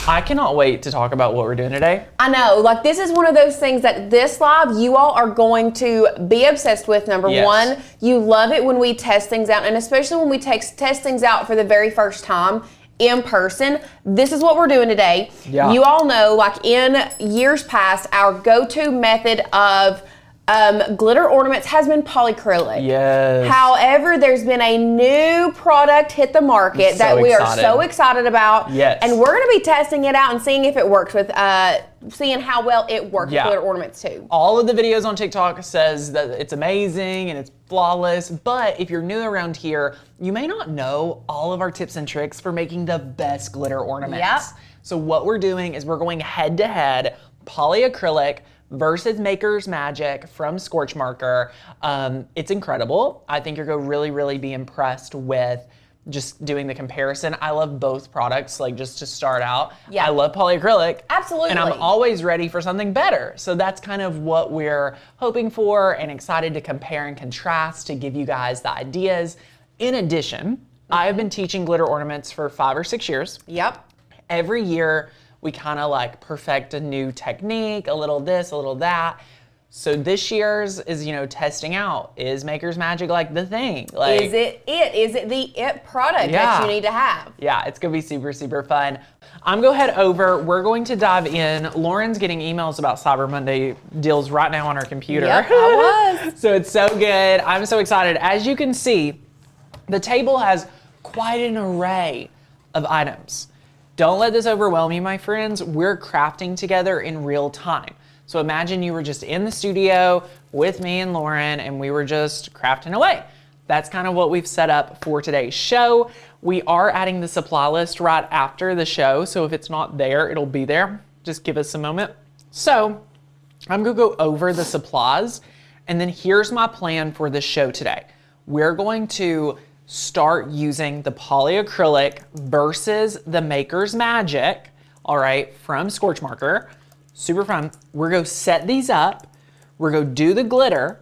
I cannot wait to talk about what we're doing today. I know, like this is one of those things that this live you all are going to be obsessed with. Number one, you love it when we test things out, and especially when we test things out for the very first time in person. This is what we're doing today. Yeah. You all know, like in years past, our go-to method of glitter ornaments has been polyacrylic. Yes. However, there's been a new product hit the market that we are so excited about. Yes. And we're going to be testing it out and seeing if it works with, seeing how well it works with glitter ornaments too. All of the videos on TikTok says that it's amazing and it's flawless, but if you're new around here, you may not know all of our tips and tricks for making the best glitter ornaments. Yep. So what we're doing is we're going head to head, polyacrylic versus Maker's Magic from Scorch Marker. It's incredible. I think you're going to really be impressed with just doing the comparison. I love both products, like just to start out. Yeah. I love polyacrylic. Absolutely. And I'm always ready for something better. So that's kind of what we're hoping for and excited to compare and contrast to give you guys the ideas. In addition, I've been teaching glitter ornaments for 5 or 6 years. Yep. Every year, we kind of like perfect a new technique, a little this, a little that. So this year's is, you know, testing out. Is Maker's Magic like the thing? Like, Is it the it product that you need to have? Yeah, it's gonna be super fun. I'm gonna head over. We're going to dive in. Lauren's getting emails about Cyber Monday deals right now on her computer. Yep, I was. So it's so good. I'm so excited. As you can see, the table has quite an array of items. Don't let this overwhelm you, my friends. We're crafting together in real time. So imagine you were just in the studio with me and Lauren and we were just crafting away. That's kind of what we've set up for today's show. We are adding the supply list right after the show. So if it's not there, it'll be there. Just give us a moment. So I'm gonna go over the supplies and then here's my plan for this show today. We're going to start using the polyacrylic versus the Maker's Magic, all right, from Scorch Marker. Super fun. We're going to set these up, we're going to do the glitter,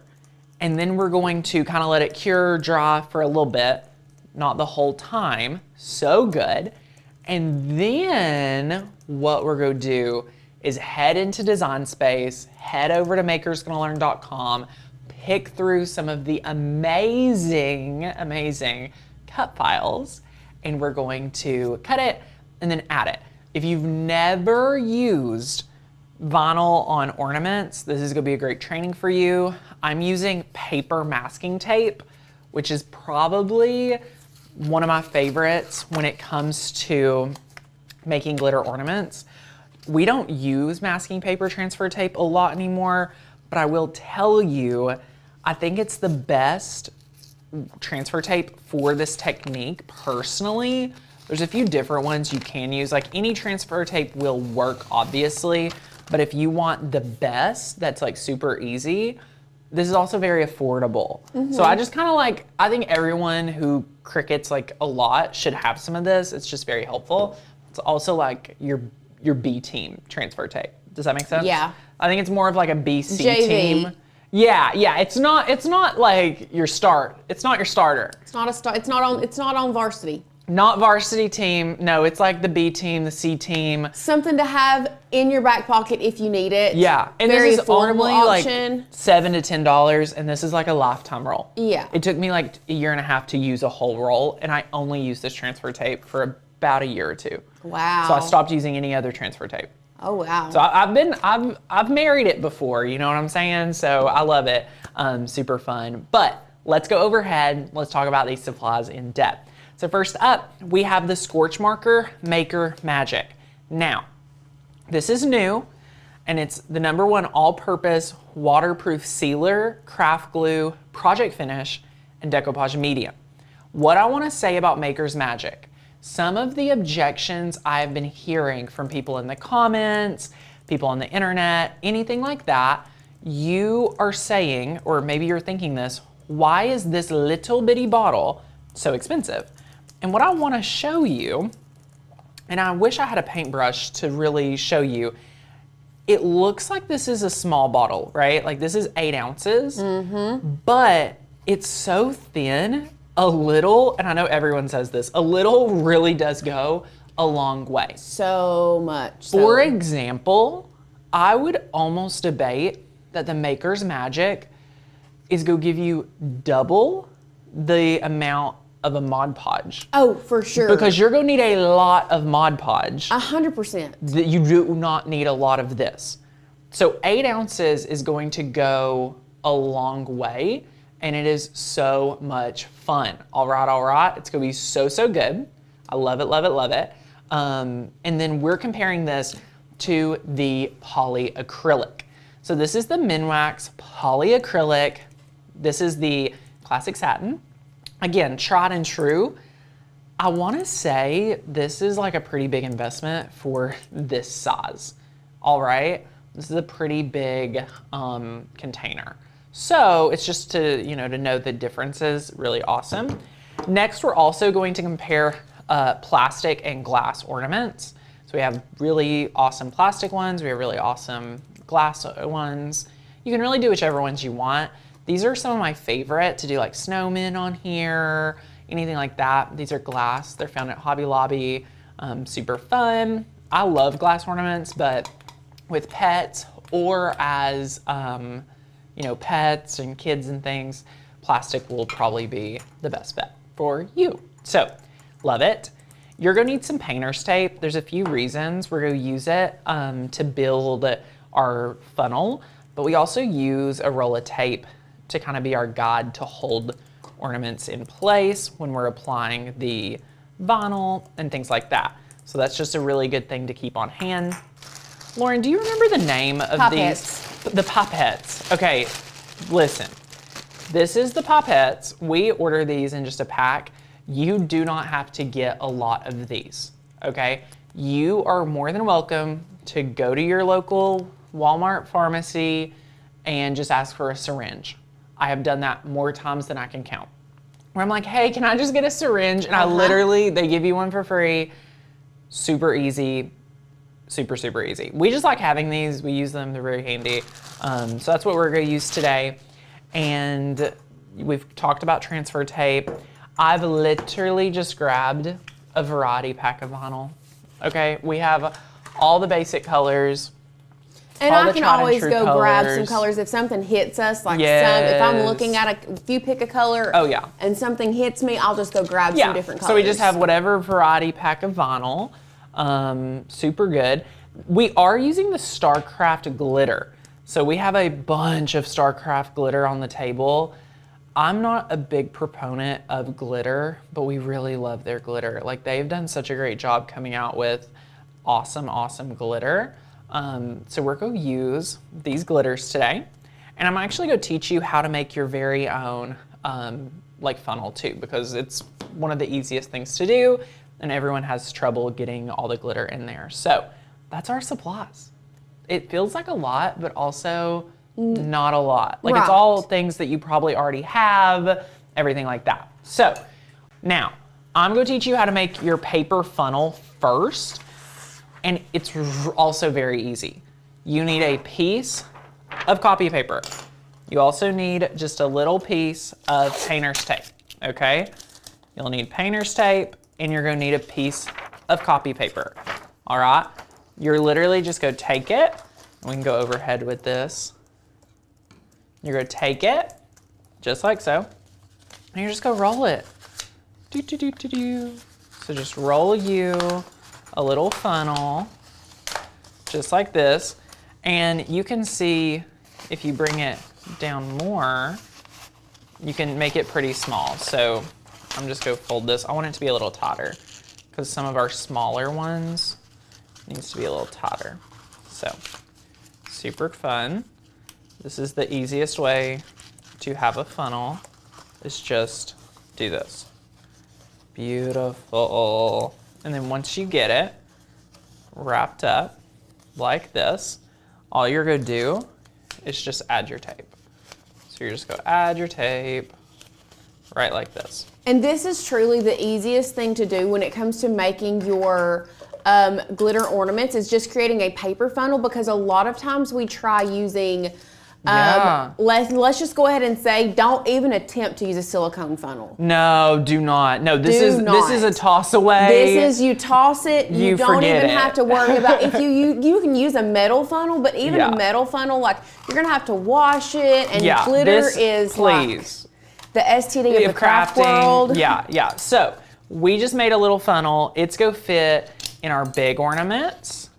and then we're going to kind of let it cure, dry for a little bit, not the whole time. So good. And then what we're going to do is head into Design Space, head over to makersgonnalearn.com, pick through some of the amazing cut files, and we're going to cut it and then add it. If you've never used vinyl on ornaments, this is gonna be a great training for you. I'm using paper masking tape, which is probably one of my favorites when it comes to making glitter ornaments. We don't use masking paper transfer tape a lot anymore, but I will tell you, I think it's the best transfer tape for this technique personally. There's a few different ones you can use. Like any transfer tape will work, obviously, but if you want the best, that's like super easy, this is also very affordable. So I just kind of like, I think everyone who Cricuts like a lot should have some of this. It's just very helpful. It's also like your B team transfer tape. Does that make sense? Yeah. I think it's more of like a BC JV. team. Yeah. It's not like your start. It's not your starter. It's not on varsity. Not varsity team. No, it's like the B team, the C team. Something to have in your back pocket if you need it. Yeah, and very this is affordable only option. like $7 to $10, and this is like a lifetime roll. Yeah. It took me like a year and a half to use a whole roll, and I only used this transfer tape for about a year or two. Wow. So I stopped using any other transfer tape. Oh wow. So I've married it before, you know what I'm saying? So I love it. Super fun. But let's go overhead. Let's talk about these supplies in depth. So first up, we have the Scorch Marker Maker Magic. Now, this is new, and it's the #1 all-purpose waterproof sealer, craft glue, project finish, and decoupage medium. What I want to say about Maker's Magic, some of the objections I've been hearing from people in the comments, people on the internet, anything like that, you are saying, or maybe you're thinking this, why is this little bitty bottle so expensive? And what I want to show you, and I wish I had a paintbrush to really show you, it looks like this is a small bottle, right? Like this is 8 ounces, but it's so thin, a little, and I know everyone says this, a little really does go a long way. So much. For example, I would almost debate that the Maker's Magic is going to give you double the amount of a Mod Podge. Oh, for sure. Because you're going to need a lot of Mod Podge. 100%. You do not need a lot of this. So 8 ounces is going to go a long way, and it is so much fun. All right. It's going to be so, so good. I love it, love it, love it. And then we're comparing this to the polyacrylic. So this is the Minwax polyacrylic. This is the classic satin. Again, tried and true. I want to say this is like a pretty big investment for this size. All right. This is a pretty big container. So it's just to, to know the differences, really awesome. Next, we're also going to compare plastic and glass ornaments. So we have really awesome plastic ones. We have really awesome glass ones. You can really do whichever ones you want. These are some of my favorite to do, like snowmen on here, anything like that. These are glass. They're found at Hobby Lobby. Super fun. I love glass ornaments, but with pets or as, pets and kids and things, plastic will probably be the best bet for you. So, love it. You're gonna need some painter's tape. There's a few reasons we're gonna use it to build our funnel, but we also use a roll of tape to kind of be our guide to hold ornaments in place when we're applying the vinyl and things like that. So that's just a really good thing to keep on hand. Lauren, do you remember the name of these? The popettes. Okay, listen. This is the popettes. We order these in just a pack. You do not have to get a lot of these, okay? You are more than welcome to go to your local Walmart pharmacy and just ask for a syringe. I have done that more times than I can count. Where I'm like, hey, can I just get a syringe? And they give you one for free. Super easy. Super, super easy. We just like having these. We use them. They're very handy. So that's what we're going to use today. And we've talked about transfer tape. I've literally just grabbed a variety pack of vinyl. Okay, we have all the basic colors. And I can always go grab some colors if something hits us, like if I'm looking at if you pick a color and something hits me, I'll just go grab some different colors. So we just have whatever variety pack of vinyl. Super good. We are using the StarCraft glitter. So we have a bunch of StarCraft glitter on the table. I'm not a big proponent of glitter, but we really love their glitter. Like, they've done such a great job coming out with awesome, awesome glitter. So we're going to use these glitters today. And I'm actually going to teach you how to make your very own funnel too, because it's one of the easiest things to do and everyone has trouble getting all the glitter in there. So that's our supplies. It feels like a lot, but also not a lot. Like, it's all things that you probably already have, everything like that. So now I'm going to teach you how to make your paper funnel first. And it's also very easy. You need a piece of copy paper. You also need just a little piece of painter's tape, okay? You'll need painter's tape, and you're gonna need a piece of copy paper, all right? You're literally just gonna take it. We can go overhead with this. You're gonna take it, just like so, and you're just gonna roll it. So just roll you a little funnel, just like this. And you can see, if you bring it down more, you can make it pretty small. So I'm just gonna fold this. I want it to be a little tighter because some of our smaller ones needs to be a little tighter. So super fun. This is the easiest way to have a funnel, is just do this. Beautiful. And then once you get it wrapped up like this, all you're gonna do is just add your tape. So you're just gonna add your tape right like this. And this is truly the easiest thing to do when it comes to making your glitter ornaments, is just creating a paper funnel, because a lot of times we try using Yeah. Let's just go ahead and say, don't even attempt to use a silicone funnel. No, do not. No, this is a toss away. This is, you toss it, you don't even have to worry about, if you can use a metal funnel, but even a metal funnel, like, you're gonna have to wash it, and glitter is like the STD of the craft world. Yeah. So we just made a little funnel. It's go fit in our big ornaments,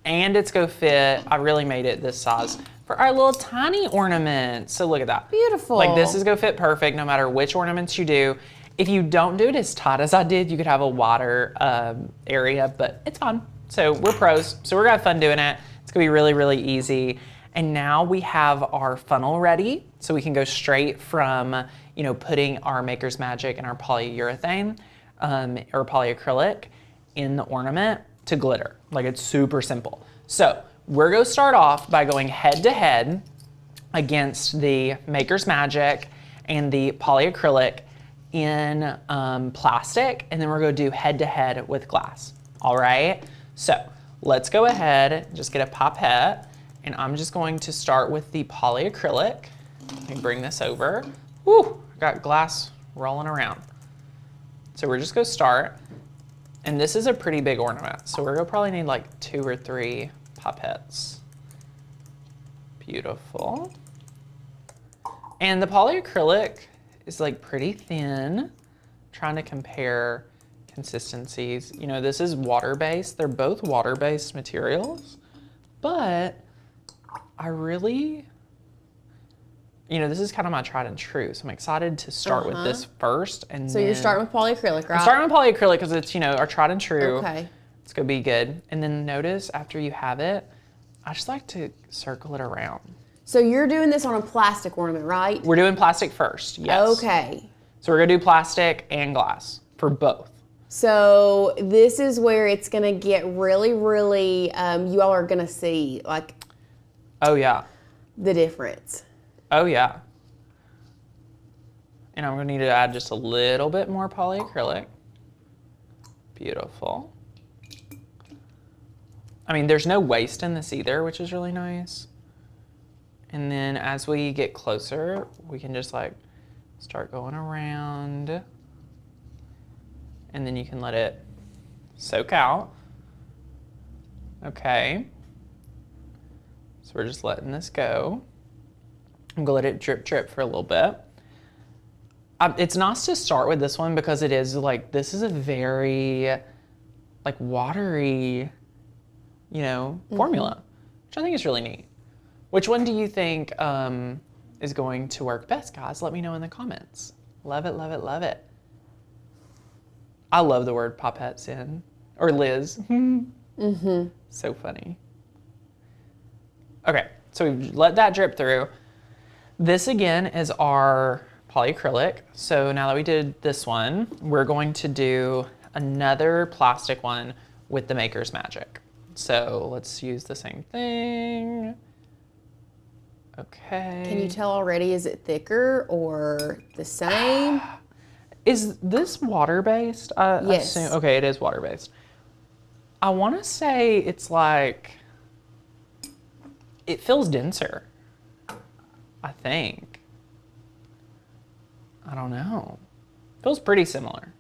and it's go fit, I really made it this size, for our little tiny ornaments. So look at that. Beautiful. Like, this is go fit perfect no matter which ornaments you do. If you don't do it as tight as I did, you could have a wider area, but it's fun. So we're pros, so we're gonna have fun doing it. It's gonna be really, really easy. And now we have our funnel ready, so we can go straight from, you know, putting our Maker's Magic and our polyurethane or polyacrylic in the ornament to glitter. Like, it's super simple. So we're gonna start off by going head to head against the Maker's Magic and the polyacrylic in plastic, and then we're gonna do head to head with glass. All right, so let's go ahead and just get a pipette, and I'm just going to start with the polyacrylic. Let me bring this over. Woo, I got glass rolling around. So we're just gonna start, and this is a pretty big ornament, so we're gonna probably need like 2 or 3 pipettes. Beautiful. And the polyacrylic is like pretty thin. Trying to compare consistencies. You know, this is water-based. They're both water-based materials, but I really, you know, this is kind of my tried and true. So I'm excited to start with this first. And so you're starting with polyacrylic, right? I'm starting with polyacrylic because it's, you know, our tried and true. Okay. It's gonna be good. And then notice after you have it, I just like to circle it around. So you're doing this on a plastic ornament, right? We're doing plastic first, yes. Okay. So we're gonna do plastic and glass for both. So this is where it's gonna get really, really, you all are gonna see like, oh yeah, the difference. Oh yeah. And I'm gonna need to add just a little bit more polyacrylic. Beautiful. I mean, there's no waste in this either, which is really nice. And then as we get closer, we can just like start going around. And then you can let it soak out. Okay. So we're just letting this go. I'm gonna let it drip drip for a little bit. It's nice to start with this one because it is like, this is a very like watery, you know, formula, which I think is really neat. Which one do you think is going to work best, guys? Let me know in the comments. Love it, love it, love it. I love the word Popette Sin, or Liz. So funny. Okay, so we've let that drip through. This again is our polyacrylic. So now that we did this one, we're going to do another plastic one with the Maker's Magic. So let's use the same thing. Okay. Can you tell already, is it thicker or the same? Is this water-based? Yes. Assume, okay, it is water-based. I want to say it's like, it feels denser, I think. I don't know. Feels pretty similar.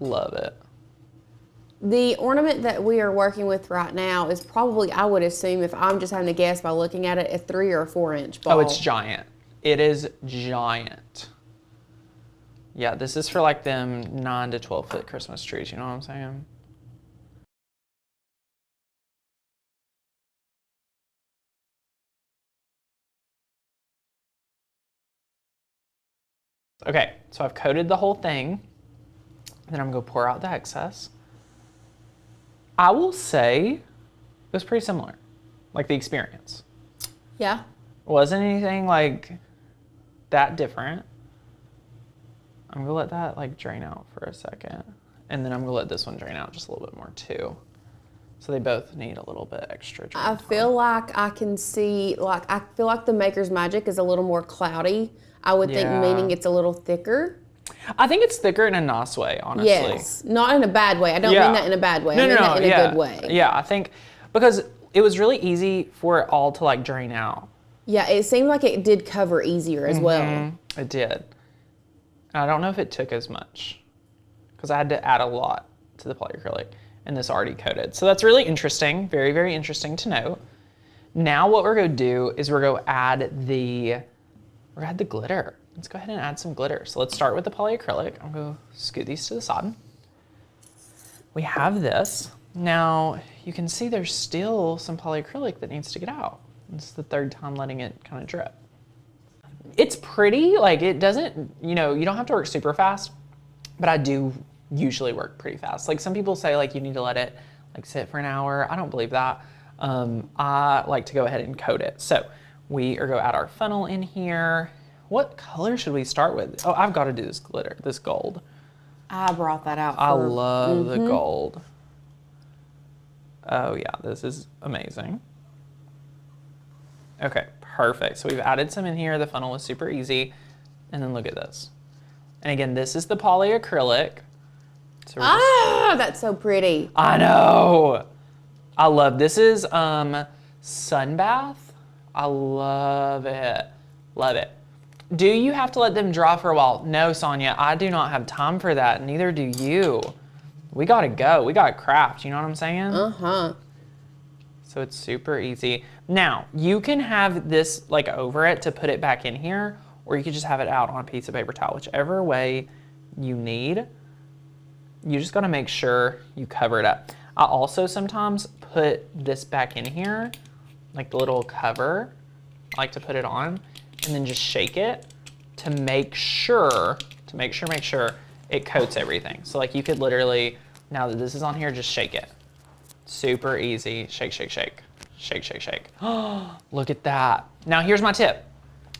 Love it. The ornament that we are working with right now is probably, I would assume, if I'm just having to guess by looking at it, a 3 or 4 inch ball. Oh, it's giant. It is giant. Yeah, this is for like them 9 to 12 foot Christmas trees, you know what I'm saying? Okay, so I've coated the whole thing. Then I'm gonna pour out the excess. I will say it was pretty similar, like the experience. Yeah. Wasn't anything like that different. I'm gonna let that like drain out for a second. And then I'm gonna let this one drain out just a little bit more too. So they both need a little bit extra drain. I feel like I can see, like, I feel like the Maker's Magic is a little more cloudy. I would think, meaning it's a little thicker. I think it's thicker in a nice way, honestly. Yes, not in a bad way. I don't mean that in a bad way. I mean that in a good way. Yeah, I think, because it was really easy for it all to like drain out. Yeah, it seemed like it did cover easier as well. It did. And I don't know if it took as much because I had to add a lot to the polyacrylic and this already coated. So that's really interesting. Very, very interesting to note. Now what we're going to do is we're going to add the glitter. Let's go ahead and add some glitter. So let's start with the polyacrylic. I'm going to scoot these to the side. We have this. Now you can see there's still some polyacrylic that needs to get out. This is the third time letting it kind of drip. It's pretty, like it doesn't, you know, you don't have to work super fast, but I do usually work pretty fast. Like some people say like you need to let it like sit for an hour. I don't believe that. I like to go ahead and coat it. So we are going to add our funnel in here. What color should we start with? Oh, I've got to do this glitter, this gold. I brought that out. I love the gold. Oh yeah, this is amazing. Okay, perfect. So we've added some in here. The funnel was super easy. And then look at this. And again, this is the polyacrylic. So that's so pretty. I know. I love, this is Sunbath. I love it. Love it. Do you have to let them dry for a while? No, Sonia, I do not have time for that. Neither do you. We gotta go. We gotta craft. You know what I'm saying? So it's super easy. Now, you can have this like over it to put it back in here, or you could just have it out on a piece of paper towel, whichever way you need. You just gotta make sure you cover it up. I also sometimes put this back in here, like the little cover. I like to put it on and then just shake it to make sure it coats everything. So like you could literally, now that this is on here, just shake it. Super easy. Shake, shake, shake. Shake, shake, shake. Oh, look at that. Now here's my tip.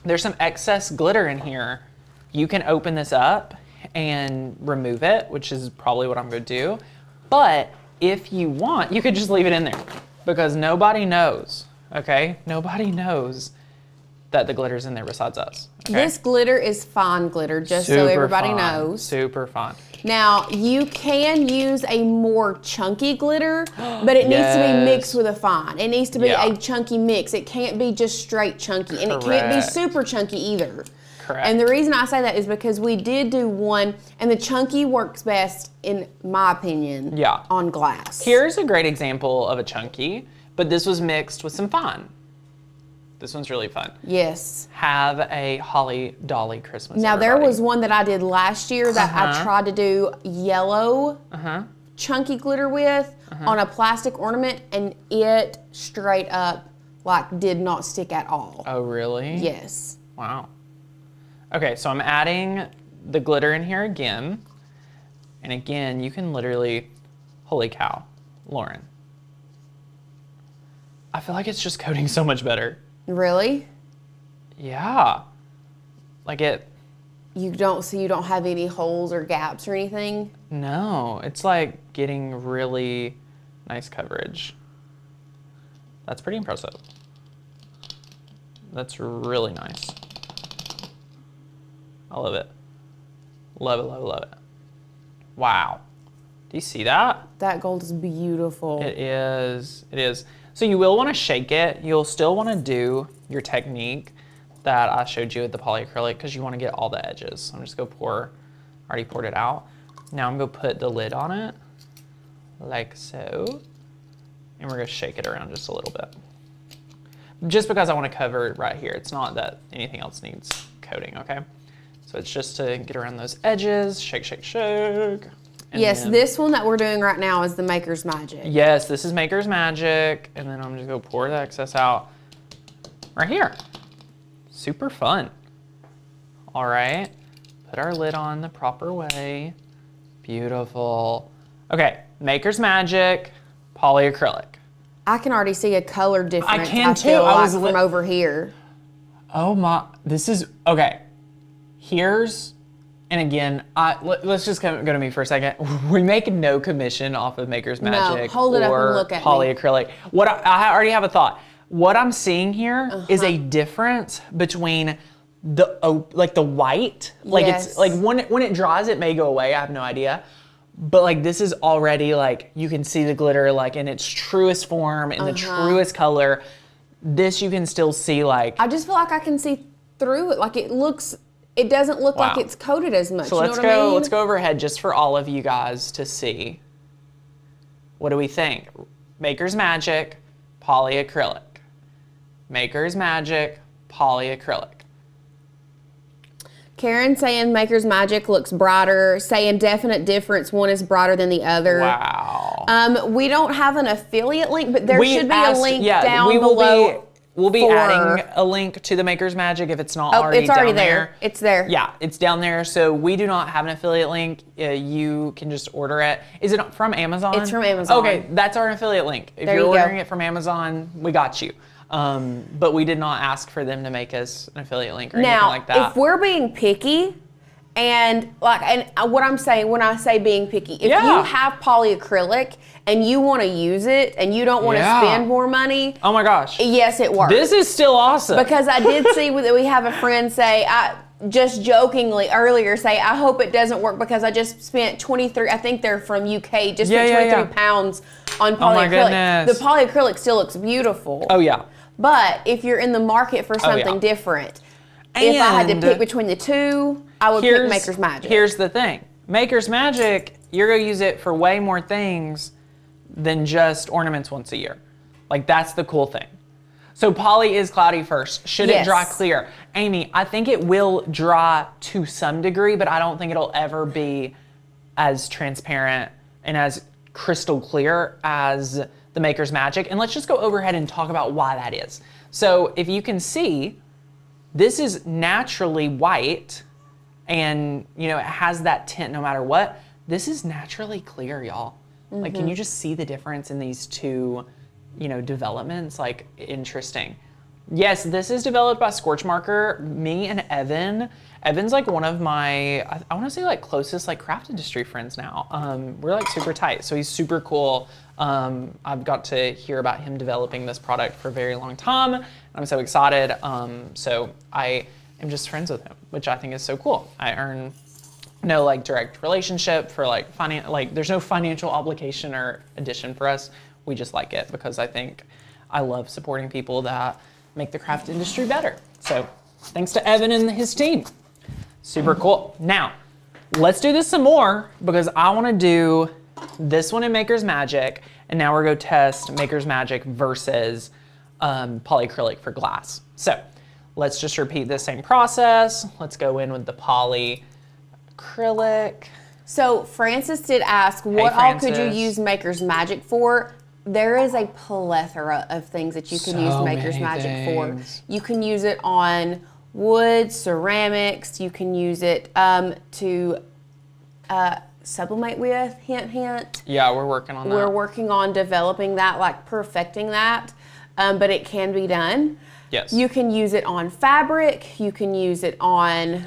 There's some excess glitter in here. You can open this up and remove it, which is probably what I'm gonna do. But if you want, you could just leave it in there because nobody knows, okay? Nobody knows that the glitter's in there besides us. Okay? This glitter is fine glitter, just so everybody knows. Super fun. Now, you can use a more chunky glitter, but it needs to be mixed with a fine. It needs to be a chunky mix. It can't be just straight chunky, and it can't be super chunky either. Correct. And the reason I say that is because we did do one, and the chunky works best, in my opinion, on glass. Here's a great example of a chunky, but this was mixed with some fine. This one's really fun. Yes. Have a holly dolly Christmas. Now there was one that I did last year that I tried to do yellow chunky glitter with on a plastic ornament, and it straight up like did not stick at all. Oh really? Yes. Wow. Okay, so I'm adding the glitter in here again. And again, you can literally, holy cow, Lauren. I feel like it's just coating so much better. Really? Yeah. Like it. You don't have any holes or gaps or anything? No, it's like getting really nice coverage. That's pretty impressive. That's really nice. I love it. Love it, love it, love it. Wow. Do you see that? That gold is beautiful. It is, it is. So you will want to shake it. You'll still want to do your technique that I showed you with the polyacrylic because you want to get all the edges. So I'm just going to pour, already poured it out. Now I'm going to put the lid on it like so. And we're going to shake it around just a little bit. Just because I want to cover it right here. It's not that anything else needs coating, okay? So it's just to get around those edges, shake, shake, shake. Yes, this one that we're doing right now is the Maker's Magic. Yes, this is Maker's Magic. And then I'm just gonna pour the excess out right here. Super fun. All right, put our lid on the proper way. Beautiful. Okay, Maker's Magic, polyacrylic. I can already see a color difference. I can too. Feel like from over here. Oh my, this is, okay. Here's, and again, let's just go to me for a second. We make no commission off of Maker's Magic hold it up and look at polyacrylic. me. What I already have a thought. What I'm seeing here is a difference between the like the white, like it's like when it dries it may go away. I have no idea, But like this is already like, you can see the glitter like in its truest form, in the truest color. This you can still see like. I just feel like I can see through it. Like it doesn't look like it's coated as much. So you know what I mean? Let's go overhead just for all of you guys to see. What do we think? Maker's Magic, polyacrylic. Maker's Magic, polyacrylic. Karen saying Maker's Magic looks brighter, saying definite difference. One is brighter than the other. Wow. We don't have an affiliate link, but there should be a link down below. We'll be adding a link to the Maker's Magic if it's not already it's already down there. It's there. Yeah, it's down there. So we do not have an affiliate link. You can just order it. Is it from Amazon? It's from Amazon. Okay, that's our affiliate link. If you're ordering it from Amazon, we got you. But we did not ask for them to make us an affiliate link or anything like that. Now, if we're being picky, and what I'm saying when I say being picky, if you have polyacrylic and you want to use it and you don't want to spend more money, oh my gosh, yes, it works. This is still awesome. Because I did see that we have a friend say, just jokingly earlier say, I hope it doesn't work because I just spent 23, I think they're from UK, just spent 23 pounds on polyacrylic. Oh my goodness. The polyacrylic still looks beautiful. Oh yeah. But if you're in the market for something different, if I had to pick between the two, I would pick Maker's Magic. Here's the thing. Maker's Magic, you're going to use it for way more things than just ornaments once a year. Like, that's the cool thing. So poly is cloudy first. Should it dry clear? Amy, I think it will dry to some degree, but I don't think it'll ever be as transparent and as crystal clear as the Maker's Magic. And let's just go overhead and talk about why that is. So if you can see, this is naturally white and it has that tint no matter what. This is naturally clear, y'all. Like, can you just see the difference in these two, developments? Like, interesting. Yes, this is developed by Scorch Marker. Me and Evan's like one of my, I want to say like closest like craft industry friends now. We're like super tight, so he's super cool. I've got to hear about him developing this product for a very long time. I'm so excited. So I am just friends with him, which I think is so cool. I earn no like direct relationship for like there's no financial obligation or addition for us. We just like it because I think I love supporting people that make the craft industry better. So thanks to Evan and his team. Super cool. Now, let's do this some more because I want to do this one in Maker's Magic, and now we're going to test Maker's Magic versus polyacrylic for glass. So let's just repeat the same process. Let's go in with the polyacrylic. So Francis did ask, what all could you use Maker's Magic for? There is a plethora of things that you can use Maker's Magic for. You can use it on wood, ceramics. You can use it to sublimate with, hint, hint. Yeah, we're working on that. We're working on developing that, like perfecting that, but it can be done. Yes. You can use it on fabric. You can use it on...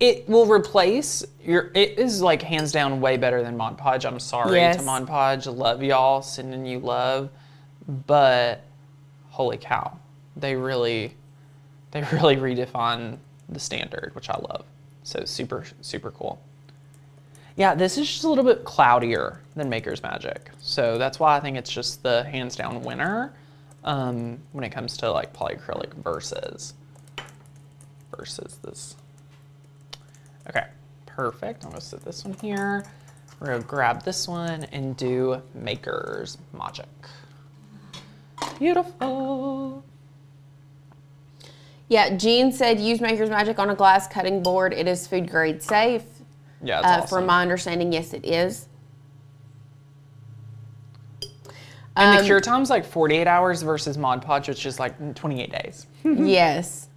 It will replace it is like hands down way better than Mod Podge. I'm sorry to Mod Podge. Love y'all, sending you love. But holy cow, they really redefine the standard, which I love. So super, super cool. Yeah, this is just a little bit cloudier than Maker's Magic. So that's why I think it's just the hands down winner when it comes to like polyacrylic versus this. Okay, perfect. I'm gonna set this one here. We're gonna grab this one and do Maker's Magic. Beautiful. Yeah, Jean said use Maker's Magic on a glass cutting board. It is food grade safe. Yeah, it's awesome. From my understanding, yes, it is. And the cure time's like 48 hours versus Mod Podge, which is like 28 days. Yes.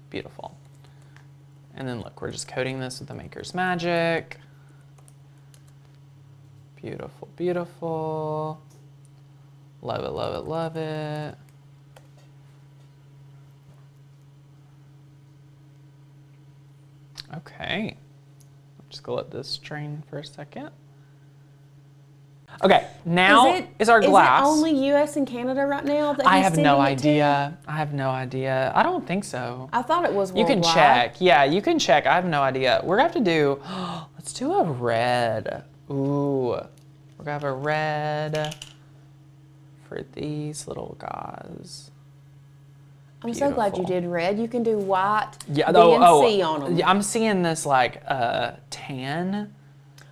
Beautiful. And then look, we're just coating this with the Maker's Magic. Beautiful, beautiful. Love it, love it, love it. Okay. I'm just gonna let this drain for a second. Okay, now is our glass. Is it only U.S. and Canada right now? That I have no idea. I have no idea. I don't think so. I thought it was worldwide. You can check. Yeah, you can check. I have no idea. We're gonna have to do. Let's Let's do a red. Ooh, we're gonna have a red for these little guys. I'm so glad you did red. You can do white, yeah, B and C on them. Yeah, I'm seeing this like tan.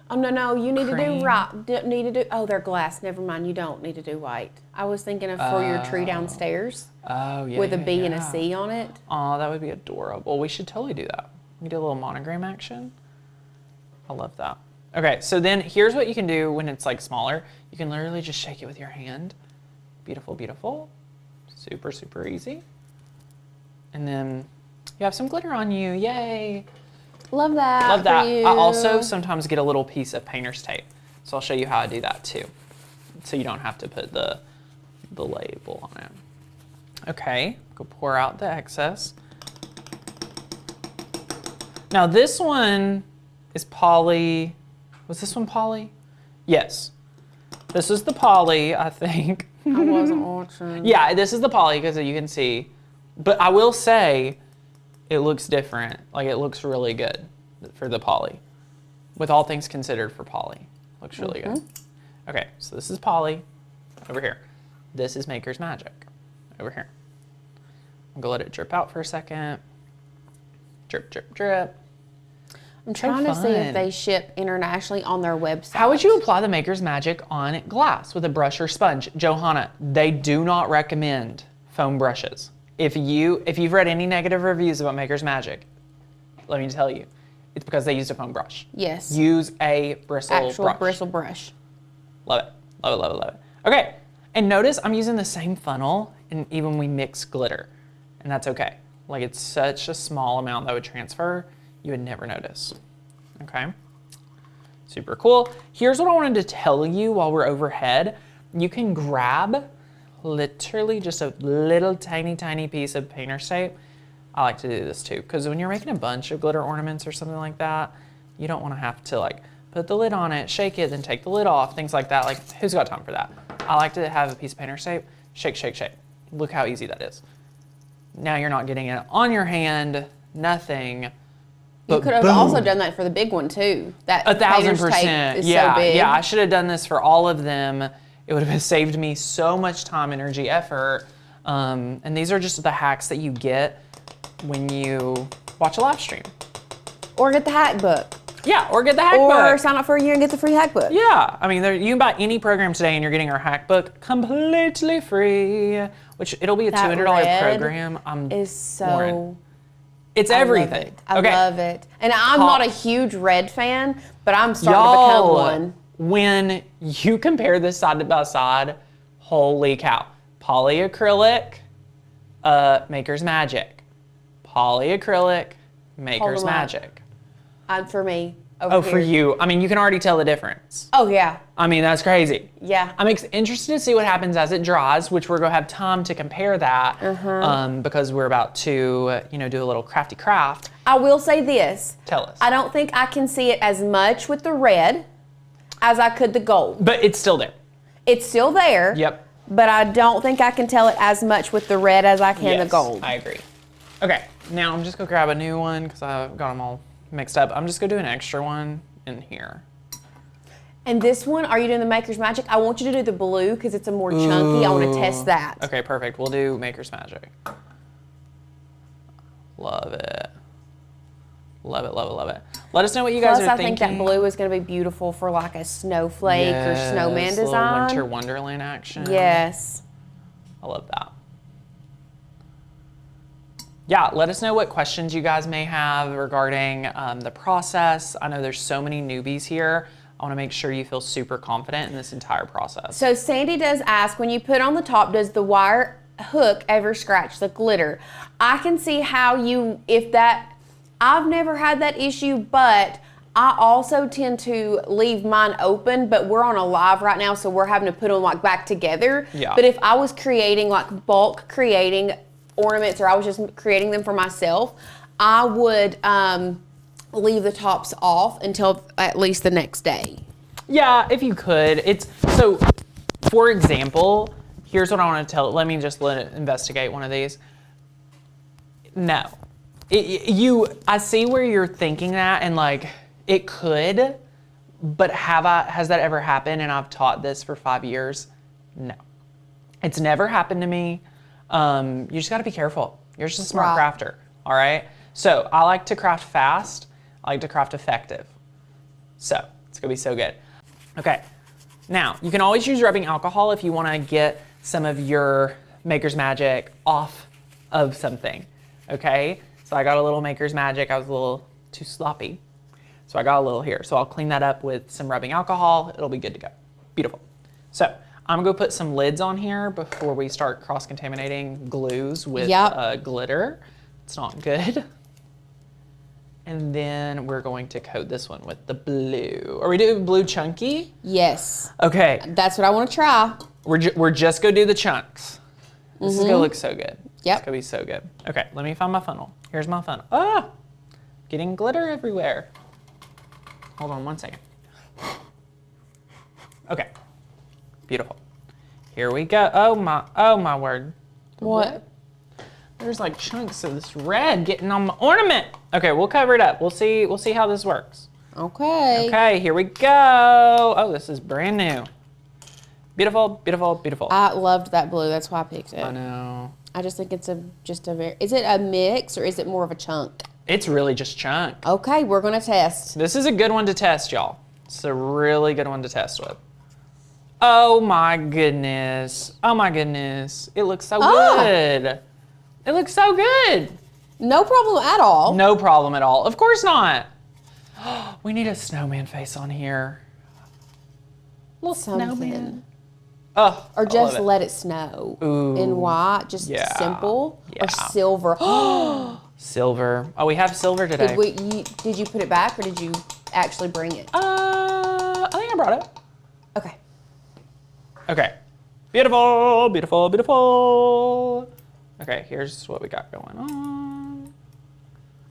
Oh no, you need Cream. to do oh, they're glass. Never mind, you don't need to do white. I was thinking of for your tree downstairs. Oh yeah. With a B and a C on it. Oh, that would be adorable. We should totally do that. We do a little monogram action. I love that. Okay, so then here's what you can do when it's like smaller. You can literally just shake it with your hand. Beautiful, beautiful. Super, super easy. And then you have some glitter on you, yay. Love that. Love that. For you. I also sometimes get a little piece of painter's tape. So I'll show you how I do that too. So you don't have to put the label on it. Okay, go pour out the excess. Now this one is poly. Was this one poly? Yes. This is the poly, I think. I wasn't watching. Yeah, this is the poly because you can see. But I will say, it looks different. Like it looks really good for the poly. With all things considered for poly. Looks really good. Okay, so this is poly over here. This is Maker's Magic over here. I'm gonna let it drip out for a second. Drip, drip, drip. I'm trying to see if they ship internationally on their website. How would you apply the Maker's Magic on glass with a brush or sponge? Johanna, they do not recommend foam brushes. If you've read any negative reviews about Maker's Magic, let me tell you, it's because they used a foam brush. Yes. Use a bristle brush. Bristle brush. Love it. Love it, love it, love it. Okay, and notice I'm using the same funnel and even we mix glitter, and that's okay. Like it's such a small amount that would transfer, you would never notice. Okay, super cool. Here's what I wanted to tell you while we're overhead. You can grab literally just a little tiny piece of painter's tape. I like to do this too, because when you're making a bunch of glitter ornaments or something like that, you don't want to have to like put the lid on it, shake it, then take the lid off, things like that. Like who's got time for that? I like to have a piece of painter's tape, shake, shake, shake. Look how easy that is. Now you're not getting it on your hand, nothing. You could have also done that for the big one too. That 1,000%. Is yeah, so big. yeah. I should have done this for all of them. It would have saved me so much time, energy, effort. And these are just the hacks that you get when you watch a live stream. Or get the hack book. Yeah, or get the hack book. Or sign up for a year and get the free hack book. Yeah, I mean, you can buy any program today and you're getting our hack book completely free, which it'll be a $200 program. It's everything. I love it. And I'm not a huge red fan, but I'm starting to become one. When you compare this side by side, holy cow. Polyacrylic, Maker's Magic. Polyacrylic, Maker's Magic. For me. For you. I mean, you can already tell the difference. Oh, yeah. I mean, that's crazy. Yeah. I'm interested to see what happens as it dries, which we're going to have time to compare that because we're about to, do a little crafty craft. I will say this. Tell us. I don't think I can see it as much with the red as I could the gold. But it's still there. It's still there. Yep. But I don't think I can tell it as much with the red as I can the gold. I agree. Okay, now I'm just going to grab a new one because I've got them all mixed up. I'm just going to do an extra one in here. And this one, are you doing the Maker's Magic? I want you to do the blue because it's a more chunky. I want to test that. Okay, perfect. We'll do Maker's Magic. Love it. Love it, love it, love it. Let us know what you guys are thinking. Plus, I think that blue is going to be beautiful for like a snowflake or snowman design. Winter Wonderland action. Yes. I love that. Yeah, let us know what questions you guys may have regarding the process. I know there's so many newbies here. I want to make sure you feel super confident in this entire process. So Sandy does ask, when you put on the top, does the wire hook ever scratch the glitter? I can see how I've never had that issue, but I also tend to leave mine open, but we're on a live right now, so we're having to put them like back together. Yeah. But if I was creating bulk creating ornaments, or I was just creating them for myself, I would leave the tops off until at least the next day. Yeah, if you could. So, for example, here's what I want to tell. Let it investigate one of these. No. I see where you're thinking that, and like, It could, but has that ever happened? And I've taught this for 5 years. No, it's never happened to me. You just got to be careful. You're just a smart crafter. All right. So I like to craft fast. I like to craft effective. So it's gonna be so good. Okay. Now you can always use rubbing alcohol if you want to get some of your Maker's Magic off of something. Okay. So I got a little Maker's Magic. I was a little too sloppy. So I got a little here. So I'll clean that up with some rubbing alcohol. It'll be good to go. Beautiful. So I'm gonna go put some lids on here before we start cross-contaminating glues with glitter. It's not good. And then we're going to coat this one with the blue. Are we doing blue chunky? Yes. Okay. That's what I want to try. We're just gonna do the chunks. This is gonna look so good. Yep. It's gonna be so good. Okay, let me find my funnel. Here's my funnel. Ah! Getting glitter everywhere. Hold on 1 second. Okay. Beautiful. Here we go. Oh my word. What? There's like chunks of this red getting on my ornament. Okay, we'll cover it up. We'll see how this works. Okay. Okay, here we go. Oh, this is brand new. Beautiful, beautiful, beautiful. I loved that blue. That's why I picked it. I know. I just think it's just a very. Is it a mix or is it more of a chunk? It's really just chunk. Okay, we're gonna test. This is a good one to test, y'all. It's a really good one to test with. Oh my goodness. Oh my goodness. It looks so good. It looks so good. No problem at all. No problem at all. Of course not. We need a snowman face on here. Little snowman. Oh, or just let it snow. Ooh. In white, just simple. Yeah. Or silver. Silver. Oh, we have silver today. Did you put it back or did you actually bring it? I think I brought it. Okay. Okay. Beautiful, beautiful, beautiful. Okay, here's what we got going on.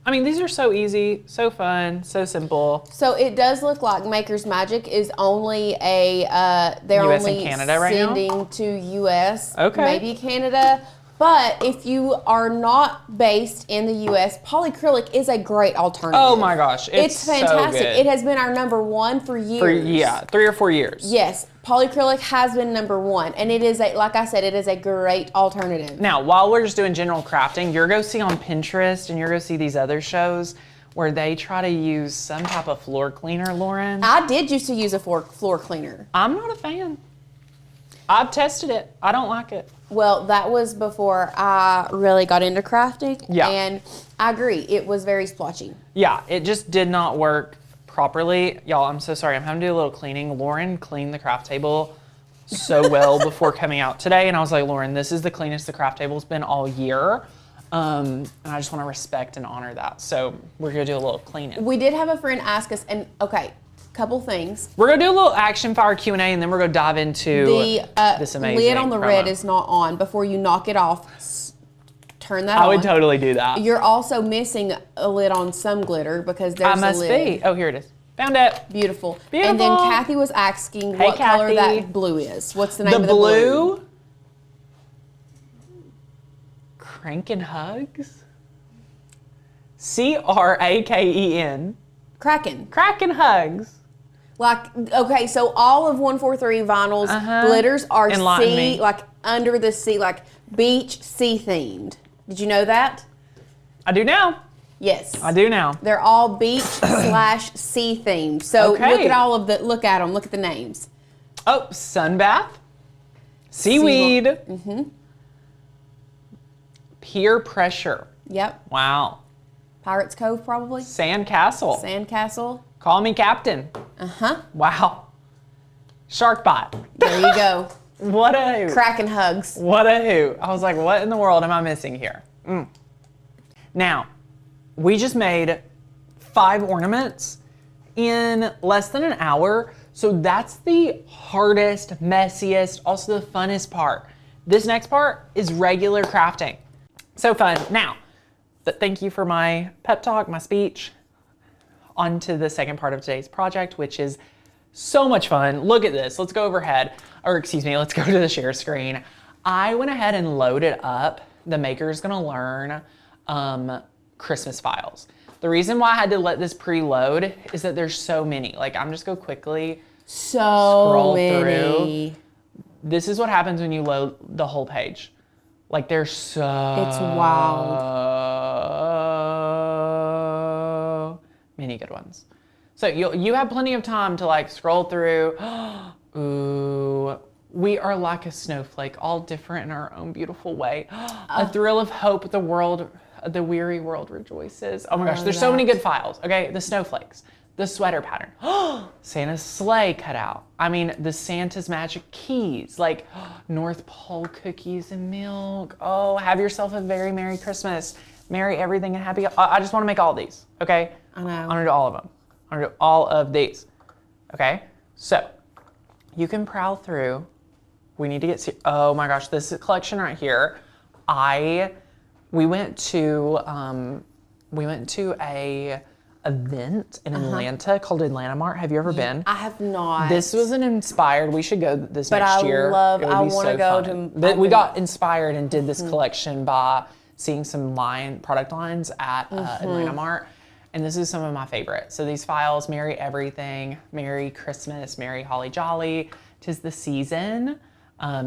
I mean, these are so easy, so fun, so simple. So it does look like Maker's Magic is only they're US only and Canada right now? sending to US, Okay. maybe Canada. But if you are not based in the US, polyacrylic is a great alternative. Oh my gosh, it's fantastic. So good. It has been our #1 for years. 3 or 4 years. Yes, polyacrylic has been #1, and it is like I said, it is a great alternative. Now, while we're just doing general crafting, you're going to see on Pinterest and you're going to see these other shows where they try to use some type of floor cleaner, Lauren. I did used to use a floor cleaner. I'm not a fan. I've tested it. I don't like it. Well, that was before I really got into crafting. Yeah. And I agree, it was very splotchy. Yeah, it just did not work properly. Y'all, I'm so sorry. I'm having to do a little cleaning. Lauren cleaned the craft table so well before coming out today. And I was like, Lauren, this is the cleanest the craft table's been all year. And I just want to respect and honor that. So we're going to do a little cleaning. We did have a friend ask us, and okay, couple things. We're going to do a little action fire Q&A, and then we're going to dive into this amazing lid on the promo. red is not on. Before you knock it off, turn that on. I would totally do that. You're also missing a lid on some glitter because there's I must a lid. be. Oh, here it is. Found it. Beautiful. Beautiful. And then Kathy was asking what color Kathy. that blue is. What's the name of the blue? Crankin' Hugs? C-R-A-K-E-N. Kraken. Crankin' Hugs. Like, okay, so all of 143 vinyls glitters are Enlighten sea, me. like under the sea, like beach sea themed. Did you know that? I do now. Yes. I do now. They're all beach / sea themed. So Okay. look at all of the, look at them, look at the names. Oh, Sunbath. Seaweed. Peer Pressure. Yep. Wow. Pirates Cove probably. Sandcastle. Sandcastle. Call me Captain. Wow. Shark Bite. There you go. What a hoot. Kraken Hugs. What a hoot. I was like, what in the world am I missing here? Now, we just made 5 ornaments in less than an hour. So that's the hardest, messiest, also the funnest part. This next part is regular crafting. So fun. Now, but thank you for my pep talk, my speech. On to the second part of today's project, which is so much fun. Look at this. Let's go overhead, or excuse me, let's go to the share screen. I went ahead and loaded up the Maker's Gonna Learn Christmas files. The reason why I had to let this preload is that there's so many. Like, I'm just go quickly scroll through. This is what happens when you load the whole page. Like, there's so it's wild. Many good ones. So you have plenty of time to like scroll through. Ooh, we are like a snowflake, all different in our own beautiful way. A thrill of hope, the weary world rejoices. Oh my gosh, there's so many good files. Okay, the snowflakes, the sweater pattern, Santa's sleigh cutout. I mean, the Santa's magic keys, like North Pole cookies and milk. Oh, have yourself a very Merry Christmas. Merry everything and happy. I just want to make all these, okay? I know. I'm gonna do all of them. I'm gonna do all of these, okay? So, you can prowl through. We need to get, oh my gosh, this collection right here. We went to a event in Atlanta called Atlanta Mart. Have you ever been? I have not. This was an inspired, we should go this next year. I want to go to. We got inspired and did this collection by seeing some product lines at Atlanta Mart. And this is some of my favorites. So these files, Merry Everything, Merry Christmas, Merry Holly Jolly, 'Tis the Season.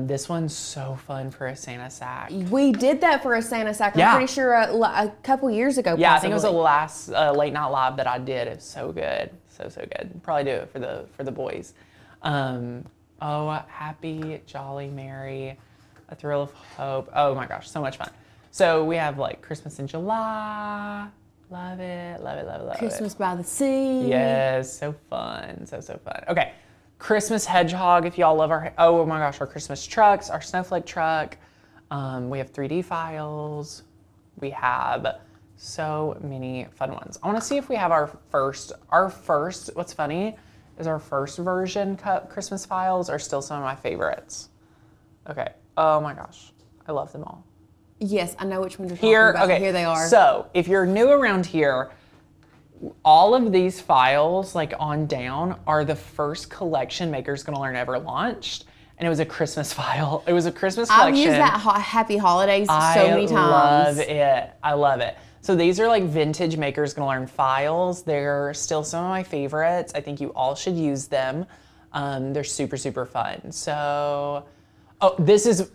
This one's so fun for a Santa sack. We did that for a Santa sack. I'm pretty sure a couple years ago. Yeah, I think it was the last late night live that I did. It was so good, so good. Probably do it for the boys. Oh, Happy, Jolly, Merry, A Thrill of Hope. Oh my gosh, so much fun. So we have like Christmas in July. Love it, love it, love it, love it. Christmas by the Sea. Yes, so fun, so fun. Okay, Christmas hedgehog, if y'all love oh my gosh, our Christmas trucks, our snowflake truck. We have 3D files. We have so many fun ones. I wanna see if we have our first, what's funny is our first version Christmas files are still some of my favorites. Okay, oh my gosh, I love them all. Yes, I know which ones you're talking about. Okay. Here they are. So if you're new around here, all of these files, like on down, are the first collection Maker's Gonna Learn ever launched. And it was a Christmas file. It was a Christmas collection. I've used that Happy Holidays so many times. I love it. So these are like vintage Maker's Gonna Learn files. They're still some of my favorites. I think you all should use them. They're super fun. So, oh, this is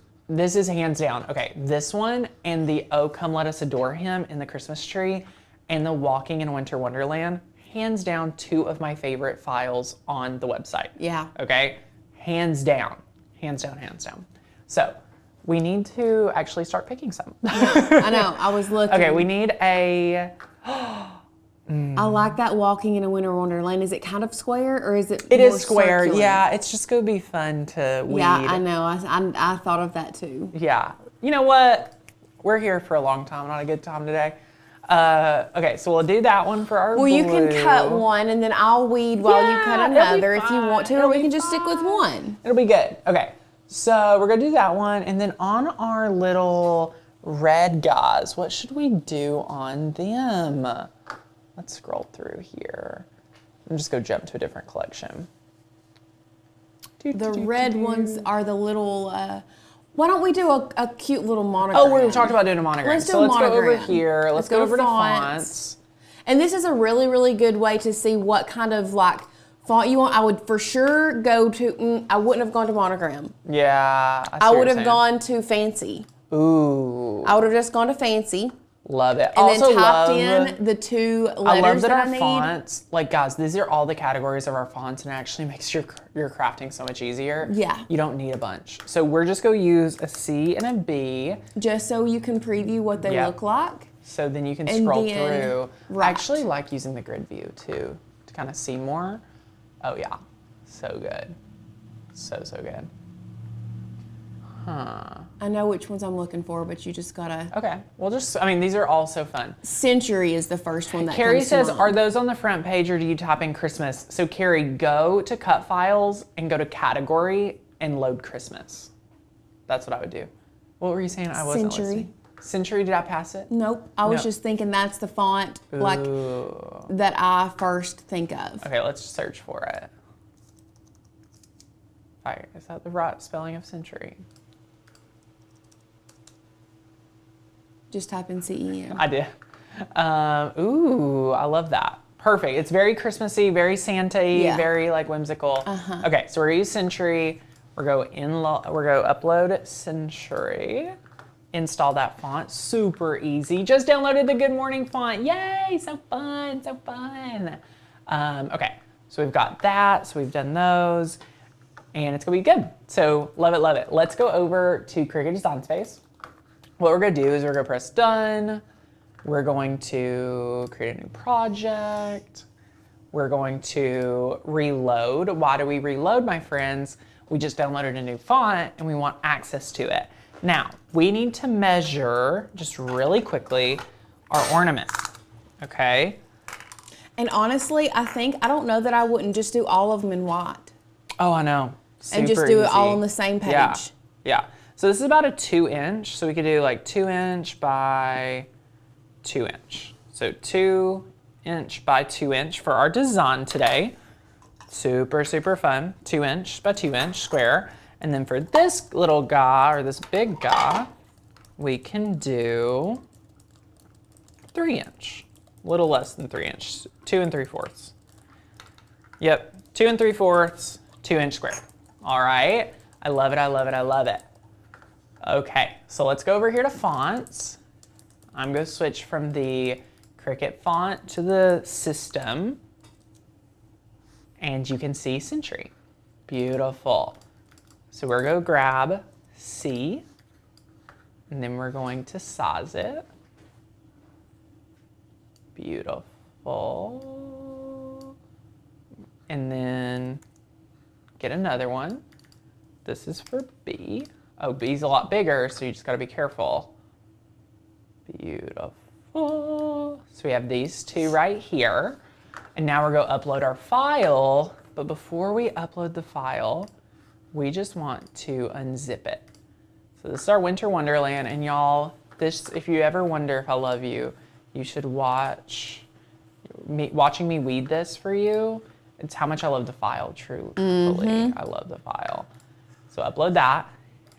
hands down. Okay, this one and the Oh Come Let Us Adore Him in the Christmas tree and the Walking in Winter Wonderland, hands down 2 of my favorite files on the website. Yeah. Okay, hands down. So we need to actually start picking some. I know, I was looking. Okay, we need a... I like that Walking in a Winter Wonderland. Is it kind of square or is it? It more is square. circular? Yeah, it's just gonna be fun to weed. Yeah, I know. I thought of that too. Yeah. You know what? We're here for a long time, not a good time today. Okay, so we'll do that one for our Well, blue. you can cut one and then I'll weed while you cut another if you want to, or we can just stick with one. It'll be good. Okay, so we're gonna do that one, and then on our little red guys, what should we do on them? Let's scroll through here. I'm just gonna jump to a different collection. The red ones are the little, why don't we do a cute little monogram? Oh, we talked about doing a monogram. Let's do a monogram. Go over here. Let's go over to fonts. And this is a really good way to see what kind of like font you want. I would for sure go to, I wouldn't have gone to monogram. Yeah, I would have gone to fancy. Ooh. I would have just gone to fancy. Love it. And then typed in the 2 letters I love that I our need. fonts, like guys, these are all the categories of our fonts, and it actually makes your crafting so much easier. Yeah. You don't need a bunch. So we're just gonna use a C and a B. Just so you can preview what they look like. So then you can scroll through. Right. I actually like using the grid view too, to kind of see more. Oh yeah, so good. So good. Huh. I know which ones I'm looking for, but you just gotta. Okay, well these are all so fun. Century is the first one that Carrie comes says, to mind. are those on the front page or do you type in Christmas? So Carrie, go to cut files and go to category and load Christmas. That's what I would do. What were you saying? I wasn't listening. Century, did I pass it? Nope, I was just thinking that's the font like that I first think of. Okay, let's search for it. Is that the right spelling of century? Just type in CEN. I did. Ooh, I love that. Perfect. It's very Christmassy, very Santa-y, very like whimsical. Okay, so we're gonna use Century. We're go upload Century. Install that font. Super easy. Just downloaded the Good Morning font. Yay! So fun, so fun. Okay, so we've got that. So we've done those, and it's gonna be good. So love it, love it. Let's go over to Cricut Design Space. What we're gonna do is we're gonna press done. We're going to create a new project. We're going to reload. Why do we reload, my friends? We just downloaded a new font and we want access to it. Now, we need to measure, just really quickly, our ornament, okay? And honestly, I don't know that I wouldn't just do all of them in white. Oh, I know. Super and just do it all easy. on the same page. Yeah, yeah. So this is about a 2-inch, so we could do like 2-inch by 2-inch. So 2-inch by 2-inch for our design today. Super, super fun. 2-inch by 2-inch square. And then for this little guy, or this big guy, we can do 3-inch. A little less than 3-inch, 2 3/4. Yep, 2 3/4, 2-inch square. All right, I love it, I love it, I love it. Okay, so let's go over here to fonts. I'm going to switch from the Cricut font to the system. And you can see Century. Beautiful. So we're going to grab C, and then we're going to size it. Beautiful. And then get another one. This is for B. Oh, B's a lot bigger, so you just got to be careful. Beautiful. So we have these two right here. And now we're going to upload our file. But before we upload the file, we just want to unzip it. So this is our Winter Wonderland. And y'all, this, if you ever wonder if I love you, you should watching me weed this for you. It's how much I love the file, truly. I love the file. So upload that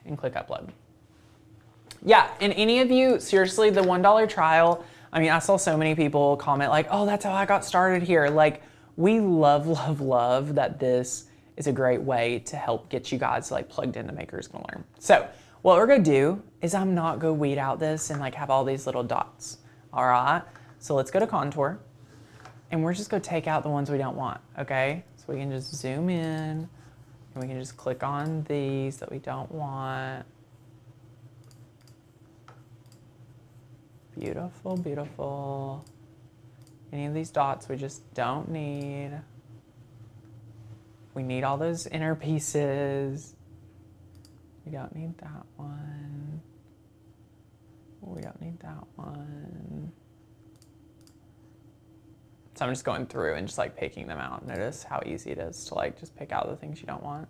and click upload. Yeah, and any of you, seriously, the $1 trial, I mean, I saw so many people comment like, oh, that's how I got started here. Like, we love, love, love that this is a great way to help get you guys like plugged into Makers Gonna Learn. So what we're gonna do is I'm not gonna weed out this and like have all these little dots, all right? So let's go to contour and we're just gonna take out the ones we don't want, okay? So we can just zoom in and we can just click on these that we don't want. Beautiful, beautiful. Any of these dots we just don't need. We need all those inner pieces. We don't need that one. We don't need that one. So I'm just going through and just like picking them out. Notice how easy it is to like just pick out the things you don't want.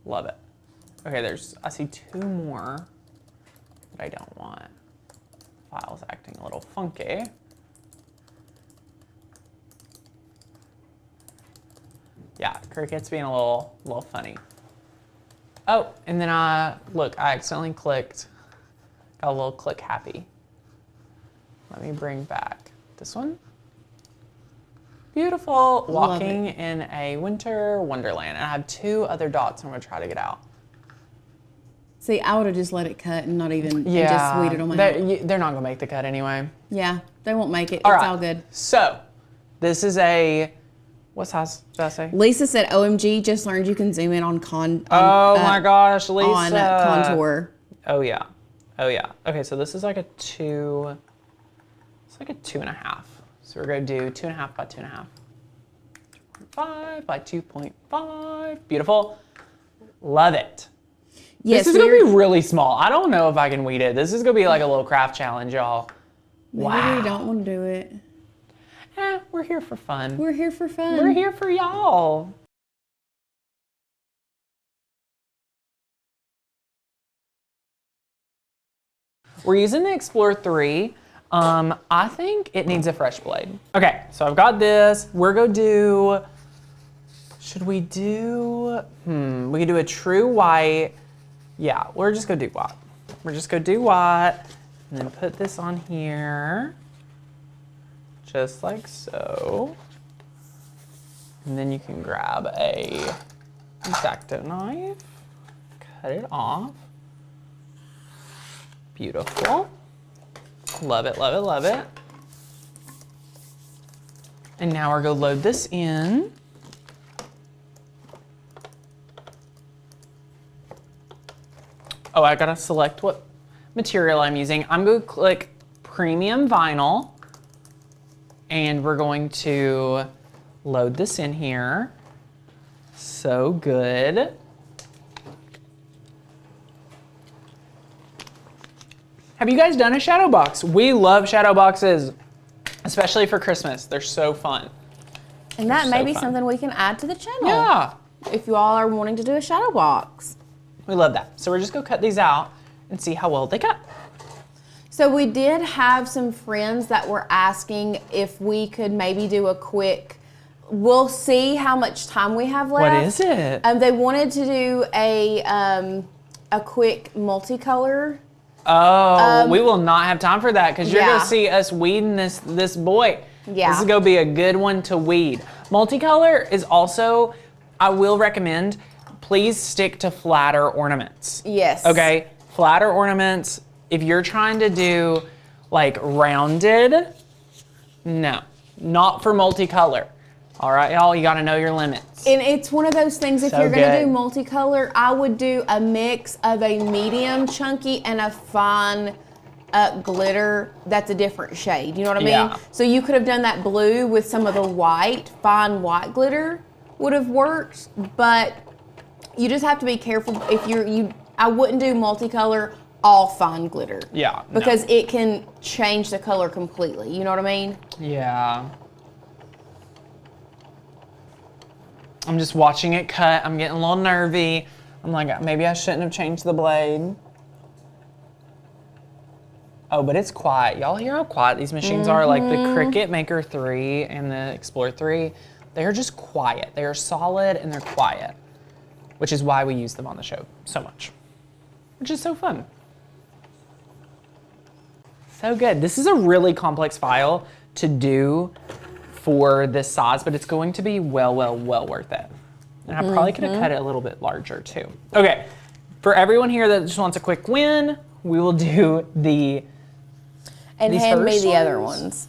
Love it. Okay, I see 2 more that I don't want. File's acting a little funky. Yeah, Cricut's being a little funny. Oh, and then look, I accidentally clicked, got a little click happy. Let me bring back this one. Beautiful, walking in a winter wonderland. And I have 2 other dots I'm gonna try to get out. See, I would have just let it cut and not even and just weed it on my hand. They're not gonna make the cut anyway. Yeah, they won't make it. All It's right. all good. So, this is a, what size did I say? Lisa said, "OMG, just learned you can zoom in on my gosh, Lisa. on contour." Oh yeah, oh yeah. Okay, so this is like a 2. It's like a 2.5. So we're gonna do 2.5 by 2.5. 2.5 by 2.5. Beautiful. Love it. Yes, this is gonna be really small. I don't know if I can weed it. This is gonna be like a little craft challenge, y'all. Maybe we don't want to do it. We're here for fun. We're here for fun. We're here for y'all. We're using the Explorer 3. I think it needs a fresh blade. Okay, so I've got this. We're gonna do, should we do, we could do a true white. Yeah, we're just gonna do white. we're just gonna do what? And then put this on here, just like so. And then you can grab a X-Acto knife, cut it off. Beautiful. Love it, love it, love it. And now we're gonna load this in. Oh, I gotta select what material I'm using. I'm gonna click premium vinyl, and we're going to load this in here. So good. Have you guys done a shadow box? We love shadow boxes, especially for Christmas. They're so fun. And that may be something we can add to the channel. Yeah. If you all are wanting to do a shadow box. We love that. So we're just gonna cut these out and see how well they cut. So we did have some friends that were asking if we could maybe do a quick, we'll see how much time we have left. What is it? They wanted to do a quick multicolor. Oh, we will not have time for that because you're Yeah. gonna see us weeding this boy. Yeah. This is gonna be a good one to weed. Multicolor is also, I will recommend, please stick to flatter ornaments. Yes. Okay, flatter ornaments. If you're trying to do like rounded, no, not for multicolor. All right, y'all, you gotta know your limits. And it's one of those things, if So you're gonna do good. multicolor, I would do a mix of a medium chunky and a fine glitter that's a different shade. You know what I mean? Yeah. So you could have done that blue with some of the white, fine white glitter would have worked, but you just have to be careful if I wouldn't do multicolor all fine glitter. Yeah. Because it can change the color completely. You know what I mean? Yeah. I'm just watching it cut. I'm getting a little nervy. I'm like, maybe I shouldn't have changed the blade. Oh, but it's quiet. Y'all hear how quiet these machines are? Like the Cricut Maker 3 and the Explorer 3, they're just quiet. They are solid and they're quiet, which is why we use them on the show so much, which is so fun. So good. This is a really complex file to do for this size, but it's going to be well worth it. And I probably could have cut it a little bit larger too. Okay, for everyone here that just wants a quick win, we will do these hand me first the other ones. ones.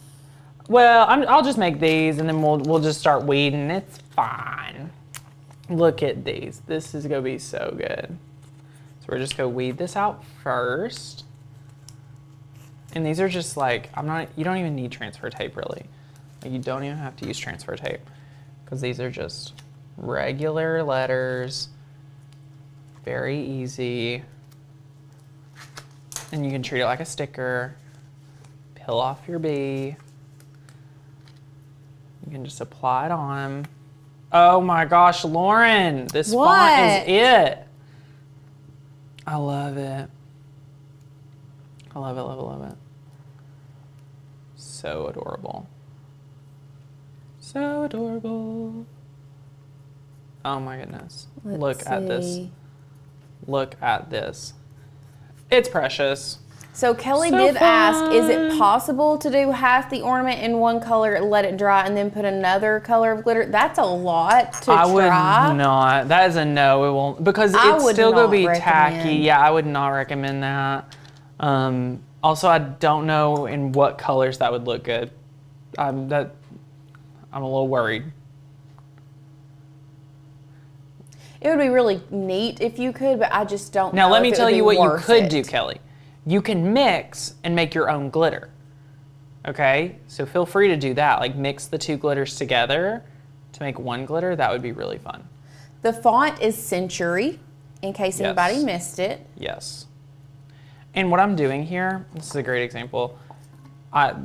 Well, I'll just make these and then we'll just start weeding. It's fine. Look at these. This is gonna be so good. So we're just gonna weed this out first. And these are just like, you don't even need transfer tape really. Like, you don't even have to use transfer tape because these are just regular letters, very easy. And you can treat it like a sticker. Peel off your B. You can just apply it on. Oh my gosh, Lauren, this font is it. I love it. I love it, love it, love it. So adorable. So adorable. Oh my goodness. Look at this. Look at this. It's precious. So Kelly So did ask, is it fun. possible to do half the ornament in one color, let it dry, and then put another color of glitter? That's a lot to I try. would not. That is a no. It won't, because I it's would still gonna not be recommend. tacky. Yeah, I would not recommend that. Also, I don't know in what colors that would look good. I'm a little worried. It would be really neat if you could, but I just don't know. Now, let me if it tell would you be what you worth could it. do, Kelly. You can mix and make your own glitter. Okay? So feel free to do that. Like, mix the two glitters together to make one glitter. That would be really fun. The font is Century, in case anybody Yes. missed it. Yes. And what I'm doing here, this is a great example.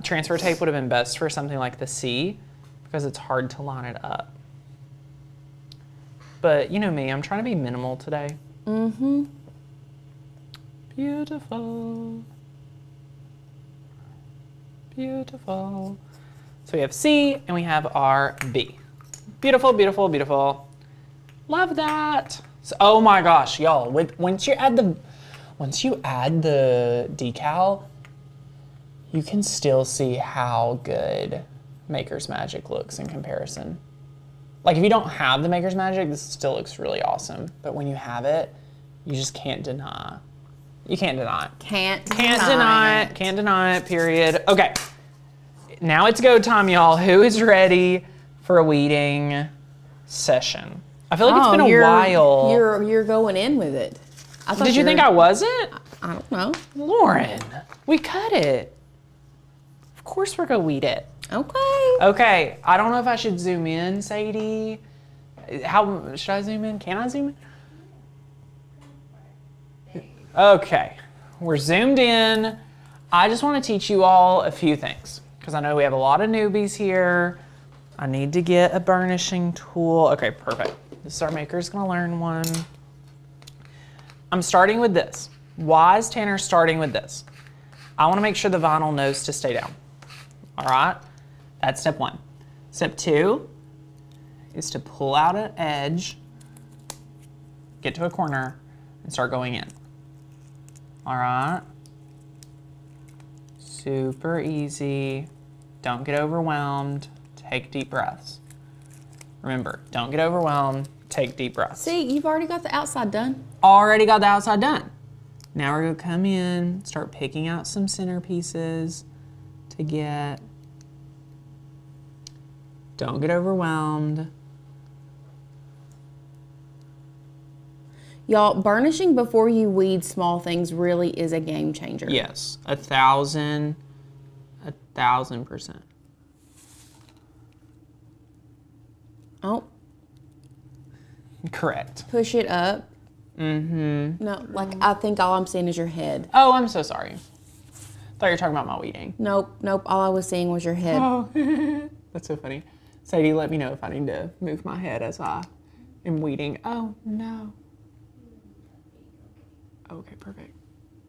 Transfer tape would have been best for something like the C because it's hard to line it up. But you know me, I'm trying to be minimal today. Mm-hmm. Beautiful. Beautiful. So we have C and we have our B. Beautiful, beautiful, beautiful. Love that. So, oh my gosh, y'all, once you add once you add the decal, you can still see how good Maker's Magic looks in comparison. Like if you don't have the Maker's Magic, this still looks really awesome. But when you have it, you just can't deny. You can't deny it. Can't deny it, period. Okay, now it's go time, y'all. Who is ready for a weeding session? I feel like it's been a while. You're going in with it. Did you think I wasn't? I don't know. Lauren, we cut it. Of course we're gonna weed it. Okay. Okay, I don't know if I should zoom in, Sadie. How, should I zoom in? Can I zoom in? Okay, we're zoomed in. I just wanna teach you all a few things because I know we have a lot of newbies here. I need to get a burnishing tool. Okay, perfect. This is our Maker's gonna learn one. I'm starting with this. Why is Tanner starting with this? I wanna make sure the vinyl knows to stay down. All right, that's step one. Step two is to pull out an edge, get to a corner, and start going in. All right, super easy. Don't get overwhelmed, take deep breaths. Remember, don't get overwhelmed, take deep breaths. See, you've already got the outside done. Already got the outside done. Now we're gonna come in, start picking out some centerpieces to get. Don't get overwhelmed. Y'all, burnishing before you weed small things really is a game changer. Yes, 1,000%. Oh. Correct. Push it up. Mm-hmm. No, like I think all I'm seeing is your head. Oh, I'm so sorry. Thought you were talking about my weeding. Nope, all I was seeing was your head. Oh, that's so funny. Sadie, let me know if I need to move my head as I am weeding. Oh, no. Okay, perfect.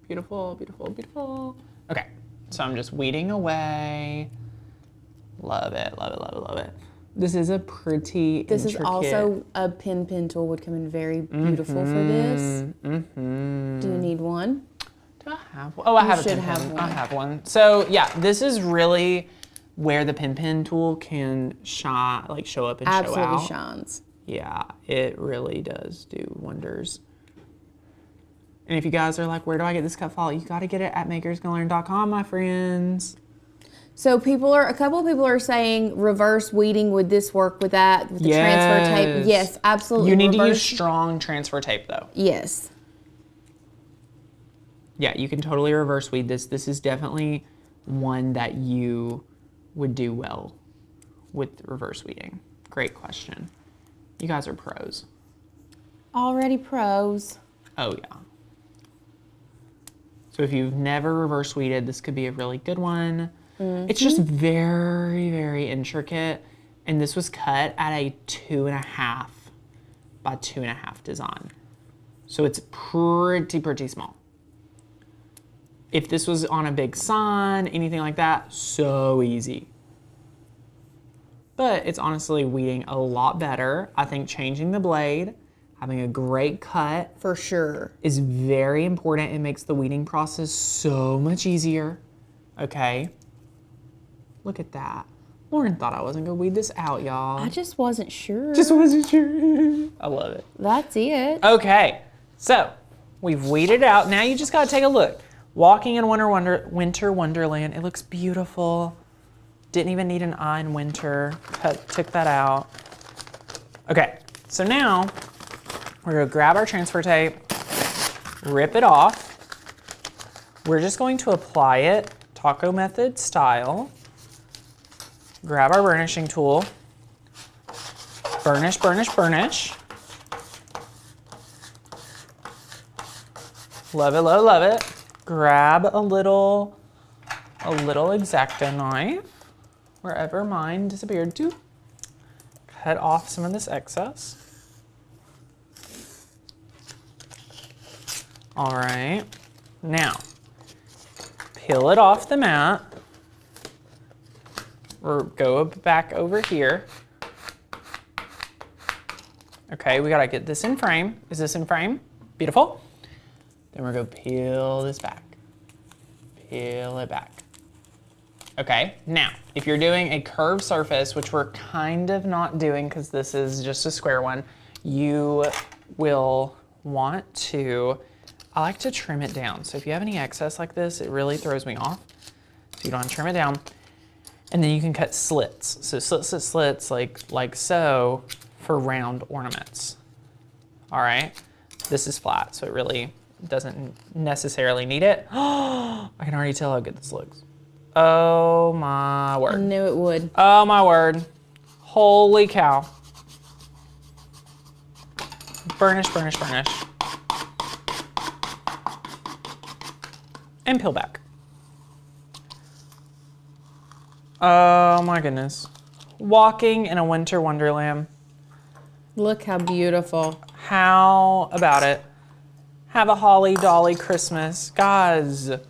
Beautiful, beautiful, beautiful. Okay, so I'm just weeding away. Love it, love it, love it, love it. This is a pretty This intricate. is also a pen tool would come in very beautiful for this. Mm-hmm. Do you need one? Do I have one? Oh, I have a should pin have pen. one. I have one. So yeah, this is really where the pen tool can shine, like show up and show out. Absolutely shines. Yeah, it really does do wonders. And if you guys are like, where do I get this cut file? You got to get it at makersgonnalearn.com, my friends. So a couple of people are saying reverse weeding, would this work with that, with the transfer tape? Yes, absolutely. You need to use strong transfer tape though. Yes. Yeah, you can totally reverse weed this. This is definitely one that you would do well with reverse weeding. Great question. You guys are pros. Already pros. Oh yeah. So if you've never reverse weeded, this could be a really good one. Mm-hmm. It's just very, very intricate. And this was cut at a 2.5 by 2.5 design. So it's pretty small. If this was on a big sign, anything like that, so easy. But it's honestly weeding a lot better. I think changing the blade, having a great cut. For sure. Is very important. It makes the weeding process so much easier. Okay. Look at that. Lauren thought I wasn't gonna weed this out, y'all. I just wasn't sure. Just wasn't sure. I love it. That's it. Okay, so we've weeded out. Now you just gotta take a look. Walking in winter wonderland. It looks beautiful. Didn't even need an eye in winter. Took that out. Okay, so now we're gonna grab our transfer tape, rip it off. We're just going to apply it taco method style. Grab our burnishing tool. Burnish, burnish, burnish. Love it, love it, love it. Grab a little X-Acto knife, wherever mine disappeared to. Cut off some of this excess. All right, now peel it off the mat. Or go back over here. Okay, we gotta get this in frame. Is this in frame? Beautiful. Then we're gonna peel this back. Peel it back. Okay, now, if you're doing a curved surface, which we're kind of not doing because this is just a square one, you will want to, I like to trim it down. So if you have any excess like this, it really throws me off. So you don't want to trim it down. And then you can cut slits. So slits like so for round ornaments. All right, this is flat, so it really doesn't necessarily need it. I can already tell how good this looks. Oh my word. I knew it would. Oh my word. Holy cow. Burnish, burnish, burnish. And peel back. Oh my goodness. Walking in a winter wonderland. Look how beautiful. How about it? Have a holly dolly Christmas. Guys, I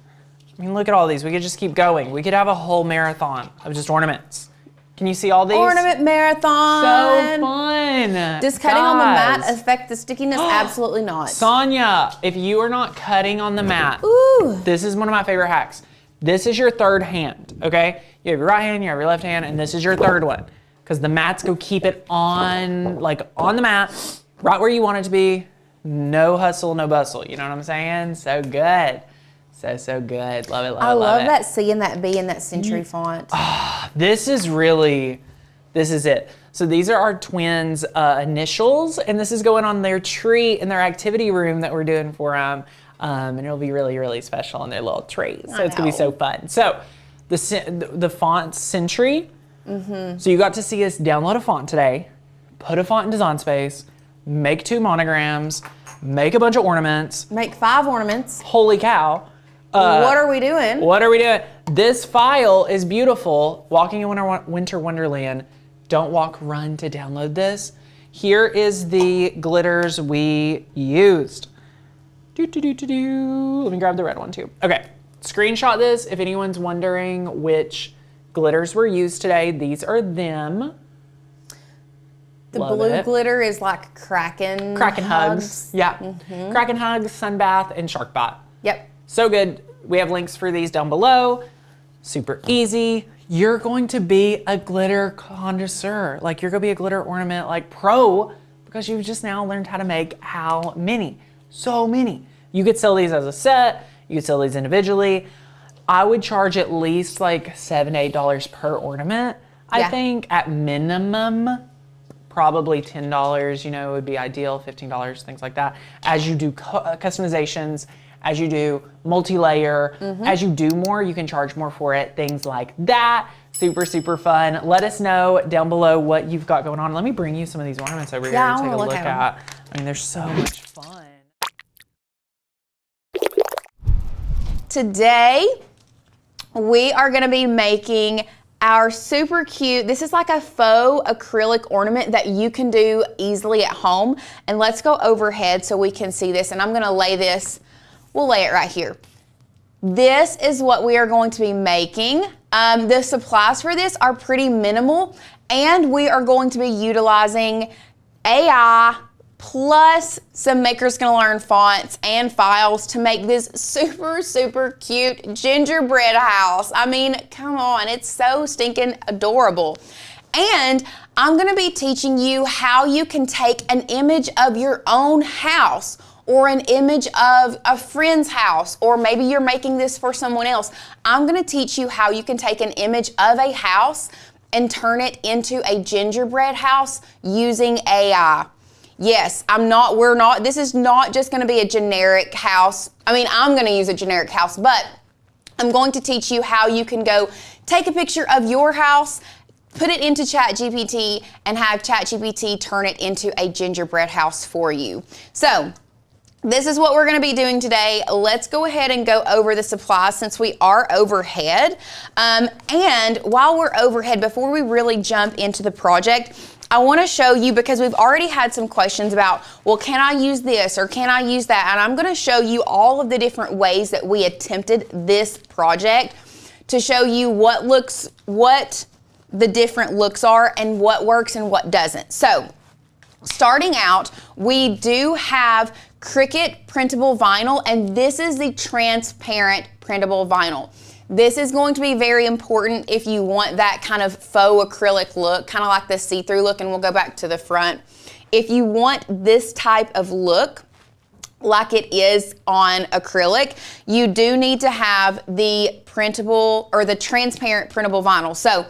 mean, look at all these. We could just keep going. We could have a whole marathon of just ornaments. Can you see all these? Ornament marathon. So fun. Does cutting on the mat affect the stickiness? Absolutely not. Sonia, if you are not cutting on the mat, Ooh. this is one of my favorite hacks. This is your third hand, okay? You have your right hand, you have your left hand, and this is your third one. Because the mats go keep it on, like on the mat, right where you want it to be. No hustle, no bustle. You know what I'm saying? So good. So good. Love it, love it, love it. I love that C and that B and that century font. This is it. So these are our twins' initials, and this is going on their tree in their activity room that we're doing for them. And it'll be really, really special on their little trees. So it's gonna be so fun. So the font's Century. So you got to see us download a font today, put a font in Design Space, make 2 monograms, make a bunch of ornaments. Make 5 ornaments. Holy cow. What are we doing? What are we doing? This file is beautiful. Walking in Winter Wonderland. Don't walk, run to download this. Here is the glitters we used. Let me grab the red one too. Okay, screenshot this if anyone's wondering which glitters were used today. These are them. The Love blue it. glitter is like Kraken Hugs. Yeah, Kraken Hugs, Sunbath, and Shark Bot. Yep. So good. We have links for these down below. Super easy. You're going to be a glitter connoisseur. Like you're gonna be a glitter ornament like pro because you've just now learned how to make how many? So many. You could sell these as a set. You could sell these individually. I would charge at least like $7 to $8 per ornament. I think at minimum, probably $10, you know, would be ideal, $15, things like that. As you do customizations, as you do multi-layer, as you do more, you can charge more for it, things like that. Super, super fun. Let us know down below what you've got going on. Let me bring you some of these ornaments over here to take a look at. I mean, they're so much fun. Today, we are gonna be making our super cute, this is like a faux acrylic ornament that you can do easily at home. And let's go overhead so we can see this. And I'm gonna lay this, we'll lay it right here. This is what we are going to be making. The supplies for this are pretty minimal, and we are going to be utilizing AI plus some Makers Gonna Learn fonts and files to make this super, super cute gingerbread house. I mean, come on, it's so stinking adorable. And I'm gonna be teaching you how you can take an image of your own house or an image of a friend's house, or maybe you're making this for someone else. I'm gonna teach you how you can take an image of a house and turn it into a gingerbread house using AI. Yes, this is not just gonna be a generic house. I mean, I'm gonna use a generic house, but I'm going to teach you how you can go take a picture of your house, put it into ChatGPT, and have ChatGPT turn it into a gingerbread house for you. So, this is what we're gonna be doing today. Let's go ahead and go over the supplies since we are overhead. And while we're overhead, before we really jump into the project, I wanna show you, because we've already had some questions about, well, can I use this or can I use that? And I'm gonna show you all of the different ways that we attempted this project to show you what the different looks are and what works and what doesn't. So, starting out, we do have Cricut printable vinyl, and this is the transparent printable vinyl. This is going to be very important if you want that kind of faux acrylic look, kind of like the see-through look, and we'll go back to the front. If you want this type of look, like it is on acrylic, you do need to have the printable or the transparent printable vinyl. So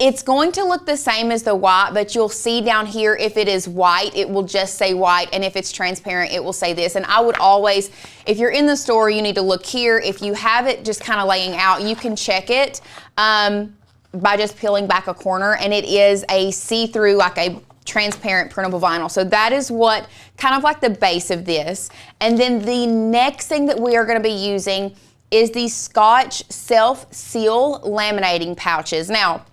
it's going to look the same as the white, but you'll see down here if it is white, it will just say white, and if it's transparent, it will say this. And I would always, if you're in the store, you need to look here. If you have it just kind of laying out, you can check it by just peeling back a corner, and it is a see-through, like a transparent printable vinyl. So that is what kind of like the base of this. And then the next thing that we are going to be using is the Scotch self-seal laminating pouches. Now,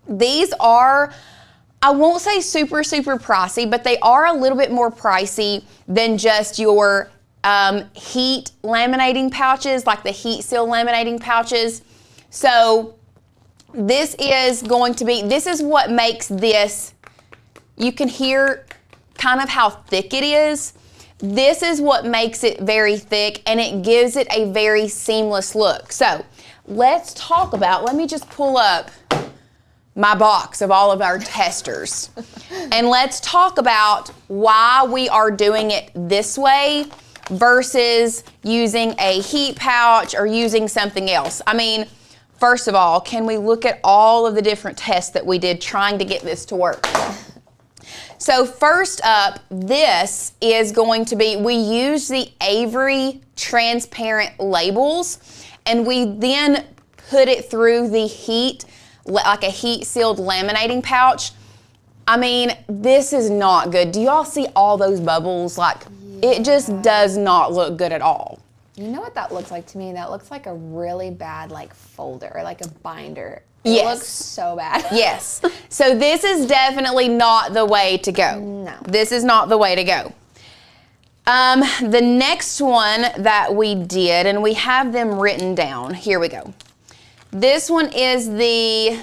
these are, I won't say super pricey, but they are a little bit more pricey than just your heat laminating pouches, like the heat seal laminating pouches. So this is going to be, this is what makes this, you can hear kind of how thick it is. This is what makes it very thick, and it gives it a very seamless look. So let's talk about, let me just pull up my box of all of our testers. And let's talk about why we are doing it this way versus using a heat pouch or using something else. I mean, first of all, can we look at all of the different tests that we did trying to get this to work? So first up, this is going to be, we use the Avery transparent labels, and we then put it through the heat, like a heat sealed laminating pouch. I mean, this is not good. Do y'all see all those bubbles? Like, it just does not look good at all. You know what that looks like to me? That looks like a really bad like folder or like a binder. Yes. It looks so bad. Yes. So this is definitely not the way to go. No. This is not the way to go. The next one that we did, and we have them written down. Here we go. This one is the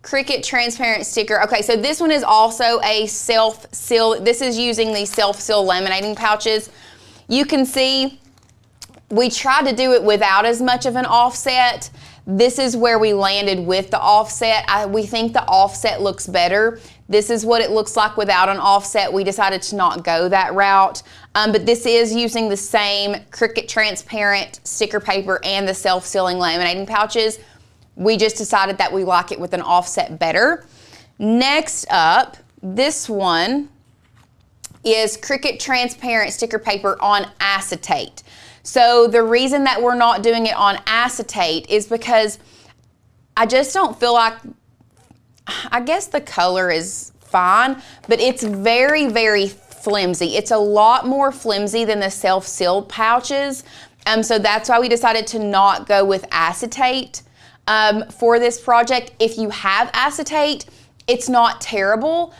Cricut transparent sticker. Okay, so this one is also a self-seal. This is using the self-seal laminating pouches. You can see we tried to do it without as much of an offset. This is where we landed with the offset. We think the offset looks better. This is what it looks like without an offset. We decided to not go that route. But this is using the same Cricut transparent sticker paper and the self-sealing laminating pouches. We just decided that we like it with an offset better. Next up, this one is Cricut transparent sticker paper on acetate. So the reason that we're not doing it on acetate is because I just don't feel like, I guess the color is fine, but it's very flimsy. It's a lot more flimsy than the self-sealed pouches. So that's why we decided to not go with acetate for this project. If you have acetate, it's not terrible.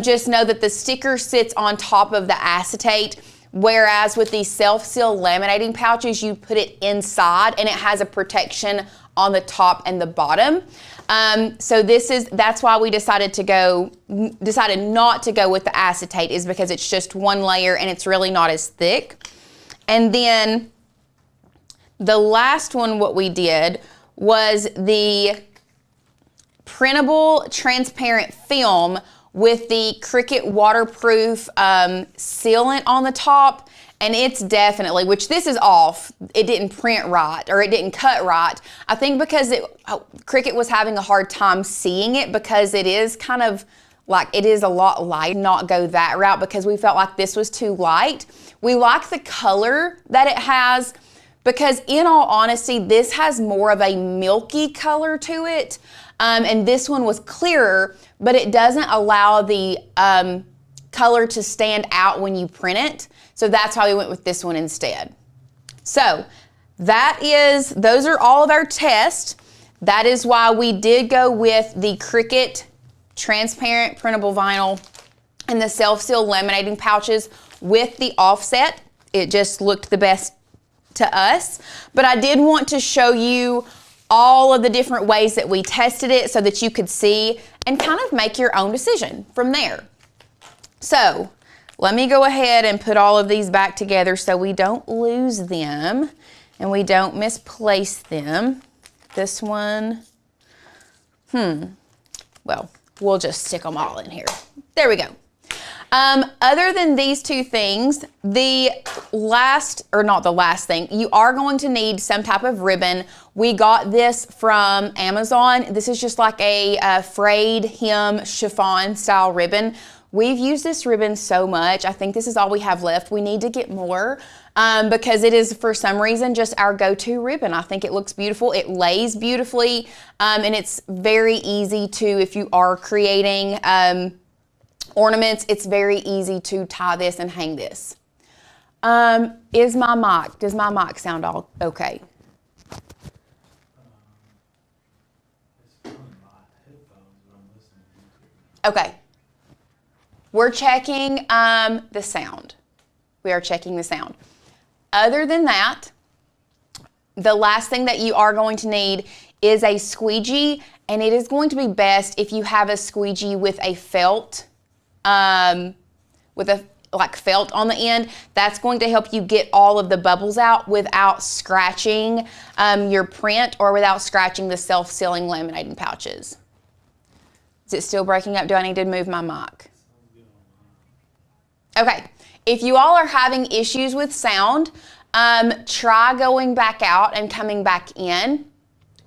Just know that the sticker sits on top of the acetate, whereas with these self-seal laminating pouches, you put it inside and it has a protection on the top and the bottom. So that's why we decided not to go with the acetate, is because it's just one layer and it's really not as thick. And then the last one, what we did was the printable transparent film with the Cricut waterproof sealant on the top. And it's definitely, which this is off, it didn't print right, or it didn't cut right. I think because Cricut was having a hard time seeing it, because it is kind of like, it is a lot light. Not go that route because we felt like this was too light. We like the color that it has, because in all honesty, this has more of a milky color to it. And this one was clearer, but it doesn't allow the color to stand out when you print it. So that's why we went with this one instead. So those are all of our tests. That is why we did go with the Cricut transparent printable vinyl and the self-seal laminating pouches with the offset. It just looked the best to us. But I did want to show you all of the different ways that we tested it so that you could see and kind of make your own decision from there. So let me go ahead and put all of these back together so we don't lose them and we don't misplace them. This one, well, we'll just stick them all in here. There we go. Other than these two things, the last, or not the last thing, you are going to need some type of ribbon. We got this from Amazon. This is just like a frayed hem chiffon style ribbon. We've used this ribbon so much. I think this is all we have left. We need to get more because it is, for some reason, just our go-to ribbon. I think it looks beautiful. It lays beautifully, and it's very easy to, if you are creating ornaments, it's very easy to tie this and hang this. Does my mic sound all okay? Okay. We're checking the sound. We are checking the sound. Other than that, the last thing that you are going to need is a squeegee, and it is going to be best if you have a squeegee with a felt, felt on the end. That's going to help you get all of the bubbles out without scratching your print or without scratching the self-sealing laminating pouches. Is it still breaking up? Do I need to move my mic? Okay, if you all are having issues with sound, try going back out and coming back in.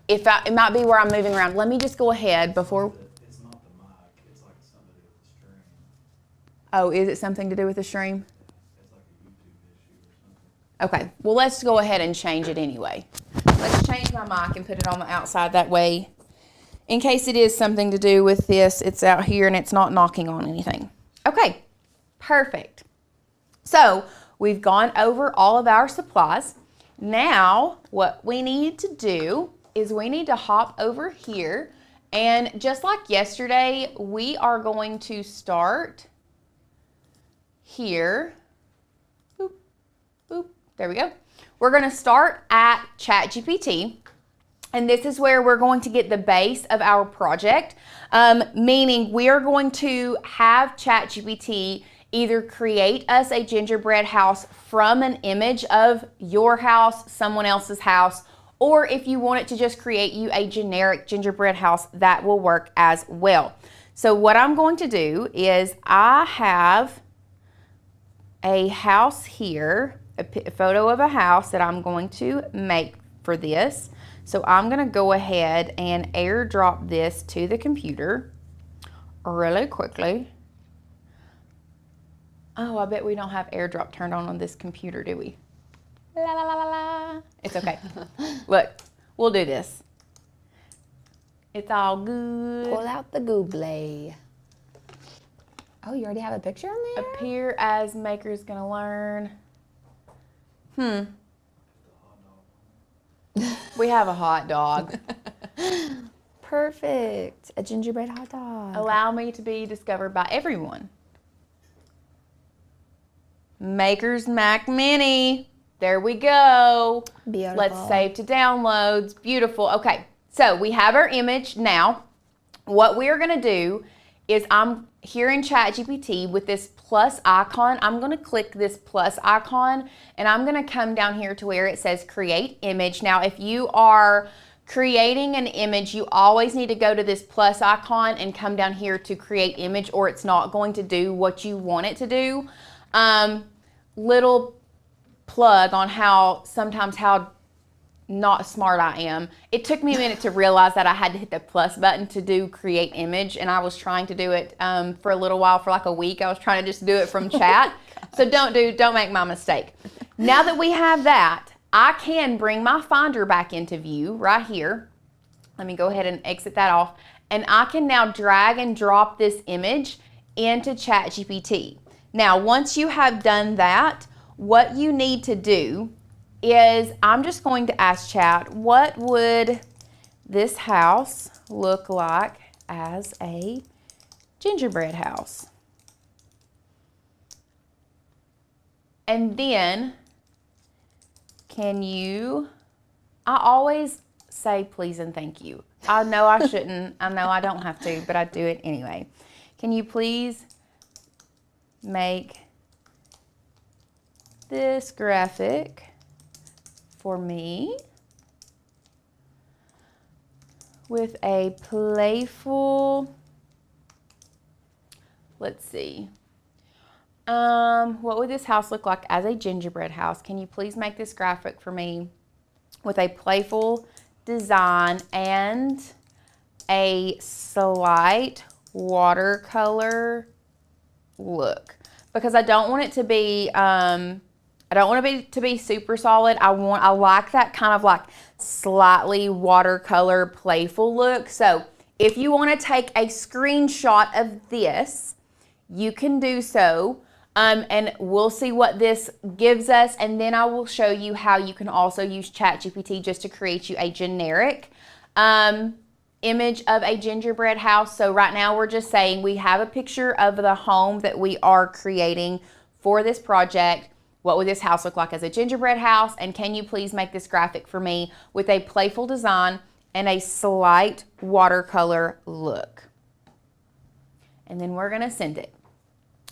It might be where I'm moving around. Let me just go ahead before. It's not the mic, it's like somebody with the stream. Oh, is it something to do with the stream? It's like a YouTube issue or something. Okay, well, let's go ahead and change it anyway. Let's change my mic and put it on the outside. That way, in case it is something to do with this, it's out here and it's not knocking on anything. Okay, perfect. So we've gone over all of our supplies. Now, what we need to do is we need to hop over here, and just like yesterday, we are going to start here. Boop, boop, there we go. We're gonna start at ChatGPT, and this is where we're going to get the base of our project, meaning we are going to have ChatGPT either create us a gingerbread house from an image of your house, someone else's house, or if you want it to just create you a generic gingerbread house, that will work as well. So what I'm going to do is I have a house here, a photo of a house that I'm going to make for this. So I'm gonna go ahead and airdrop this to the computer really quickly. Oh, I bet we don't have airdrop turned on this computer, do we? La la la la la. It's okay. Look, we'll do this. It's all good. Pull out the Google. Oh, you already have a picture on there? Appear as maker's gonna learn. We have a hot dog. Perfect. A gingerbread hot dog. Allow me to be discovered by everyone. Maker's Mac Mini. There we go. Beautiful. Let's save to downloads. Beautiful. Okay, so we have our image now. What we are gonna do is I'm here in ChatGPT with this plus icon. I'm gonna click this plus icon and I'm gonna come down here to where it says create image. Now, if you are creating an image, you always need to go to this plus icon and come down here to create image, or it's not going to do what you want it to do. Little plug on how not smart I am. It took me a minute to realize that I had to hit the plus button to do create image, and I was trying to do it for a little while, for like a week. I was trying to just do it from chat. So don't make my mistake. Now that we have that, I can bring my Finder back into view right here. Let me go ahead and exit that off, and I can now drag and drop this image into ChatGPT. Now, once you have done that, what you need to do is I'm just going to ask Chat, what would this house look like as a gingerbread house? And then, I always say please and thank you. I know I shouldn't, I know I don't have to, but I do it anyway. Can you please make this graphic for me with a playful, let's see, what would this house look like as a gingerbread house? Can you please make this graphic for me with a playful design and a slight watercolor look? Because I don't want it to be, I don't want it to be super solid. I like that kind of like slightly watercolor playful look. So if you want to take a screenshot of this, you can do so. And we'll see what this gives us, and then I will show you how you can also use ChatGPT just to create you a generic image of a gingerbread house. So right now we're just saying we have a picture of the home that we are creating for this project. What would this house look like as a gingerbread house? And can you please make this graphic for me with a playful design and a slight watercolor look? And then we're gonna send it.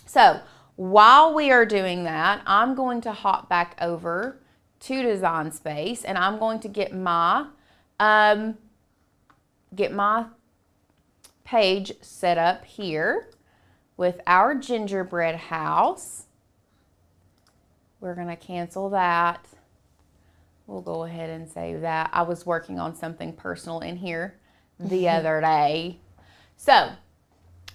So while we are doing that, I'm going to hop back over to Design Space, and I'm going to get my page set up here with our gingerbread house. We're going to cancel that. We'll go ahead and save that. I was working on something personal in here the other day. So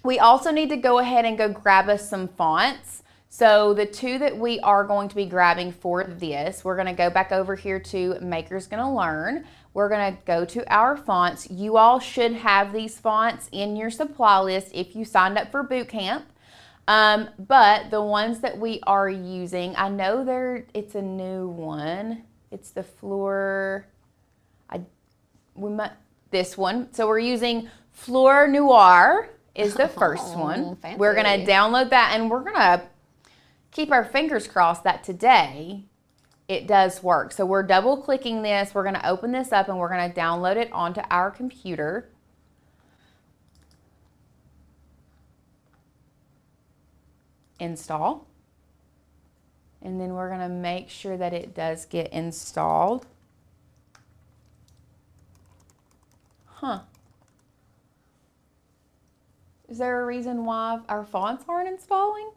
we also need to go ahead and go grab us some fonts. So the two that we are going to be grabbing for this, we're going to go back over here to Maker's Gonna Learn. We're going to go to our fonts. You all should have these fonts in your supply list if you signed up for boot camp. But the ones that we are using, I know it's a new one. It's the Fleur, this one. So we're using Fleur Noir is the first one. Fancy. We're gonna download that, and we're gonna keep our fingers crossed that today it does work. So we're double clicking this, we're gonna open this up, and we're gonna download it onto our computer. Install. And then we're gonna make sure that it does get installed. Huh. Is there a reason why our fonts aren't installing?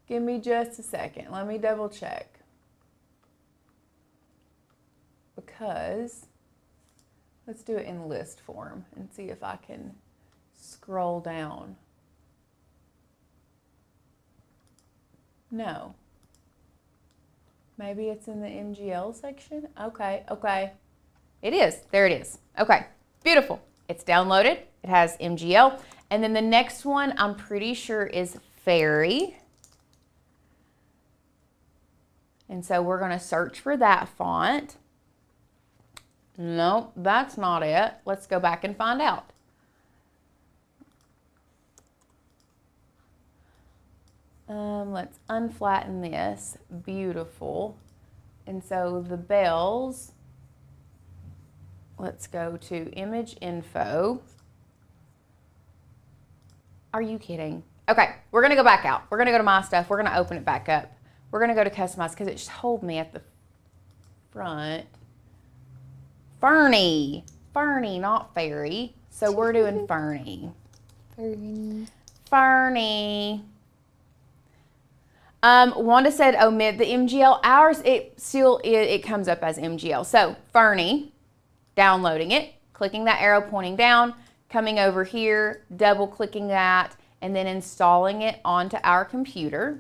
Give me just a second. Let me double check. Because, let's do it in list form and see if I can scroll down. No. Maybe it's in the MGL section? Okay. It is. There it is. Okay. Beautiful. It's downloaded. It has MGL. And then the next one I'm pretty sure is Fairy. And so we're going to search for that font. Nope, that's not it. Let's go back and find out. Let's unflatten this. Beautiful. And so the bells, let's go to image info. Are you kidding? Okay, we're gonna go back out. We're gonna go to my stuff. We're gonna open it back up. We're gonna go to customize because it told me at the front. Fernie, not Fairy. So we're doing Fernie. Fernie. Wanda said omit the MGL. Ours, it comes up as MGL. So Fernie, downloading it, clicking that arrow pointing down, coming over here, double clicking that, and then installing it onto our computer.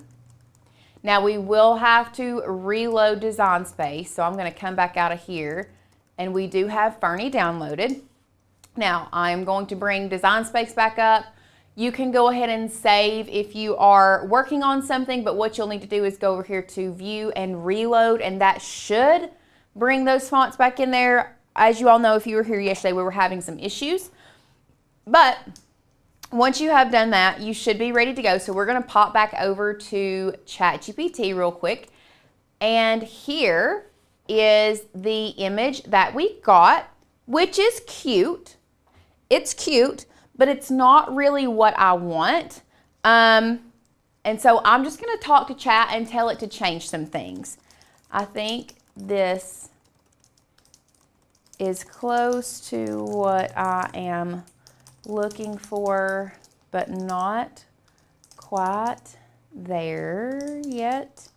Now we will have to reload Design Space, so I'm going to come back out of here, and we do have Fernie downloaded. Now I'm going to bring Design Space back up. You can go ahead and save if you are working on something, but what you'll need to do is go over here to View and Reload, and that should bring those fonts back in there. As you all know, if you were here yesterday, we were having some issues. But once you have done that, you should be ready to go. So we're going to pop back over to ChatGPT real quick. And here is the image that we got, which is cute. It's cute, but it's not really what I want. And so I'm just going to talk to chat and tell it to change some things. I think this is close to what I am looking for, but not quite there yet.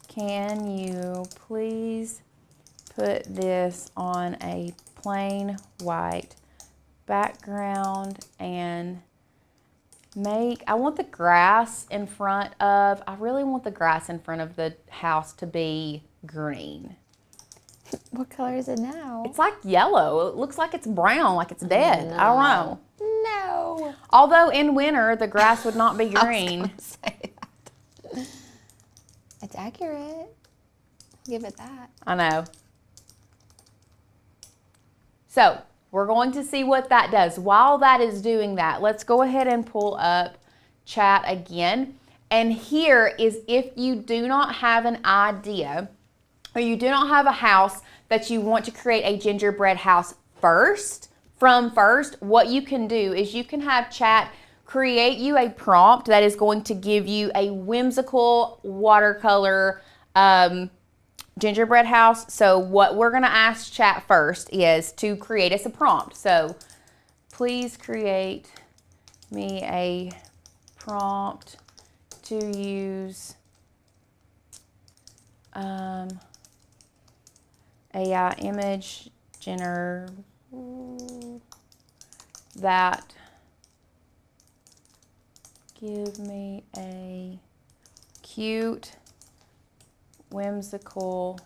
Can you please put this on a plain white background and I want the grass in front of, I really want the grass in front of the house to be green. What color is it now? It's like yellow. It looks like it's brown, like it's dead. No. I don't know. No. Although in winter, the grass would not be green. I was gonna say that. It's accurate. Give it that. I know. So we're going to see what that does. While that is doing that, let's go ahead and pull up chat again. And here is if you do not have an idea or you do not have a house that you want to create a gingerbread house first, what you can do is you can have chat create you a prompt that is going to give you a whimsical watercolor gingerbread house. So what we're going to ask chat first is to create us a prompt. So please create me a prompt to use AI image generator that give me a cute, whimsical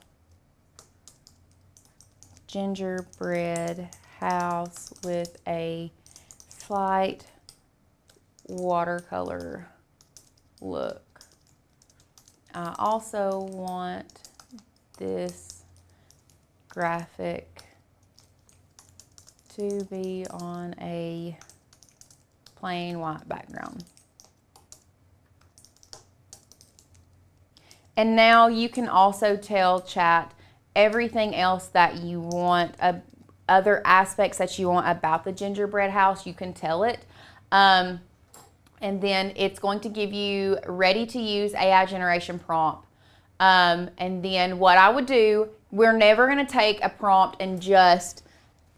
gingerbread house with a slight watercolor look. I also want this graphic to be on a plain white background. And now you can also tell chat everything else that you want, other aspects that you want about the gingerbread house, you can tell it. And then it's going to give you ready to use AI generation prompt. And then what I would do, we're never going to take a prompt and just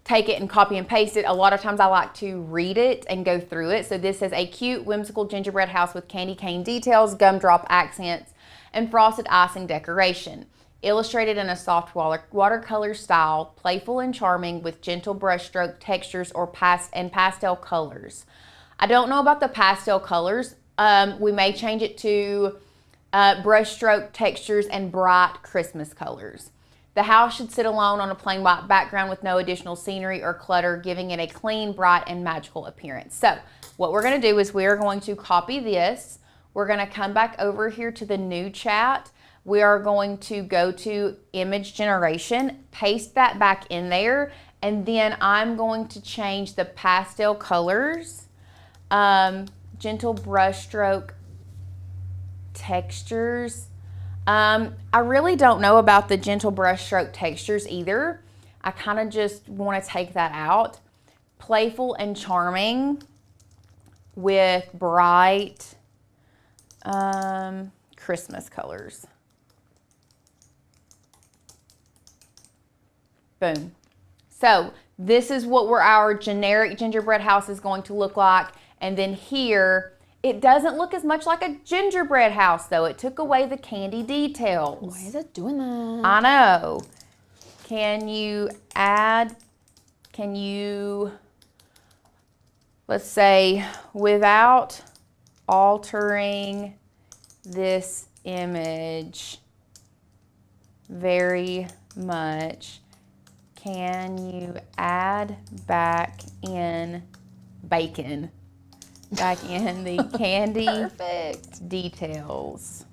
take it and copy and paste it. A lot of times I like to read it and go through it. So this says a cute, whimsical gingerbread house with candy cane details, gumdrop accents, and frosted icing decoration. Illustrated in a soft watercolor style, playful and charming with gentle brushstroke textures or pastel colors. I don't know about the pastel colors. We may change it to brushstroke textures and bright Christmas colors. The house should sit alone on a plain white background with no additional scenery or clutter, giving it a clean, bright, and magical appearance. So what we're going to do is we're going to copy this. We're going to come back over here to the new chat. We are going to go to image generation, paste that back in there, and then I'm going to change the pastel colors, gentle brushstroke textures. I really don't know about the gentle brushstroke textures either. I kind of just want to take that out. Playful and charming with bright Christmas colors. Boom. So this is what our generic gingerbread house is going to look like. And then here, it doesn't look as much like a gingerbread house though. It took away the candy details. Why is it doing that? I know. Let's say, without altering this image very much, can you add back in bacon? Back in the candy Perfect. details.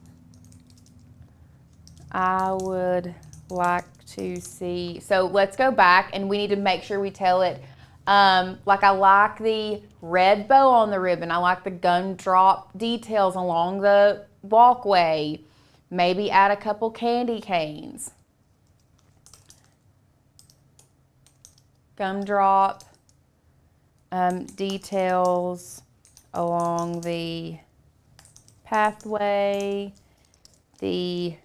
I would like to see, so let's go back and we need to make sure we tell it, like I like the red bow on the ribbon. I like the gumdrop details along the walkway. Maybe add a couple candy canes. Gumdrop details along the pathway, the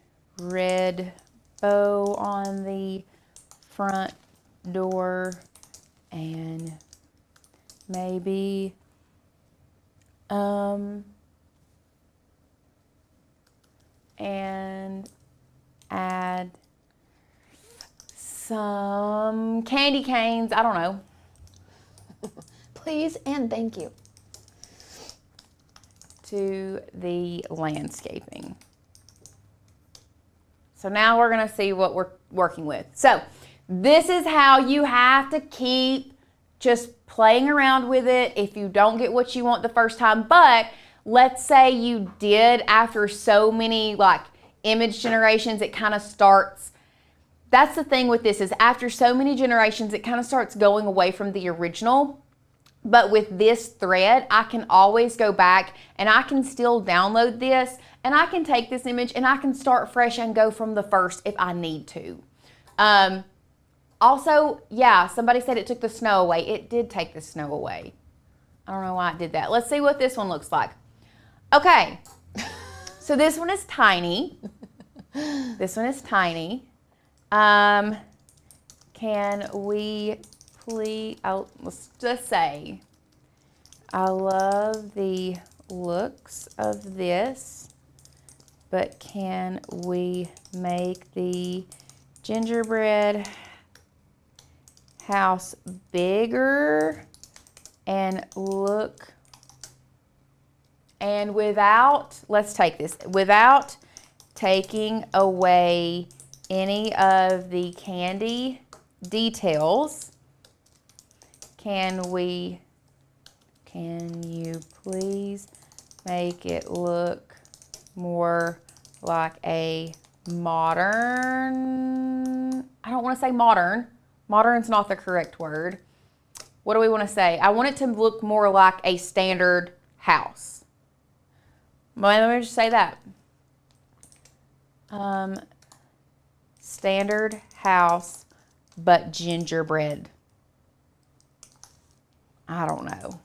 red bow on the front door, and maybe and add some candy canes, I don't know. Please and thank you. To the landscaping. So now we're gonna see what we're working with. So this is how you have to keep just playing around with it if you don't get what you want the first time. But let's say you did, after so many like image generations, it kind of starts, that's the thing with this, is after so many generations, it kind of starts going away from the original. But with this thread, I can always go back and I can still download this and I can take this image and I can start fresh and go from the first if I need to. Also, yeah, somebody said it took the snow away. It did take the snow away. I don't know why it did that. Let's see what this one looks like. Okay, so this one is tiny. This one is tiny. Can we please, let's just say, I love the looks of this, but can we make the gingerbread house bigger and look, and without, let's take this, without taking away any of the candy details, can you please make it look more like a modern, I don't want to say modern. Modern's not the correct word. What do we want to say? I want it to look more like a standard house. Let me just say that. Standard house, but gingerbread. I don't know.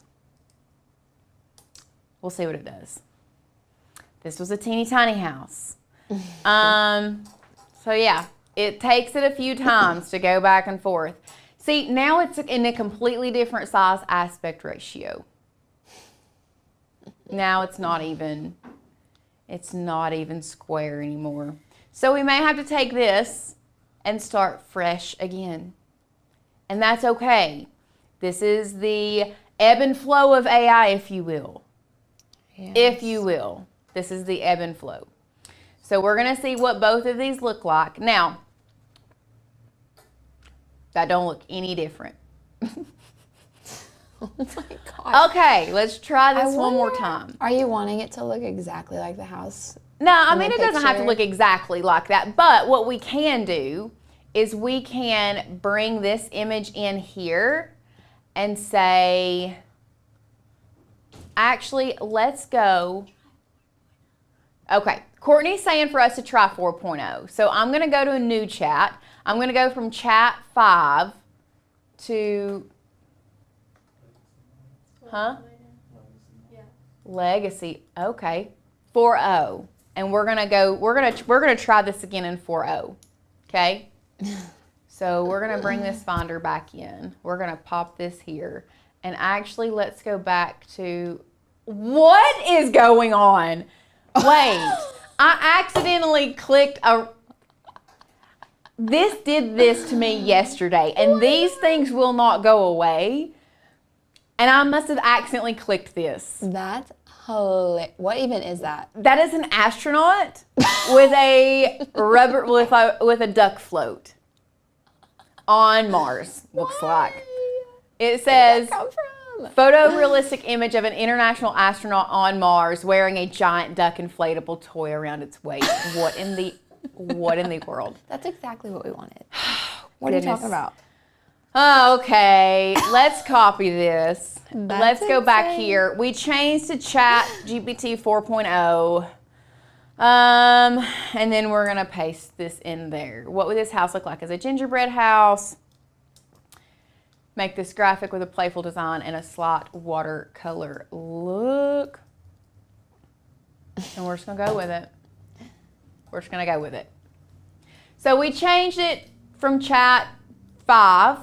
We'll see what it does. This was a teeny tiny house. So yeah, it takes it a few times to go back and forth. See, now it's in a completely different size aspect ratio. Now it's not even square anymore. So we may have to take this and start fresh again. And that's okay. This is the ebb and flow of AI, if you will. Yes. If you will. This is the ebb and flow. So we're going to see what both of these look like. Now, that don't look any different. Oh my God. Okay, let's try this one more time. Are you wanting it to look exactly like the house? No, I mean, it doesn't have to look exactly like that. But what we can do is we can bring this image in here and say, actually, let's go. Okay, Courtney's saying for us to try 4.0. So I'm going to go to a new chat. I'm going to go from chat 5 to, Legacy. Okay, 4.0. And we're going to go, we're going to try this again in 4.0. Okay? So we're going to bring this finder back in. We're going to pop this here. And actually, let's go back to, what is going on? Wait, I accidentally clicked this did this to me yesterday, and these things will not go away. And I must have accidentally clicked this. That's hilarious. What even is that? That is an astronaut with a rubber, with a duck float on Mars, looks like. It says, photorealistic image of an international astronaut on Mars wearing a giant duck inflatable toy around its waist. What in the world? That's exactly what we wanted. What are you talking about? Oh, okay, let's copy this. Let's go insane. back here. We changed to Chat GPT 4.0. And then we're gonna paste this in there. What would this house look like as a gingerbread house? make this graphic with a playful design and a slight watercolor look. And we're just gonna go with it. We're just gonna go with it. So we changed it from chat 5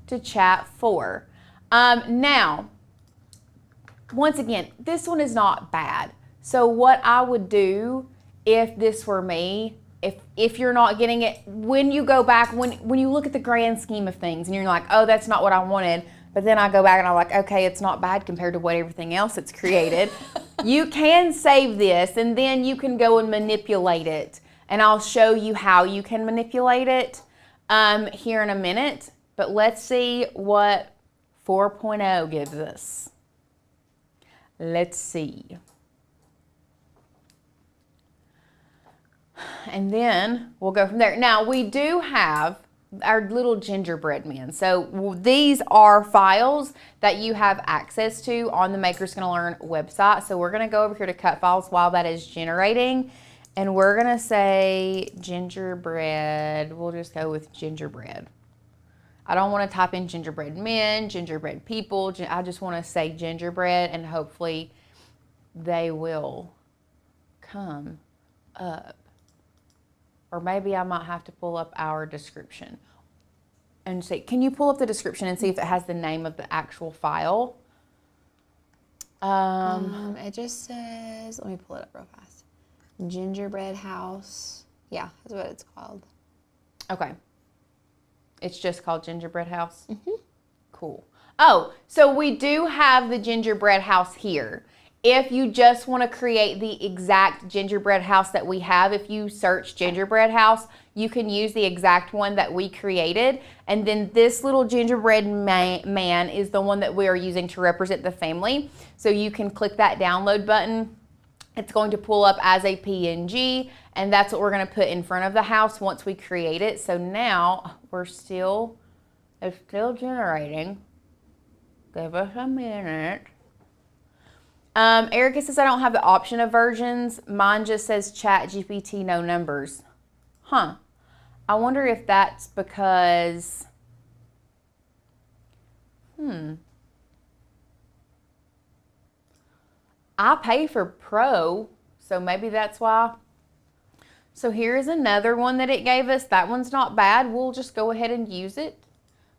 to chat 4. Now, once again, this one is not bad. So what I would do if this were me, if you're not getting it, when you go back, when you look at the grand scheme of things and you're like, oh, that's not what I wanted, but then I go back and I'm like, okay, it's not bad compared to what everything else it's created. You can save this and then you can go and manipulate it. And I'll show you how you can manipulate it here in a minute. But let's see what 4.0 gives us. Let's see. And then we'll go from there. Now we do have our little gingerbread men. So these are files that you have access to on the Makers Gonna Learn website. So we're gonna go over here to cut files while that is generating. And we're gonna say gingerbread. We'll just go with gingerbread. I don't wanna type in gingerbread men, gingerbread people. I just wanna say gingerbread and hopefully they will come up. Or maybe I might have to pull up our description and see. Can you pull up the description and see if it has the name of the actual file? It just says, let me pull it up real fast. Gingerbread house. Yeah, that's what it's called. Okay. It's just called Gingerbread House? Mm-hmm. Cool. Oh, so we do have the gingerbread house here. If you just want to create the exact gingerbread house that we have, if you search gingerbread house, you can use the exact one that we created. And then this little gingerbread man is the one that we are using to represent the family. So you can click that download button. It's going to pull up as a PNG, and that's what we're going to put in front of the house once we create it. So now it's still generating. Give us a minute. Erica says, I don't have the option of versions. Mine just says Chat GPT, no numbers. Huh. I wonder if that's because, I pay for Pro, so maybe that's why. So here's another one that it gave us. That one's not bad. We'll just go ahead and use it.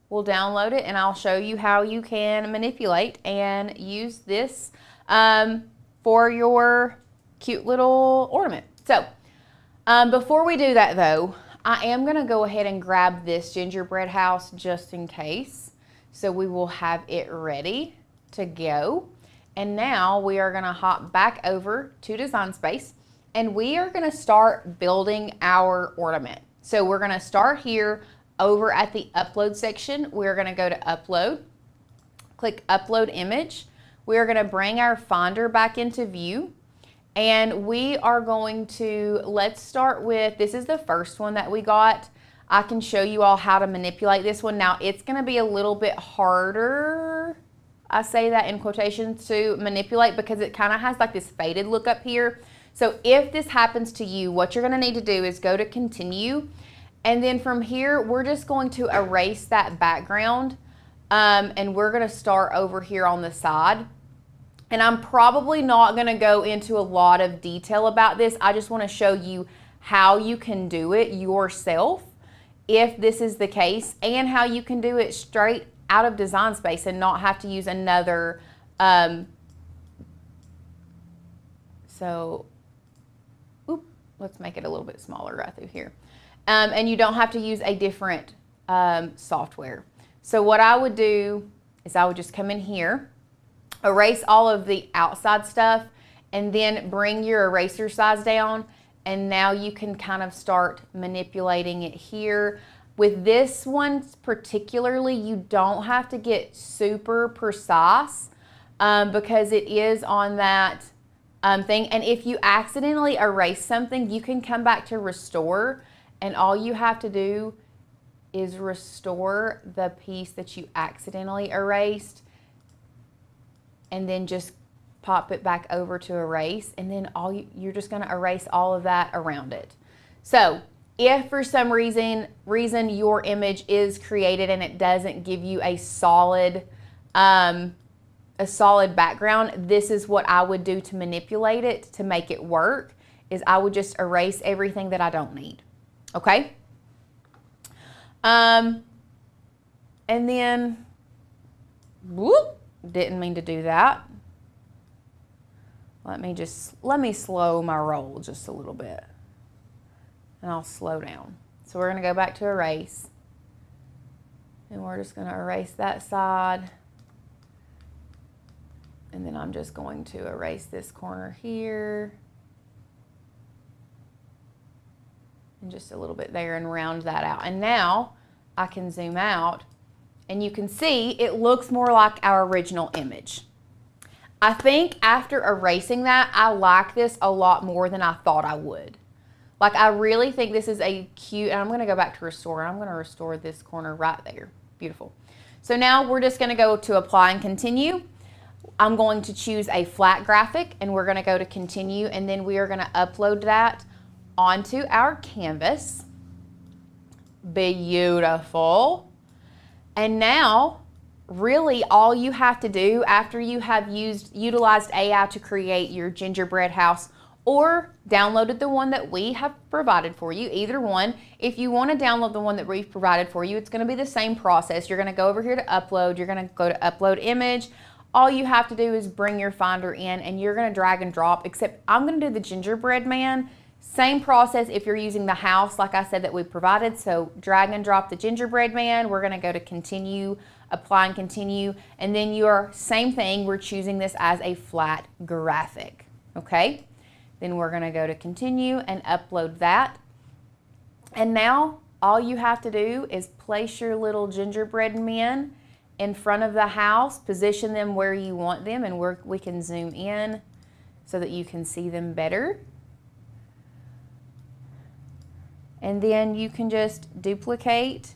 We'll download it, and I'll show you how you can manipulate and use this for your cute little ornament. So before we do that though, I am gonna go ahead and grab this gingerbread house just in case. So we will have it ready to go. And now we are gonna hop back over to Design Space and we are gonna start building our ornament. So we're gonna start here over at the upload section. We're gonna go to upload, click upload image. We're gonna bring our Finder back into view and we are going to, let's start with, this is the first one that we got. I can show you all how to manipulate this one. Now it's gonna be a little bit harder, I say that in quotations, to manipulate because it kind of has like this faded look up here. So if this happens to you, what you're gonna need to do is go to continue. And then from here, we're just going to erase that background and we're gonna start over here on the side. And I'm probably not gonna go into a lot of detail about this. I just wanna show you how you can do it yourself if this is the case, and how you can do it straight out of Design Space and not have to use another, let's make it a little bit smaller right through here. And you don't have to use a different software. So what I would do is I would just come in here, erase all of the outside stuff, and then bring your eraser size down, and now you can kind of start manipulating it here. With this one particularly, you don't have to get super precise because it is on that thing. And if you accidentally erase something, you can come back to restore, and all you have to do is restore the piece that you accidentally erased, and then just pop it back over to erase, and then you're just gonna erase all of that around it. So If for some reason your image is created and it doesn't give you a solid background, this is what I would do to manipulate it, to make it work, is I would just erase everything that I don't need, okay? And then, whoop, didn't mean to do that. Let me slow my roll just a little bit. And I'll slow down. So we're gonna go back to erase. And we're just gonna erase that side. And then I'm just going to erase this corner here. And just a little bit there and round that out. And now I can zoom out and you can see it looks more like our original image. I think after erasing that, I like this a lot more than I thought I would. Like, I really think this is a cute, and I'm gonna go back to restore. I'm gonna restore this corner right there. Beautiful. So now we're just gonna go to apply and continue. I'm going to choose a flat graphic and we're gonna go to continue, and then we are gonna upload that onto our canvas. Beautiful. And now, really all you have to do after you have utilized AI to create your gingerbread house or downloaded the one that we have provided for you, either one. If you want to download the one that we've provided for you, it's going to be the same process. You're going to go over here to upload. You're going to go to upload image. All you have to do is bring your Finder in and you're going to drag and drop, except I'm going to do the gingerbread man. Same process if you're using the house, like I said, that we provided. So drag and drop the gingerbread man. We're going to go to continue, apply and continue. And then your same thing, we're choosing this as a flat graphic, okay? Then we're gonna go to continue and upload that. And now all you have to do is place your little gingerbread men in front of the house, position them where you want them, and we can zoom in so that you can see them better. And then you can just duplicate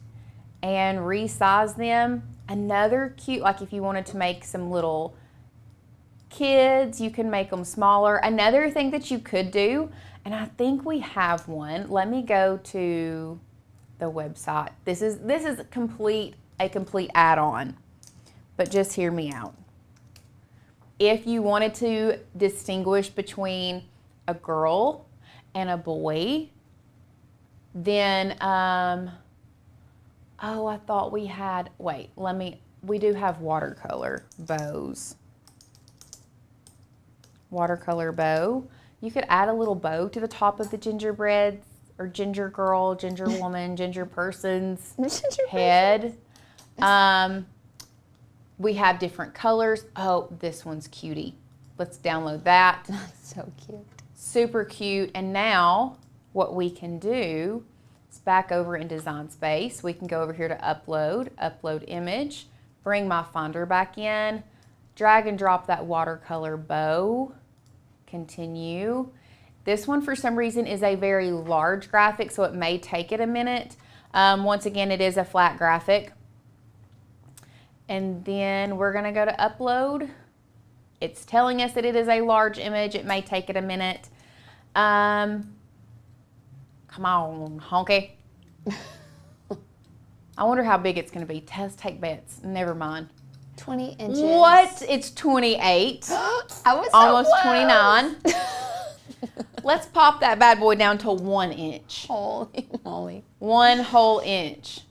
and resize them. Another cute, like if you wanted to make some little kids, you can make them smaller. Another thing that you could do, and I think we have one. Let me go to the website. This is a complete add-on, but just hear me out. If you wanted to distinguish between a girl and a boy, then oh, I thought we had, wait, we do have watercolor bows. Watercolor bow. You could add a little bow to the top of the gingerbread or ginger girl, ginger woman, ginger person's head. We have different colors. Oh, this one's cutie. Let's download that. That's so cute. Super cute. And now what we can do is back over in Design Space. We can go over here to upload image, bring my Finder back in, drag and drop that watercolor bow. Continue. This one for some reason is a very large graphic, so it may take it a minute. Once again, it is a flat graphic. And then we're gonna go to upload. It's telling us that it is a large image. It may take it a minute. Come on, honky. I wonder how big it's gonna be. Take bets. Never mind. 20 inches. What? It's 28. I was so almost close. 29. Let's pop that bad boy down to 1 inch. Holy moly. 1 whole inch.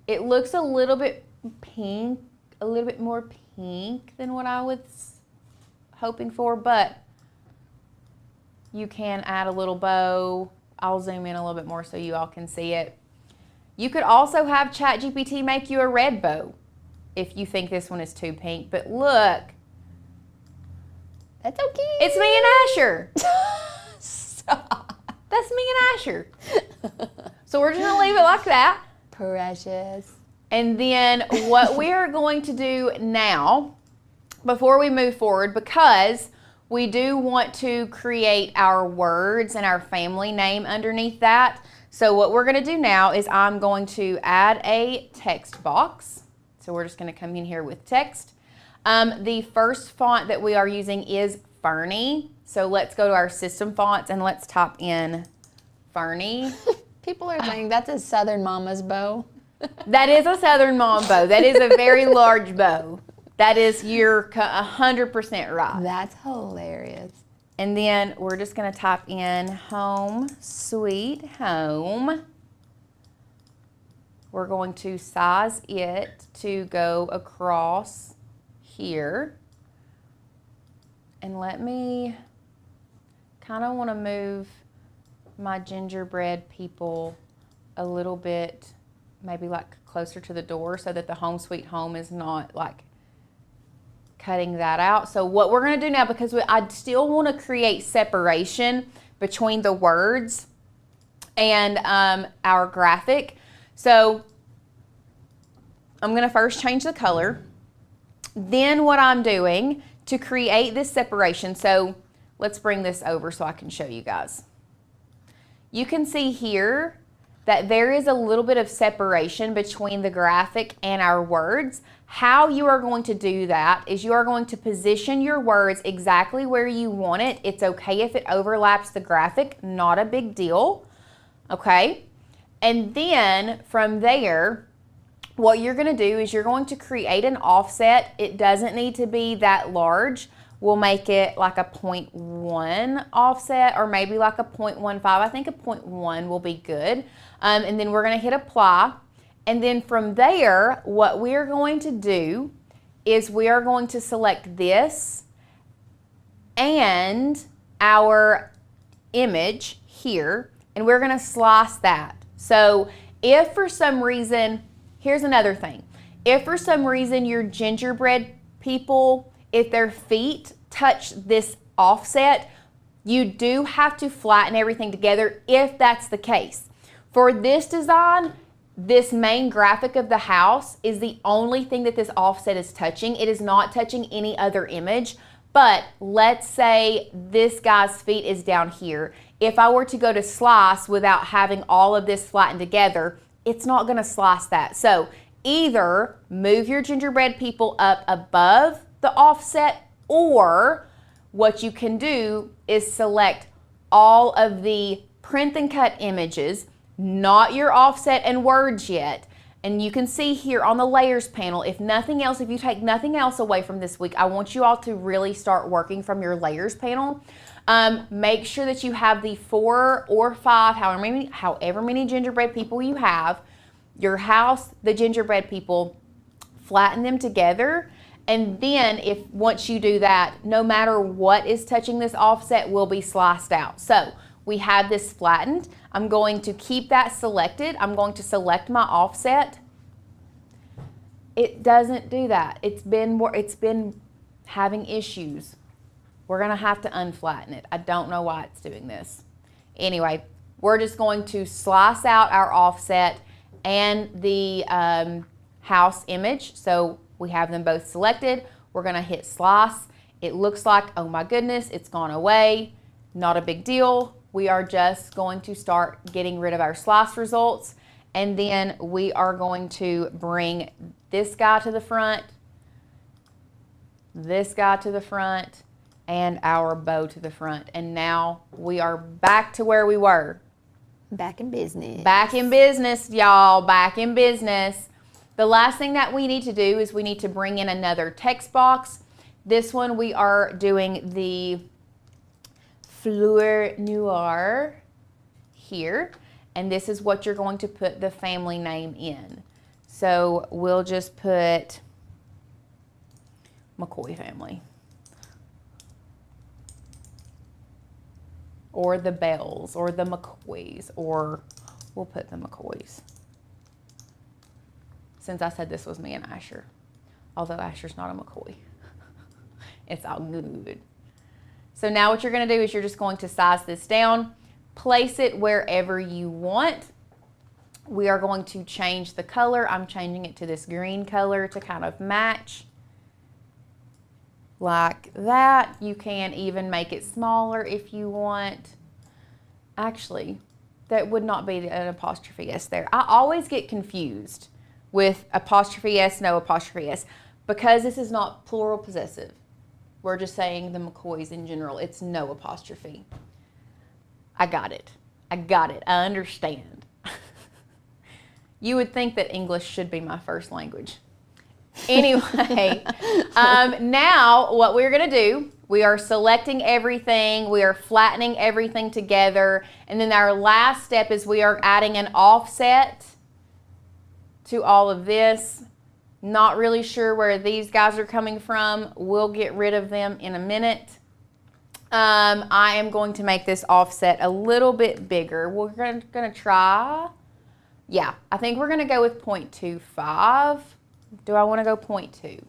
It looks a little bit pink, a little bit more pink than what I was hoping for, but you can add a little bow. I'll zoom in a little bit more so you all can see it. You could also have ChatGPT make you a red bow if you think this one is too pink, but look. That's so cute. It's me and Asher. Stop. That's me and Asher. So we're just gonna leave it like that. Precious. And then what we are going to do now, before we move forward, because we do want to create our words and our family name underneath that. So what we're gonna do now is I'm going to add a text box. So we're just gonna come in here with text. The first font that we are using is Fernie. So let's go to our system fonts and let's type in Fernie. People are saying that's a Southern mama's bow. That is a Southern mom bow. That is a very large bow. That is, you're 100% right. That's hilarious. And then we're just gonna type in home, sweet home. We're going to size it to go across here. And let me kind of want to move my gingerbread people a little bit, maybe like closer to the door so that the home sweet home is not like cutting that out. So what we're going to do now, because I still want to create separation between the words and our graphic. So I'm going to first change the color. Then what I'm doing to create this separation, so let's bring this over so I can show you guys. You can see here that there is a little bit of separation between the graphic and our words. How you are going to do that is you are going to position your words exactly where you want it. It's okay if it overlaps the graphic, not a big deal, okay? And then from there, what you're going to do is you're going to create an offset. It doesn't need to be that large. We'll make it like a 0.1 offset or maybe like a 0.15. I think a 0.1 will be good. And then we're going to hit apply. And then from there, what we're going to do is we are going to select this and our image here, and we're going to slice that. So if for some reason, here's another thing. If for some reason your gingerbread people, if their feet touch this offset, you do have to flatten everything together if that's the case. For this design, this main graphic of the house is the only thing that this offset is touching. It is not touching any other image. But let's say this guy's feet is down here. If I were to go to slice without having all of this flattened together, it's not going to slice that. So either move your gingerbread people up above the offset, or what you can do is select all of the print and cut images, not your offset and words yet. And you can see here on the layers panel, if nothing else, if you take nothing else away from this week, I want you all to really start working from your layers panel. Make sure that you have the 4 or 5, however many gingerbread people you have, your house, the gingerbread people, flatten them together. And then once you do that, no matter what is touching this offset will be sliced out. So we have this flattened. I'm going to keep that selected. I'm going to select my offset. It doesn't do that. It's been having issues. We're gonna have to unflatten it. I don't know why it's doing this. Anyway, we're just going to slice out our offset and the house image. So we have them both selected. We're gonna hit slice. It looks like, oh my goodness, it's gone away. Not a big deal. We are just going to start getting rid of our slice results. And then we are going to bring this guy to the front, this guy to the front, and our bow to the front. And now we are back to where we were. Back in business. Back in business, y'all, back in business. The last thing that we need to do is we need to bring in another text box. This one we are doing the Fleur Noir here. And this is what you're going to put the family name in. So we'll just put McCoy family. Or the Bells, or the McCoys, or we'll put the McCoys. Since I said this was me and Asher. Although Asher's not a McCoy. It's all good. So now what you're gonna do is you're just going to size this down, place it wherever you want. We are going to change the color. I'm changing it to this green color to kind of match. Like that. You can even make it smaller if you want. Actually, that would not be an apostrophe S there. I always get confused with apostrophe S, no apostrophe S, because this is not plural possessive. We're just saying the McCoys in general. It's no apostrophe. I got it. I got it. I understand. You would think that English should be my first language. Anyway, now what we're going to do, we are selecting everything, we are flattening everything together, and then our last step is we are adding an offset to all of this. Not really sure where these guys are coming from. We'll get rid of them in a minute. I am going to make this offset a little bit bigger. We're going to try, yeah, I think we're going to go with 0.25. Do I want to go 0.2?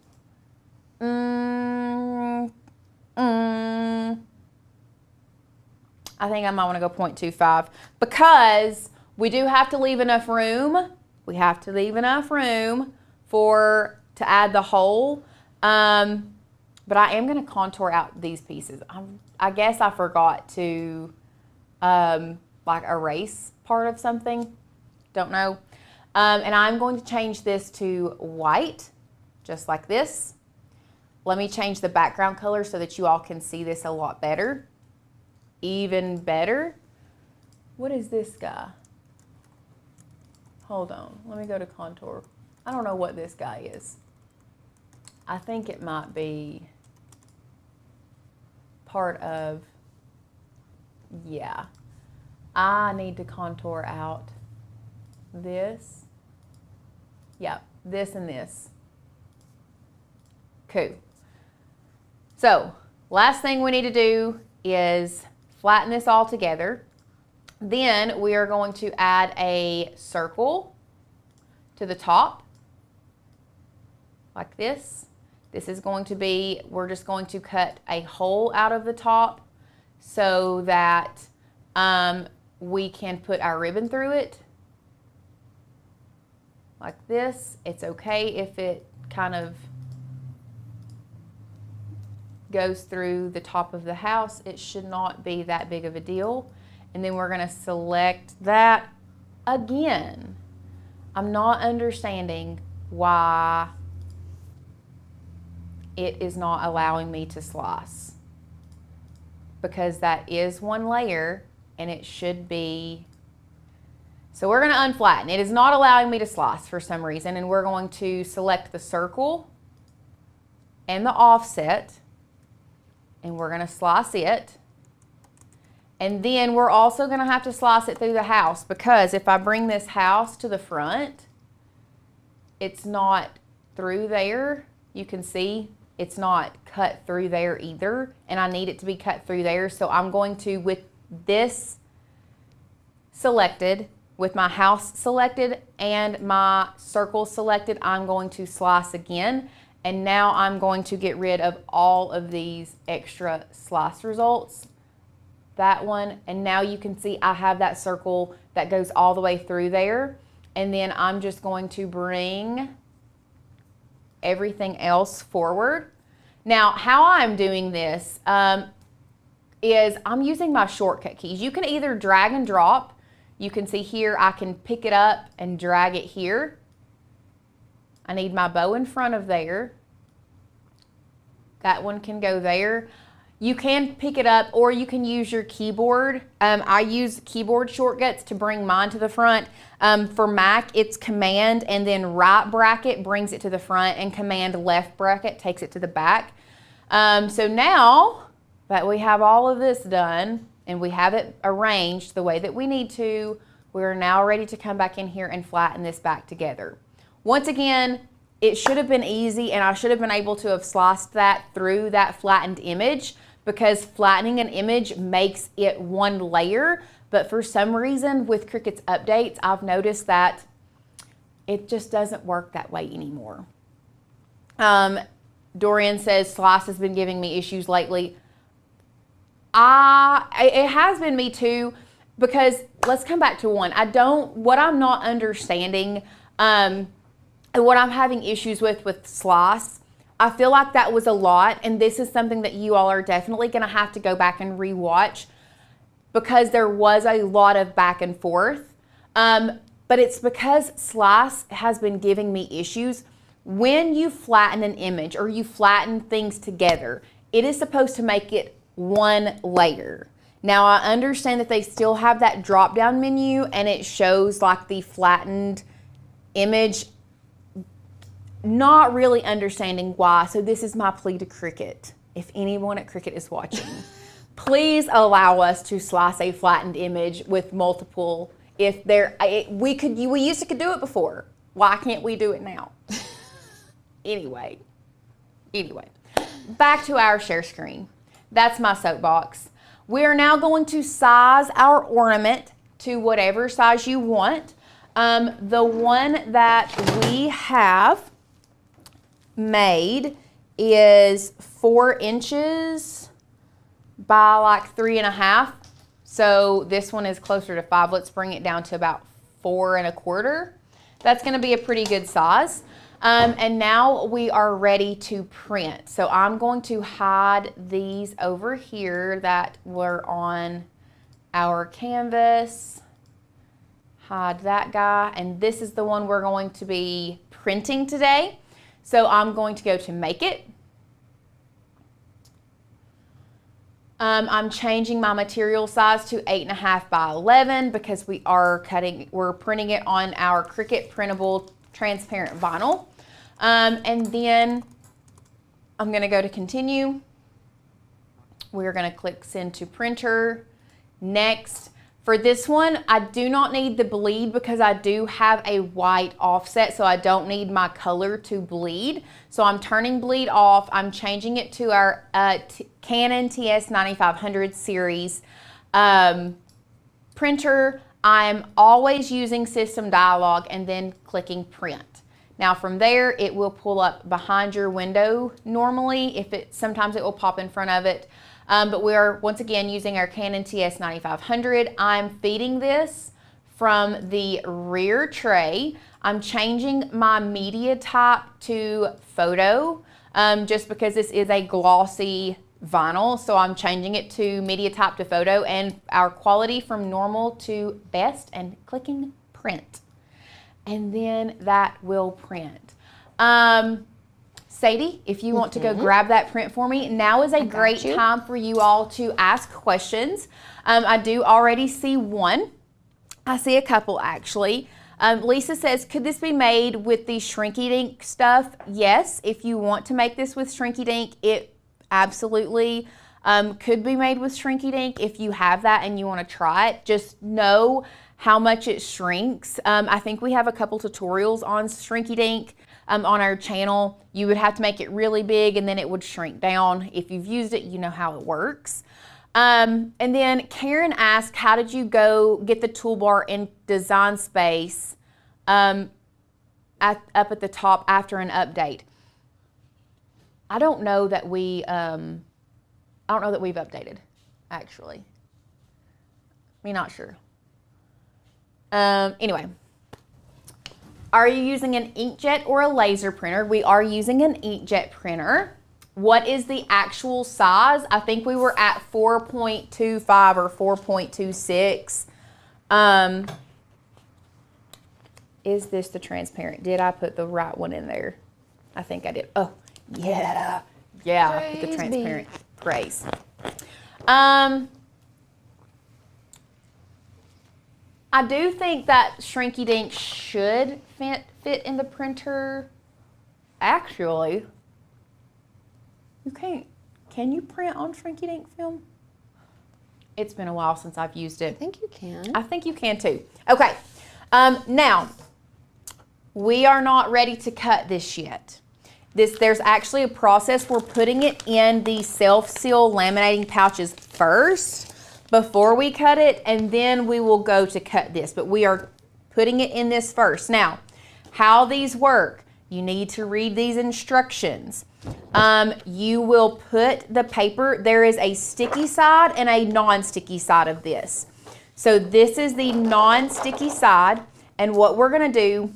I think I might want to go 0.25 because we do have to leave enough room. We have to leave enough room to add the hole. But I am going to contour out these pieces. I guess I forgot to like erase part of something. Don't know. And I'm going to change this to white, just like this. Let me change the background color so that you all can see this a lot better. Even better. What is this guy? Hold on, let me go to contour. I don't know what this guy is. I think it might be part of, yeah. I need to contour out this. Yeah, this and this. Cool. So, last thing we need to do is flatten this all together. Then we are going to add a circle to the top, like this. This is going to be, we're just going to cut a hole out of the top so that we can put our ribbon through it. Like this. It's okay if it kind of goes through the top of the house. It should not be that big of a deal. And then we're going to select that again. I'm not understanding why it is not allowing me to slice, because that is one layer and it should be. So we're going to unflatten. It is not allowing me to slice for some reason, and we're going to select the circle and the offset, and we're going to slice it. And then we're also going to have to slice it through the house, because if I bring this house to the front, it's not through there. You can see it's not cut through there either, and I need it to be cut through there. So I'm going to, with this selected, with my house selected and my circle selected, I'm going to slice again. And now I'm going to get rid of all of these extra slice results. That one, and now you can see I have that circle that goes all the way through there. And then I'm just going to bring everything else forward. Now, how I'm doing this is I'm using my shortcut keys. You can either drag and drop. You can see here I can pick it up and drag it here. I need my bow in front of there. That one can go there. You can pick it up, or you can use your keyboard. I use keyboard shortcuts to bring mine to the front. For Mac, it's Command and then right bracket brings it to the front, and Command left bracket takes it to the back. So now that we have all of this done and we have it arranged the way that we need to, we're now ready to come back in here and flatten this back together. Once again, it should have been easy, and I should have been able to have sliced that through that flattened image, because flattening an image makes it one layer. But for some reason with Cricut's updates, I've noticed that it just doesn't work that way anymore. Dorian says slice has been giving me issues lately. It has been me too, because let's come back to one. What I'm not understanding, and what I'm having issues with slice, I feel like that was a lot, and this is something that you all are definitely going to have to go back and rewatch, because there was a lot of back and forth. But it's because slice has been giving me issues. When you flatten an image or you flatten things together, it is supposed to make it one layer. Now I understand that they still have that drop down menu and it shows like the flattened image, not really understanding why. So this is my plea to Cricut. If anyone at Cricut is watching, please allow us to slice a flattened image with multiple. If there, we used to could do it before. Why can't we do it now? Anyway, back to our share screen. That's my soapbox. We are now going to size our ornament to whatever size you want. The one that we have made is 4 inches by like 3.5. So this one is closer to 5. Let's bring it down to about 4 1/4. That's going to be a pretty good size. And now we are ready to print. So I'm going to hide these over here that were on our canvas. Hide that guy. And this is the one we're going to be printing today. So I'm going to go to Make It. I'm changing my material size to 8.5 by 11 because we're printing it on our Cricut printable transparent vinyl. And then I'm going to go to Continue. We're going to click Send to Printer. Next. For this one, I do not need the bleed because I do have a white offset, so I don't need my color to bleed. So I'm turning bleed off. I'm changing it to our Canon TS9500 series printer. I'm always using System Dialog and then clicking Print. Now from there, it will pull up behind your window normally. Sometimes it will pop in front of it. But we are once again using our Canon TS9500. I'm feeding this from the rear tray. I'm changing my media type to photo just because this is a glossy vinyl. So I'm changing it to media type to photo and our quality from normal to best and clicking print. And then that will print. Sadie, if you want to go grab that print for me, now is a great time for you all to ask questions. I do already see one. I see a couple actually. Lisa says, could this be made with the Shrinky Dink stuff? Yes, if you want to make this with Shrinky Dink, it absolutely could be made with Shrinky Dink. If you have that and you want to try it, just know how much it shrinks. I think we have a couple tutorials on Shrinky Dink on our channel. You would have to make it really big and then it would shrink down. If you've used it, you know how it works. And then Karen asked, how did you go get the toolbar in Design Space up at the top after an update? I don't know that we've updated, actually. I'm not sure. Anyway. Are you using an inkjet or a laser printer? We are using an inkjet printer. What is the actual size? I think we were at 4.25 or 4.26. Is this the transparent? Did I put the right one in there? I think I did. Oh, yeah. Yeah, I put the transparent. Praise. I do think that Shrinky Dink should fit in the printer. Actually, you can't. Can you print on Shrinky Dink film? It's been a while since I've used it. I think you can. I think you can too. Okay, now we are not ready to cut this yet. There's actually a process. We're putting it in the self-seal laminating pouches first before we cut it, and then we will go to cut this, but we are putting it in this first. Now, how these work, you need to read these instructions. You will put the paper, there is a sticky side and a non-sticky side of this. So this is the non-sticky side, and what we're gonna do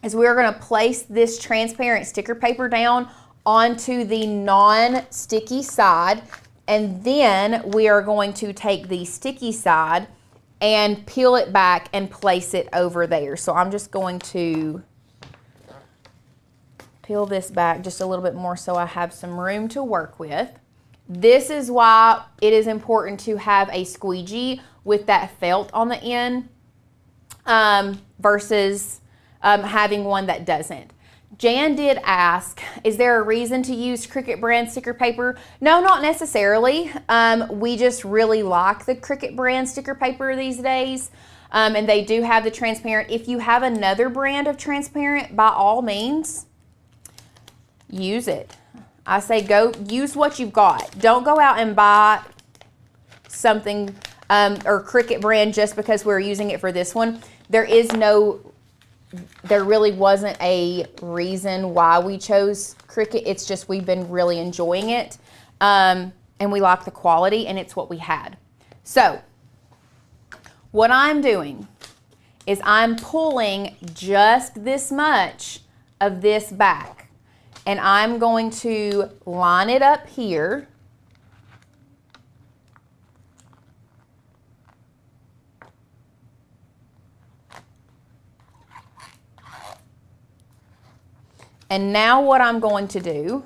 is we're gonna place this transparent sticker paper down onto the non-sticky side, and then we are going to take the sticky side and peel it back and place it over there. So I'm just going to peel this back just a little bit more so I have some room to work with. This is why it is important to have a squeegee with that felt on the end versus having one that doesn't. Jan did ask, is there a reason to use Cricut brand sticker paper? No, not necessarily. We just really like the Cricut brand sticker paper these days. And they do have the transparent. If you have another brand of transparent, by all means, use it. I say go use what you've got. Don't go out and buy something or Cricut brand just because we're using it for this one. There really wasn't a reason why we chose Cricut. It's just we've been really enjoying it. And we like the quality, and it's what we had. So what I'm doing is I'm pulling just this much of this back. And I'm going to line it up here. And now what I'm going to do,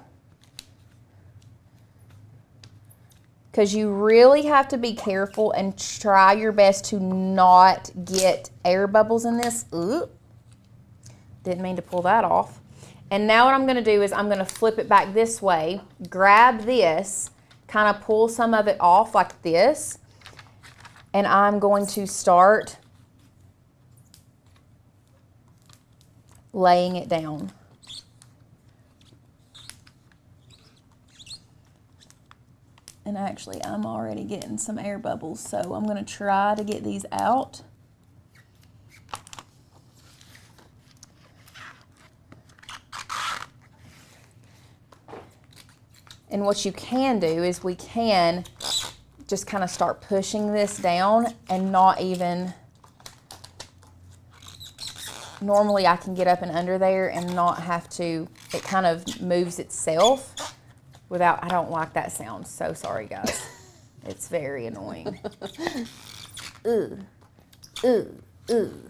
because you really have to be careful and try your best to not get air bubbles in this. Ooh, didn't mean to pull that off. And now what I'm going to do is I'm going to flip it back this way, grab this, kind of pull some of it off like this, and I'm going to start laying it down. And actually, I'm already getting some air bubbles, so I'm going to try to get these out. And what you can do is we can just kind of start pushing this down and not even, normally I can get up and under there and not have to, it kind of moves itself. Without, I don't like that sound. So sorry, guys. It's very annoying. Ooh, ooh, ooh.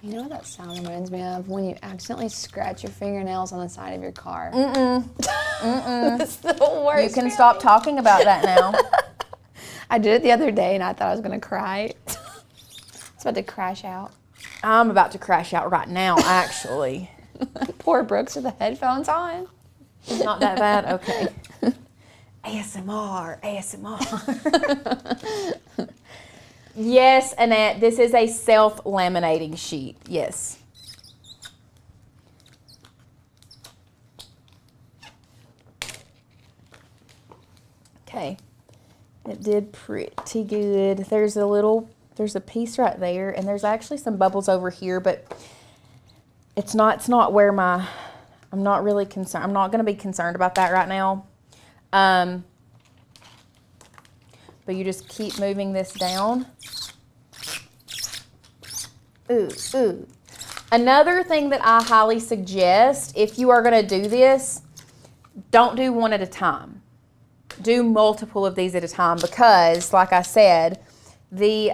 You know what that sound reminds me of? When you accidentally scratch your fingernails on the side of your car. That's the worst. You can stop talking about that now. I did it the other day and I thought I was going to cry. It's about to crash out. I'm about to crash out right now, actually. Poor Brooks with the headphones on. It's not that bad? Okay. ASMR, ASMR. Yes, Annette, this is a self-laminating sheet. Yes. Okay. It did pretty good. There's a piece right there, and there's actually some bubbles over here, but it's not where I'm not really concerned. I'm not going to be concerned about that right now. But you just keep moving this down. Ooh, ooh. Another thing that I highly suggest, if you are going to do this, don't do one at a time. Do multiple of these at a time because, like I said, the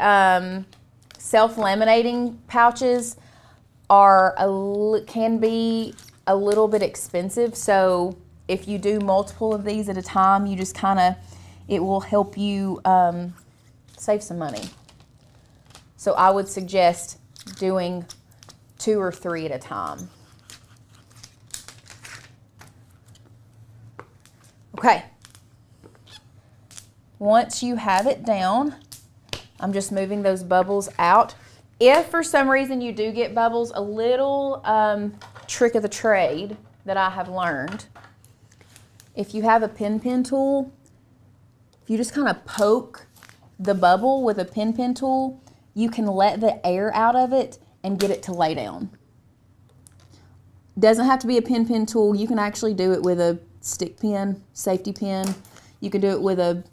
self-laminating pouches can be a little bit expensive. So if you do multiple of these at a time, you just it will help you save some money. So I would suggest doing 2 or 3 at a time. Okay. Once you have it down, I'm just moving those bubbles out. If for some reason you do get bubbles, a little trick of the trade that I have learned, if you have a pin tool, if you just kind of poke the bubble with a pin tool, you can let the air out of it and get it to lay down. Doesn't have to be a pin tool. You can actually do it with a stick pin, safety pin. You can do it with a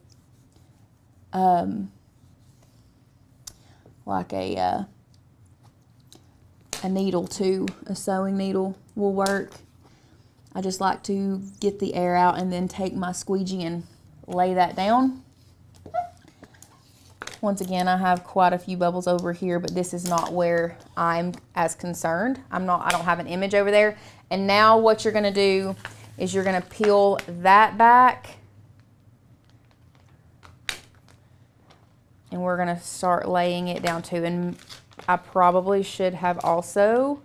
like a needle too. A sewing needle will work. I just like to get the air out and then take my squeegee and lay that down. Once again, I have quite a few bubbles over here, but this is not where I'm as concerned. I don't have an image over there. And now what you're gonna do is you're gonna peel that back. And we're gonna start laying it down too. And I probably should have also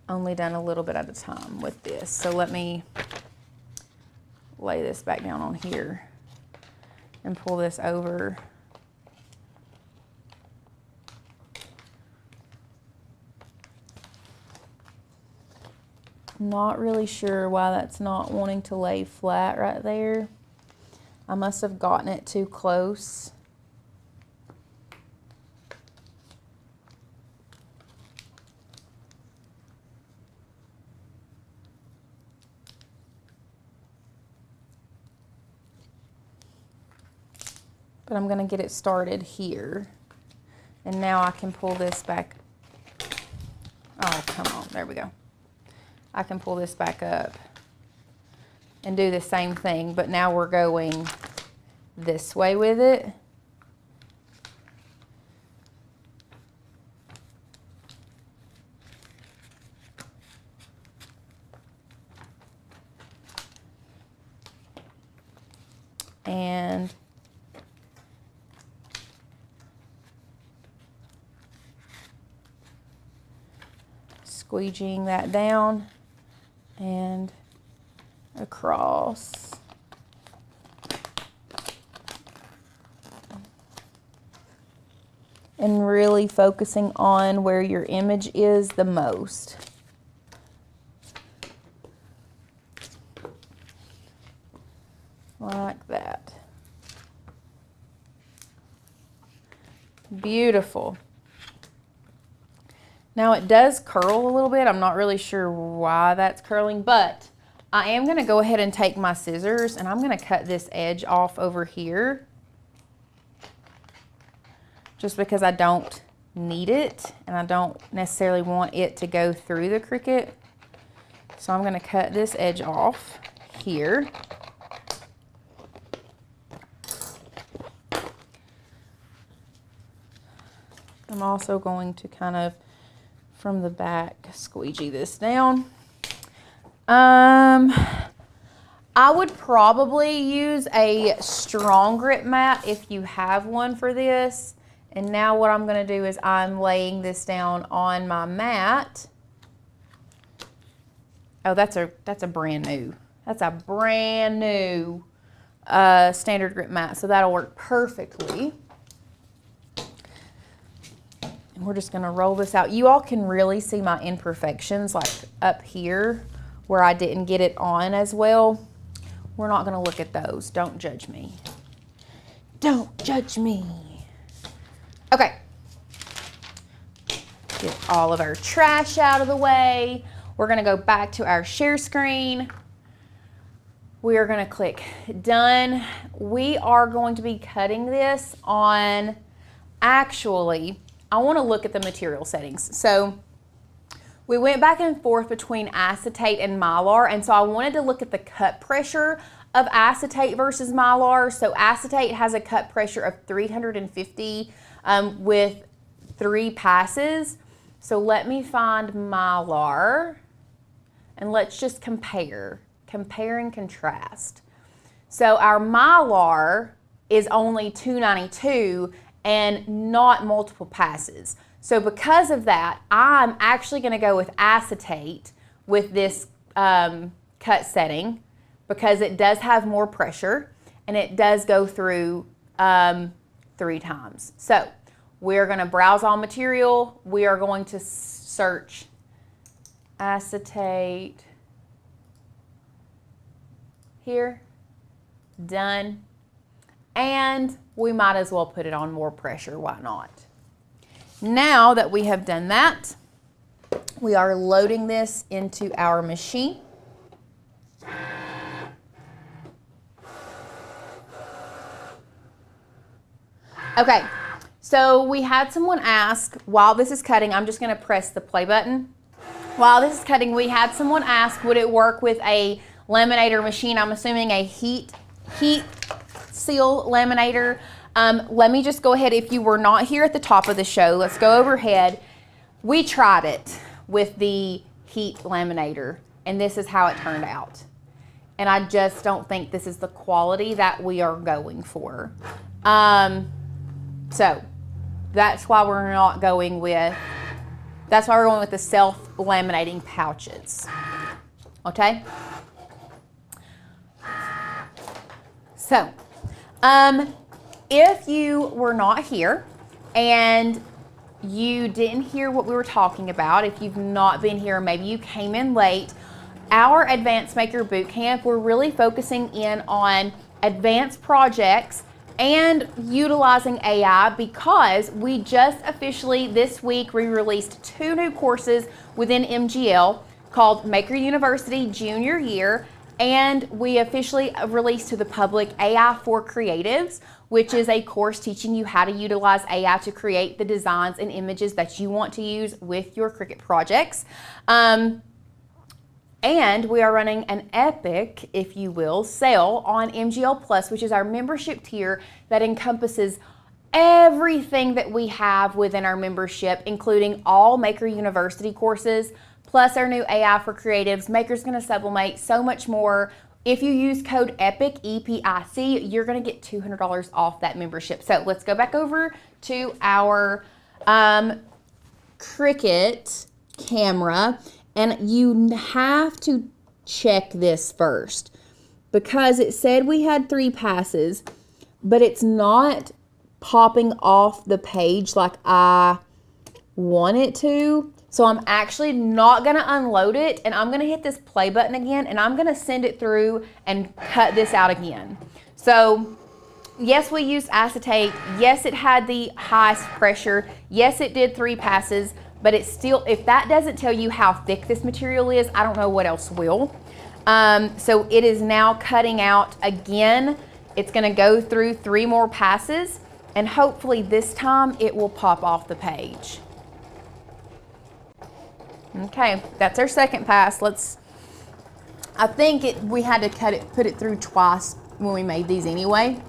only done a little bit at a time with this. So let me lay this back down on here and pull this over. Not really sure why that's not wanting to lay flat right there. I must have gotten it too close. But I'm gonna get it started here. And now I can pull this back. Oh, come on, there we go. I can pull this back up and do the same thing, but now we're going this way with it. And squeegeeing that down and across. And really focusing on where your image is the most. Like that. Beautiful. Now it does curl a little bit. I'm not really sure why that's curling, but I am gonna go ahead and take my scissors and I'm gonna cut this edge off over here just because I don't need it and I don't necessarily want it to go through the Cricut. So I'm gonna cut this edge off here. I'm also going to kind of from the back squeegee this down. I would probably use a strong grip mat if you have one for this. And now what I'm gonna do is I'm laying this down on my mat. Oh, that's a brand new standard grip mat, so that'll work perfectly. And we're just gonna roll this out. You all can really see my imperfections like up here where I didn't get it on as well. We're not gonna look at those. Don't judge me. Don't judge me. Okay. Get all of our trash out of the way. We're gonna go back to our share screen. We are gonna click done. We are going to be cutting this on, actually, I wanna look at the material settings. So we went back and forth between acetate and mylar, and so I wanted to look at the cut pressure of acetate versus mylar. So acetate has a cut pressure of 350 with 3 passes. So let me find mylar and let's just compare and contrast. So our mylar is only 292 and not multiple passes. So because of that, I'm actually gonna go with acetate with this cut setting because it does have more pressure and it does go through 3 times. So we're gonna browse all material. We are going to search acetate here, done. And we might as well put it on more pressure, why not? Now that we have done that, we are loading this into our machine. Okay, so we had someone ask, while this is cutting, I'm just gonna press the play button. While this is cutting, we had someone ask, would it work with a laminator machine? I'm assuming a heat seal laminator. Let me just go ahead, if you were not here at the top of the show, let's go overhead. We tried it with the heat laminator, and this is how it turned out. and I just don't think this is the quality that we are going for. So that's why we're going with the self-laminating pouches. Okay? So, if you were not here and you didn't hear what we were talking about, if you've not been here, maybe you came in late, our Advanced Maker Bootcamp, we're really focusing in on advanced projects and utilizing AI because we just officially this week released 2 new courses within MGL called Maker University Junior Year, and we officially released to the public AI for Creatives, which is a course teaching you how to utilize AI to create the designs and images that you want to use with your Cricut projects. And we are running an epic, if you will, sale on MGL Plus, which is our membership tier that encompasses everything that we have within our membership, including all Maker University courses, plus our new AI for Creatives, Maker's Gonna Sublimate, so much more. If you use code EPIC, E-P-I-C, you're gonna get $200 off that membership. So let's go back over to our Cricut camera. And you have to check this first because it said we had 3 passes, but it's not popping off the page like I want it to. So I'm actually not gonna unload it, and I'm gonna hit this play button again, and I'm gonna send it through and cut this out again. So yes, we used acetate. Yes, it had the highest pressure. Yes, it did 3 passes. But it's still, if that doesn't tell you how thick this material is, I don't know what else will. So it is now cutting out again. It's gonna go through 3 more passes, and hopefully this time it will pop off the page. Okay, that's our second pass. I think we had to put it through twice when we made these anyway.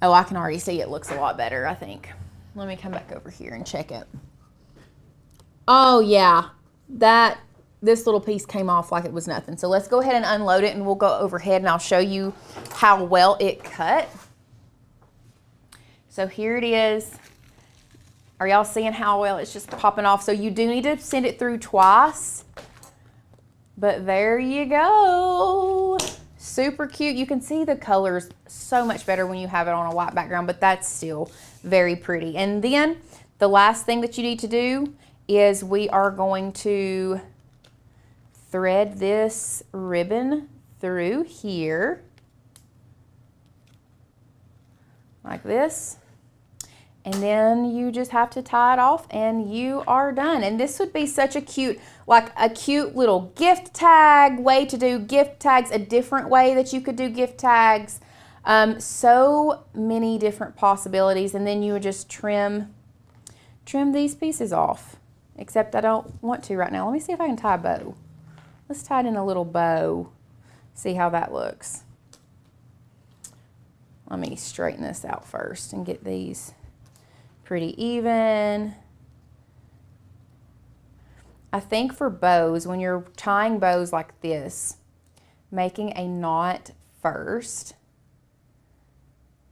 Oh, I can already see it looks a lot better, I think. Let me come back over here and check it. Oh yeah, this little piece came off like it was nothing. So let's go ahead and unload it, and we'll go overhead and I'll show you how well it cut. So here it is. Are y'all seeing how well it's just popping off? So you do need to send it through twice, but there you go. Super cute. You can see the colors so much better when you have it on a white background, but that's still very pretty. And then the last thing that you need to do is we are going to thread this ribbon through here like this, and then you just have to tie it off and you are done. And this would be such a cute, like a cute little gift tag way to do gift tags, a different way that you could do gift tags. So many different possibilities. And then you would just trim these pieces off. Except I don't want to right now. Let me see if I can tie a bow. Let's tie it in a little bow. See how that looks. Let me straighten this out first and get these pretty even. I think for bows, when you're tying bows like this, making a knot first,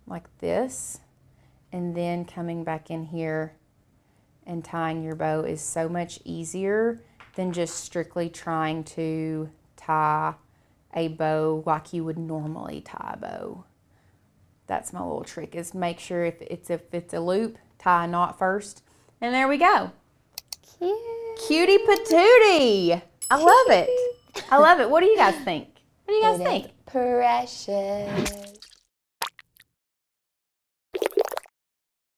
like this, and then coming back in here and tying your bow is so much easier than just strictly trying to tie a bow like you would normally tie a bow. That's my little trick, is make sure if it's a loop, tie a knot first. And there we go. Cute. Cutie patootie. I love it. I love it. What do you guys think? What do you guys think? Precious.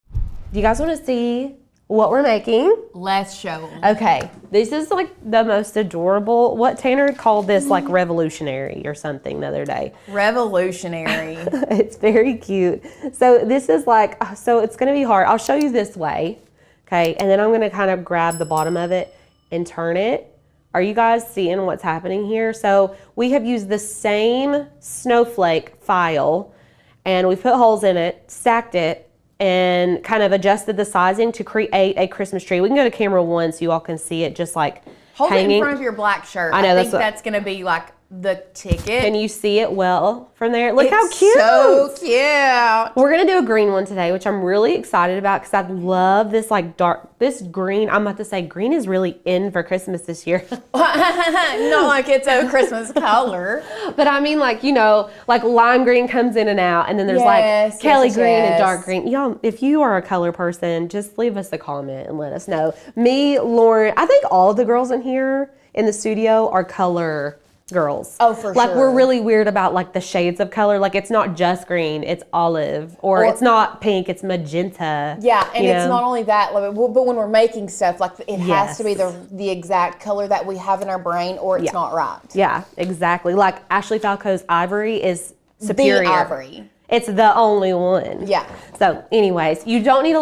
Do you guys want to see what we're making? Let's show them. Okay, this is like the most adorable, what Tanner called this like revolutionary or something the other day. Revolutionary. It's very cute. So this is like, so it's gonna be hard. I'll show you this way, okay? And then I'm gonna kind of grab the bottom of it and turn it. Are you guys seeing what's happening here? So we have used the same snowflake file and we put holes in it, stacked it, and kind of adjusted the sizing to create a Christmas tree. We can go to camera 1 so you all can see it just like Hold hanging. it in front of your black shirt. I know, I think that's going to be like the ticket. Can you see it well from there? Look how It's cute. so cute. We're gonna do a green one today, which I'm really excited about because I love this like this green. I'm about to say green is really in for Christmas this year. Not like it's a Christmas color. But I mean, like, you know, like lime green comes in and out, and then there's Yes, like Kelly yes, green and yes. dark green. Y'all, if you are a color person, just leave us a comment and let us know. Me, Lauren, I think all the girls in here in the studio are color girls. Oh, for like, sure. we're really weird about like the shades of color. Like, it's not just green, it's olive, or it's not pink, it's magenta. Yeah, and you it's know? not only that, like, but when we're making stuff, like it has to be Yes. the exact color that we have in our brain, or it's Yeah. not right. Yeah, exactly. Like Ashley Falco's ivory is superior. The ivory. It's the only one. Yeah. So, anyways, you don't need a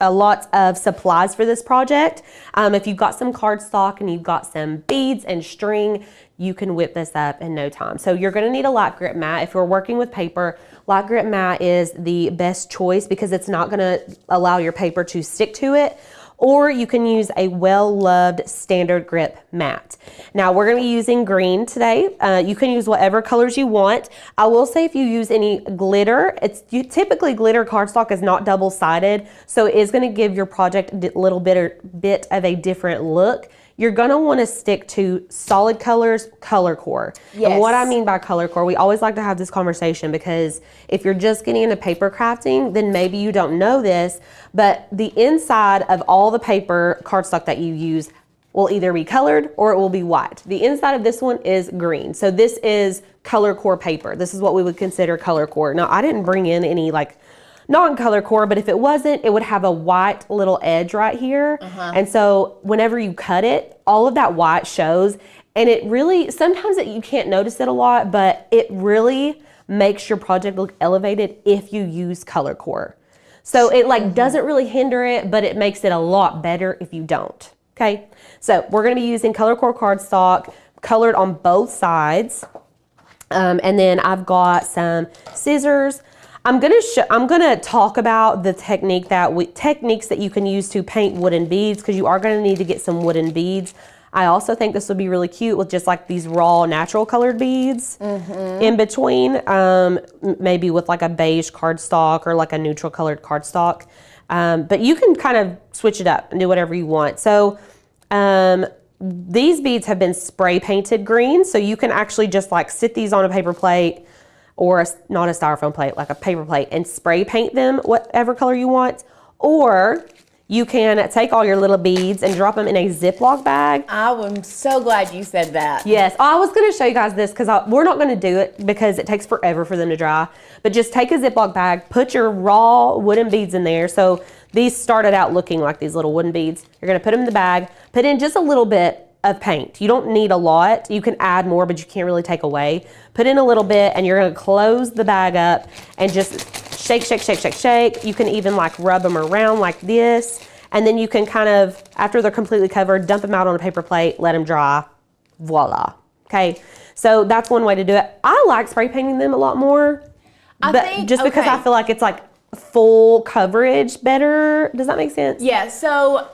lot of supplies for this project. If you've got some cardstock and you've got some beads and string, you can whip this up in no time. So you're going to need a light grip mat. If you're working with paper, light grip mat is the best choice because it's not going to allow your paper to stick to it. Or you can use a well-loved standard grip mat. Now we're going to be using green today. You can use whatever colors you want. I will say if you use any glitter, typically glitter cardstock is not double-sided, so it is going to give your project a little bit of a different look. You're going to want to stick to solid colors, color core. And what I mean by color core, we always like to have this conversation because if you're just getting into paper crafting, then maybe you don't know this, but the inside of all the paper cardstock that you use will either be colored or it will be white. The inside of this one is green. So this is color core paper. This is what we would consider color core. Now, I didn't bring in any like non-color core, but if it wasn't, it would have a white little edge right here. And so whenever you cut it, all of that white shows, and it really, sometimes you can't notice it a lot, but it really makes your project look elevated if you use color core. So it like doesn't really hinder it, but it makes it a lot better if you don't. Okay, so we're gonna be using color core cardstock, colored on both sides. And then I've got some scissors. I'm gonna talk about the techniques that you can use to paint wooden beads because you are gonna need to get some wooden beads. I also think this would be really cute with just like these raw natural colored beads in between, maybe with like a beige cardstock or like a neutral colored cardstock. But you can kind of switch it up and do whatever you want. So these beads have been spray painted green, so you can actually just like sit these on a paper plate or not a styrofoam plate, like a paper plate, and spray paint them whatever color you want. Or you can take all your little beads and drop them in a Ziploc bag. I'm so glad you said that. Yes, I was gonna show you guys this because we're not gonna do it because it takes forever for them to dry. But just take a Ziploc bag, put your raw wooden beads in there. So these started out looking like these little wooden beads. You're gonna put them in the bag, put in just a little bit of paint. You don't need a lot. You can add more, but you can't really take away. Put in a little bit and you're gonna close the bag up and just shake, shake, shake, shake, shake. You can even like rub them around like this. And then you can kind of, after they're completely covered, dump them out on a paper plate, let them dry, voila. Okay, so that's one way to do it. I like spray painting them a lot more, because I feel like it's like full coverage better. Does that make sense? Yeah, so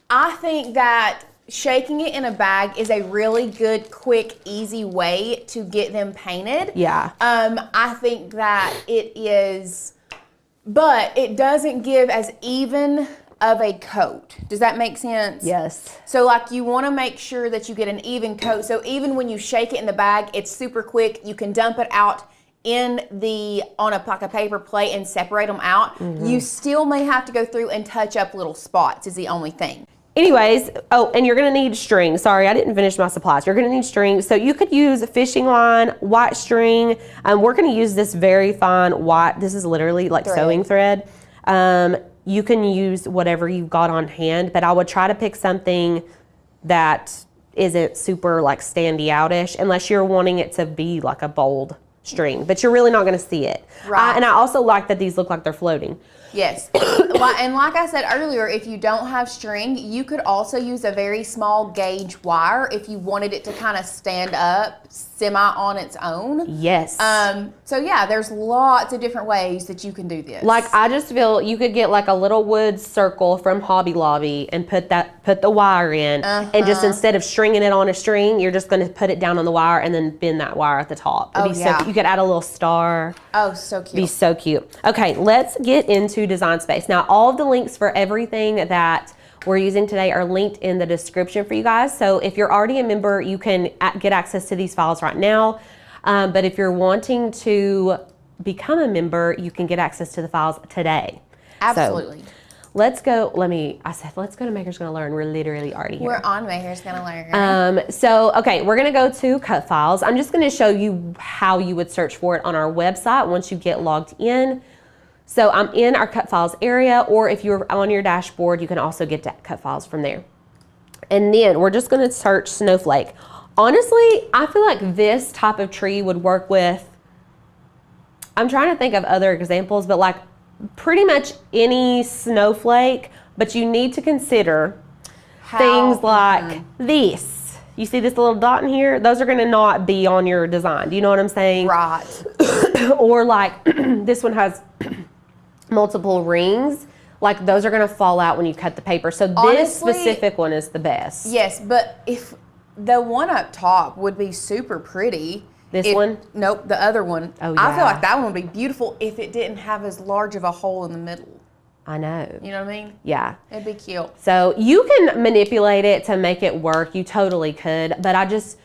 I think that shaking it in a bag is a really good, quick, easy way to get them painted. Yeah. I think that it is, but it doesn't give as even of a coat. Does that make sense? Yes. So like you want to make sure that you get an even coat. So even when you shake it in the bag, it's super quick. You can dump it out on a paper plate and separate them out. You still may have to go through and touch up little spots is the only thing. Anyways, oh, and you're gonna need string. Sorry, I didn't finish my supplies. You're gonna need string. So you could use a fishing line, white string. We're gonna use this very fine white, this is literally like sewing thread. You can use whatever you've got on hand, but I would try to pick something that isn't super like standy outish unless you're wanting it to be like a bold string, but you're really not going to see it. Right. And I also like that these look like they're floating. Yes. And like I said earlier, if you don't have string, you could also use a very small gauge wire if you wanted it to kind of stand up semi on its own. Yes. So yeah, there's lots of different ways that you can do this. Like, I just feel you could get like a little wood circle from Hobby Lobby and put the wire in, and just instead of stringing it on a string, you're just going to put it down on the wire and then bend that wire at the top. It'd be so cute. You could add a little star. Oh, so cute. Be so cute. Okay, let's get into Design Space. Now, all of the links for everything that we're using today are linked in the description for you guys. So if you're already a member, you can get access to these files right now. But if you're wanting to become a member, you can get access to the files today. Absolutely. So let's go. Let's go to Maker's Gonna Learn. We're literally already here. We're on Maker's Gonna Learn. Okay, we're gonna go to Cut Files. I'm just gonna show you how you would search for it on our website once you get logged in. So I'm in our Cut Files area, or if you're on your dashboard, you can also get to Cut Files from there. And then we're just gonna search snowflake. Honestly, I feel like this type of tree would work with, I'm trying to think of other examples, but like pretty much any snowflake, but you need to consider things like this. You see this little dot in here? Those are gonna not be on your design. Do you know what I'm saying? Right. Or like this one has multiple rings, like those are gonna fall out when you cut the paper. So this specific one is the best. Yes, but if the one up top would be super pretty. This one? Nope, the other one. Oh, I feel yeah. like that one would be beautiful if it didn't have as large of a hole in the middle. I know. You know what I mean? Yeah. It'd be cute. So you can manipulate it to make it work. You totally could, but I just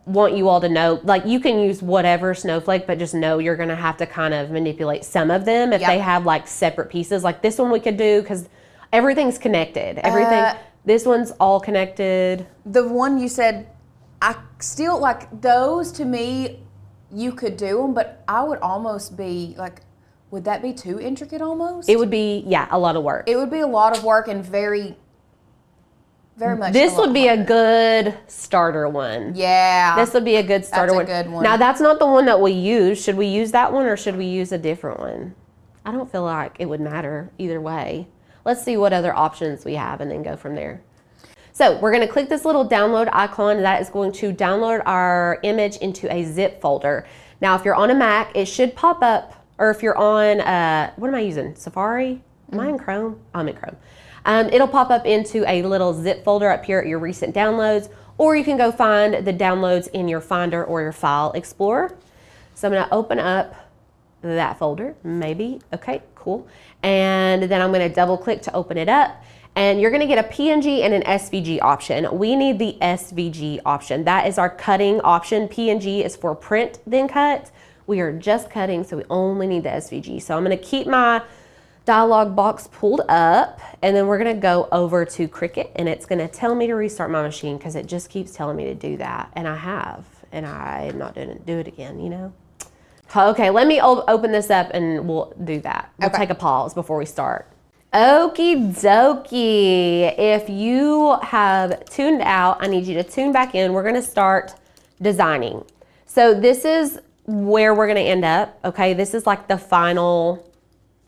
want you all to know, like, you can use whatever snowflake, but just know you're gonna have to kind of manipulate some of them if they have like separate pieces. Like this one we could do because everything's connected. This one's all connected. The one you said, I still like those. To me, you could do them, but I would almost be like, would that be too intricate almost? It would be, yeah, a lot of work. It would be a lot of work and very much. This would be a good starter one. Yeah. This would be a good starter one. That's a good one. Now, that's not the one that we use. Should we use that one or should we use a different one? I don't feel like it would matter either way. Let's see what other options we have and then go from there. So we're going to click this little download icon. That is going to download our image into a zip folder. Now, if you're on a Mac, it should pop up, or if you're on, what am I using? Safari? Am I in Chrome? I'm in Chrome. It'll pop up into a little zip folder up here at your recent downloads, or you can go find the downloads in your Finder or your File Explorer. So I'm going to open up that folder, maybe. Okay, cool. And then I'm going to double click to open it up. And you're gonna get a PNG and an SVG option. We need the SVG option. That is our cutting option. PNG is for print then cut. We are just cutting, so we only need the SVG. So I'm gonna keep my dialog box pulled up, and then we're gonna go over to Cricut, and it's gonna tell me to restart my machine because it just keeps telling me to do that. And I have, and I'm not gonna do it again, you know? Okay, let me open this up and we'll do that. We'll take a pause before we start. Okie dokie. If you have tuned out, I need you to tune back in. We're gonna start designing. So this is where we're gonna end up, okay? This is like the final,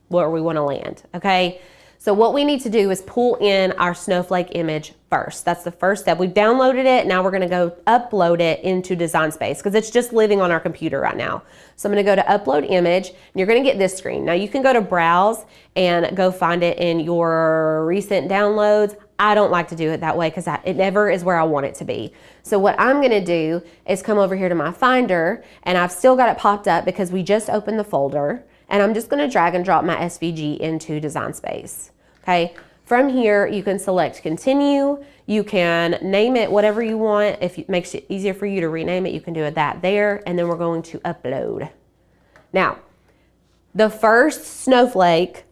where we wanna land, okay? So what we need to do is pull in our snowflake image first. That's the first step. We've downloaded it. Now we're gonna go upload it into Design Space because it's just living on our computer right now. So I'm gonna go to Upload Image, and you're gonna get this screen. Now you can go to Browse and go find it in your recent downloads. I don't like to do it that way because it never is where I want it to be. So what I'm gonna do is come over here to my Finder, and I've still got it popped up because we just opened the folder, and I'm just gonna drag and drop my SVG into Design Space. Okay, from here you can select continue, you can name it whatever you want. If it makes it easier for you to rename it, you can do that there, and then we're going to upload. Now, the first snowflake,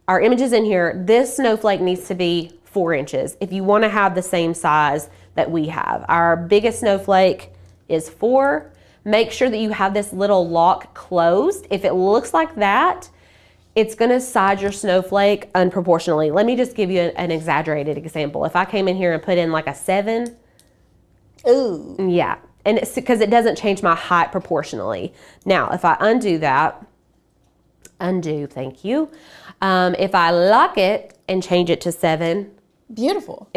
our image is in here. This snowflake needs to be 4 inches if you want to have the same size that we have. Our biggest snowflake is 4. Make sure that you have this little lock closed. If it looks like that, it's gonna size your snowflake unproportionally. Let me just give you an exaggerated example. If I came in here and put in like a 7, ooh, yeah, And it's because it doesn't change my height proportionally. Now, if I undo that, thank you. If I lock it and change it to 7, Beautiful.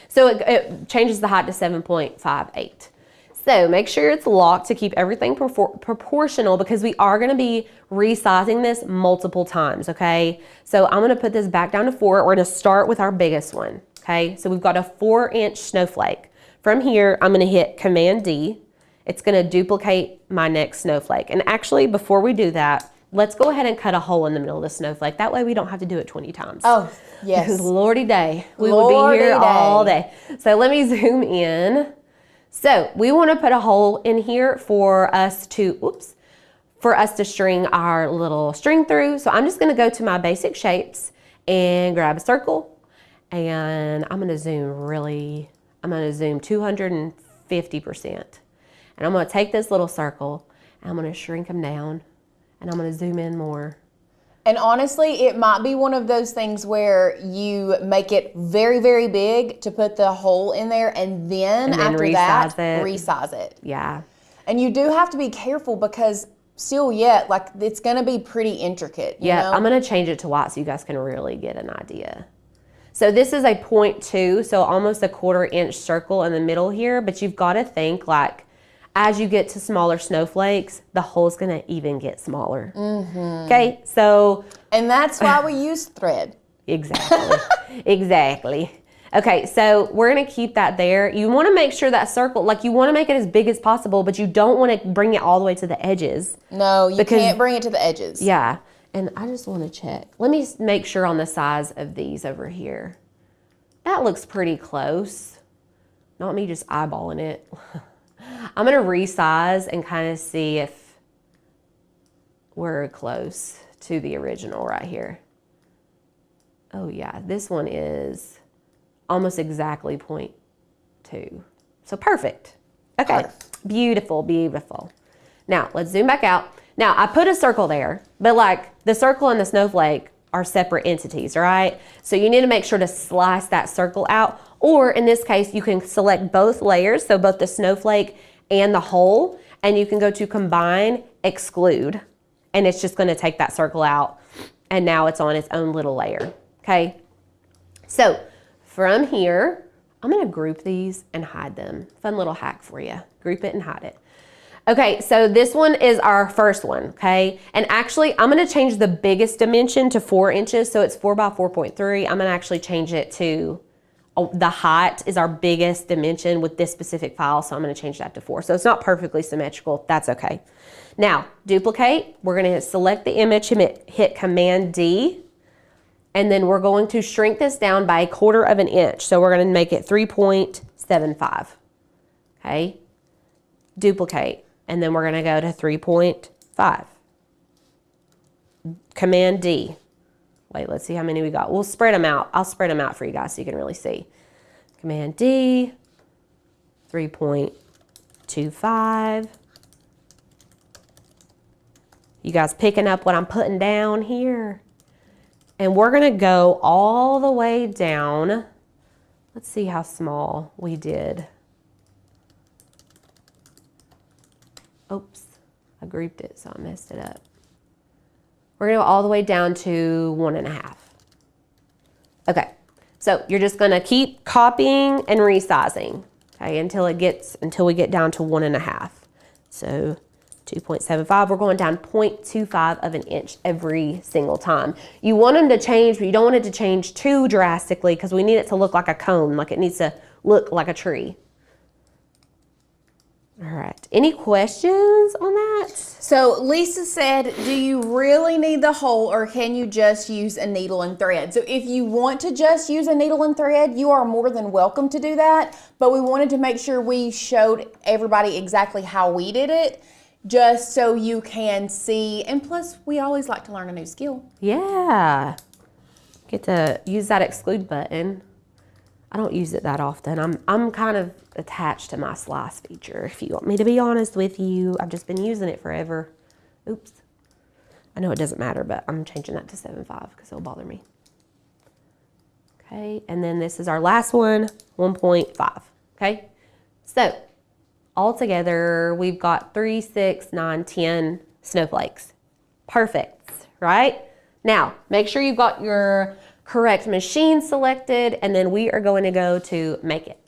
so it changes the height to 7.58. So make sure it's locked to keep everything proportional, because we are going to be resizing this multiple times, okay? So I'm going to put this back down to 4. We're going to start with our biggest one, okay? So we've got a 4-inch snowflake. From here, I'm going to hit Command D. It's going to duplicate my next snowflake. And actually, before we do that, let's go ahead and cut a hole in the middle of the snowflake. That way we don't have to do it 20 times. Oh, yes. Because Lordy day, we would be here all day. So let me zoom in. So we want to put a hole in here for us to, string our little string through. So I'm just going to go to my basic shapes and grab a circle, and I'm going to zoom 250%. And I'm going to take this little circle and I'm going to shrink them down, and I'm going to zoom in more. And honestly, it might be one of those things where you make it very, very big to put the hole in there, and then after that, resize it. Yeah. And you do have to be careful, because still yet, like, it's going to be pretty intricate. You know? I'm going to change it to white so you guys can really get an idea. So this is a 0.2, so almost a 1/4 inch circle in the middle here, but you've got to think, like, as you get to smaller snowflakes, the hole's going to even get smaller. Okay, so. And that's why we use thread. Exactly. Exactly. Okay, so we're going to keep that there. You want to make sure that circle, like, you want to make it as big as possible, but you don't want to bring it all the way to the edges. No, you can't bring it to the edges. Yeah, and I just want to check. Let me make sure on the size of these over here. That looks pretty close. Not me just eyeballing it. I'm going to resize and kind of see if we're close to the original right here. Oh yeah, this one is almost exactly 0.2. So perfect. Okay, beautiful, beautiful. Now let's zoom back out. Now I put a circle there, but like the circle and the snowflake are separate entities, right? So you need to make sure to slice that circle out, or in this case, you can select both layers, so both the snowflake and the hole, and you can go to Combine, Exclude, and it's just going to take that circle out, and now it's on its own little layer, okay? So from here, I'm going to group these and hide them. Fun little hack for you. Group it and hide it. Okay, so this one is our first one, okay? And actually, I'm going to change the biggest dimension to 4 inches, so it's 4 by 4.3. I'm going to actually change it to, the height is our biggest dimension with this specific file, so I'm going to change that to 4. So it's not perfectly symmetrical. That's okay. Now, duplicate. We're going to select the image, hit Command D, and then we're going to shrink this down by 1/4 inch. So we're going to make it 3.75. Okay, duplicate. And then we're going to go to 3.5. Command D. Wait, let's see how many we got. We'll spread them out. I'll spread them out for you guys so you can really see. Command D, 3.25. You guys picking up what I'm putting down here? And we're going to go all the way down. Let's see how small we did. Oops, I grouped it, so I messed it up. We're going to go all the way down to 1.5. Okay, so you're just going to keep copying and resizing, okay, until we get down to 1.5. So 2.75, we're going down 0.25 of an inch every single time. You want them to change, but you don't want it to change too drastically, because we need it to look like a cone, like it needs to look like a tree. All right, any questions on that? So Lisa said, do you really need the hole, or can you just use a needle and thread? So if you want to just use a needle and thread, you are more than welcome to do that. But we wanted to make sure we showed everybody exactly how we did it, just so you can see. And plus, we always like to learn a new skill. Yeah, get to use that exclude button. I don't use it that often. I'm kind of attached to my slice feature, if you want me to be honest with you. I've just been using it forever. Oops. I know it doesn't matter, but I'm changing that to 7.5 because it'll bother me. Okay, and then this is our last one, 1.5. Okay, so altogether, we've got 3, 6, 9, 10 snowflakes. Perfect, right? Now, make sure you've got your correct machine selected, and then we are going to go to make it.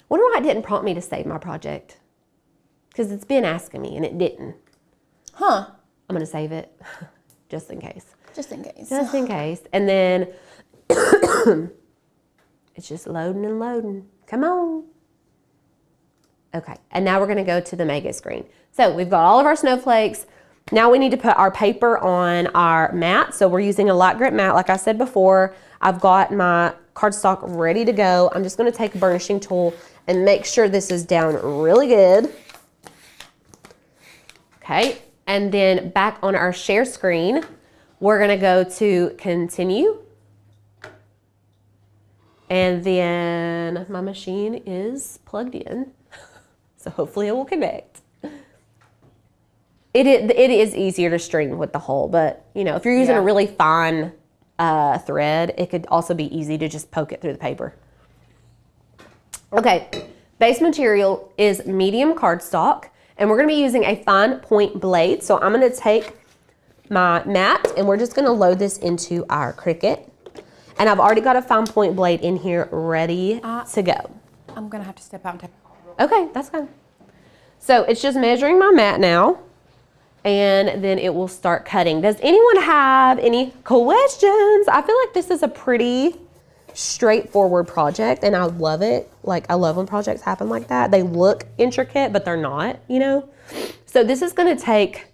Wonder why it didn't prompt me to save my project. Because it's been asking me, and it didn't. Huh. I'm going to save it, just in case. Just in case. Just in case. And then it's just loading and loading. Come on. Okay, and now we're gonna go to the mega screen. So we've got all of our snowflakes. Now we need to put our paper on our mat. So we're using a light grit mat, like I said before. I've got my cardstock ready to go. I'm just gonna take a burnishing tool and make sure this is down really good. Okay, and then back on our share screen, we're gonna go to continue. And then my machine is plugged in. So hopefully it will connect. It is easier to string with the hole, but you know, if you're using a really fine thread, it could also be easy to just poke it through the paper. Okay, base material is medium cardstock, and we're gonna be using a fine point blade. So I'm gonna take my mat, and we're just gonna load this into our Cricut. And I've already got a fine point blade in here ready to go. I'm gonna have to step out and take. Okay, that's fine. So it's just measuring my mat now, and then it will start cutting. Does anyone have any questions? I feel like this is a pretty straightforward project, and I love it. Like, I love when projects happen like that. They look intricate, but they're not, you know? So this is gonna take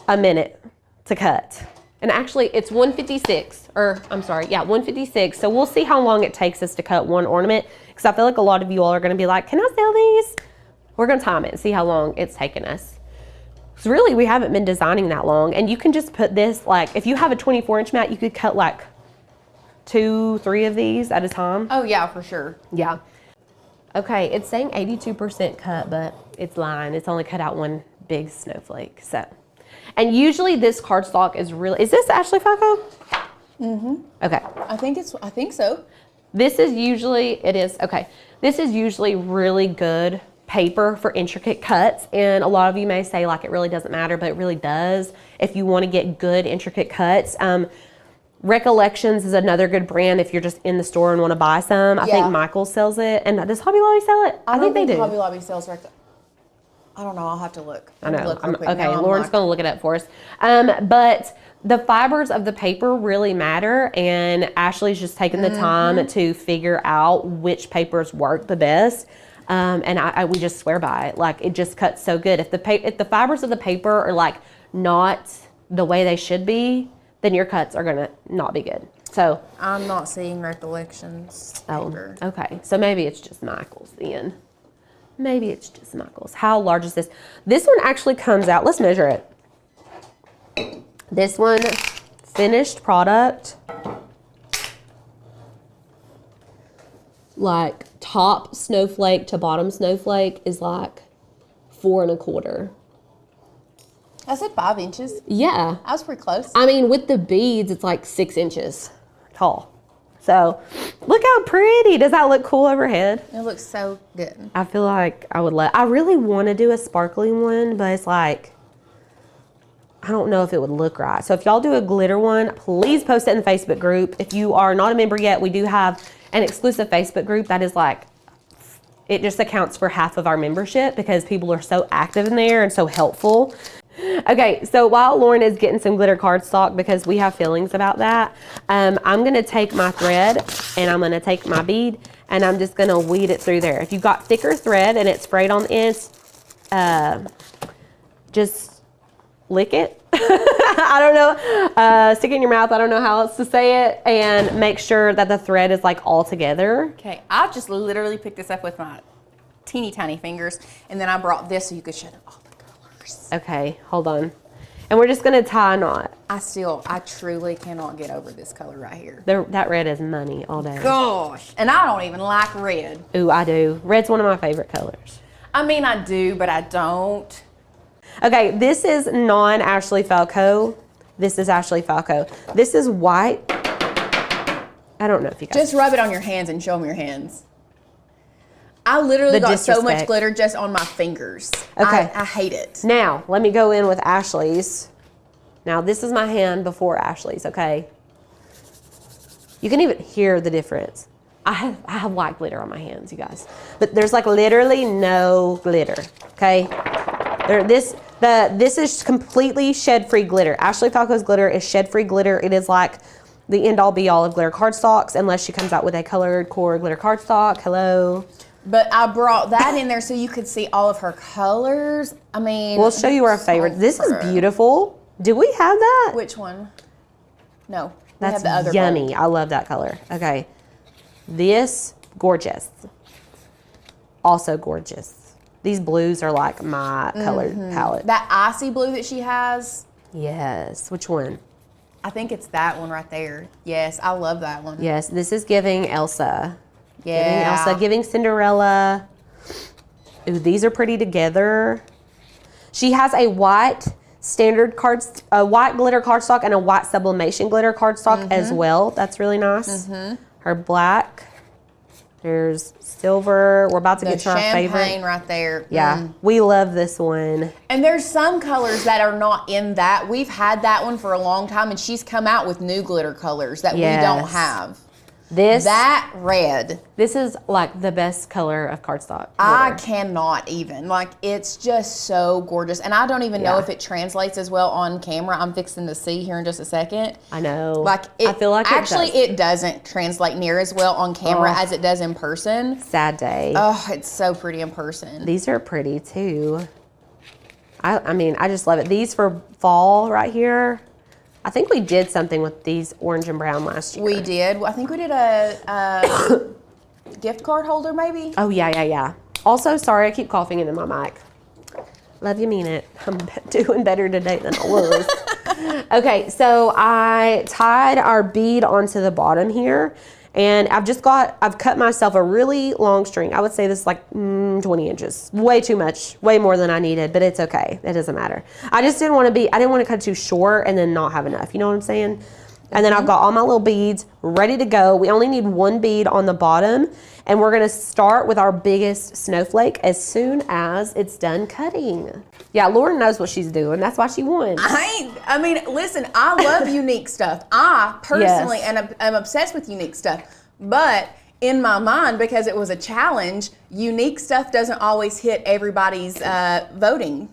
a minute to cut. And actually, it's 156, or I'm sorry, yeah, 156. So we'll see how long it takes us to cut one ornament, because I feel like a lot of you all are gonna be like, can I sell these? We're gonna time it and see how long it's taken us. Because really, we haven't been designing that long, and you can just put this, like, if you have a 24-inch mat, you could cut like 2, 3 of these at a time. Oh yeah, for sure. Yeah. Okay, it's saying 82% cut, but it's lying. It's only cut out one big snowflake, so. And usually this cardstock is really, is this Ashley Falco? Mm-hmm. Okay. I think so. This is usually, it is, okay. This is usually really good paper for intricate cuts. And a lot of you may say like it really doesn't matter, but it really does if you want to get good intricate cuts. Recollections is another good brand if you're just in the store and want to buy some. I think Michael sells it. And does Hobby Lobby sell it? I think they do. Hobby Lobby sells I don't know. I'll have to look. I know. Okay, Lauren's going to look it up for us. But the fibers of the paper really matter, and Ashley's just taking the time to figure out which papers work the best. And we just swear by it. Like, it just cuts so good. If the fibers of the paper are like not the way they should be, then your cuts are going to not be good. So I'm not seeing Recollections paper. Okay. So maybe it's just Michael's then. Maybe it's just Michael's. How large is this? This one actually comes out. Let's measure it. This one, finished product. Like top snowflake to bottom snowflake is like 4 1/4. I said 5 inches. Yeah. I was pretty close. I mean, with the beads, it's like 6 inches tall. So look how pretty. Does that look cool overhead? It looks so good. I feel like I really want to do a sparkly one, but it's like, I don't know if it would look right. So if y'all do a glitter one, please post it in the Facebook group. If you are not a member yet, we do have an exclusive Facebook group that is like, it just accounts for half of our membership because people are so active in there and so helpful. Okay, so while Lauren is getting some glitter cardstock, because we have feelings about that, I'm gonna take my thread and I'm gonna take my bead and I'm just gonna weed it through there. If you've got thicker thread and it's frayed on the ends, just lick it. I don't know, stick it in your mouth, I don't know how else to say it, and make sure that the thread is like all together. Okay, I just literally picked this up with my teeny tiny fingers, and then I brought this so you could show them all the colors. Okay, hold on. And we're just gonna tie a knot. I truly cannot get over this color right here. That red is money all day. Gosh, and I don't even like red. Ooh, I do. Red's one of my favorite colors. I mean, I do, but I don't. Okay, this is non-Ashley Falco. This is Ashley Falco. This is white. I don't know if you guys. Just rub it on your hands and show them your hands. I literally The got so much disrespect. glitter just on my fingers. Okay. I hate it. Now, let me go in with Ashley's. Now, this is my hand before Ashley's, okay? You can even hear the difference. I have white glitter on my hands, you guys. But there's like literally no glitter, okay? This is completely shed-free glitter. Ashley Falco's glitter is shed-free glitter. It is like the end-all be-all of glitter cardstocks unless she comes out with a colored core glitter cardstock. Hello. But I brought that in there so you could see all of her colors. I mean, We'll show you our favorites. This is beautiful. Do we have that? Which one? No. We That's have the other yummy. gold. I love that color. Okay. This, gorgeous. Also gorgeous. These blues are like my color palette. That icy blue that she has, Yes. Which one? I think it's that one right there. Yes, I love that one. Yes, this is giving Elsa. Giving Yeah. Elsa, giving Cinderella. Ooh, these are pretty together. She has a white a white glitter cardstock and a white sublimation glitter cardstock as well. That's really nice. Her black. There's silver. We're about to The get to our favorite. champagne right there. Yeah, we love this one. And there's some colors that are not in that. We've had that one for a long time, and she's come out with new glitter colors that we don't Yes. have. This Red, this is like the best color of cardstock. I glitter. cannot even. Like, it's just so gorgeous. And I don't even know Yeah. if it translates as well on camera. I'm fixing to see here in just a second. I know. Like, it, I feel like actually, it it doesn't translate near as well on camera as it does in person. does. Sad day. Oh, it's so pretty in person. These are pretty too. I mean, I just love it. These for fall right here. I think we did something with these orange and brown last year. We did. I think we did a gift card holder, maybe. Oh, yeah. Also, sorry, I keep coughing into my mic. Love you, mean it. I'm doing better today than I was. Okay, so I tied our bead onto the bottom here, and I've cut myself a really long string. I would say this is like 20 inches. Way too much, way more than I needed, but it's okay. It doesn't matter. I didn't want to cut too short and then not have enough. You know what I'm saying? And then I've got all my little beads ready to go. We only need one bead on the bottom, and we're gonna start with our biggest snowflake as soon as it's done cutting. Yeah, Lauren knows what she's doing. That's why she won. I mean, listen, I love unique stuff. I personally Yes. am obsessed with unique stuff. But in my mind, because it was a challenge, unique stuff doesn't always hit everybody's voting.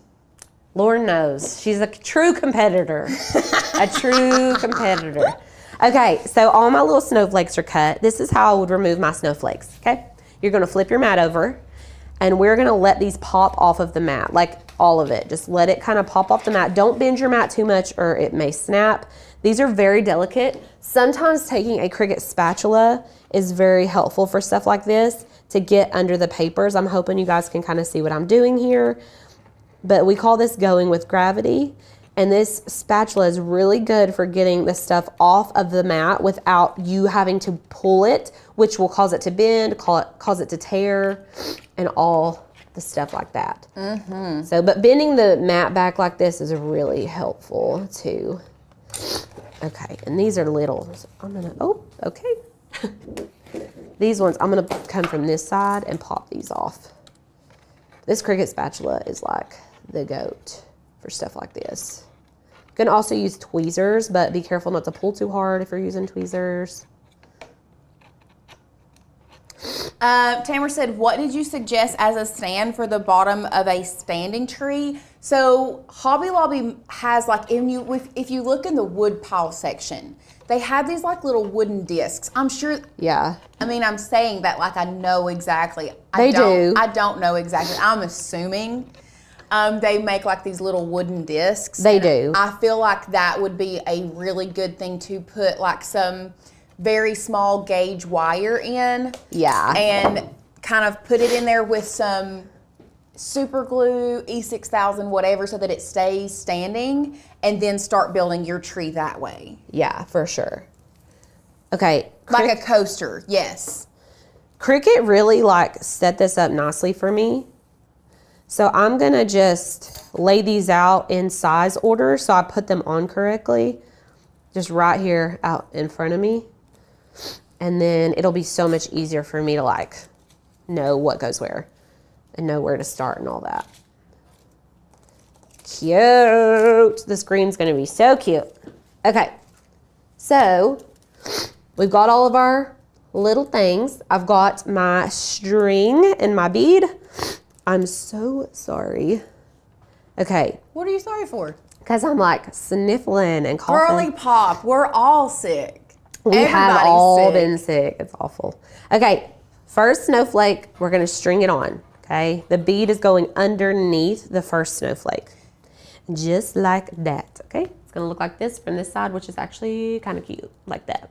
Lauren knows. She's a true competitor. A true competitor. Okay, so all my little snowflakes are cut. This is how I would remove my snowflakes, okay? You're gonna flip your mat over, and we're gonna let these pop off of the mat, like all of it. Just let it kind of pop off the mat. Don't bend your mat too much or it may snap. These are very delicate. Sometimes taking a Cricut spatula is very helpful for stuff like this to get under the papers. I'm hoping you guys can kind of see what I'm doing here. But we call this going with gravity. And this spatula is really good for getting the stuff off of the mat without you having to pull it, which will cause it to bend, cause it to tear, and all the stuff like that. So, but bending the mat back like this is really helpful too. Okay, and these are little. So okay. These ones, I'm gonna come from this side and pop these off. This Cricut spatula is like the goat for stuff like this. You can also use tweezers, but be careful not to pull too hard if you're using tweezers. Tamara said, what did you suggest as a stand for the bottom of a standing tree? So Hobby Lobby has, like, if you look in the wood pile section, they have these like little wooden discs. I'm sure. Yeah. I mean, I'm saying that like I know exactly. They do. I don't know exactly. I'm assuming they make like these little wooden discs. They And do. I feel like that would be a really good thing to put like some very small gauge wire in. Yeah. And kind of put it in there with some super glue, E6000, whatever, so that it stays standing, and then start building your tree that way. Yeah, for sure. Okay. Like a coaster, yes. Cricut really like set this up nicely for me. So I'm gonna just lay these out in size order so I put them on correctly. Just right here out in front of me. And then it'll be so much easier for me to like know what goes where and know where to start and all that. Cute. This green's gonna be so cute. Okay, so we've got all of our little things. I've got my string and my bead. I'm so sorry. Okay. What are you sorry for? Because I'm like sniffling and coughing. Girly pop, we're all sick. We have Everybody's all sick. been sick. It's awful. Okay, first snowflake, we're gonna string it on, okay? The bead is going underneath the first snowflake. Just like that, okay? It's gonna look like this from this side, which is actually kind of cute, like that.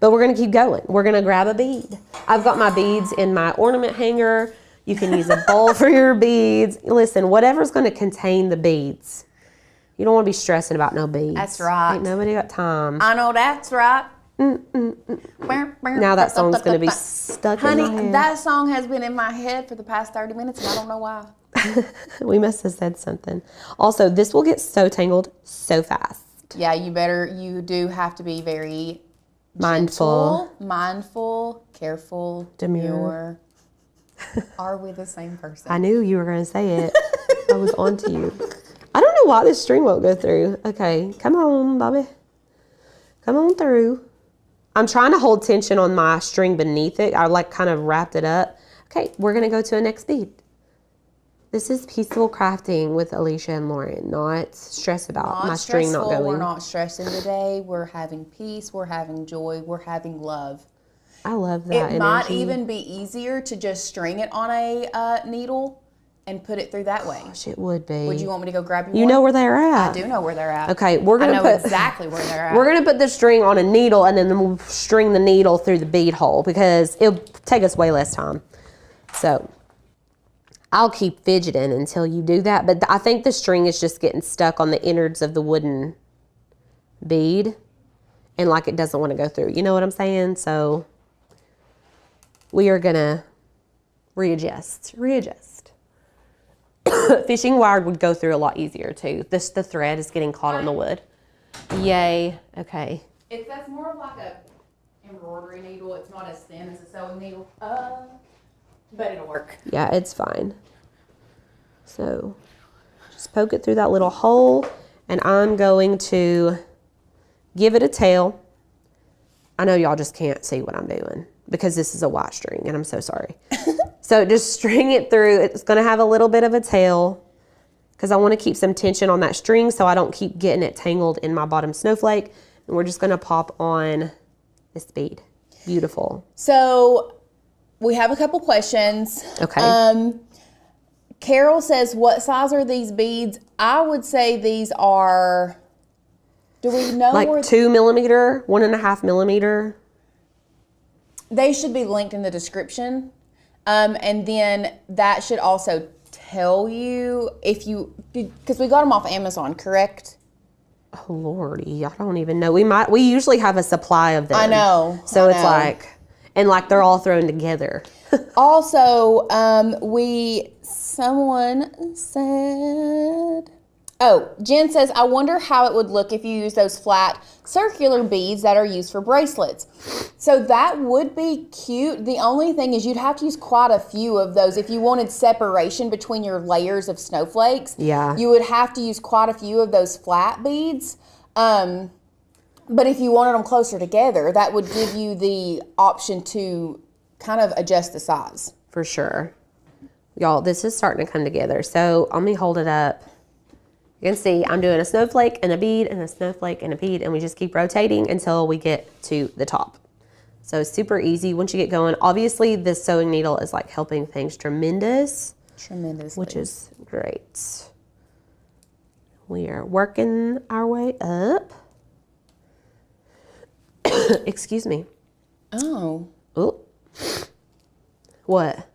But we're gonna keep going. We're gonna grab a bead. I've got my beads in my ornament hanger. You can use a bowl for your beads. Listen, whatever's gonna contain the beads. You don't wanna be stressing about no beads. That's right. Ain't nobody got time. I know that's right. Now that song's gonna be stuck in my Honey, head. that song has been in my head for the past 30 minutes and I don't know why. We must have said something. Also, this will get so tangled so fast. Yeah, you do have to be very Mindful. gentle, mindful, careful, Demure. Are we the same person? I knew you were going to say it. I was on to you. I don't know why this string won't go through. Okay, come on, Bobby. Come on through. I'm trying to hold tension on my string beneath it. I like kind of wrapped it up. Okay, we're going to go to a next bead. This is peaceful crafting with Alicia and Lauren, not stress about my string not going. We're not stressing today. We're having peace. We're having joy. We're having love. I love that It energy. might even be easier to just string it on a needle and put it through that way. Gosh, it would be. Would you want me to go grab You know where they're at. I do know where they're at. Okay, we're I gonna know put exactly where they're at. We're gonna put the string on a needle and then we'll string the needle through the bead hole because it'll take us way less time. So I'll keep fidgeting until you do that, but I think the string is just getting stuck on the innards of the wooden bead and like it doesn't want to go through. You know what I'm saying? So we are gonna readjust. Fishing wire would go through a lot easier too. The thread is getting caught on the wood. Yay. Okay. That's more of like a embroidery needle. It's not as thin as a sewing needle. But it'll work. Yeah, it's fine. So just poke it through that little hole and I'm going to give it a tail. I know y'all just can't see what I'm doing because this is a white string and I'm so sorry. So just string it through. It's gonna have a little bit of a tail because I wanna keep some tension on that string so I don't keep getting it tangled in my bottom snowflake. And we're just gonna pop on this bead. Beautiful. So we have a couple questions. Okay. Carol says, what size are these beads? I would say these are, do we know Like where 2 millimeter, 1.5 millimeter. they should be linked in the description. And then that should also tell you if you, because we got them off Amazon, correct? Oh Lordy, I don't even know. We usually have a supply of them. I know. So I it's know. like, and like they're all thrown together. Also, someone said, Jen says, I wonder how it would look if you use those flat circular beads that are used for bracelets. So that would be cute. The only thing is you'd have to use quite a few of those. If you wanted separation between your layers of snowflakes, Yeah. you would have to use quite a few of those flat beads. But if you wanted them closer together, that would give you the option to kind of adjust the size. For sure. Y'all, this is starting to come together. So let me hold it up. You can see I'm doing a snowflake and a bead and a snowflake and a bead, and we just keep rotating until we get to the top. So it's super easy once you get going. Obviously, this sewing needle is like helping things Tremendously. which is great. We are working our way up. Excuse me. Oh. Oh. What?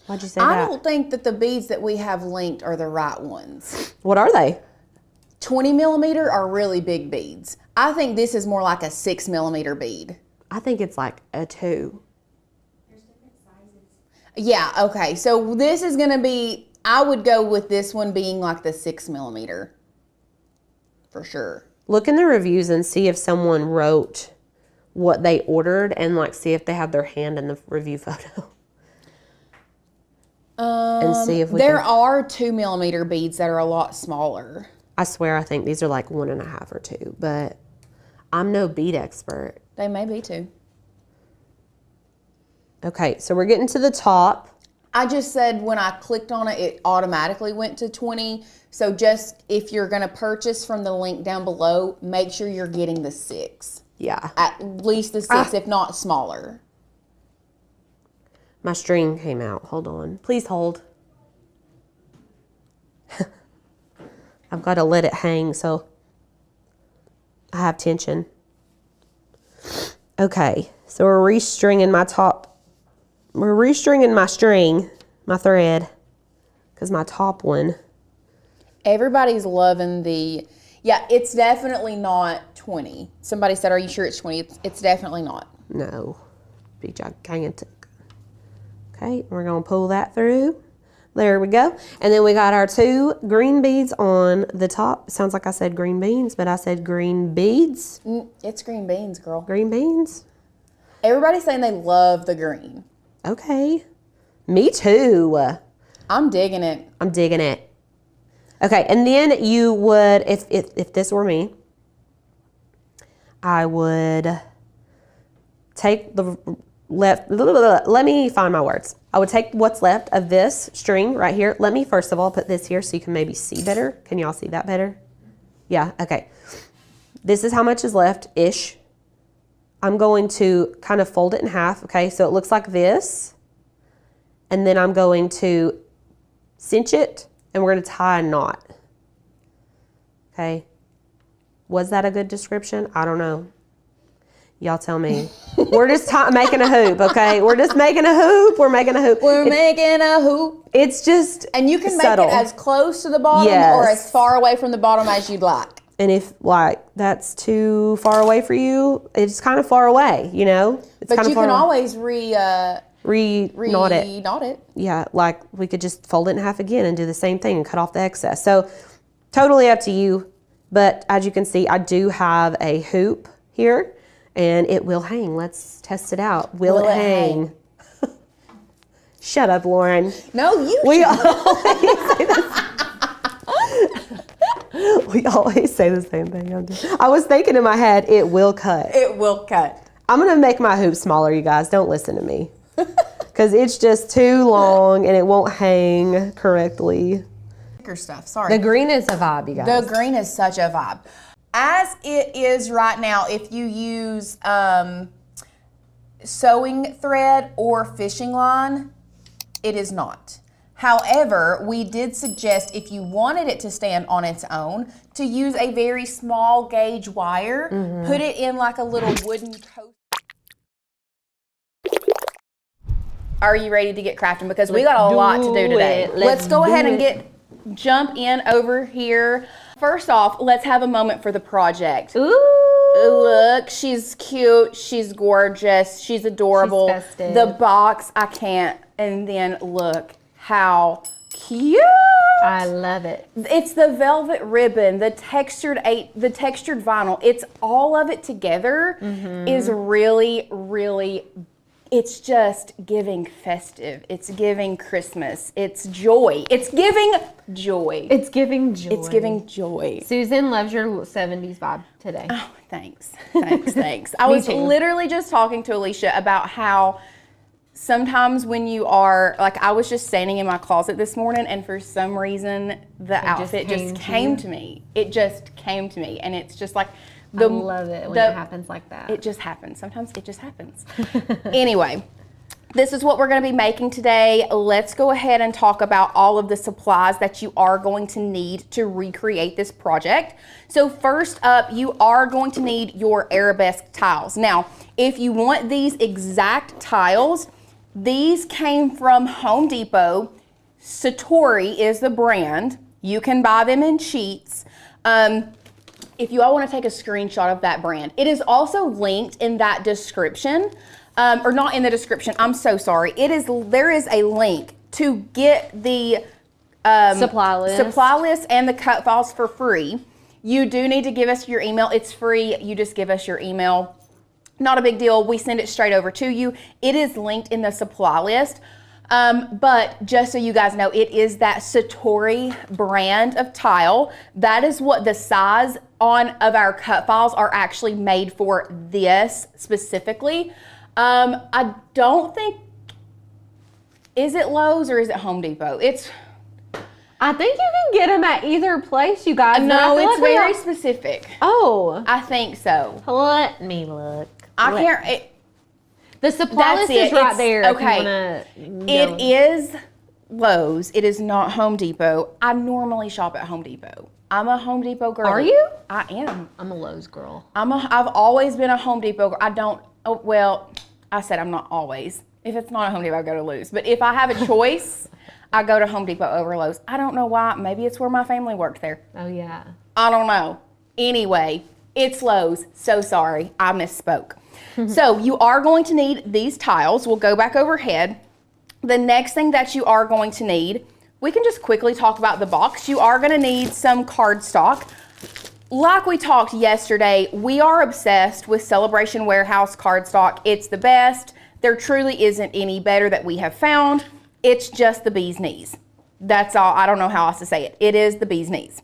Why'd you say I that? don't think that the beads that we have linked are the right ones. What are they? 20 millimeter are really big beads. I think this is more like a 6 millimeter bead. I think it's like a 2. Yeah, okay. So this is going to be, I would go with this one being like the 6 millimeter. For sure. Look in the reviews and see if someone wrote what they ordered and like see if they have their hand in the review photo. and see if we There can. are 2mm beads that are a lot smaller. I swear, I think these are like 1.5 or 2, but I'm no bead expert. They may be 2. Okay, so we're getting to the top. I just said when I clicked on it, it automatically went to 20. So just if you're going to purchase from the link down below, make sure you're getting the 6. Yeah. At least the 6, if not smaller. My string came out. Hold on. Please hold. I've got to let it hang so I have tension. Okay, so we're restringing my top. We're restringing my string, my thread, because my top one. Everybody's loving the, yeah, it's definitely not 20. Somebody said, are you sure it's 20? It's definitely not. No, be gigantic. Okay, we're gonna pull that through. There we go. And then we got our 2 green beads on the top. Sounds like I said green beans, but I said green beads. It's green beans, girl. Green beans. Everybody's saying they love the green. Okay. Me too. I'm digging it. I'm digging it. Okay, and then you would, if this were me, I would take the left, let me find my words. I would take what's left of this string right here. Let me first of all put this here so you can maybe see better. Can y'all see that better? Yeah, okay. This is how much is left-ish. I'm going to kind of fold it in half, okay? So it looks like this. And then I'm going to cinch it and we're gonna tie a knot. Okay. Was that a good description? I don't know. Y'all tell me. We're just making a hoop, okay? We're just making a hoop. We're making a hoop. We're making a hoop. It's just And you can subtle. make it as close to the bottom Yes. or as far away from the bottom as you'd like. And if like that's too far away for you, it's kind of far away, you know? It's But kind you of far can away. always Knot it. knot it. Yeah, like we could just fold it in half again and do the same thing and cut off the excess. So totally up to you. But as you can see, I do have a hoop here and it will hang. Let's test it out. Will it hang? Shut up, Lauren. No, you. We always say this. We always say the same thing. I was thinking in my head, it will cut. It will cut. I'm gonna make my hoop smaller, you guys. Don't listen to me. Because it's just too long and it won't hang correctly. Stuff. Sorry. The green is a vibe, you guys. The green is such a vibe. As it is right now, if you use sewing thread or fishing line, it is not. However, we did suggest if you wanted it to stand on its own, to use a very small gauge wire, put it in like a little wooden coaster. Are you ready to get crafting? Because we got a lot to do today. Let's go ahead and jump in over here. First off, let's have a moment for the project. Ooh. Look, she's cute, she's gorgeous, she's adorable. She's festive. The box, I can't. And then look how cute. I love it. It's the velvet ribbon, the textured vinyl. It's all of it together is really, really, it's just giving festive. It's giving Christmas. It's joy. It's giving joy. It's giving joy. It's giving joy. Susan loves your 70s vibe today. Oh, thanks. Thanks. I was literally just talking to Alicia about how sometimes when you are, like I was just standing in my closet this morning and for some reason the outfit just came to me. It just came to me and it's just like, I love it when it happens like that. It just happens. Sometimes it just happens. Anyway, this is what we're going to be making today. Let's go ahead and talk about all of the supplies that you are going to need to recreate this project. So first up, you are going to need your arabesque tiles. Now, if you want these exact tiles, these came from Home Depot. Satori is the brand. You can buy them in sheets. If you all want to take a screenshot of that brand, it is also linked in that description, or not in the description. I'm so sorry. There is a link to get the supply list and the cut files for free. You do need to give us your email. It's free. You just give us your email. Not a big deal. We send it straight over to you. It is linked in the supply list. But just so you guys know, it is that Satori brand of tile. That is what the size of our cut files are actually made for this specifically. I don't think, is it Lowe's or is it Home Depot? I think you can get them at either place, you guys. No, it's very specific. Oh. I think so. Let me look. The supply list is right there. Okay. It is Lowe's. It is not Home Depot. I normally shop at Home Depot. I'm a Home Depot girl. Are you? I am. I'm a Lowe's girl. I've always been a Home Depot girl. I said I'm not always. If it's not a Home Depot, I go to Lowe's. But if I have a choice, I go to Home Depot over Lowe's. I don't know why. Maybe it's where my family worked there. Oh, yeah. I don't know. Anyway, it's Lowe's. So sorry. I misspoke. So you are going to need these tiles. We'll go back overhead. The next thing that you are going to need, we can just quickly talk about the box. You are going to need some cardstock. Like we talked yesterday, we are obsessed with Celebration Warehouse cardstock. It's the best. There truly isn't any better that we have found. It's just the bee's knees. That's all. I don't know how else to say it. It is the bee's knees.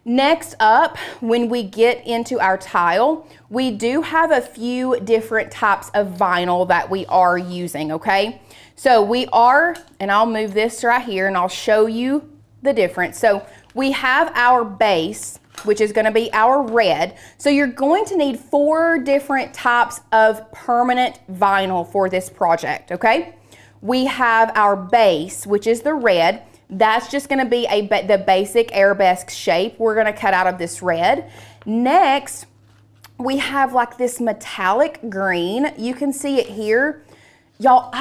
Next up, when we get into our tile, we do have a few different types of vinyl that we are using, okay? So we are, and I'll move this right here and I'll show you the difference. So we have our base, which is gonna be our red. So you're going to need 4 different types of permanent vinyl for this project, okay? We have our base, which is the red. That's just gonna be the basic arabesque shape we're gonna cut out of this red. Next, we have like this metallic green. You can see it here. Y'all,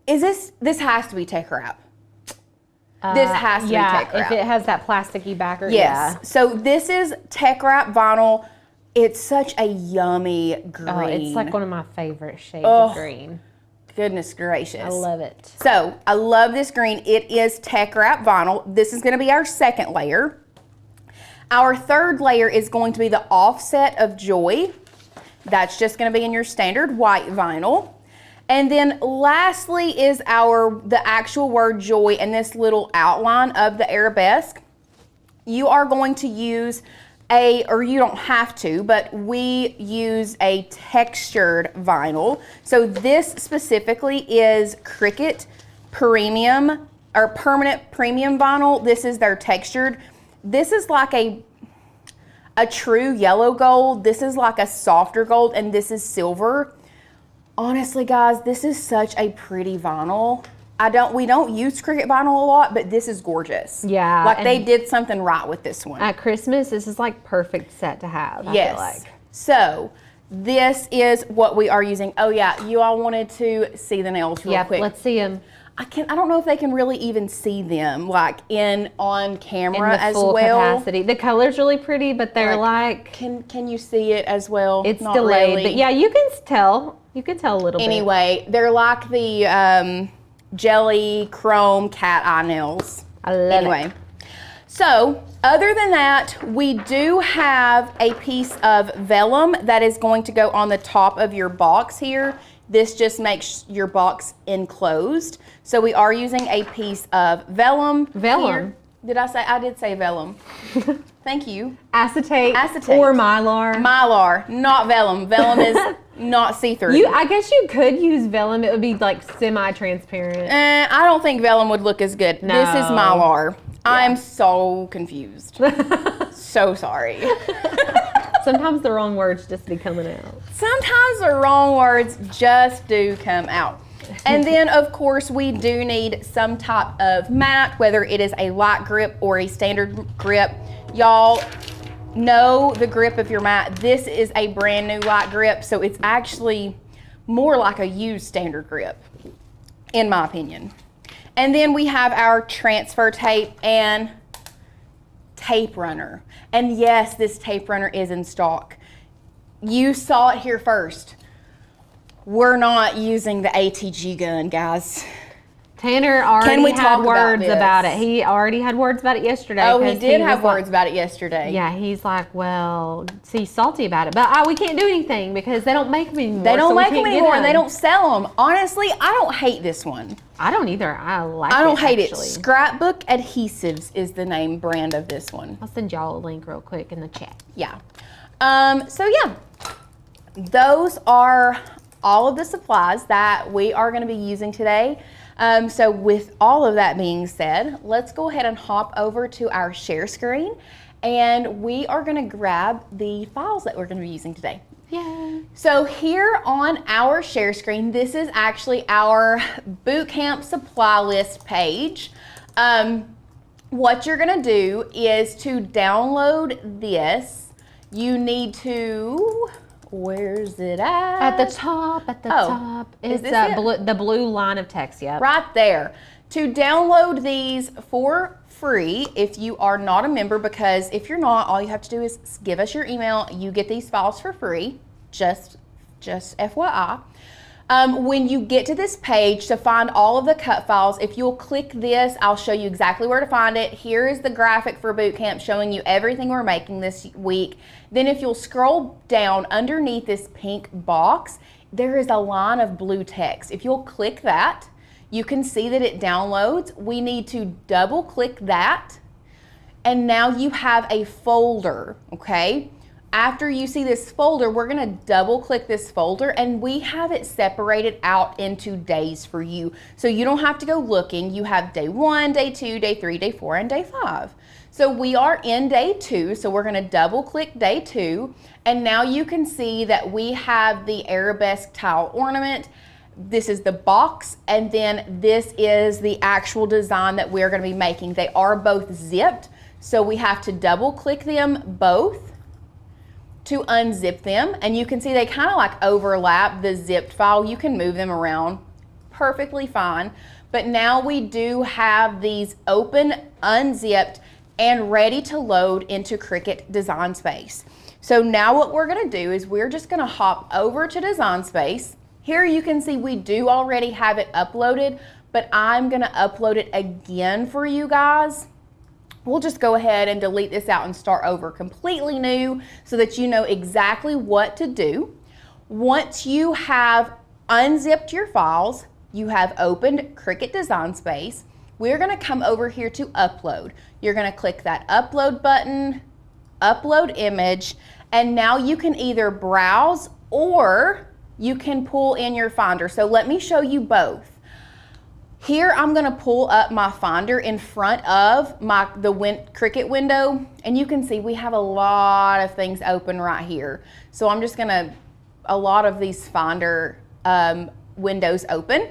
this has to be tech wrap. This has to be tech wrap. If it has that plasticky backer, yes. yeah. So this is tech wrap vinyl. It's such a yummy green. Oh, it's like one of my favorite shades of green. Goodness gracious. I love it. So I love this green. It is tech wrap vinyl. This is gonna be our second layer. Our third layer is going to be the Offset of Joy. That's just gonna be in your standard white vinyl. And then lastly is the actual word joy and this little outline of the arabesque. You are going to use or you don't have to, but we use a textured vinyl. So this specifically is Cricut Premium or Permanent Premium Vinyl. This is their textured. This is like a true yellow gold. This is like a softer gold, and this is silver. Honestly, guys, this is such a pretty vinyl. We don't use Cricut vinyl a lot, but this is gorgeous. Yeah. Like they did something right with this one. At Christmas, this is like perfect set to have, yes. I feel like. So this is what we are using. Oh yeah, you all wanted to see the nails real quick. Let's see them. I don't know if they can really even see them like on camera in the as full well. capacity. The color's really pretty, but they're like can you see it as well? It's Not delayed, really. but yeah, you can tell. You can tell a little bit. Anyway, they're like the jelly chrome cat eye nails. I love it. So other than that, we do have a piece of vellum that is going to go on the top of your box here. This just makes your box enclosed. So we are using a piece of vellum. Vellum? Here. I did say vellum. Thank you. Acetate. Acetate. Or mylar. Mylar, not vellum. Vellum is not see-through. I guess you could use vellum. It would be like semi-transparent. I don't think vellum would look as good. No. This is mylar. Yeah. I'm so confused. So sorry. Sometimes the wrong words just be coming out. Sometimes the wrong words just do come out. And then, of course, we do need some type of mat, whether it is a light grip or a standard grip. Y'all know the grip of your mat. This is a brand new light grip, so it's actually more like a used standard grip, in my opinion. And then we have our transfer tape and tape runner. And yes, this tape runner is in stock. You saw it here first. We're not using the ATG gun, guys. Tanner already we had talk about words this? about it. He already had words about it yesterday. Oh, he 'cause did was have like- words about it yesterday. Yeah, he's like, well, see, salty about it. But we can't do anything because they don't make them anymore. They don't so we make them can't get anymore and they don't sell them. Honestly, I don't hate this one. I don't either. I like it. I don't hate actually. it. Scrapbook Adhesives is the name brand of this one. I'll send y'all a link real quick in the chat. Yeah. So yeah, those are all of the supplies that we are going to be using today. So with all of that being said, let's go ahead and hop over to our share screen and we are going to grab the files that we're going to be using today. Yay. So here on our share screen, this is actually our bootcamp supply list page. What you're going to do is to download this, you need to, where's it at? At the top, Oh, is It's this it? the blue line of text, yep. Right there. To download these for free if you are not a member, because if you're not, all you have to do is give us your email. You get these files for free, just FYI. When you get to this page to find all of the cut files, if you'll click this, I'll show you exactly where to find it. Here is the graphic for bootcamp showing you everything we're making this week. Then if you'll scroll down underneath this pink box, there is a line of blue text. If you'll click that, you can see that it downloads. We need to double click that, and now you have a folder, okay? After you see this folder, we're gonna double click this folder and we have it separated out into days for you. So you don't have to go looking. You have day 1, day 2, day 3, day 4, and day 5. So we are in day 2, so we're gonna double click day 2, and now you can see that we have the arabesque tile ornament. This is the box, and then this is the actual design that we're gonna be making. They are both zipped, so we have to double click them both to unzip them, and you can see they kind of like overlap the zipped file. You can move them around perfectly fine, but now we do have these open, unzipped, and ready to load into Cricut Design Space. So now what we're gonna do is we're just gonna hop over to Design Space. Here you can see we do already have it uploaded, but I'm gonna upload it again for you guys. We'll just go ahead and delete this out and start over completely new so that you know exactly what to do. Once you have unzipped your files, you have opened Cricut Design Space, we're gonna come over here to upload. You're gonna click that upload button, upload image, and now you can either browse or you can pull in your Finder. So let me show you both. Here I'm gonna pull up my Finder in front of the Cricut window, and you can see we have a lot of things open right here. So I'm just gonna, a lot of these Finder windows open.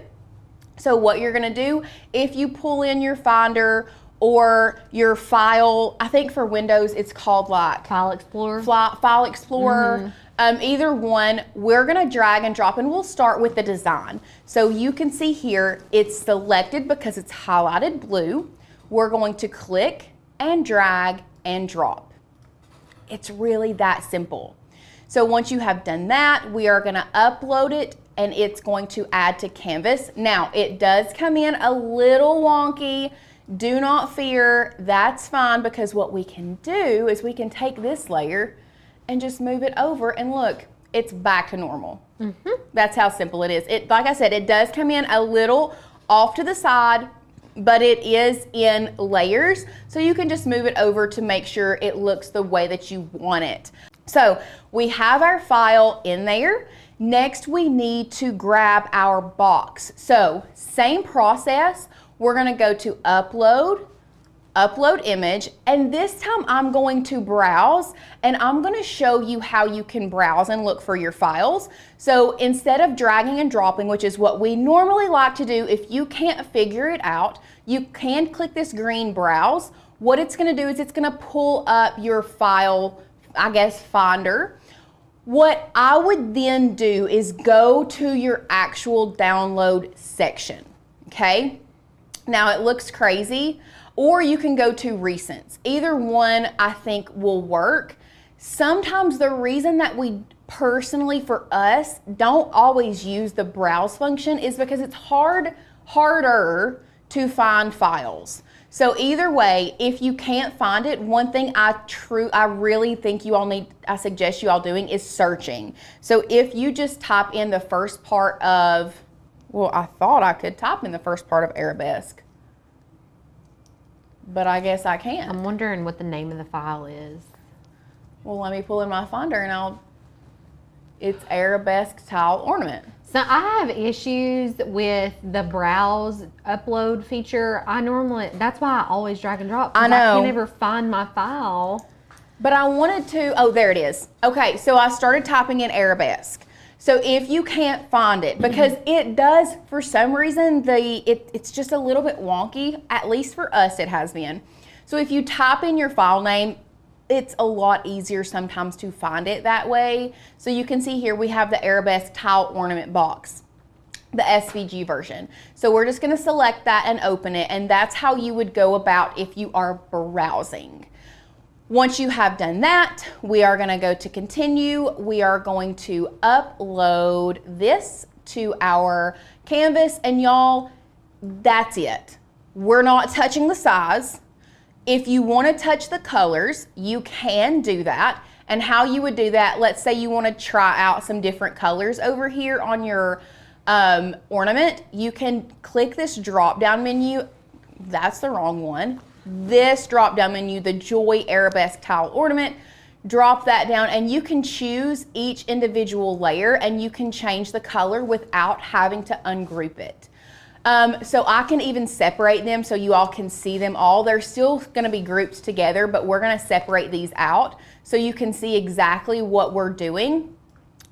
So what you're gonna do, if you pull in your Finder or your file, I think for Windows it's called like File Explorer. File Explorer. Either one, we're gonna drag and drop, and we'll start with the design. So you can see here, it's selected because it's highlighted blue. We're going to click and drag and drop. It's really that simple. So once you have done that, we are gonna upload it and it's going to add to Canvas. Now, it does come in a little wonky. Do not fear, that's fine, because what we can do is we can take this layer and just move it over, and look, it's back to normal. That's how simple it is. It, like I said, it does come in a little off to the side, but it is in layers, so you can just move it over to make sure it looks the way that you want it. So we have our file in there. Next, we need to grab our box. So same process, we're gonna go to upload, upload image, and this time I'm going to browse, and I'm gonna show you how you can browse and look for your files. So instead of dragging and dropping, which is what we normally like to do, if you can't figure it out, you can click this green browse. What it's gonna do is it's gonna pull up your file, I guess, Finder. What I would then do is go to your actual download section, okay? Now it looks crazy, or you can go to recents. Either one I think will work. Sometimes the reason that we personally, for us, don't always use the browse function is because it's hard harder to find files. So either way, if you can't find it, one thing I really think I suggest you all doing is searching. So if you just type in the first part of, well, I thought I could type in the first part of arabesque, but I guess I can't. I'm wondering what the name of the file is. Well, let me pull in my Finder and it's arabesque tile ornament. So I have issues with the browse upload feature. That's why I always drag and drop. I know. I can never find my file. But I wanted to, oh, there it is. Okay, so I started typing in arabesque. So if you can't find it, because it does, for some reason, it's just a little bit wonky, at least for us it has been. So if you type in your file name, it's a lot easier sometimes to find it that way. So you can see here we have the arabesque tile ornament box, the SVG version. So we're just gonna select that and open it, and that's how you would go about if you are browsing. Once you have done that, we are gonna go to continue. We are going to upload this to our canvas, and y'all, that's it. We're not touching the size. If you want to touch the colors, you can do that. And how you would do that, let's say you want to try out some different colors over here on your ornament, you can click this drop down menu. That's the wrong one. This drop down menu, the Joy Arabesque Tile Ornament, drop that down and you can choose each individual layer and you can change the color without having to ungroup it. So I can even separate them so you all can see them all. They're still gonna be grouped together, but we're gonna separate these out so you can see exactly what we're doing.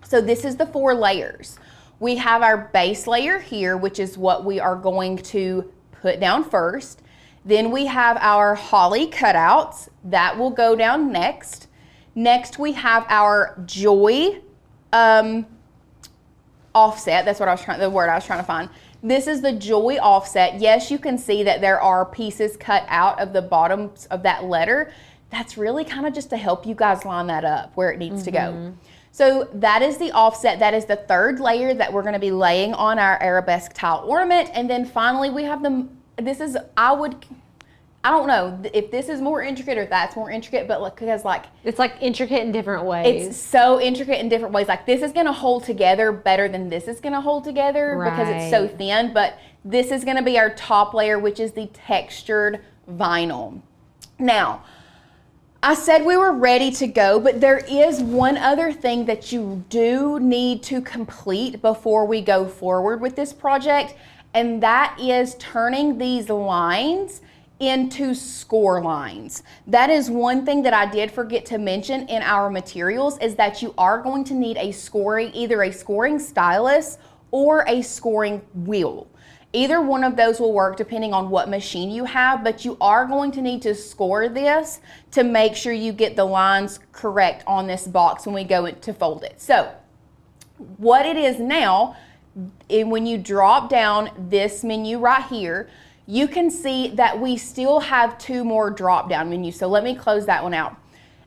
So this is the 4 layers. We have our base layer here, which is what we are going to put down first. Then we have our holly cutouts. That will go down next. Next we have our Joy offset. That's what the word I was trying to find. This is the Joy offset. Yes, you can see that there are pieces cut out of the bottoms of that letter. That's really kind of just to help you guys line that up where it needs to go. So that is the offset. That is the 3rd layer that we're going to be laying on our arabesque tile ornament. And then finally we have I don't know if this is more intricate or if that's more intricate, but because it's like intricate in different ways. It's so intricate in different ways. Like this is gonna hold together better than this is gonna hold together because it's so thin, but this is gonna be our top layer, which is the textured vinyl. Now, I said we were ready to go, but there is one other thing that you do need to complete before we go forward with this project, and that is turning these lines into score lines. That is one thing that I did forget to mention in our materials, is that you are going to need either a scoring stylus or a scoring wheel. Either one of those will work depending on what machine you have, but you are going to need to score this to make sure you get the lines correct on this box when we go to fold it. So what it is now, when you drop down this menu right here, you can see that we still have 2 more drop down menus. So let me close that one out.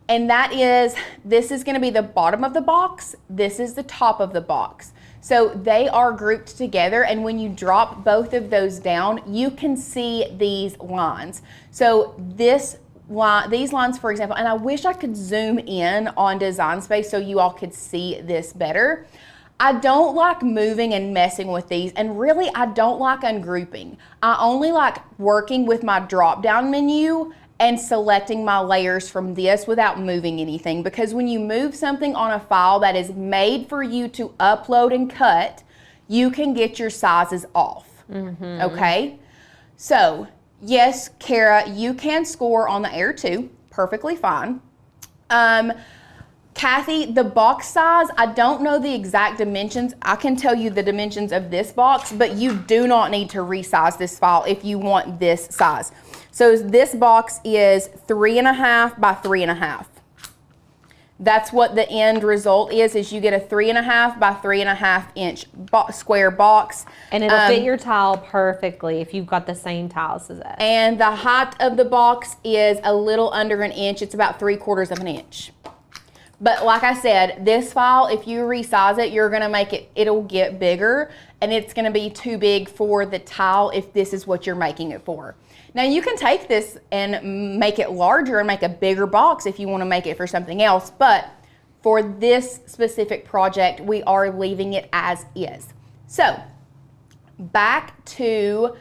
And that is, this is gonna be the bottom of the box. This is the top of the box. So they are grouped together, and when you drop both of those down, you can see these lines. So these lines, for example, and I wish I could zoom in on Design Space so you all could see this better. I don't like moving and messing with these, and really I don't like ungrouping. I only like working with my drop down menu and selecting my layers from this without moving anything, because when you move something on a file that is made for you to upload and cut, you can get your sizes off, okay? So yes, Kara, you can score on the Air 2, perfectly fine. Kathy, the box size, I don't know the exact dimensions. I can tell you the dimensions of this box, but you do not need to resize this file if you want this size. So this box is 3.5 by 3.5. That's what the end result is you get a 3.5 by 3.5 inch square box. And it'll fit your tile perfectly if you've got the same tiles as us. And the height of the box is a little under 1 inch. It's about 3/4 of an inch. But like I said, this file, if you resize it, you're gonna make it, it'll get bigger, and it's gonna be too big for the tile if this is what you're making it for. Now you can take this and make it larger and make a bigger box if you wanna make it for something else, but for this specific project, we are leaving it as is. So, back to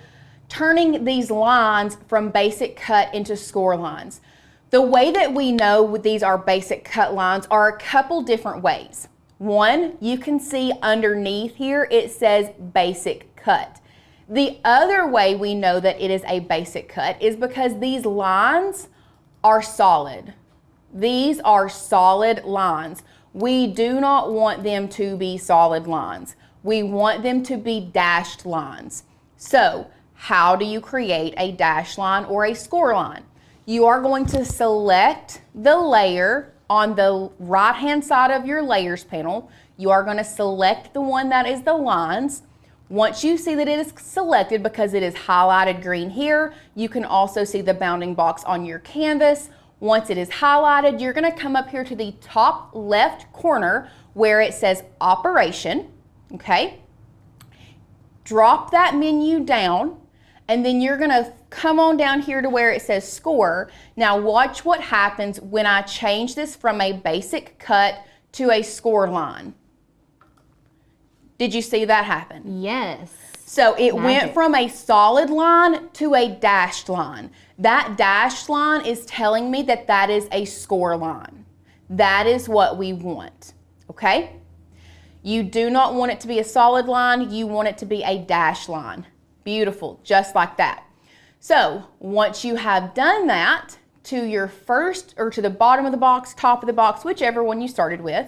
turning these lines from basic cut into score lines. The way that we know these are basic cut lines are a couple different ways. One, you can see underneath here, it says basic cut. The other way we know that it is a basic cut is because these lines are solid. These are solid lines. We do not want them to be solid lines. We want them to be dashed lines. So, how do you create a dash line or a score line? You are going to select the layer on the right-hand side of your layers panel. You are going to select the one that is the lines. Once you see that it is selected, because it is highlighted green here, you can also see the bounding box on your canvas. Once it is highlighted, you're going to come up here to the top left corner where it says Operation, okay? Drop that menu down, and then you're going to come on down here to where it says Score. Now watch what happens when I change this from a basic cut to a score line. Did you see that happen? Yes. So it went from a solid line to a dashed line. That dashed line is telling me that that is a score line. That is what we want, okay? You do not want it to be a solid line, you want it to be a dashed line. Beautiful, just like that. So once you have done that to your first, or to the bottom of the box, top of the box, whichever one you started with,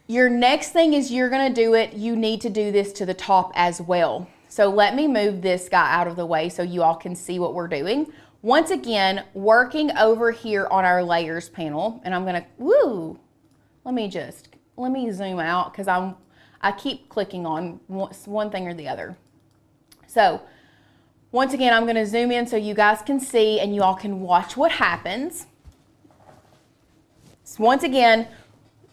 your next thing is you're gonna do it, you need to do this to the top as well. So let me move this guy out of the way so you all can see what we're doing. Once again, working over here on our layers panel, and I'm gonna, let me zoom out because I keep clicking on one thing or the other. So once again, I'm gonna zoom in so you guys can see and you all can watch what happens. So once again,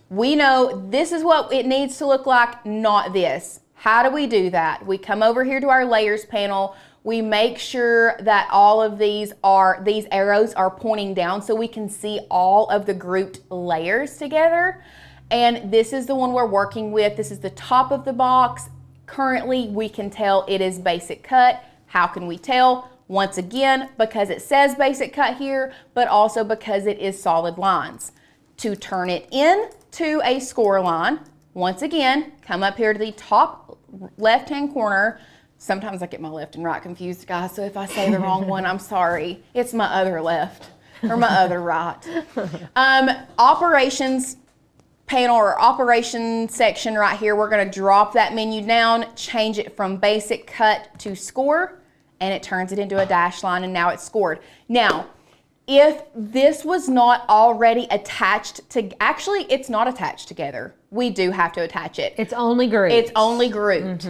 we know this is what it needs to look like, not this. How do we do that? We come over here to our layers panel. We make sure that all of these arrows are pointing down so we can see all of the grouped layers together. And this is the one we're working with. This is the top of the box. Currently, we can tell it is basic cut. How can we tell? Once again, because it says basic cut here, but also because it is solid lines. To turn it into a score line, once again, come up here to the top left-hand corner. Sometimes I get my left and right confused, guys, so if I say the wrong one, I'm sorry. It's my other left, or my other right. Operations panel or operation section right here, we're gonna drop that menu down, change it from basic cut to score, and it turns it into a dash line, and now it's scored. Now, if this was not already attached to, actually it's not attached together. We do have to attach it. It's only grouped. It's only grouped.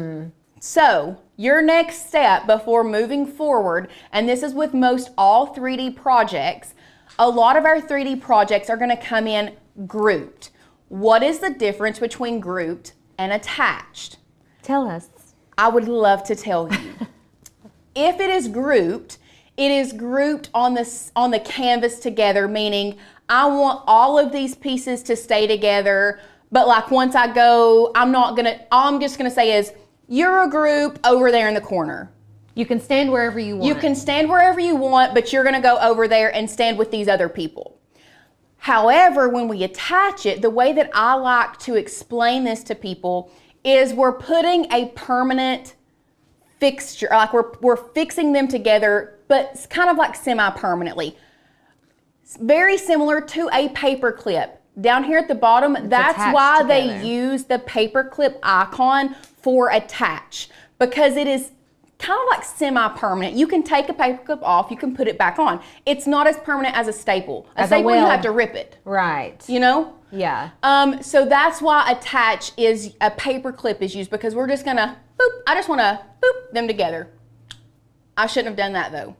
So your next step before moving forward, and this is with most all 3D projects, a lot of our 3D projects are gonna come in grouped. What is the difference between grouped and attached? Tell us. I would love to tell you. If it is grouped on the canvas together, meaning I want all of these pieces to stay together, but like once I go, all I'm just gonna say is, you're a group over there in the corner. You can stand wherever you want. You can stand wherever you want, but you're gonna go over there and stand with these other people. However, when we attach it, the way that I like to explain this to people is we're putting a permanent fixture, like we're fixing them together, but it's kind of like semi-permanently. It's very similar to a paper clip. Down here at the bottom, that's why they use the paper clip icon for attach, because it is kind of like semi-permanent. You can take a paper clip off, you can put it back on. It's not as permanent as a staple. A staple, you have to rip it. Right. You know? Yeah. So that's why attach is, a paper clip is used, because we're just gonna, boop, I just wanna boop them together. I shouldn't have done that though.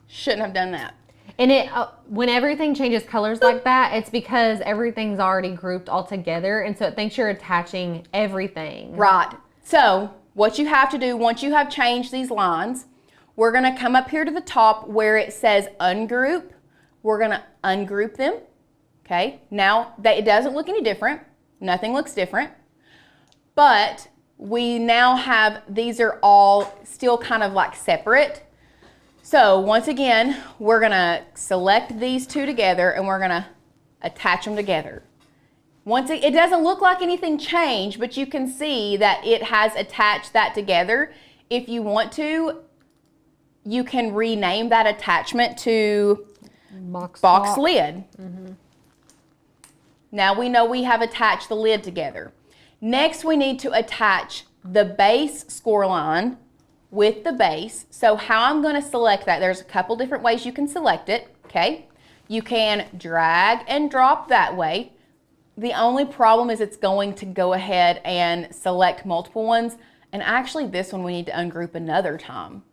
Shouldn't have done that. And when everything changes colors like that, it's because everything's already grouped all together, and so it thinks you're attaching everything. Right. So what you have to do once you have changed these lines, we're gonna come up here to the top where it says ungroup. We're gonna ungroup them. Okay. Now it doesn't look any different. Nothing looks different. But we now have, these are all still kind of like separate. So once again, we're gonna select these two together and we're gonna attach them together. Once it doesn't look like anything changed, but you can see that it has attached that together. If you want to, you can rename that attachment to box lid. Now we know we have attached the lid together. Next, we need to attach the base score line with the base. So how I'm going to select that, there's a couple different ways you can select it, okay? You can drag and drop that way. The only problem is it's going to go ahead and select multiple ones. And actually this one we need to ungroup another time.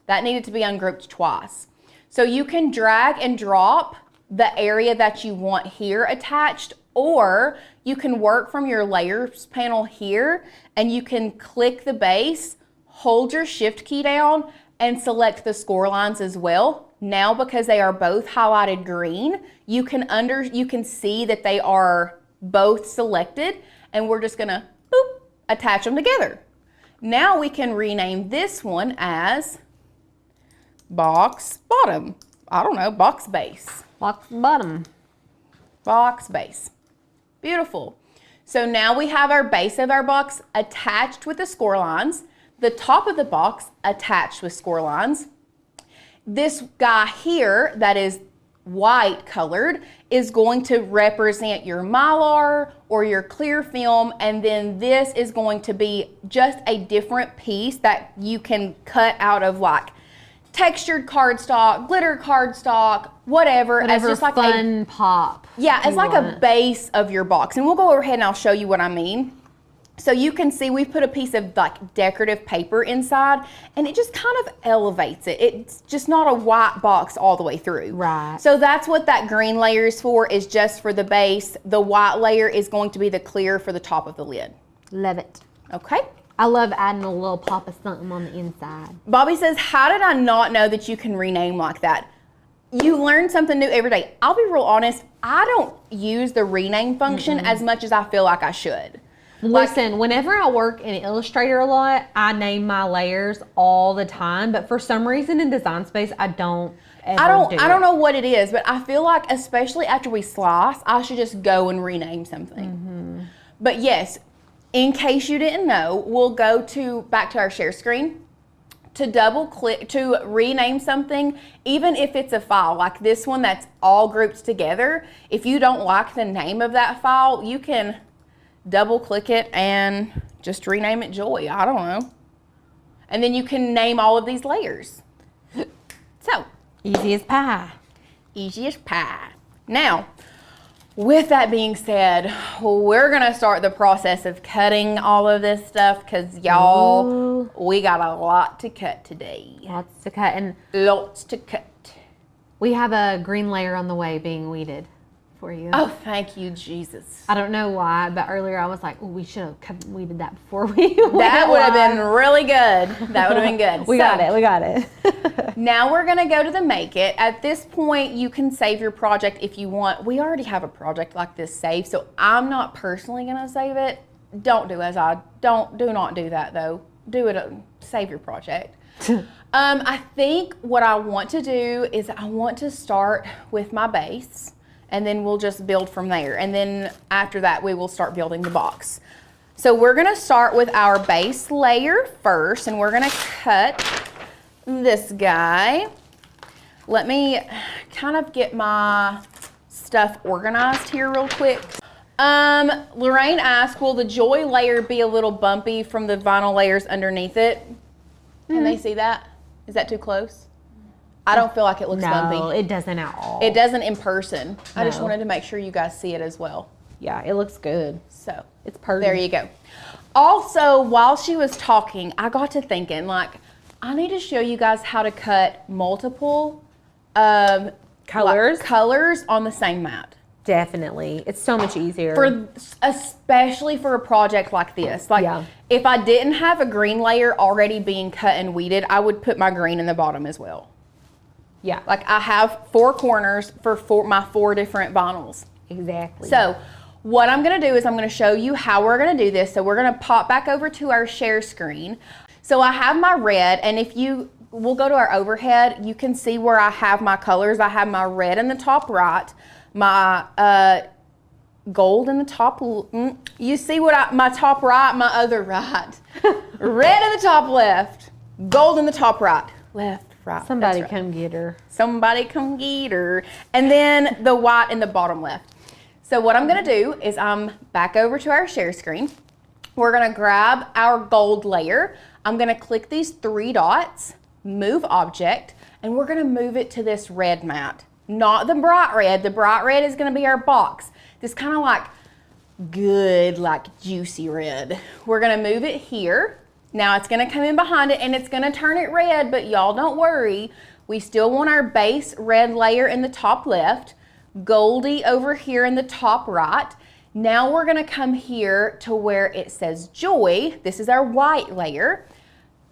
That needed to be ungrouped twice. So you can drag and drop the area that you want here attached, or you can work from your layers panel here and you can click the base, hold your shift key down and select the score lines as well. Now because they are both highlighted green, you can see that they are both selected, and we're just gonna boop, attach them together. Now we can rename this one as box bottom. I don't know, box base. Box bottom. Box base. Beautiful. So now we have our base of our box attached with the score lines, the top of the box attached with score lines. This guy here that is white colored is going to represent your Mylar or your clear film, and then this is going to be just a different piece that you can cut out of like textured cardstock, glitter cardstock, whatever. As just like fun pop. Yeah, it's like a base of your box. And we'll go ahead and I'll show you what I mean. So you can see we've put a piece of like decorative paper inside, and it just kind of elevates it. It's just not a white box all the way through. Right. So that's what that green layer is for, is just for the base. The white layer is going to be the clear for the top of the lid. Love it. Okay. I love adding a little pop of something on the inside. Bobby says, how did I not know that you can rename like that? You learn something new every day. I'll be real honest, I don't use the rename function as much as I feel like I should. Listen, whenever I work in Illustrator a lot, I name my layers all the time, but for some reason in Design Space, I don't ever do I don't know what it is, but I feel like, especially after we slice, I should just go and rename something. But yes, in case you didn't know, we'll go back to our share screen. To double click, to rename something, even if it's a file, like this one that's all grouped together, if you don't like the name of that file, you can double click it and just rename it Joy. I don't know. And then you can name all of these layers. So, Easy as pie. easy as pie. Now, with that being said, we're gonna start the process of cutting all of this stuff, because y'all, we got a lot to cut today. Lots to cut, and Lots to cut. we have a green layer on the way being weeded for you. Oh, thank you, Jesus. I don't know why, but earlier I was like, oh, we should have weeded that before we That would have been really good. That would have been good. We got it. Now we're gonna go to the Make It. At this point, you can save your project if you want. We already have a project like this saved, so I'm not personally gonna save it. Don't do as I, do not do that though. Do it, save your project. I think what I want to do is I want to start with my base, and then we'll just build from there. And then after that, we will start building the box. So we're gonna start with our base layer first, and we're gonna cut this guy. Let me kind of get my stuff organized here real quick. Lorraine asked, will the Joy layer be a little bumpy from the vinyl layers underneath it? Can they see that? Is that too close? I don't feel like it looks bumpy. No, it doesn't at all. It doesn't in person. I just No. wanted to make sure you guys see it as well. Yeah, it looks good. So It's perfect. there you go. Also, while she was talking, I got to thinking, like, I need to show you guys how to cut multiple Colors? Colors on the same mat. Definitely. It's so much easier. Especially for a project like this. Like, Yeah. if I didn't have a green layer already being cut and weeded, I would put my green in the bottom as well. Yeah. Like, I have 4 corners for my 4 different vinyls. Exactly. So what I'm gonna do is I'm gonna show you how we're gonna do this. So we're gonna pop back over to our share screen. So I have my red, and we'll go to our overhead, you can see where I have my colors. I have my red in the top right, my gold in the top, you see my top right, my other right. Red in the top left, gold in the top right. Left, right. Somebody that's right. come get her. Somebody come get her. And then the white in the bottom left. So what I'm gonna do is I'm back over to our share screen. We're gonna grab our gold layer. I'm gonna click these 3 dots, move object, and we're gonna move it to this red mat. Not the bright red. The bright red is gonna be our box. This kind of like good, like juicy red. We're gonna move it here. Now it's gonna come in behind it and it's gonna turn it red, but y'all don't worry. We still want our base red layer in the top left, goldy over here in the top right. Now we're gonna come here to where it says joy. This is our white layer.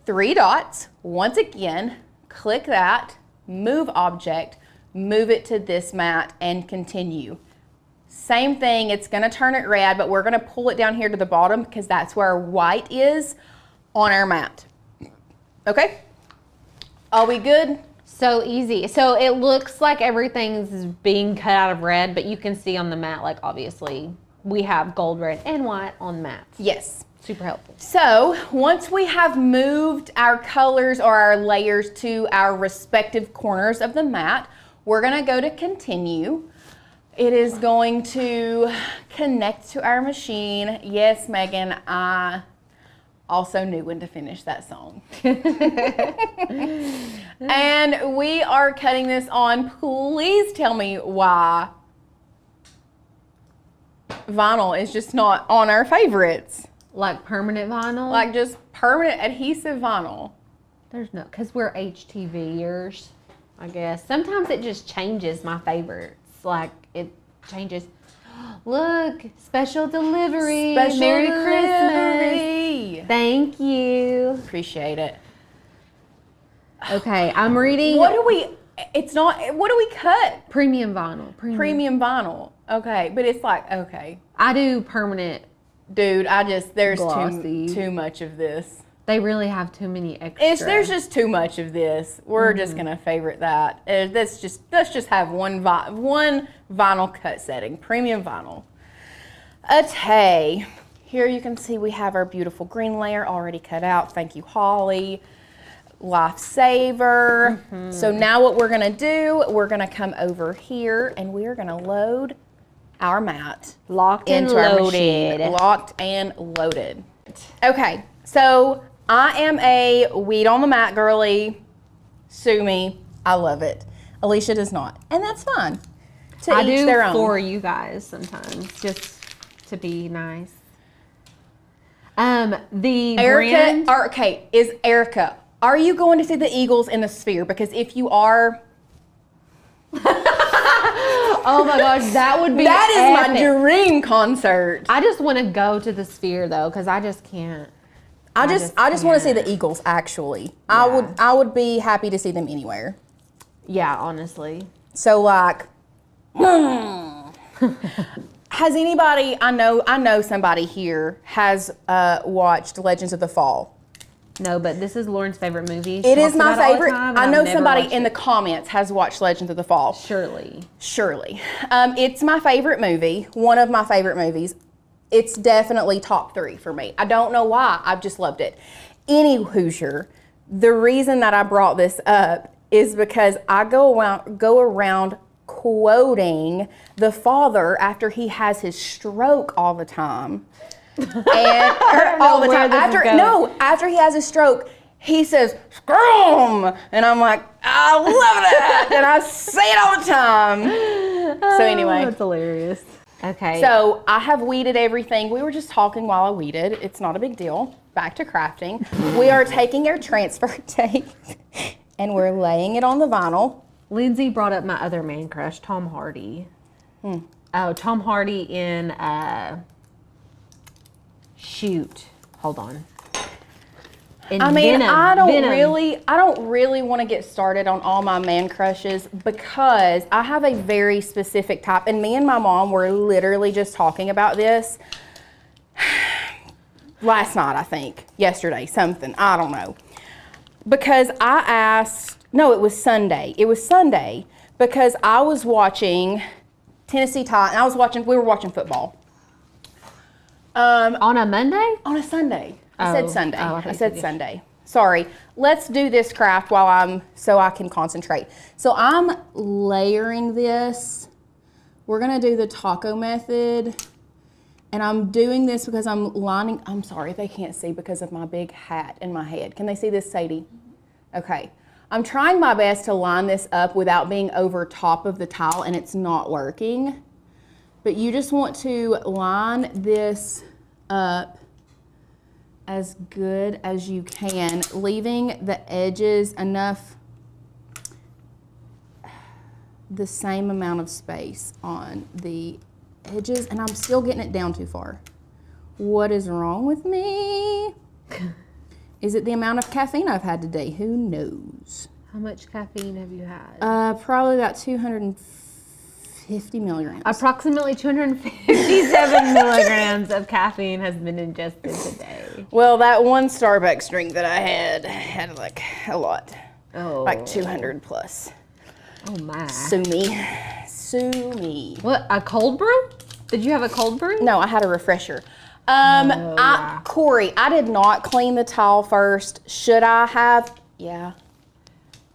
3 dots, once again, click that, move object, move it to this mat and continue. Same thing, it's gonna turn it red, but we're gonna pull it down here to the bottom because that's where our white is on our mat. Okay? Are we good? So easy. So it looks like everything's being cut out of red, but you can see on the mat, like obviously we have gold, red, and white on mats. Yes. Super helpful. So once we have moved our colors or our layers to our respective corners of the mat, we're gonna go to continue. It is going to connect to our machine. Yes, Megan, I also knew when to finish that song. And we are cutting this on. Please tell me why vinyl is just not on our favorites. Like permanent vinyl? Like just permanent adhesive vinyl. There's no, because we're HTVers, I guess. Sometimes it just changes my favorites. Like it changes. Look, special delivery. Special Merry delivery. Christmas. Thank you. Appreciate it. Okay, I'm reading What do we cut? premium vinyl. Premium vinyl. Okay, but it's like, okay. I do permanent. Dude, there's Glossy. too much of this. They really have too many extra. There's just too much of this. We're just gonna favorite that. Let's just have one vinyl cut setting, premium vinyl. Okay, here you can see we have our beautiful green layer already cut out. Thank you, Holly. Lifesaver. So now what we're gonna do, we're gonna come over here and we're gonna load our mat Locked and into our loaded. machine. Locked and loaded. Okay, so I am a weed on the mat girly. Sue me. I love it. Alicia does not, and that's fine. To I each do their own. for you guys sometimes, just to be nice. The brand. Erica, are you going to see the Eagles in the Sphere? Because if you are, Oh my gosh, that would be that is my epic. dream concert. I just want to go to the Sphere though, because I just can't. I just want to see the Eagles. Actually, I would be happy to see them anywhere. Yeah, honestly. So like, has anybody? I know somebody here has watched Legends of the Fall. No, but this is Lauren's favorite movie. She It is talks my about it all the favorite. time, and I I've know never somebody watched in the it. comments has watched Legends of the Fall. Surely. Surely. It's my favorite movie. One of my favorite movies. It's definitely top 3 for me. I don't know why. I've just loved it. Any Hoosier, the reason that I brought this up is because I go around quoting the father after he has his stroke all the time. And all the time. After he has a stroke, he says, "Scrum!" And I'm like, I love that. And I say it all the time. So anyway. That's hilarious. Okay. So I have weeded everything. We were just talking while I weeded. It's not a big deal. Back to crafting. We are taking our transfer tape and we're laying it on the vinyl. Lindsay brought up my other man crush, Tom Hardy. Oh, Tom Hardy in shoot. Hold on. In I mean, Venom. I don't Venom. really want to get started on all my man crushes because I have a very specific type, and me and my mom were literally just talking about this last night, I think, yesterday, something, I don't know. Because I asked, no, it was Sunday. It was Sunday because I was watching Tennessee Titans. We were watching football. On a Monday? On a Sunday. I said Sunday. Oh, I said Sunday. Sorry. Let's do this craft so I can concentrate. So I'm layering this. We're gonna do the taco method. And I'm doing this because I'm sorry, they can't see because of my big hat and my head. Can they see this, Sadie? Okay. I'm trying my best to line this up without being over top of the tile, and it's not working. But you just want to line this up as good as you can, leaving the edges enough, the same amount of space on the edges, and I'm still getting it down too far. What is wrong with me? Is it the amount of caffeine I've had today? Who knows? How much caffeine have you had? Probably about 250 milligrams. Approximately 257 milligrams of caffeine has been ingested today. Well, that one Starbucks drink that I had like a lot. Oh. Like 200 plus. Oh my. Sue me. Sue me. What, a cold brew? Did you have a cold brew? No, I had a refresher. yeah. Corey, I did not clean the tile first. Should I have? Yeah.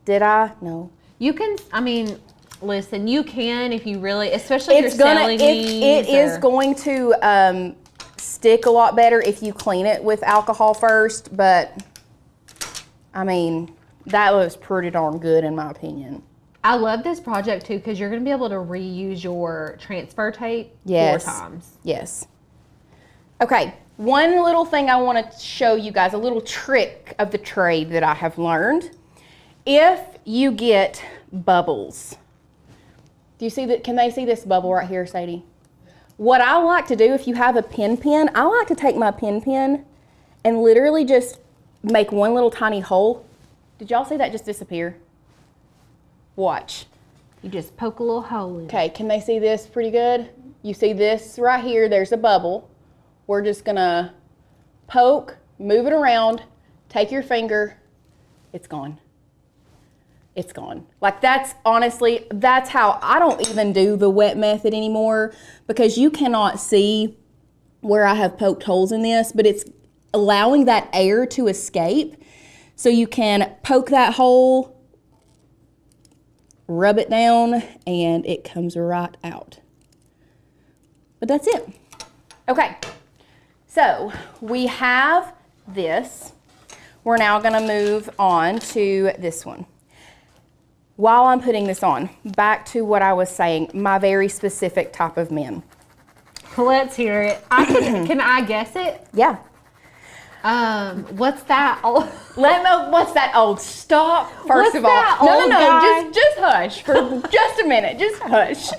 Did I? No. You can, I mean, listen, you can if you really, especially if you're selling these. It is going to stick a lot better if you clean it with alcohol first, but I mean, that was pretty darn good in my opinion. I love this project too because you're going to be able to reuse your transfer tape 4 times. Yes. Okay, one little thing I want to show you guys, a little trick of the trade that I have learned. If you get bubbles, do you see that? Can they see this bubble right here, Sadie? What I like to do, if you have a pen, I like to take my pen and literally just make one little tiny hole. Did y'all see that just disappear? Watch. You just poke a little hole in it. Okay, can they see this pretty good? You see this right here, there's a bubble. We're just gonna poke, move it around, take your finger, it's gone. It's gone. Like that's how I don't even do the wet method anymore because you cannot see where I have poked holes in this, but it's allowing that air to escape so you can poke that hole, rub it down, and it comes right out. But that's it. Okay, so we have this. We're now gonna move on to this one. While I'm putting this on, back to what I was saying, my very specific type of men. Let's hear it. Can I guess it? Yeah. What's that? What's that old? Stop. First What's of all, that no, old guy? just hush for just a minute. Just hush.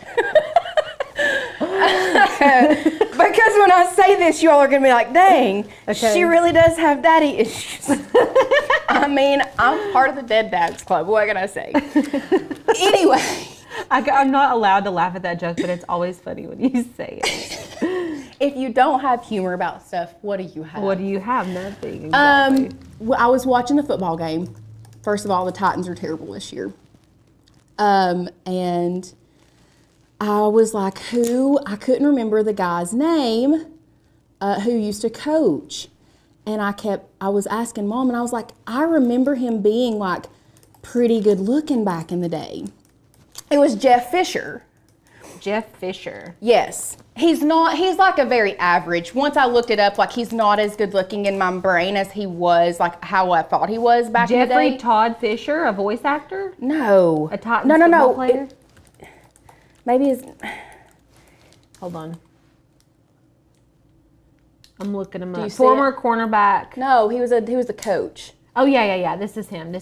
Because when I say this, you all are gonna be like, "Dang, Okay. she really does have daddy issues." I mean, I'm part of the Dead Dads Club. What can I say? Anyway, I'm not allowed to laugh at that joke, but it's always funny when you say it. if you don't have humor about stuff, what do you have? What do you have? Nothing. Exactly. I was watching the football game. First of all, the Titans are terrible this year. And I was like, I couldn't remember the guy's name who used to coach. And I was asking Mom, and I was like, I remember him being like pretty good looking back in the day. It was Jeff Fisher. Jeff Fisher. Yes. He's like a very average. Once I looked it up, like he's not as good looking in my brain as he was, like how I thought he was back in the day. Jeffrey Todd Fisher, a voice actor? No. A Titans football player? Maybe his... Hold on. I'm looking him you up. see Former cornerback. No, he was the coach Oh, yeah. This is him.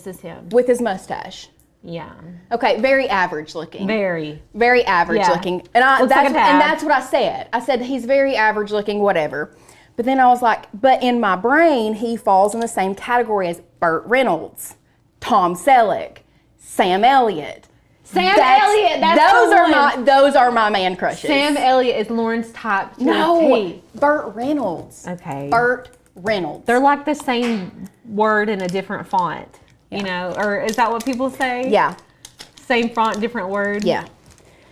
with his mustache. Yeah. Okay, very average looking. Very. Very average Yeah. looking. And Looks like a tab. and that's what I said. I said he's very average looking, whatever. But then I was like, but in my brain, he falls in the same category as Burt Reynolds, Tom Selleck, Sam Elliott. Elliott, Those are my man crushes. Sam Elliott is Lauren's type to a No, T. Burt Reynolds. Okay. Burt Reynolds. They're like the same word in a different font, you know, or is that what people say? Yeah, Same font, different word? yeah.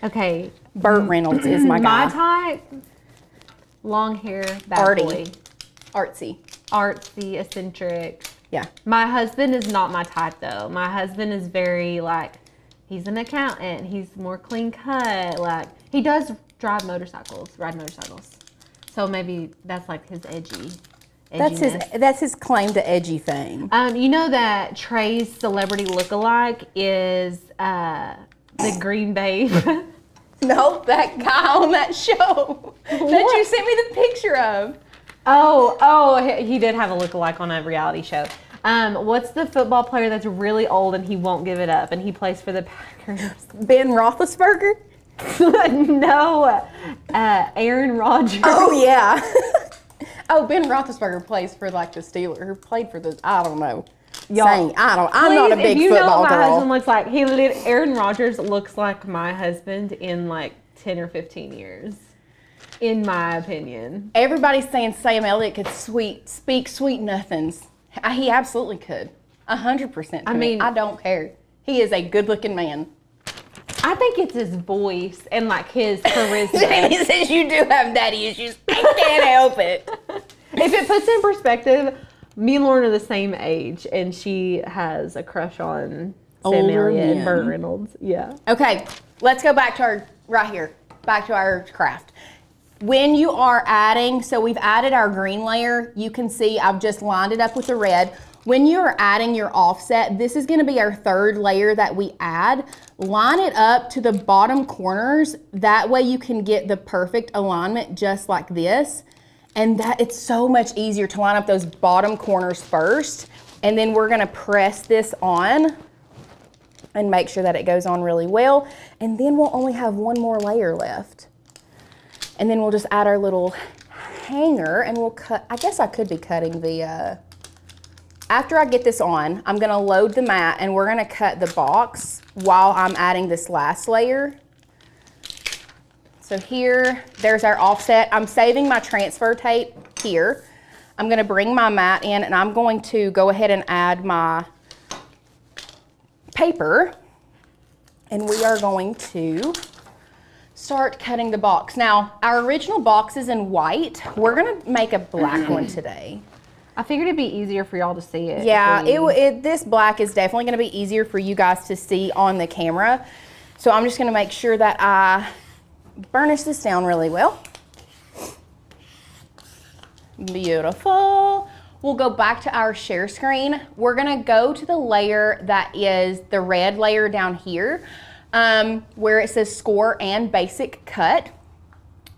Okay. Burt Reynolds is my guy. My type, long hair, bad boy. Artsy. Artsy, eccentric. Yeah. My husband is not my type though. My husband is very like, he's an accountant. He's more clean cut. Like he does ride motorcycles. So maybe that's like his edginess. That's his claim to edgy fame. You know that Trey's celebrity lookalike is the Green Babe. No, that guy on that show that you sent me the picture of. Oh, he did have a lookalike on a reality show. What's the football player that's really old and he won't give it up and he plays for the Packers? Ben Roethlisberger? No, Aaron Rodgers. Oh, yeah. Oh, Ben Roethlisberger plays for like the Steelers. Who played for the, I don't know. Y'all, I'm not a big if you know football what my girl. husband looks like, Aaron Rodgers looks like my husband in like 10 or 15 years, in my opinion. Everybody's saying Sam Elliott could speak sweet nothings. He absolutely could. 100%. I mean, I don't care. He is a good-looking man. I think it's his voice and like his charisma. Jamie says you do have daddy issues. I can't help it. If it puts in perspective, me and Lauren are the same age, and she has a crush on Sam Older Elliott and men. Burt Reynolds. Yeah. Okay, let's go back to back to our craft. When you are adding, so we've added our green layer, you can see I've just lined it up with the red. When you're adding your offset, this is gonna be our third layer that we add. Line it up to the bottom corners. That way you can get the perfect alignment just like this. And that it's so much easier to line up those bottom corners first. And then we're gonna press this on and make sure that it goes on really well. And then we'll only have one more layer left. And then we'll just add our little hanger and we'll cut, I guess I could be cutting the, after I get this on, I'm gonna load the mat and we're gonna cut the box while I'm adding this last layer. So here, there's our offset. I'm saving my transfer tape here. I'm gonna bring my mat in and I'm going to go ahead and add my paper. And we are going to start cutting the box. Now, our original box is in white. We're gonna make a black one today. I figured it'd be easier for y'all to see it. Yeah, this black is definitely gonna be easier for you guys to see on the camera. So I'm just gonna make sure that I burnish this down really well. Beautiful. We'll go back to our share screen. We're gonna go to the layer that is the red layer down here, where it says score and basic cut.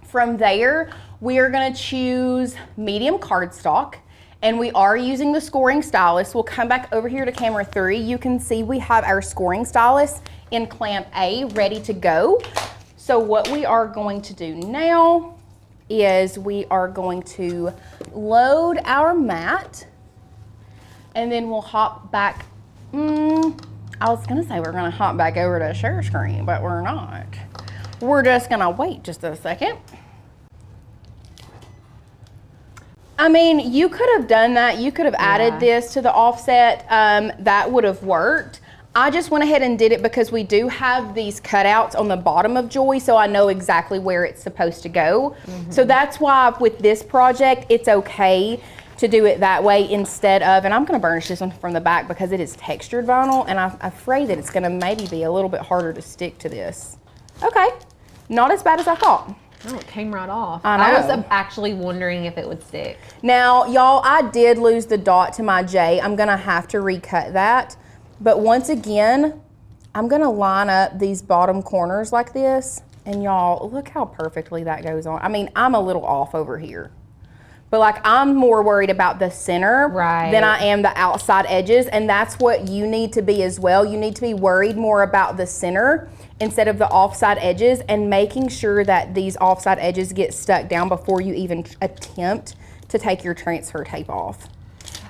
From there, we are gonna choose medium cardstock, and we are using the scoring stylus. We'll come back over here to camera 3. You can see we have our scoring stylus in clamp A ready to go. So what we are going to do now is we are going to load our mat, and then we'll hop back. I was gonna say we're gonna hop back over to share screen, but we're not. We're just gonna wait just a second. I mean, you could have done that. You could have added this to the offset. That would have worked. I just went ahead and did it because we do have these cutouts on the bottom of Joy, so I know exactly where it's supposed to go. So that's why with this project, it's okay to do it that way instead of, and I'm gonna burnish this one from the back because it is textured vinyl, and I'm afraid that it's gonna maybe be a little bit harder to stick to this. Okay, not as bad as I thought. Oh, it came right off. I know. was actually wondering if it would stick. Now, y'all, I did lose the dot to my J. I'm gonna have to recut that. But once again, I'm gonna line up these bottom corners like this, and y'all, look how perfectly that goes on. I mean, I'm a little off over here, But like I'm more worried about the center Right. than I am the outside edges, and that's what you need to be as well. You need to be worried more about the center instead of the offside edges, and making sure that these offside edges get stuck down before you even attempt to take your transfer tape off.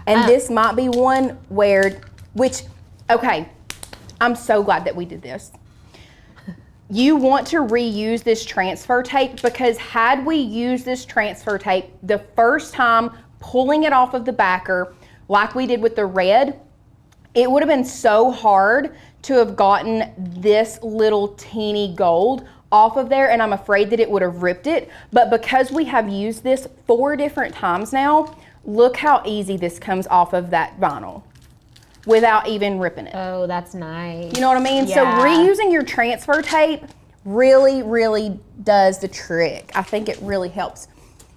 And this might be one where, okay, I'm so glad that we did this. You want to reuse this transfer tape, because had we used this transfer tape the first time, pulling it off of the backer like we did with the red, it would have been so hard to have gotten this little teeny gold off of there, and I'm afraid that it would have ripped it. But because we have used this 4 different times now, look how easy this comes off of that vinyl without even ripping it. Oh, that's nice. You know what I mean? Yeah. So reusing your transfer tape really, really does the trick. I think it really helps.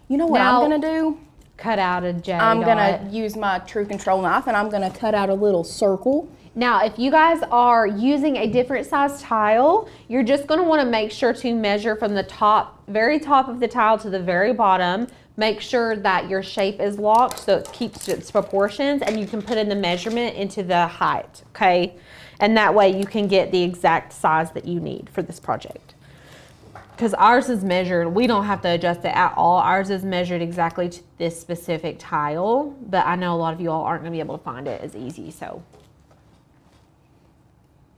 You know what Now, I'm gonna do? Cut out a J I'm dot. gonna use my True Control knife, and I'm gonna cut out a little circle. Now, if you guys are using a different size tile, you're just going to want to make sure to measure from the top, very top of the tile to the very bottom. Make sure that your shape is locked so it keeps its proportions, and you can put in the measurement into the height, okay? And that way you can get the exact size that you need for this project. Because ours is measured, we don't have to adjust it at all. Ours is measured exactly to this specific tile, but I know a lot of you all aren't going to be able to find it as easy, so.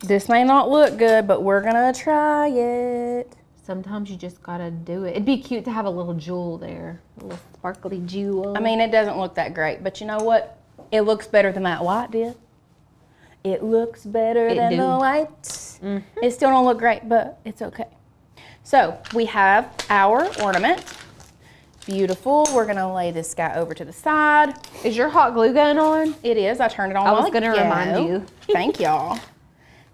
This may not look good, but we're gonna try it. Sometimes you just gotta do it. It'd be cute to have a little jewel there, a little sparkly jewel. I mean, it doesn't look that great, but you know what? It looks better than that white did. It looks better It than do. the white. It still don't look great, but it's okay. So we have our ornament. Beautiful. We're gonna lay this guy over to the side. Is your hot glue gun on? It is. I turned it on. I while was gonna ago. remind you. Thank y'all.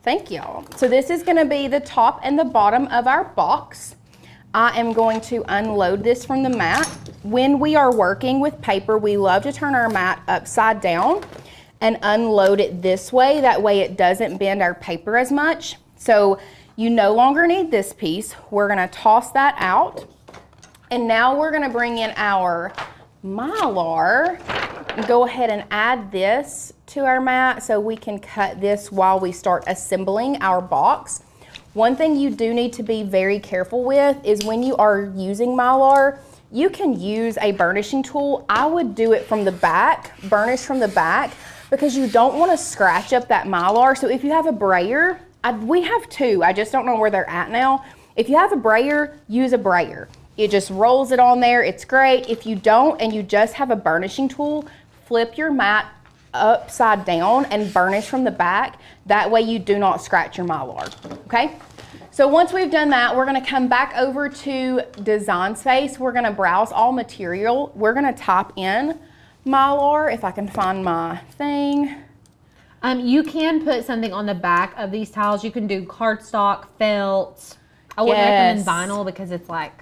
Thank y'all. So this is gonna be the top and the bottom of our box. I am going to unload this from the mat. When we are working with paper, we love to turn our mat upside down and unload it this way. That way it doesn't bend our paper as much. So you no longer need this piece. We're gonna toss that out. And now we're gonna bring in our Mylar and go ahead and add this to our mat so we can cut this while we start assembling our box. One thing you do need to be very careful with is when you are using Mylar, you can use a burnishing tool. I would do it from the back, burnish from the back, because you don't want to scratch up that Mylar. So if you have a brayer, we have 2, I just don't know where they're at now. If you have a brayer, use a brayer. It just rolls it on there, it's great. If you don't and you just have a burnishing tool, flip your mat upside down and burnish from the back. That way you do not scratch your Mylar, okay? So once we've done that, we're gonna come back over to Design Space. We're gonna browse all material. We're gonna type in Mylar, if I can find my thing. You can put something on the back of these tiles. You can do cardstock, felt. I wouldn't recommend vinyl because it's like,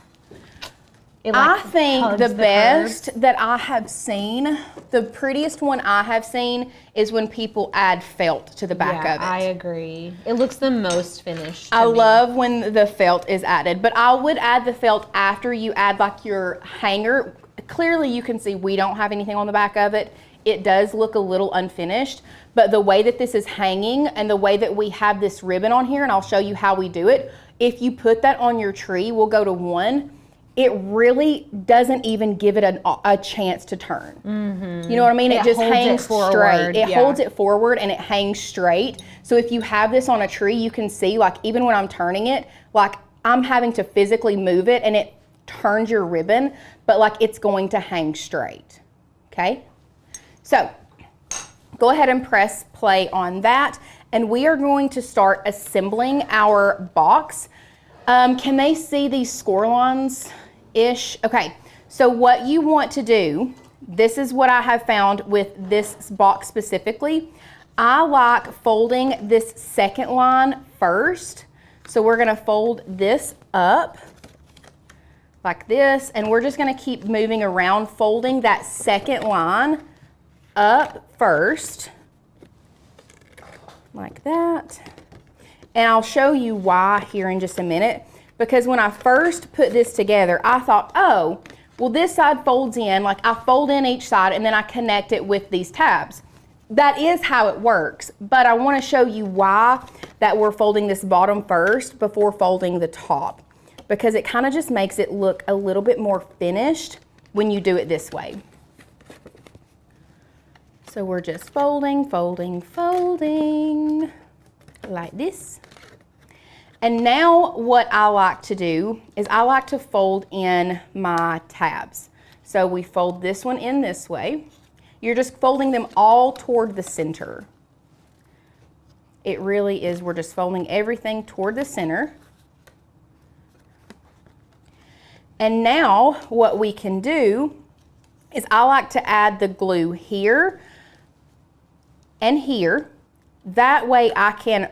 I think hugs the curves. best that I have seen, the prettiest one I have seen is when people add felt to the back of it. I agree. It looks the most finished. I love when the felt is added, but I would add the felt after you add like your hanger. Clearly you can see we don't have anything on the back of it. It does look a little unfinished, but the way that this is hanging and the way that we have this ribbon on here, and I'll show you how we do it. If you put that on your tree, we'll go to 1. It really doesn't even give it a chance to turn. You know what I mean? It just hangs straight. It holds it forward and it hangs straight. So if you have this on a tree, you can see, like, even when I'm turning it, like I'm having to physically move it and it turns your ribbon, but like it's going to hang straight, okay? So go ahead and press play on that. And we are going to start assembling our box. Can they see these score lines-ish? Okay, so what you want to do, this is what I have found with this box specifically. I like folding this second line first. So we're gonna fold this up like this, and we're just gonna keep moving around, folding that second line up first, like that. And I'll show you why here in just a minute, because when I first put this together, I thought, oh, Well, this side folds in, like I fold in each side and then I connect it with these tabs. That is how it works, but I want to show you why that we're folding this bottom first before folding the top, because it kind of just makes it look a little bit more finished when you do it this way. So we're just folding, folding, folding, like this. And now what I like to do is I like to fold in my tabs. So we fold this one in this way. You're just folding them all toward the center. It really is, we're just folding everything toward the center. And now what we can do is I like to add the glue here and here. That way I can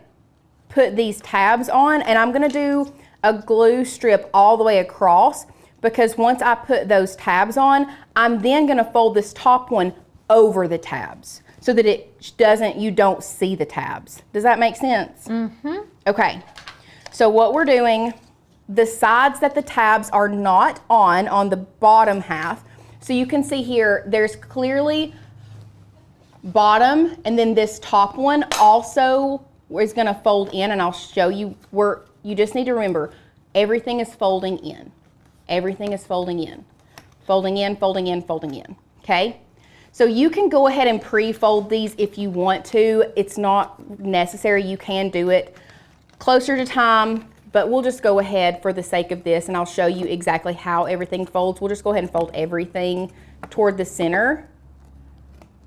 put these tabs on, and I'm gonna do a glue strip all the way across, because once I put those tabs on, I'm then gonna fold this top one over the tabs so that you don't see the tabs. Does that make sense? Mm-hmm. Okay, so what we're doing, the sides that the tabs are not on the bottom half, so you can see here, there's clearly bottom, and then this top one also is gonna fold in, and I'll show you where. You just need to remember, everything is folding in. Everything is folding in. Folding in, folding in, folding in, okay? So you can go ahead and pre-fold these if you want to. It's not necessary, you can do it closer to time, but we'll just go ahead for the sake of this, and I'll show you exactly how everything folds. We'll just go ahead and fold everything toward the center,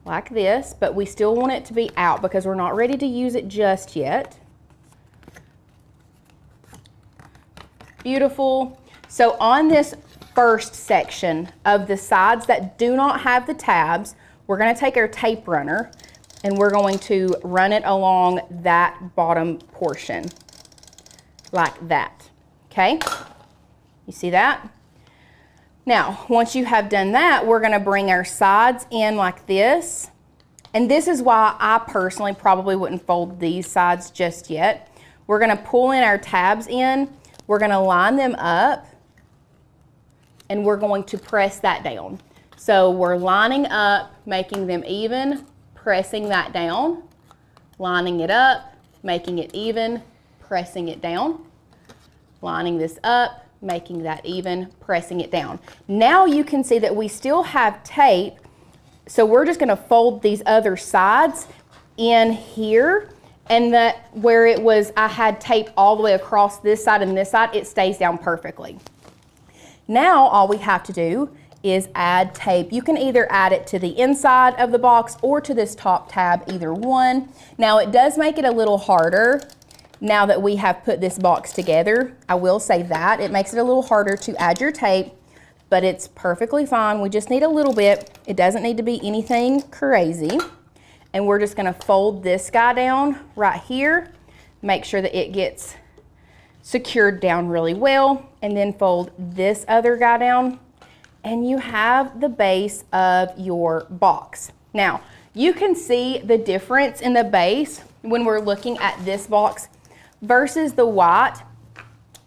like this, but we still want it to be out because we're not ready to use it just yet. Beautiful. So on this first section of the sides that do not have the tabs, we're going to take our tape runner and we're going to run it along that bottom portion, like that. Okay? You see that? Now, once you have done that, we're gonna bring our sides in like this. And this is why I personally probably wouldn't fold these sides just yet. We're gonna pull in our tabs in, we're gonna line them up, and we're going to press that down. So we're lining up, making them even, pressing that down, lining it up, making it even, pressing it down, lining this up, making that even, pressing it down. Now you can see that we still have tape, so we're just gonna fold these other sides in here, and that where it was, I had tape all the way across this side and this side, it stays down perfectly. Now all we have to do is add tape. You can either add it to the inside of the box or to this top tab, either one. Now it does make it a little harder now that we have put this box together. I will say that. It makes it a little harder to add your tape, but it's perfectly fine. We just need a little bit. It doesn't need to be anything crazy. And we're just gonna fold this guy down right here, make sure that it gets secured down really well, and then fold this other guy down, and you have the base of your box. Now, you can see the difference in the base when we're looking at this box versus the white,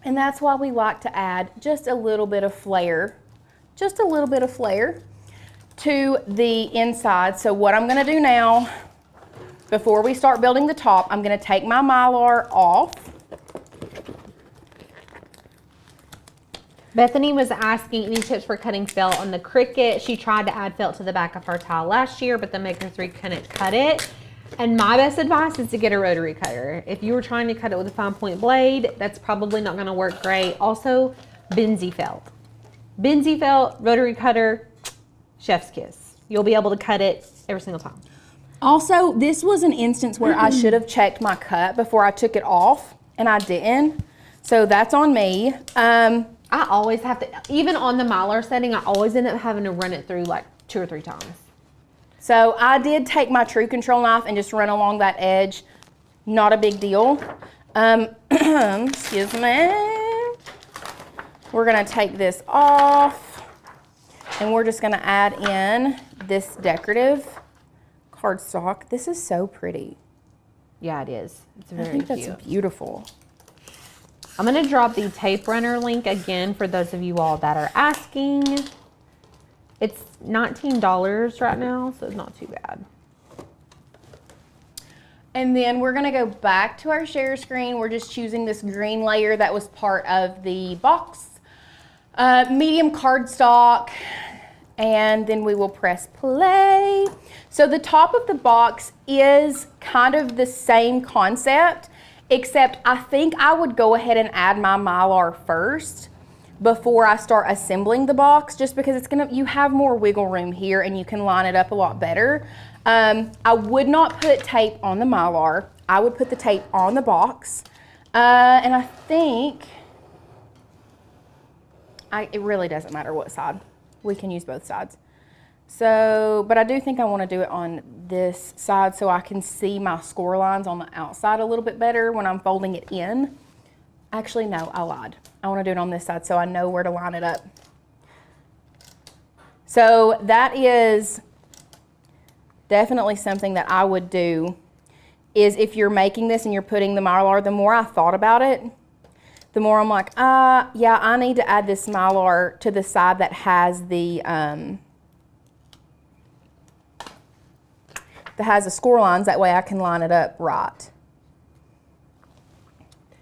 and that's why we like to add just a little bit of flair, to the inside. So what I'm gonna do now, before we start building the top, I'm gonna take my Mylar off. Bethany was asking any tips for cutting felt on the Cricut. She tried to add felt to the back of her tile last year, but the Maker 3 couldn't cut it. And my best advice is to get a rotary cutter. If you were trying to cut it with a fine point blade, that's probably not gonna work great. Also, Benzie felt. Benzie felt, rotary cutter, chef's kiss. You'll be able to cut it every single time. Also, this was an instance where I should have checked my cut before I took it off, and I didn't. So that's on me. I always have to, even on the Mylar setting, I always end up having to run it through like 2 or 3 times. So I did take my True Control knife and just run along that edge. Not a big deal. Excuse me. We're gonna take this off, and we're just gonna add in this decorative cardstock. This is so pretty. Yeah, it is. It's very I think cute. that's beautiful. I'm gonna drop the tape runner link again for those of you all that are asking. It's $19 right now, so it's not too bad. And then we're gonna go back to our share screen. We're just choosing this green layer that was part of the box. Medium cardstock, and then we will press play. So the top of the box is kind of the same concept, except I think I would go ahead and add my Mylar first before I start assembling the box, just because it's you have more wiggle room here and you can line it up a lot better. I would not put tape on the Mylar. I would put the tape on the box. And I think, it really doesn't matter what side. We can use both sides. So, but I do think I want to do it on this side so I can see my score lines on the outside a little bit better when I'm folding it in. Actually, no, I lied. I want to do it on this side so I know where to line it up. So that is definitely something that I would do, is if you're making this and you're putting the Mylar, the more I thought about it, the more I'm like, yeah, I need to add this Mylar to the side that has the score lines. That way I can line it up right.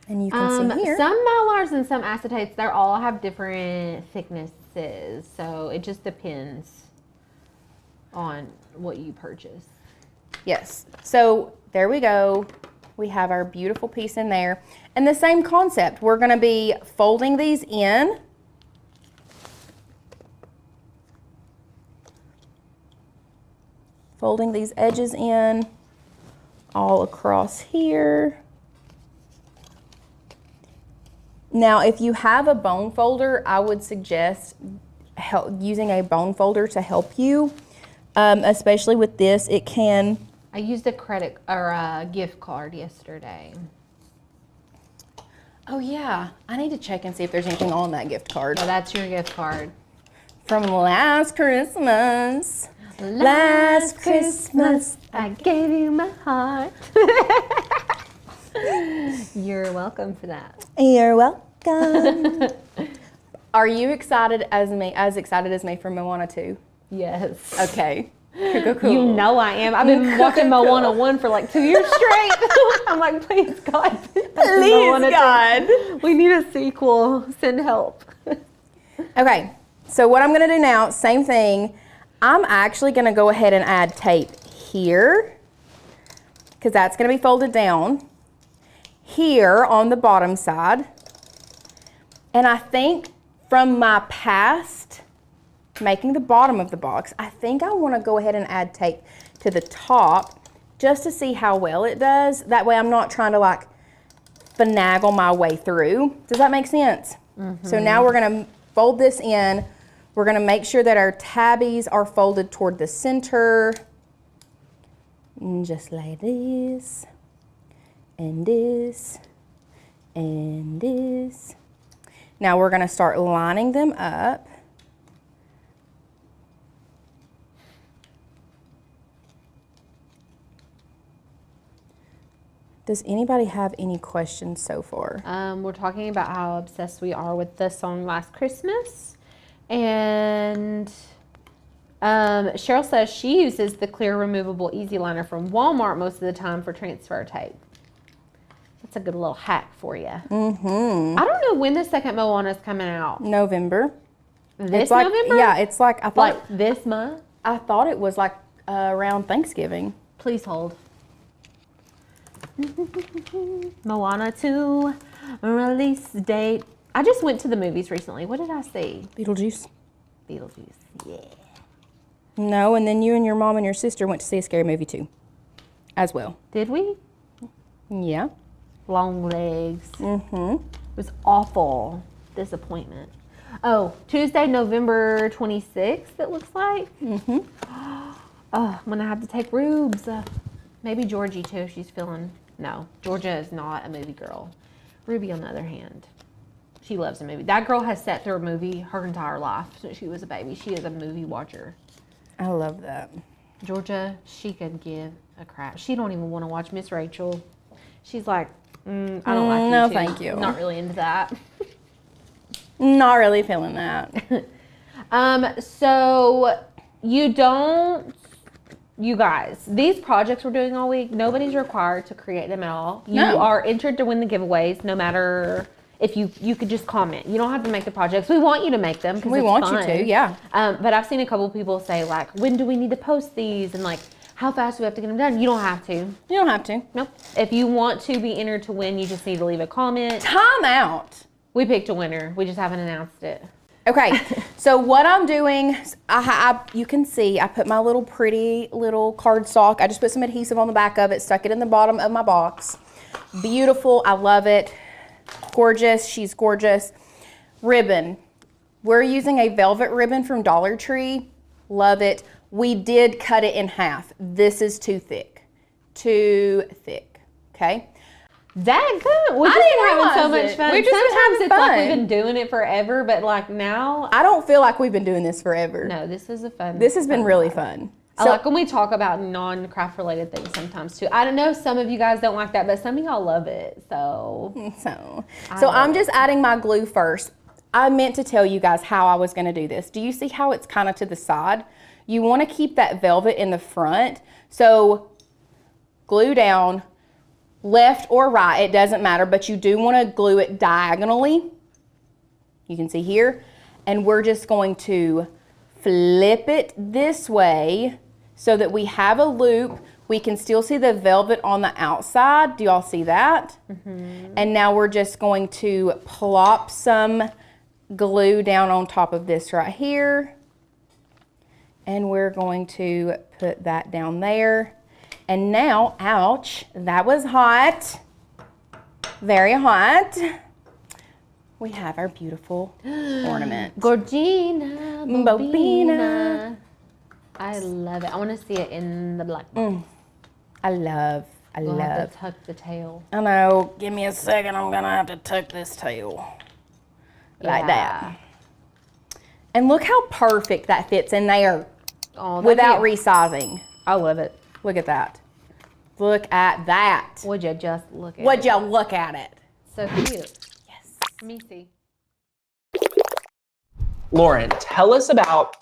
And you can see here. Some Mylars and some acetates, they all have different thicknesses, so it just depends on what you purchase. Yes. So there we go. We have our beautiful piece in there. And the same concept. We're going to be folding these in. Folding these edges in all across here. Now, if you have a bone folder, I would suggest using a bone folder to help you. Especially with this, it can. I used a credit or a gift card yesterday. Oh yeah, I need to check and see if there's anything on that gift card. Oh, that's your gift card. From last Christmas. Last Christmas, I gave you my heart. You're welcome for that. You're welcome. Are you excited as excited as me for Moana 2? Yes. Okay. Cool. You know I am. I've been watching Moana 1 for like 2 years straight. I'm like, please, God. Please, God. We need a sequel. Send help. Okay. So what I'm going to do now, same thing. I'm actually going to go ahead and add tape here, because that's going to be folded down here on the bottom side. And I think from my past making the bottom of the box, I think I want to go ahead and add tape to the top just to see how well it does. That way I'm not trying to like finagle my way through. Does that make sense? Mm-hmm. So now we're going to fold this in. We're going to make sure that our tabbies are folded toward the center. And just like this. And this. And this. Now we're going to start lining them up. Does anybody have any questions so far? We're talking about how obsessed we are with the song Last Christmas. And Cheryl says she uses the clear removable easy liner from Walmart most of the time for transfer tape. That's a good little hack for you. Mm-hmm. I don't know when the second Moana is coming out. November. This November? Yeah, it's like, I thought. Like this month? I thought it was like around Thanksgiving. Please hold. Moana 2 release date. I just went to the movies recently. What did I see? Beetlejuice. Beetlejuice, yeah. No, and then you and your mom and your sister went to see a scary movie too, as well. Did we? Yeah. Long Legs. Mm-hmm. It was awful. Disappointment. Oh, Tuesday, November 26th, it looks like. Mm-hmm. Oh, I'm going to have to take Rubes. Maybe Georgie too, if she's feeling. No, Georgia is not a movie girl. Ruby, on the other hand, she loves a movie. That girl has sat through a movie her entire life since she was a baby. She is a movie watcher. I love that. Georgia, she could give a crap. She don't even want to watch Miss Rachel. She's like, I don't like you. No, too. thank you. Not really into that. Not really feeling that. So you guys, these projects we're doing all week, nobody's required to create them at all. You are entered to win the giveaways, no matter if you could just comment. You don't have to make the projects. We want you to make them because We want you to, yeah. But I've seen a couple people say like, when do we need to post these? And like, how fast do we have to get them done? You don't have to. You don't have to. Nope. If you want to be entered to win, you just need to leave a comment. Time out. We picked a winner. We just haven't announced it. Okay, so what I'm doing, you can see I put my little pretty little cardstock. I just put some adhesive on the back of it, stuck it in the bottom of my box. Beautiful, I love it. Gorgeous, she's gorgeous. Ribbon. We're using a velvet ribbon from Dollar Tree. Love it. We did cut it in half. This is too thick. Too thick, okay? That good. We've I just didn't been having so realize much it. fun. We've just been Sometimes having it's like fun. we've been doing it forever, but like now, I don't feel like we've been doing this forever. no, this is a fun. This has been fun really ride. fun. I like when we talk about non-craft related things sometimes too. I don't know, some of you guys don't like that, but some of y'all love it. So So I'm just adding my glue first. I meant to tell you guys how I was going to do this. Do you see how it's kind of to the side? You want to keep that velvet in the front. So glue down left or right, it doesn't matter, but you do want to glue it diagonally. You can see here. And we're just going to flip it this way so that we have a loop. We can still see the velvet on the outside. Do y'all see that? Mm-hmm. And now we're just going to plop some glue down on top of this right here. And we're going to put that down there. And now, ouch, that was hot. Very hot. We have our beautiful ornament. Gorgina, Bobina. I love it. I want to see it in the black. I love. We'll have to tuck the tail. I know. Give me a second. I'm gonna have to tuck this tail like that. And look how perfect that fits in there Oh, without resizing. I love it. Look at that. Look at that. Would you just look at Would it? you look at it? So cute. Yes. Let me see. Lauren, tell us about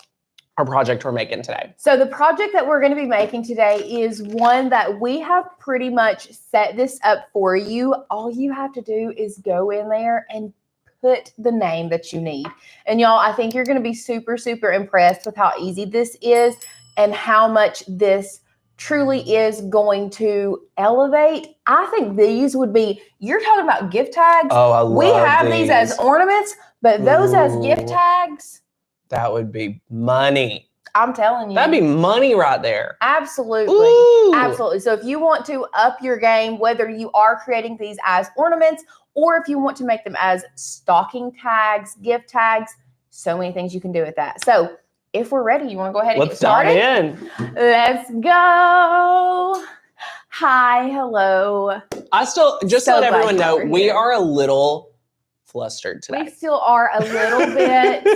our project we're making today. So the project that we're going to be making today is one that we have pretty much set this up for you. All you have to do is go in there and put the name that you need. And y'all, I think you're going to be super, super impressed with how easy this is and how much this truly is going to elevate. I think these would be, you're talking about gift tags. Oh, I love We have these as ornaments, but those as gift Ooh. tags, That would be money. I'm telling you. That'd be money right there. Absolutely. Ooh. Absolutely. So if you want to up your game, whether you are creating these as ornaments or if you want to make them as stocking tags, gift tags, so many things you can do with that. So if we're ready, you want to go ahead and Let's get started? dive in. Let's go. Hi, hello. I still, just So to let glad everyone know, you're we here. are a little flustered today. We still are a little bit.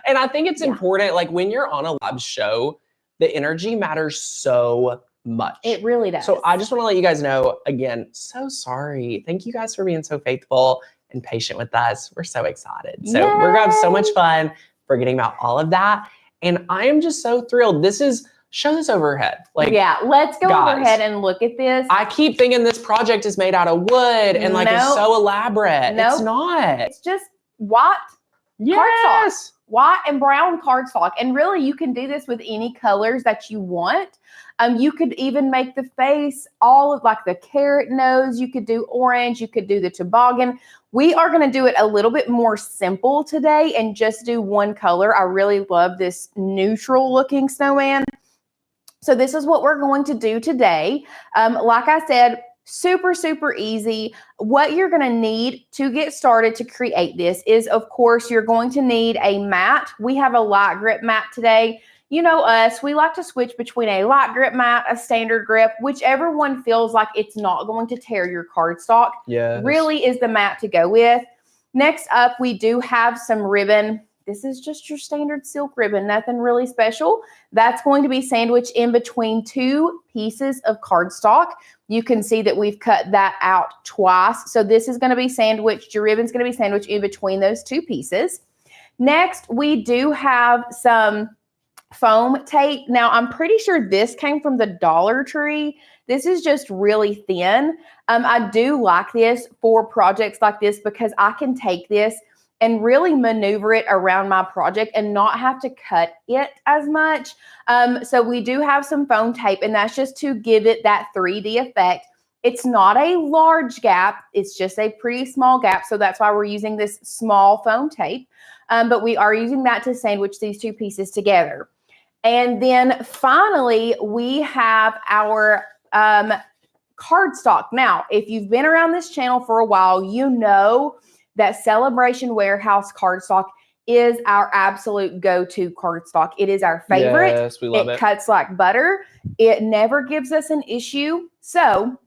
And I think it's important, like when you're on a live show, the energy matters so much. It really does. So I just want to let you guys know, again, so sorry. Thank you guys for being so faithful and patient with us. We're so excited. So we're going to have so much fun forgetting about all of that. And I am just so thrilled. Show this overhead. Like, yeah, let's go guys, overhead and look at this. I keep thinking this project is made out of wood and like it's Nope. so elaborate. Nope. It's not. It's just white Yes. white and brown cardstock. And really, you can do this with any colors that you want. You could even make the face all of like the carrot nose. You could do orange. You could do the toboggan. We are going to do it a little bit more simple today and just do one color. I really love this neutral looking snowman. So this is what we're going to do today. Like I said, super, super easy. What you're going to need to get started to create this is, of course, you're going to need a mat. We have a light grip mat today. You know us, we like to switch between a light grip mat, a standard grip, whichever one feels like it's not going to tear your cardstock. Yes. Really is the mat to go with. Next up, we do have some ribbon. This is just your standard silk ribbon, nothing really special. That's going to be sandwiched in between two pieces of cardstock. You can see that we've cut that out twice. So this is going to be sandwiched, your ribbon's going to be sandwiched in between those two pieces. Next, we do have some foam tape. Now, I'm pretty sure this came from the Dollar Tree. This is just really thin. I do like this for projects like this because I can take this and really maneuver it around my project and not have to cut it as much. So we do have some foam tape, and that's just to give it that 3D effect. It's not a large gap. It's just a pretty small gap. So that's why we're using this small foam tape. But we are using that to sandwich these two pieces together. And then finally, we have our cardstock. Now, if you've been around this channel for a while, you know that Celebration Warehouse cardstock is our absolute go-to cardstock. It is our favorite. Yes, we love it. It cuts like butter. It never gives us an issue. So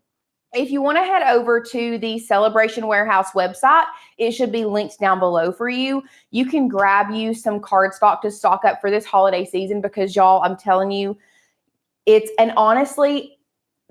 if you want to head over to the Celebration Warehouse website, it should be linked down below for you. You can grab you some cardstock to stock up for this holiday season because y'all, I'm telling you, and honestly,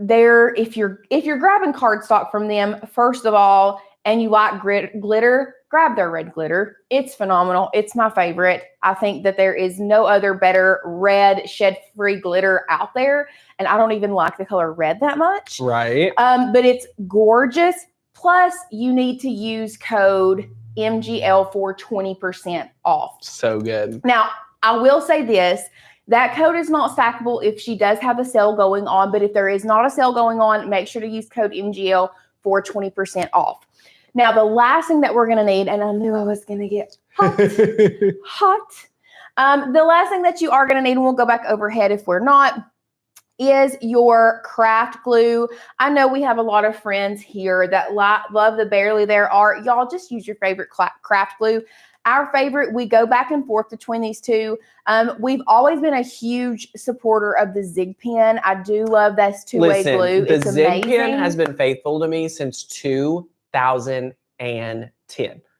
if you're grabbing cardstock from them, first of all, and you like glitter, grab their red glitter. It's phenomenal. It's my favorite. I think that there is no other better red shed-free glitter out there. And I don't even like the color red that much. Right. But it's gorgeous. Plus, you need to use code MGL for 20% off. So good. Now, I will say this. That code is not stackable if she does have a sale going on. But if there is not a sale going on, make sure to use code MGL for 20% off. Now, the last thing that we're going to need, and I knew I was going to get hot, the last thing that you are going to need, and we'll go back overhead if we're not, is your craft glue. I know we have a lot of friends here that love the Barely There art. Y'all just use your favorite craft glue. Our favorite, we go back and forth between these two. We've always been a huge supporter of the Zig Pen. I do love this two-way glue. The It's Zig amazing. Pen has been faithful to me since 2010.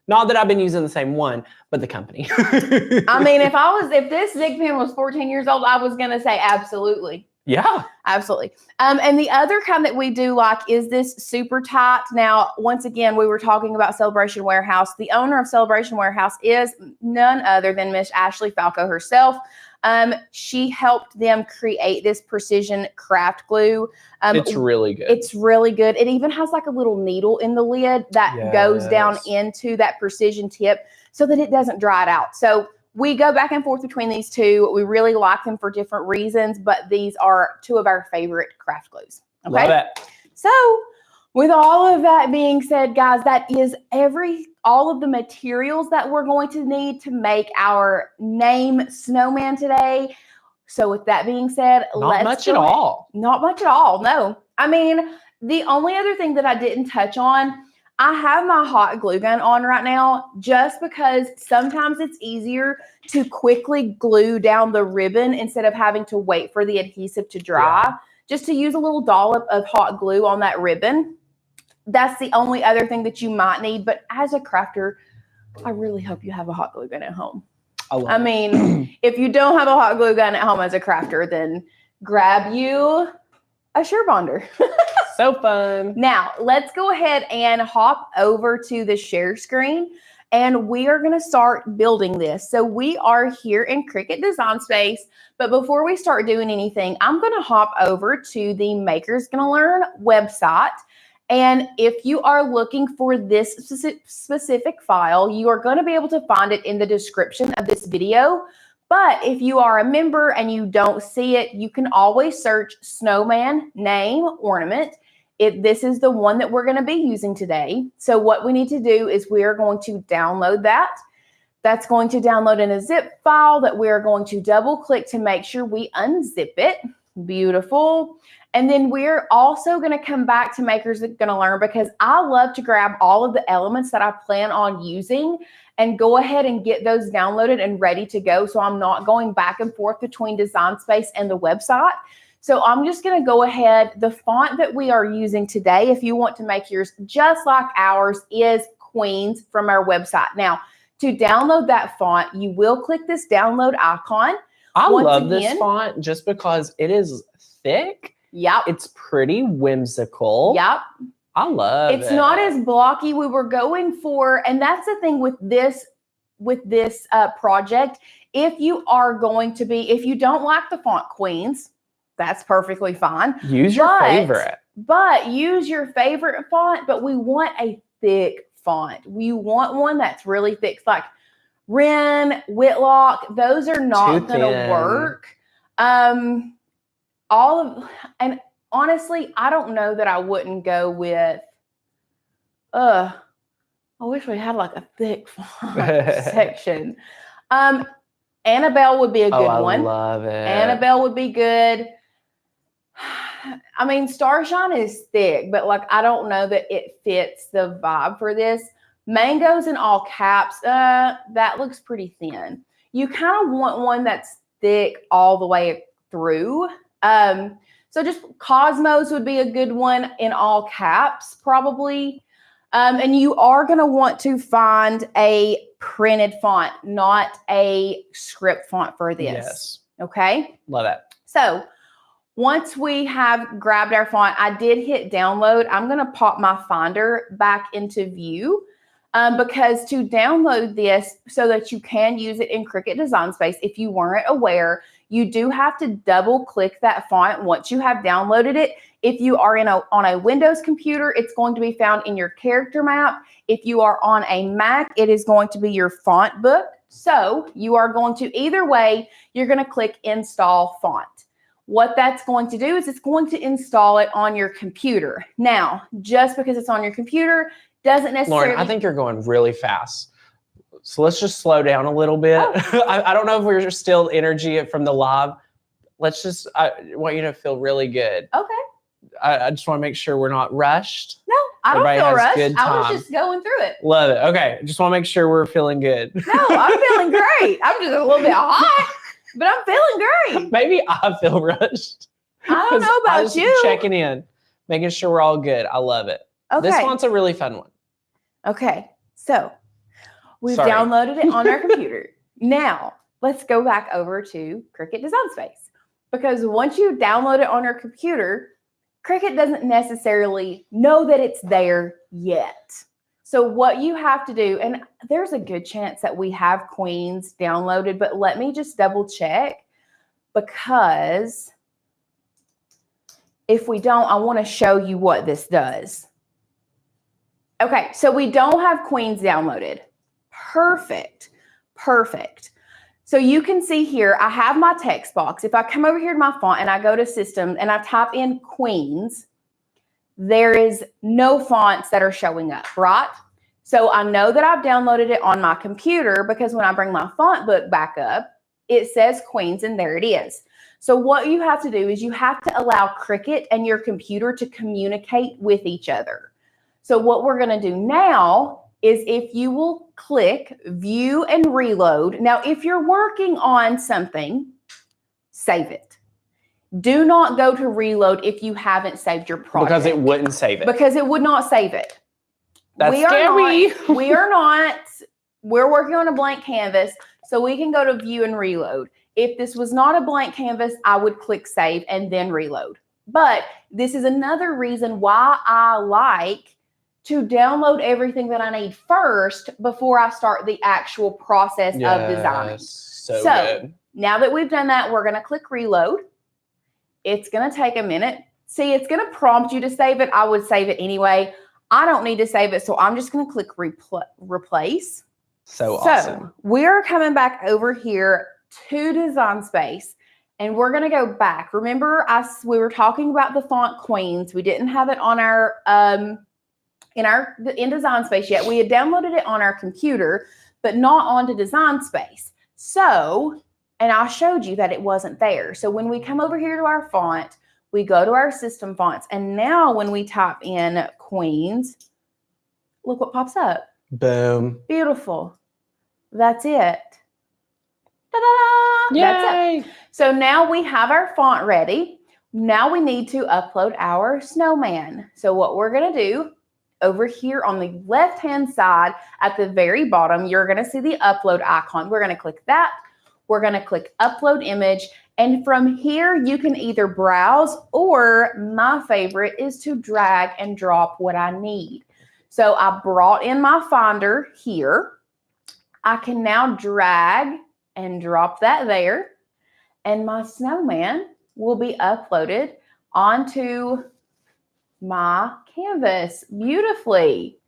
Not that I've been using the same one, but the company. I mean, if this Zig Pen was 14 years old, I was going to say absolutely. Yeah. Absolutely. And the other kind that we do like is this super tight. Now, once again, we were talking about Celebration Warehouse. The owner of Celebration Warehouse is none other than Miss Ashley Falco herself. She helped them create this precision craft glue. It's really good. It's really good. It even has like a little needle in the lid that goes down into that precision tip so that it doesn't dry it out. So we go back and forth between these two. We really like them for different reasons, but these are two of our favorite craft glues. Okay. Love it. So with all of that being said, guys, that is all of the materials that we're going to need to make our name snowman today. So with that being said, Not much at all. Not much at all. No. I mean, the only other thing that I didn't touch on, I have my hot glue gun on right now just because sometimes it's easier to quickly glue down the ribbon instead of having to wait for the adhesive to dry. Yeah. Just to use a little dollop of hot glue on that ribbon. That's the only other thing that you might need. But as a crafter, I really hope you have a hot glue gun at home. I mean, if you don't have a hot glue gun at home as a crafter, then grab you a SureBonder. So fun. Now, let's go ahead and hop over to the share screen, and we are going to start building this. So we are here in Cricut Design Space, but before we start doing anything, I'm going to hop over to the Makers Gonna Learn website. And if you are looking for this specific file, you are going to be able to find it in the description of this video. But if you are a member and you don't see it, you can always search Snowman Name Ornament. This is the one that we're going to be using today. So what we need to do is we are going to download that. That's going to download in a zip file that we are going to double click to make sure we unzip it. Beautiful. And then we're also going to come back to Makers Gonna Learn because I love to grab all of the elements that I plan on using and go ahead and get those downloaded and ready to go. So I'm not going back and forth between Design Space and the website. So I'm just going to go ahead. The font that we are using today, if you want to make yours just like ours, is Queens from our website. Now, to download that font, you will click this download icon. I love this font just because it is thick. Yep. It's pretty whimsical. Yep. I love it. It's not as blocky. We were going for, and that's the thing with this with this project, if you don't like the font queens, that's perfectly fine. Use your favorite. But use your favorite font, but we want a thick font. We want one that's really thick, like Wren, Whitlock. Those are not going to work. And honestly, I don't know that I wouldn't go with, I wish we had like a thick font section. Annabelle would be a good one. I love it. Annabelle would be good. I mean, Starshine is thick, but like, I don't know that it fits the vibe for this. Mangoes in all caps, that looks pretty thin. You kind of want one that's thick all the way through. So just Cosmos would be a good one in all caps, probably. And you are going to want to find a printed font, not a script font for this. Yes. Okay? Love it. So once we have grabbed our font, I did hit download. I'm going to pop my Finder back into view because to download this so that you can use it in Cricut Design Space, if you weren't aware, you do have to double click that font once you have downloaded it. If you are on a Windows computer, it's going to be found in your character map. If you are on a Mac, it is going to be your font book. So you are going to, either way, you're going to click install font. What that's going to do is it's going to install it on your computer. Now, just because it's on your computer doesn't necessarily... Lauren, I think you're going really fast. So let's just slow down a little bit. Oh. I don't know if we're still energy from the live. I want you to feel really good. Okay. I just want to make sure we're not rushed. No, I don't Everybody feel has rushed. good I was time. just going through it. Love it. Okay. Just want to make sure we're feeling good. No, I'm feeling great. I'm just a little bit hot, but I'm feeling great. Maybe I feel rushed. I don't know about you. Checking in, making sure we're all good. I love it. Okay. This font's a really fun one. Okay. So we've downloaded it on our computer. Now let's go back over to Cricut Design Space, because once you download it on your computer, Cricut doesn't necessarily know that it's there yet. So what you have to do, and there's a good chance that we have Queens downloaded, but let me just double check, because if we don't, I want to show you what this does. Okay, so we don't have Queens downloaded. Perfect, perfect. So you can see here, I have my text box. If I come over here to my font and I go to System and I type in Queens, there is no fonts that are showing up, right? So I know that I've downloaded it on my computer, because when I bring my font book back up, it says Queens and there it is. So what you have to do is you have to allow Cricut and your computer to communicate with each other. So what we're going to do now is, if you will click View and Reload. Now, if you're working on something, save it. Do not go to reload if you haven't saved your project. Because it wouldn't save it. Because it would not save it. That's scary. We're working on a blank canvas, so we can go to View and Reload. If this was not a blank canvas, I would click Save and then Reload. But this is another reason why I like to download everything that I need first before I start the actual process of designing. So good. Now that we've done that, we're going to click Reload. It's going to take a minute. See, it's going to prompt you to save it. I would save it anyway. I don't need to save it, so I'm just going to click Replace. So awesome. We're coming back over here to Design Space, and we're going to go back. Remember, we were talking about the font Queens. We didn't have it on our in Design Space yet. We had downloaded it on our computer, but not onto Design Space. So, and I showed you that it wasn't there. So when we come over here to our font, we go to our system fonts, and now when we type in Queens, look what pops up. Boom. Beautiful. That's it. Ta-da! Yay! That's it. So now we have our font ready. Now we need to upload our snowman. So what we're going to do, over here on the left-hand side at the very bottom, you're going to see the upload icon. We're going to click that. We're going to click upload image. And from here, you can either browse, or my favorite is to drag and drop what I need. So I brought in my Finder here. I can now drag and drop that there, and my snowman will be uploaded onto my canvas beautifully.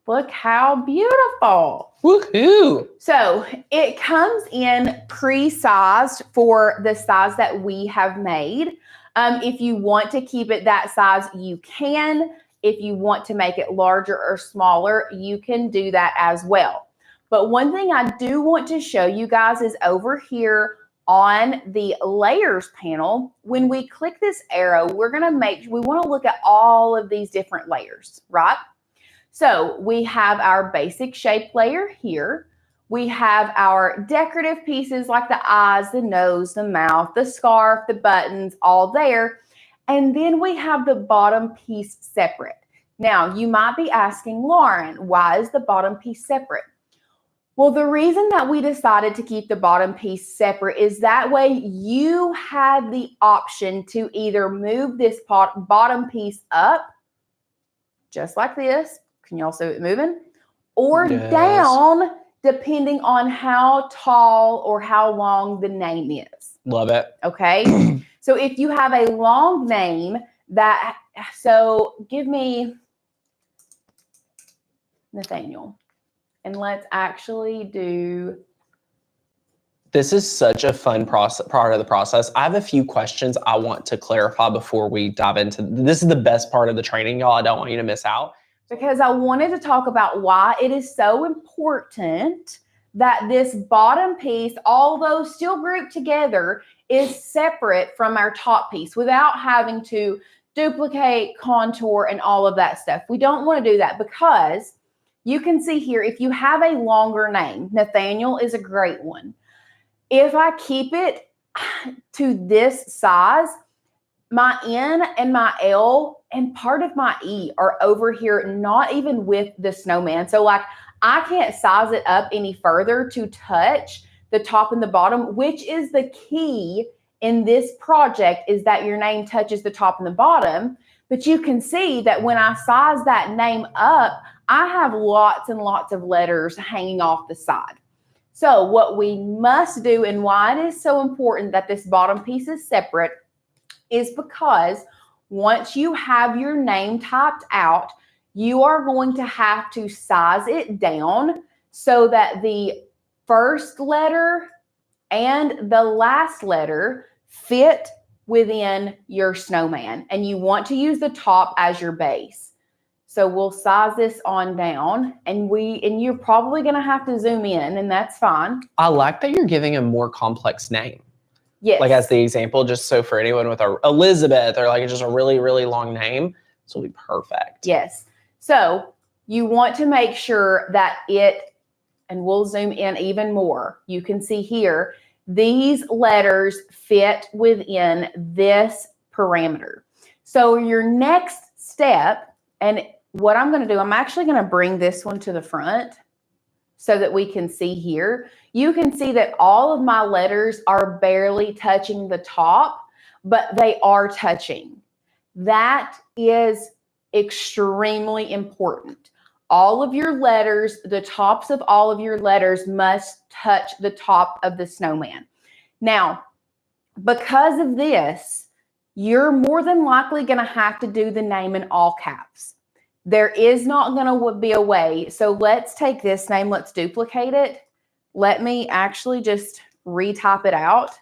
Look how beautiful. Woohoo! So it comes in pre-sized for the size that we have made. If you want to keep it that size, you can. If you want to make it larger or smaller, you can do that as well. But one thing I do want to show you guys is over here on the layers panel, when we click this arrow, we want to look at all of these different layers, right? So we have our basic shape layer here. We have our decorative pieces like the eyes, the nose, the mouth, the scarf, the buttons, all there. And then we have the bottom piece separate. Now, you might be asking, Lauren, why is the bottom piece separate? Well, the reason that we decided to keep the bottom piece separate is that way you had the option to either move this bottom piece up, just like this. Can y'all see it moving? Or down, depending on how tall or how long the name is. Love it. Okay. So if you have a long name so give me Nathaniel. And let's actually do. This is such a fun part of the process. I have a few questions I want to clarify before we dive into. This is the best part of the training, y'all. I don't want you to miss out. Because I wanted to talk about why it is so important that this bottom piece, although still grouped together, is separate from our top piece without having to duplicate, contour, and all of that stuff. We don't want to do that because you can see here, if you have a longer name, Nathaniel is a great one. If I keep it to this size, my N and my L and part of my E are over here, not even with the snowman. So like I can't size it up any further to touch the top and the bottom, which is the key in this project, is that your name touches the top and the bottom. But you can see that when I size that name up, I have lots and lots of letters hanging off the side. So what we must do, and why it is so important that this bottom piece is separate, is because once you have your name typed out, you are going to have to size it down so that the first letter and the last letter fit within your snowman. And you want to use the top as your base. So we'll size this on down, and you're probably going to have to zoom in, and that's fine. I like that you're giving a more complex name. Yes. Like as the example, just so for anyone with a Elizabeth or like just a really, really long name, this will be perfect. Yes. So you want to make sure that and we'll zoom in even more. You can see here, these letters fit within this parameter. So your next step, and what I'm going to do, I'm actually going to bring this one to the front so that we can see here. You can see that all of my letters are barely touching the top, but they are touching. That is extremely important. All of your letters, the tops of all of your letters must touch the top of the snowman. Now, because of this, you're more than likely going to have to do the name in all caps. There is not going to be a way. So let's take this name. Let's duplicate it. Let me actually just retype it out.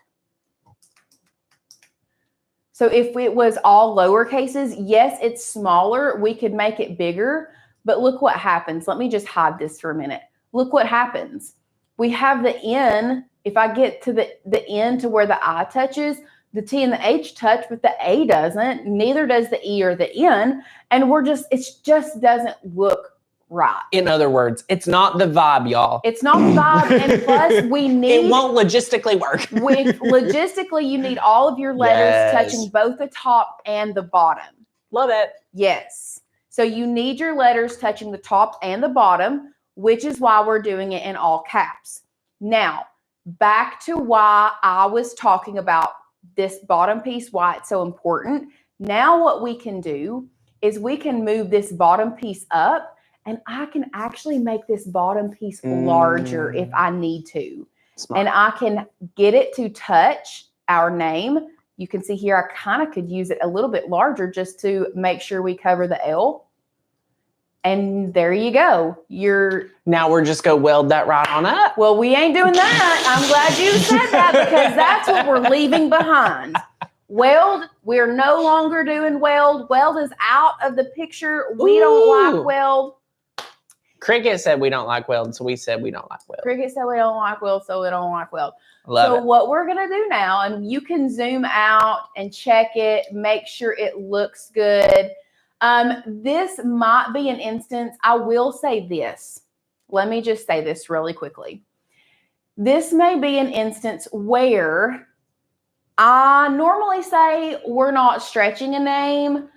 So if it was all lower cases, yes, it's smaller. We could make it bigger. But look what happens. Let me just hide this for a minute. Look what happens. We have the N. If I get to the N to where the I touches, the T and the H touch, but the A doesn't. Neither does the E or the N. And it just doesn't look right. In other words, it's not the vibe, y'all. It's not the vibe. And plus, it won't logistically work. Logistically, you need all of your letters touching both the top and the bottom. Love it. Yes. So you need your letters touching the top and the bottom, which is why we're doing it in all caps. Now, back to why I was talking about this bottom piece, why it's so important. Now what we can do is we can move this bottom piece up and I can actually make this bottom piece larger if I need to. Smart. And I can get it to touch our name. You can see here, I kind of could use it a little bit larger just to make sure we cover the L. And there you go. Now we're just go weld that right on up. Well, we ain't doing that. I'm glad you said that because that's what we're leaving behind. Weld, we're no longer doing weld. Weld is out of the picture. We don't like weld. Cricut said we don't like weld, so we said we don't like weld. Cricket said we don't like weld, so we don't like weld. Love it. What we're going to do now, and you can zoom out and check it, make sure it looks good. This might be an instance, I will say this. Let me just say this really quickly. This may be an instance where I normally say we're not stretching a name,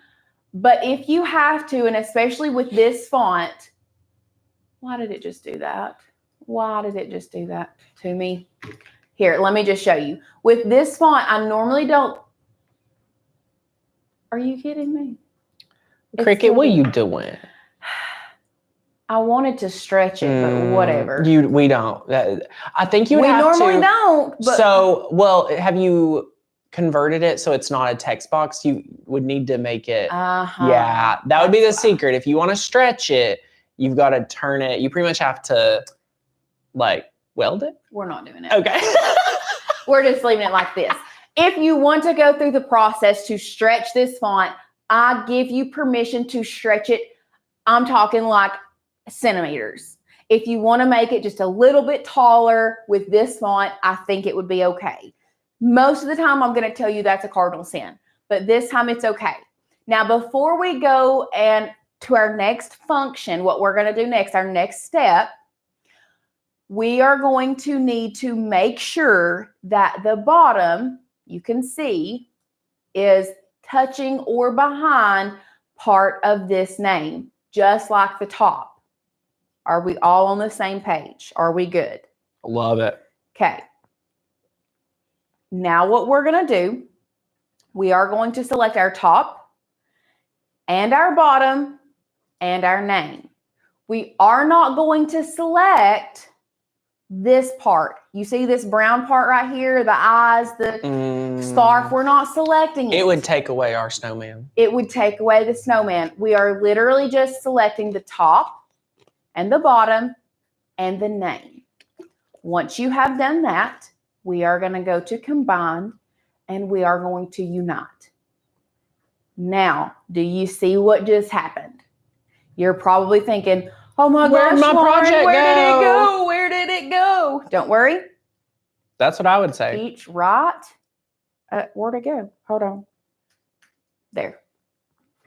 but if you have to, and especially with this font, why did it just do that? Why did it just do that to me? Here, let me just show you. With this font, I normally don't. Are you kidding me? Cricut, what are you doing? I wanted to stretch it, but whatever. We don't. I think you would have to. We normally don't. But So, well, have you converted it so it's not a text box? You would need to make it. Yeah, that would be the secret. If you want to stretch it, you've got to turn it. You pretty much have to, like, weld it. We're not doing it. Okay. We're just leaving it like this. If you want to go through the process to stretch this font, I give you permission to stretch it. I'm talking like centimeters. If you want to make it just a little bit taller with this font, I think it would be okay. Most of the time, I'm going to tell you that's a cardinal sin, but this time it's okay. Now, before we go and to our next function, what we're going to do next, our next step, we are going to need to make sure that the bottom, you can see, is touching or behind part of this name, just like the top. Are we all on the same page? Are we good? Love it. Okay. Now what we're going to do, we are going to select our top and our bottom and our name. We are not going to select this part. You see this brown part right here, the eyes, the scarf, we're not selecting it. It would take away our snowman. It would take away the snowman. We are literally just selecting the top and the bottom and the name. Once you have done that, we are going to go to combine and we are going to unite. Now, do you see what just happened? You're probably thinking, oh my gosh, my Lauren, project where did it go? go? Where did it go? Don't worry. That's what I would say. Each right. Where'd it go? Hold on. There.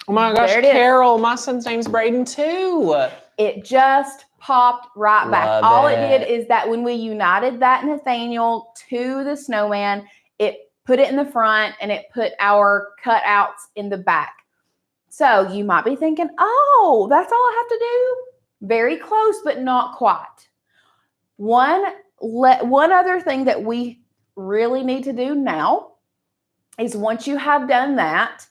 Oh my gosh, There it is. Carol, my son's name's Braden too. It just popped right back. Love All it it. did is that when we united that Nathaniel to the snowman, it put it in the front and it put our cutouts in the back. So you might be thinking, oh, that's all I have to do? Very close, but not quite. One other thing that we really need to do now is once you have done that,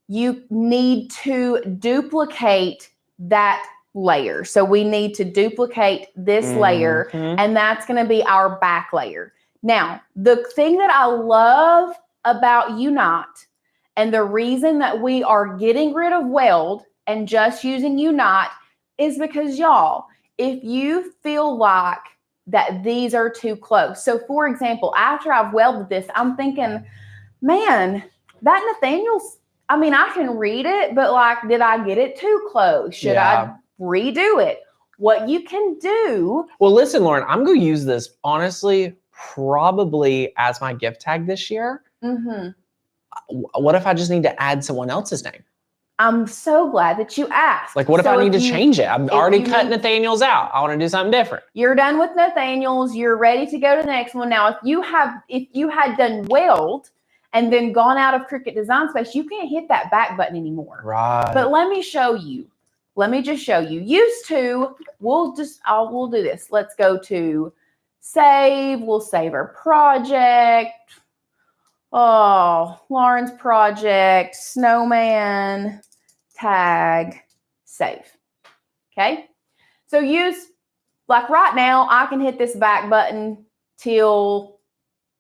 you need to duplicate that layer. So we need to duplicate this layer, and that's going to be our back layer. Now, the thing that I love about Unite, and the reason that we are getting rid of weld and just using Unite is because, y'all, if you feel like that these are too close. So, for example, after I've welded this, I'm thinking, man, that Nathaniel's, I mean, I can read it, but like, did I get it too close? Should I redo it? What you can do. Well, listen, Lauren, I'm going to use this, honestly, probably as my gift tag this year. What if I just need to add someone else's name? I'm so glad that you asked. Like, what if I need to change it? I've already cut Nathaniel's out. I want to do something different. You're done with Nathaniel's. You're ready to go to the next one. Now, if you had done weld and then gone out of Cricut Design Space, you can't hit that back button anymore. Right. But let me show you. Let me just show you. Used to, we'll do this. Let's go to save. We'll save our project. Oh, Lauren's project, snowman, tag, save. Okay. So use, like right now, I can hit this back button till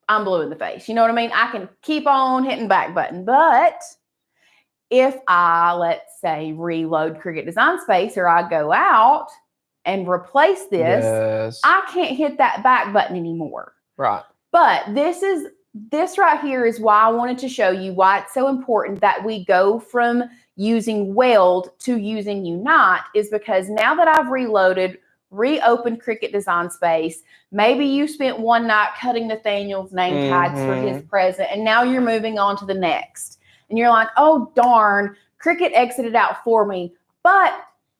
I'm blue in the face. You know what I mean? I can keep on hitting back button. But if I, let's say, reload Cricut Design Space, or I go out and replace this, Yes. I can't hit that back button anymore. Right. But this right here is why I wanted to show you why it's so important that we go from using weld to using Unite, is because now that I've reopened Cricut Design Space, maybe you spent one night cutting Nathaniel's name tags for his present, and now you're moving on to the next. And you're like, oh, darn, Cricut exited out for me. But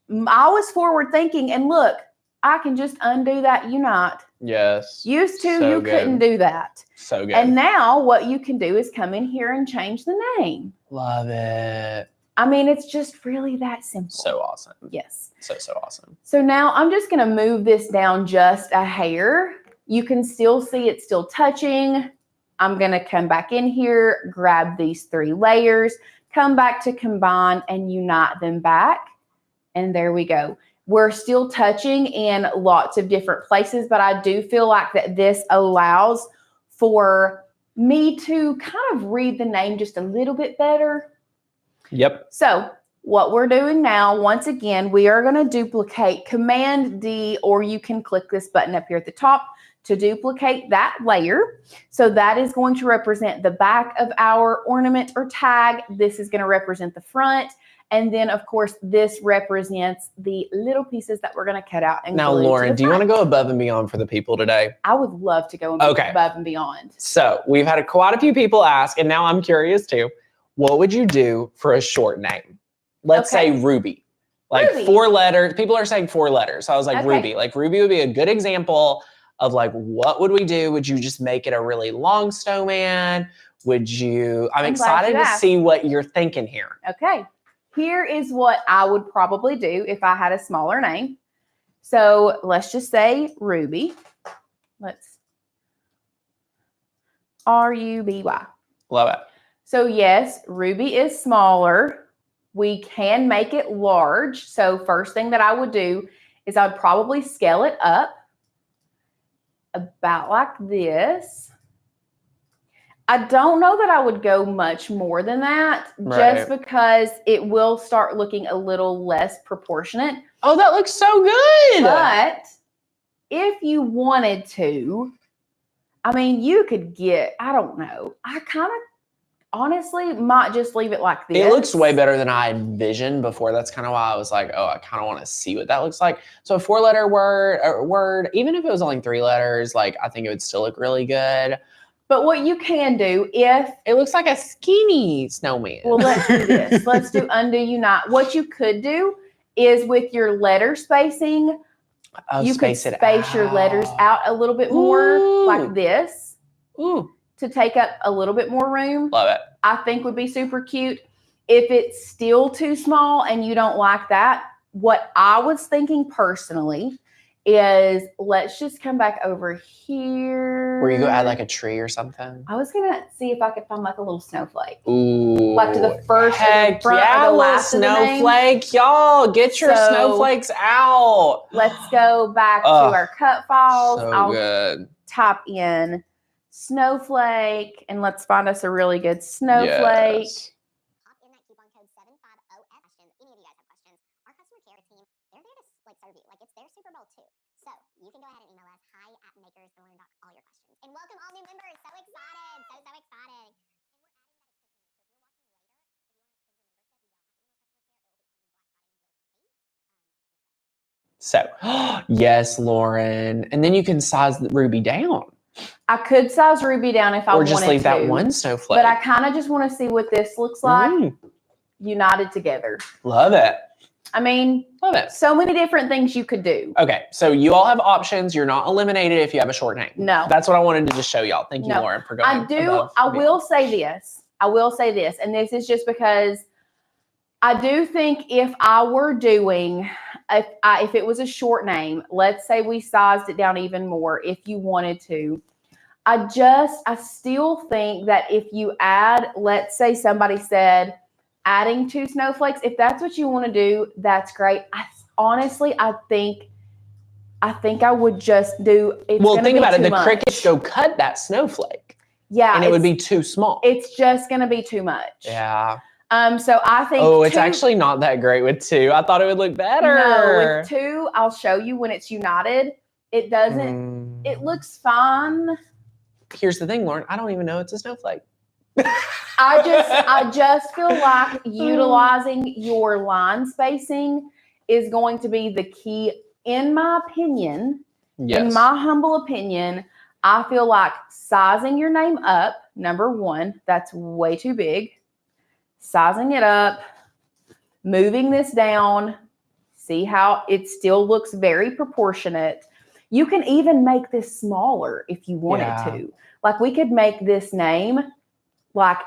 I was forward thinking, and look, I can just undo that Unite. Yes. Used to, So you good. couldn't do that. So good. And now what you can do is come in here and change the name. Love it. I mean, it's just really that simple. So awesome. Yes. So awesome. So now I'm just going to move this down just a hair. You can still see it's still touching. I'm going to come back in here, grab these 3 layers, come back to combine and unite them back. And there we go. We're still touching in lots of different places, but I do feel like that this allows for me to kind of read the name just a little bit better. Yep. So what we're doing now, once again, we are going to duplicate Command D, or you can click this button up here at the top to duplicate that layer. So that is going to represent the back of our ornament or tag. This is going to represent the front. And then, of course, this represents the little pieces that we're going to cut out. And now, Lauren, do you want to go above and beyond for the people today? I would love to go above and beyond. So we've had quite a few people ask, and now I'm curious too. What would you do for a short name? Let's say Ruby. Like Ruby. 4 letters. People are saying 4 letters. So I was like, Okay. Ruby. Like Ruby would be a good example of like, what would we do? Would you just make it a really long snowman? Would you? I'm excited to see what you're thinking here. Okay. Here is what I would probably do if I had a smaller name. So let's just say Ruby. Let's R-U-B-Y. Love it. So yes, Ruby is smaller. We can make it large. So first thing that I would do is I would probably scale it up about like this. I don't know that I would go much more than that, just because it will start looking a little less proportionate. Oh, that looks so good. But if you wanted to, I mean, you could get, I don't know. I kind of honestly might just leave it like this. It looks way better than I envisioned before. That's kind of why I was like, oh, I kind of want to see what that looks like. So a 4-letter word, even if it was only 3 letters, like I think it would still look really good. But what you can do, if it looks like a skinny snowman. Well, let's do this. Let's do undo unite. What you could do is with your letter spacing, you could space your letters out a little bit more like this to take up a little bit more room. Love it. I think would be super cute. If it's still too small and you don't like that, what I was thinking personally is let's just come back over here. Were you going to add like a tree or something? I was going to see if I could find like a little snowflake. Ooh. Like to the first heck front yeah, or the last snowflake. Y'all, get your snowflakes out. Let's go back to our cut files. So good. Type in snowflake and let's find us a really good snowflake. Yes. Pop in that coupon code 750F. Questions. Any of you guys have questions? Our customer care team, they're there to like serve you. Like it's their Super Bowl too. So you can go ahead and email us hi@makersthelearn.com all your questions. And welcome all new members. So excited. So excited. So, yes, Lauren. And then you can size the Ruby down. I could size Ruby down if I wanted to. Or just leave that one snowflake. But I kind of just want to see what this looks like united together. Love it. I mean, love it. So many different things you could do. Okay, so you all have options. You're not eliminated if you have a short name. No. That's what I wanted to just show y'all. Thank you, Lauren, for going. I will say this. And this is just because I do think if I were doing, if it was a short name, let's say we sized it down even more if you wanted to. I still think that if you add, let's say somebody said adding 2 snowflakes, if that's what you want to do, that's great. honestly, I think I would just do. It's Well, gonna think be about it. too The much. Cricut go cut that snowflake, Yeah, and it would be too small. It's just gonna be too much. Yeah. So I think. Oh, it's actually not that great with 2. I thought it would look better. No, with 2, I'll show you when it's united. It doesn't. It looks fine. Here's the thing, Lauren. I don't even know it's a snowflake. I just feel like utilizing your line spacing is going to be the key, in my opinion. Yes. In my humble opinion, I feel like sizing your name up, number 1, that's way too big. Sizing it up, moving this down, see how it still looks very proportionate. You can even make this smaller if you wanted to. Like we could make this name, like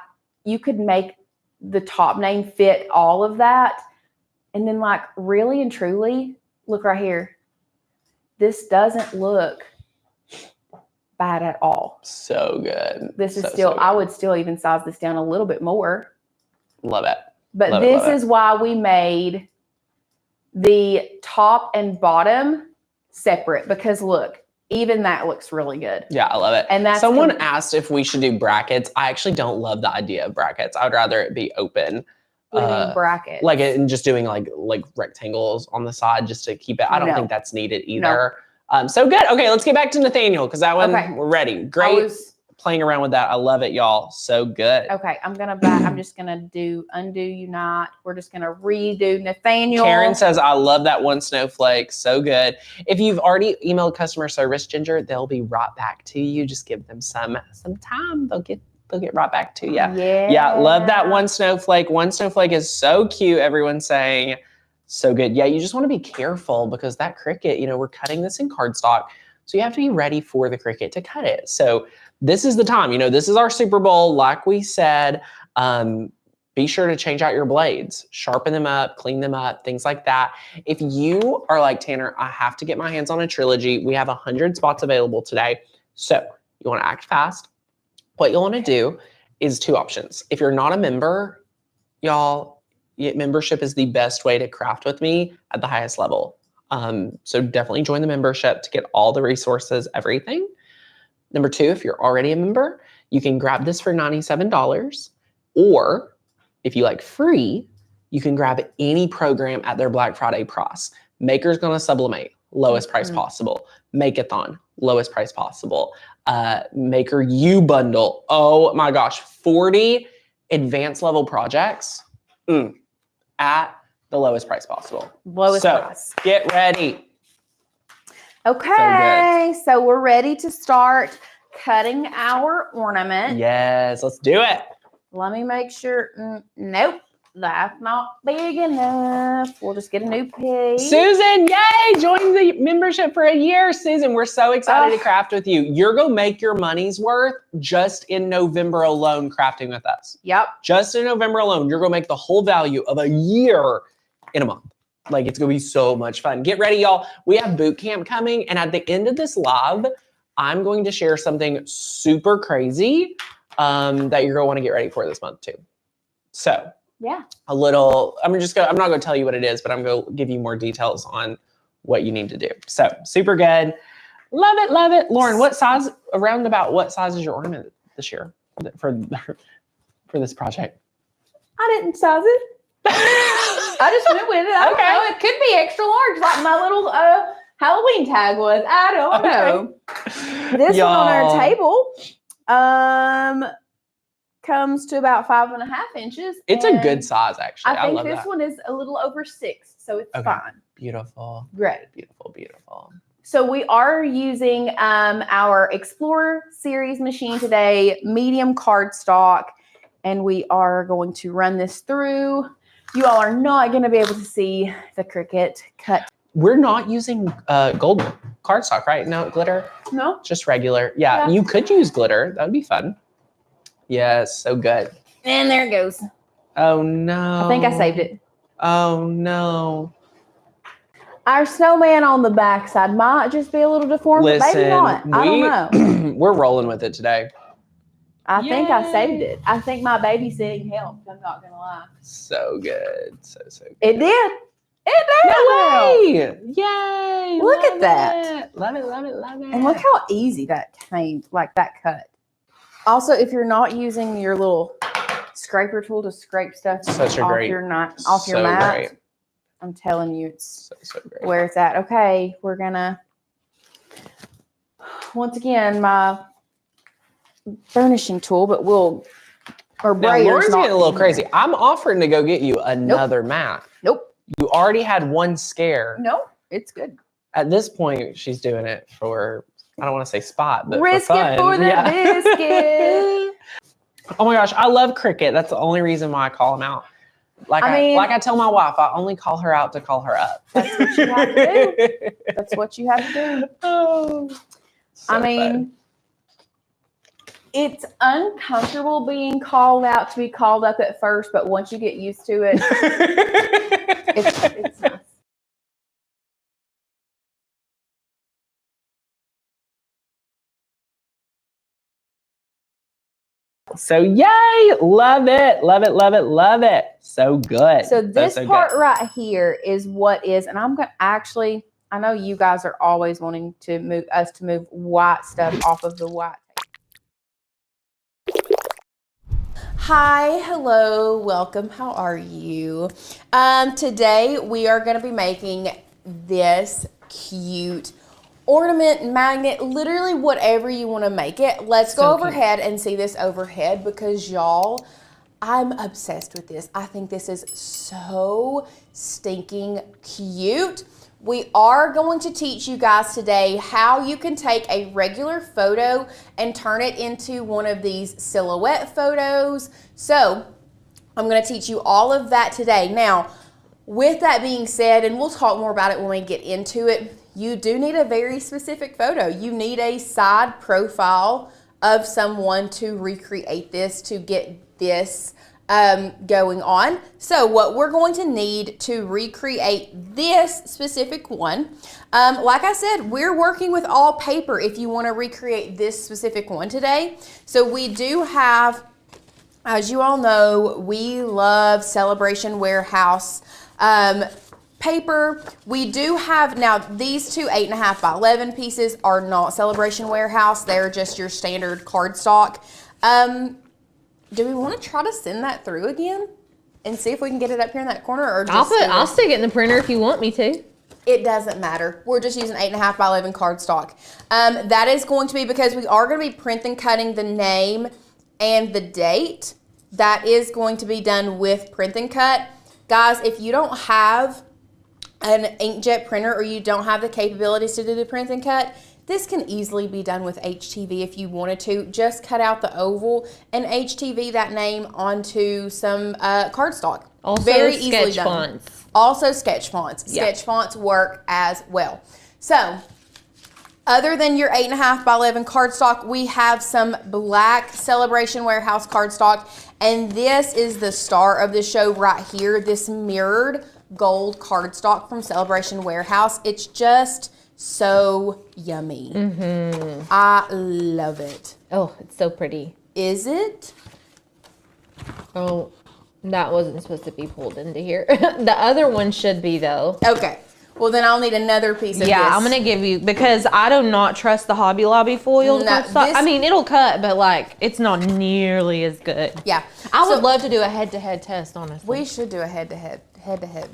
you could make the top name fit all of that. And then like really and truly, look right here. This doesn't look bad at all. So good. This is so still, good. I would still even size this down a little bit more. Love it. But Love this it. is why we made the top and bottom separate, because look, even that looks really good. Yeah, I love it. And that's someone asked if we should do brackets. I actually don't love the idea of brackets. I would rather it be open. Brackets. Like it, and just doing like rectangles on the side just to keep it. I don't think that's needed either. So good. Okay, let's get back to Nathaniel because that one we're ready. Great. Playing around with that. I love it, y'all. So good. Okay, I'm just gonna do undo unite. We're just gonna redo Nathaniel. Karen says, I love that one snowflake. So good. If you've already emailed customer service, Ginger, they'll be right back to you. Just give them some time. They'll get right back to you. Yeah, love that one snowflake. One snowflake is so cute. Everyone's saying so good. Yeah, you just want to be careful because that Cricut, we're cutting this in cardstock. So you have to be ready for the Cricut to cut it. So this is the time, this is our Super Bowl. Like we said, be sure to change out your blades, sharpen them up, clean them up, things like that. If you are like, Tanner, I have to get my hands on a trilogy. We have 100 spots available today. So you want to act fast. What you'll want to do is 2 options. If you're not a member, y'all, membership is the best way to craft with me at the highest level. So definitely join the membership to get all the resources, everything. Number 2, if you're already a member, you can grab this for $97. Or if you like free, you can grab any program at their Black Friday price. Maker's Gonna Sublimate, lowest price possible. Make-a-thon, lowest price possible. Maker U bundle. Oh my gosh, 40 advanced level projects at the lowest price possible. Lowest price. Get ready. Okay, so we're ready to start cutting our ornament. Yes, let's do it. Let me make sure. Nope, that's not big enough. We'll just get a new piece. Susan, yay! Join the membership for a year. Susan, we're so excited to craft with you. You're going to make your money's worth just in November alone crafting with us. Yep. Just in November alone, you're going to make the whole value of a year in a month. Like, it's going to be so much fun. Get ready, y'all. We have boot camp coming. And at the end of this live, I'm going to share something super crazy that you're going to want to get ready for this month too. So yeah, I'm not going to tell you what it is, but I'm going to give you more details on what you need to do. So super good. Love it. Love it. Lauren, what size is your ornament this year for this project? I didn't size it. I just went with it. I don't know. It could be extra large, like my little Halloween tag was. I don't know. This one on our table comes to about 5.5 inches. It's a good size, actually. I think this one is a little over 6, so it's fine. Beautiful. Great. Beautiful, beautiful. So we are using our Explorer series machine today, medium cardstock, and we are going to run this through. You all are not going to be able to see the Cricut cut. We're not using gold cardstock, right? No glitter? No. Just regular. Yeah, you could use glitter. That would be fun. Yes, so good. And there it goes. Oh, no. I think I saved it. Oh, no. Our snowman on the backside might just be a little deformed, but maybe not. I don't know. We're rolling with it today. I think I saved it. I think my babysitting helped. I'm not going to lie. So good. So good. It did. No way! Yay! Look at Love that. it. Love it, love it, love it. And look how easy that came, like that cut. Also, if you're not using your little scraper tool to scrape stuff Such a off great- your mat, great. I'm telling you, it's So great. where it's at. Okay, we're gonna, once again, my burnishing tool, but Now, braiders Lauren's not getting a little in crazy. here. I'm offering to go get you another mat. Nope. You already had one scare. Nope. It's good. At this point, she's doing it for, I don't want to say spot, but Risk for fun. it for the biscuit. Oh my gosh, I love Cricut. That's the only reason why I call them out. Like I tell my wife, I only call her out to call her up. That's what you have to do. That's what you have to do. Oh, so I mean, fun. it's uncomfortable being called out to be called up at first, but once you get used to it, it's nice. So yay! Love it, love it, love it, love it. So good. So this so part good. right here is what is, and I'm gonna actually, I know you guys are always wanting to move white stuff off of the white. Hi, hello, welcome. How are you? Today we are going to be making this cute ornament, magnet, literally whatever you want to make it. Let's go overhead and see this overhead because y'all, I'm obsessed with this. I think this is so stinking cute. We are going to teach you guys today how you can take a regular photo and turn it into one of these silhouette photos. So I'm going to teach you all of that today. Now, with that being said, and we'll talk more about it when we get into it, you do need a very specific photo. You need a side profile of someone to recreate this, to get this going on. So what we're going to need to recreate this specific one, like I said, we're working with all paper if you want to recreate this specific one today. So we do have, as you all know, we love Celebration Warehouse paper. We do have, now these two 8.5 by 11 pieces are not Celebration Warehouse. They're just your standard cardstock. Do we want to try to send that through again and see if we can get it up here in that corner, or just I'll stick it in the printer if you want me to. It doesn't matter. We're just using 8.5 by 11 cardstock. That is going to be because we are going to be print and cutting the name and the date. That is going to be done with print and cut. Guys, if you don't have an inkjet printer or you don't have the capabilities to do the print and cut, this can easily be done with HTV if you wanted to. Just cut out the oval and HTV that name onto some cardstock. Also, very sketch easily done. fonts. Also sketch fonts. Yeah. Sketch fonts work as well. So, other than your 8.5 by 11 cardstock, we have some black Celebration Warehouse cardstock, and this is the star of the show right here, this mirrored gold cardstock from Celebration Warehouse. It's just so yummy. I love it. Oh, it's so pretty. Is it? Oh, that wasn't supposed to be pulled into here. The other one should be though. Okay. Well, then I'll need another piece of this. Yeah, I'm gonna give you, because I do not trust the Hobby Lobby foil. No, cardstock. I mean, it'll cut, but like, it's not nearly as good. Yeah. I would So- love to do a head-to-head test, honestly. We should do a head-to-head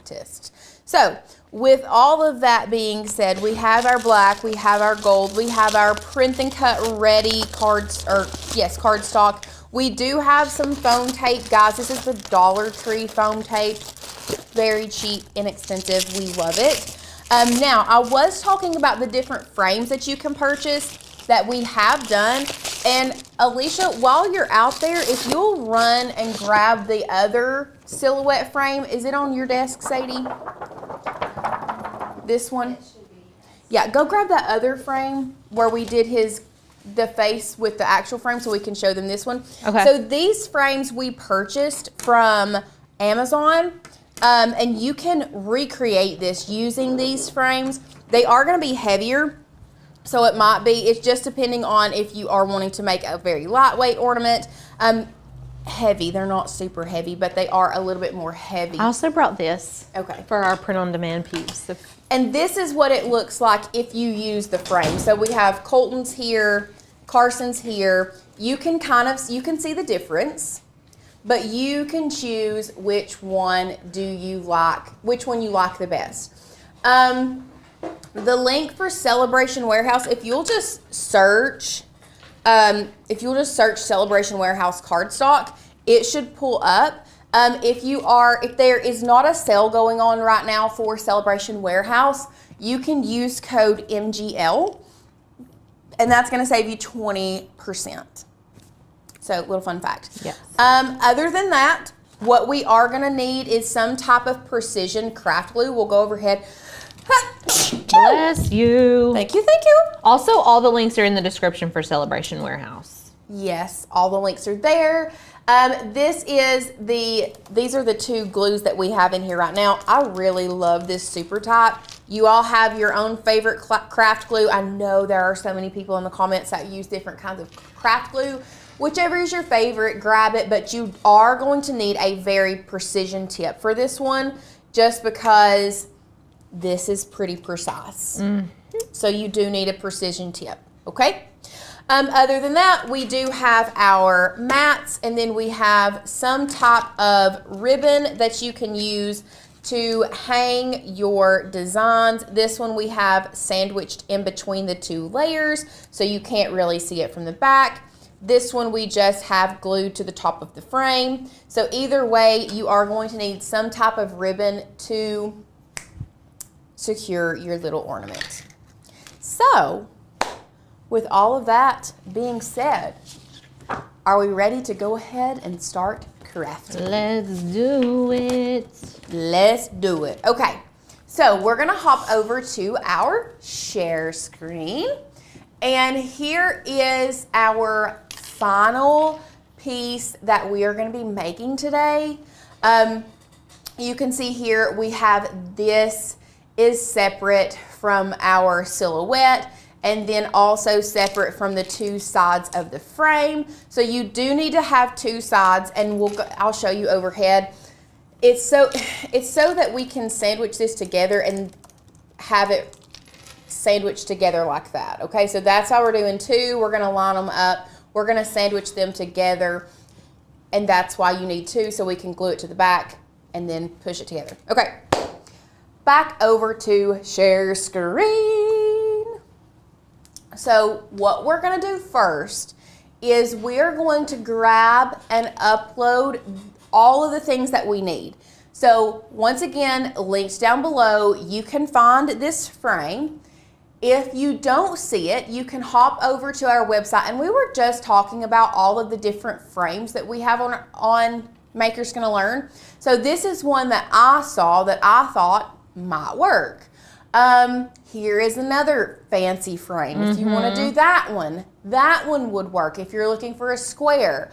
test. So, with all of that being said, we have our black, we have our gold, we have our print and cut ready cardstock. We do have some foam tape, guys. This is the Dollar Tree foam tape. Very cheap, inexpensive. We love it. Now, I was talking about the different frames that you can purchase that we have done. And Alicia, while you're out there, if you'll run and grab the other silhouette frame, is it on your desk, Sadie? This one? Yeah, go grab that other frame where we did the face with the actual frame so we can show them this one. Okay. So these frames we purchased from Amazon, and you can recreate this using these frames. They are going to be heavier. So it might be, it's just depending on if you are wanting to make a very lightweight ornament. heavy. They're not super heavy, but they are a little bit more heavy. I also brought this Okay. for our print-on-demand peeps. And this is what it looks like if you use the frame. So we have Colton's here, Carson's here. You can see the difference, but you can choose which one you like the best. The link for Celebration Warehouse, if you'll just search Celebration Warehouse cardstock, it should pull up. If there is not a sale going on right now for Celebration Warehouse, you can use code MGL, and that's going to save you 20%. So, little fun fact. Yes. Other than that, what we are going to need is some type of precision craft glue. We'll go overhead. Bless you. Thank you, thank you. Also, all the links are in the description for Celebration Warehouse. Yes, all the links are there. These are the two glues that we have in here right now. I really love this super type. You all have your own favorite craft glue. I know there are so many people in the comments that use different kinds of craft glue. Whichever is your favorite, grab it, but you are going to need a very precision tip for this one, just because this is pretty precise. So you do need a precision tip, okay? Other than that, we do have our mats, and then we have some type of ribbon that you can use to hang your designs. This one we have sandwiched in between the two layers, so you can't really see it from the back. This one we just have glued to the top of the frame. So either way, you are going to need some type of ribbon to secure your little ornament. So, with all of that being said, are we ready to go ahead and start crafting? Let's do it. Let's do it. Okay, so we're gonna hop over to our share screen, and here is our final piece that we are gonna be making today. You can see here we have this is separate from our silhouette, and then also separate from the two sides of the frame. So you do need to have two sides, and I'll show you overhead. It's so that we can sandwich this together and have it sandwiched together like that. Okay, so that's how we're doing two. We're gonna line them up. We're gonna sandwich them together, and that's why you need two, so we can glue it to the back and then push it together. Okay, back over to share screen. So what we're gonna do first is we're going to grab and upload all of the things that we need. So once again, links down below, you can find this frame. If you don't see it, you can hop over to our website, and we were just talking about all of the different frames that we have on Maker's Gonna Learn. So this is one that I saw that I thought might work. Here is another fancy frame. If you want to do that one would work if you're looking for a square.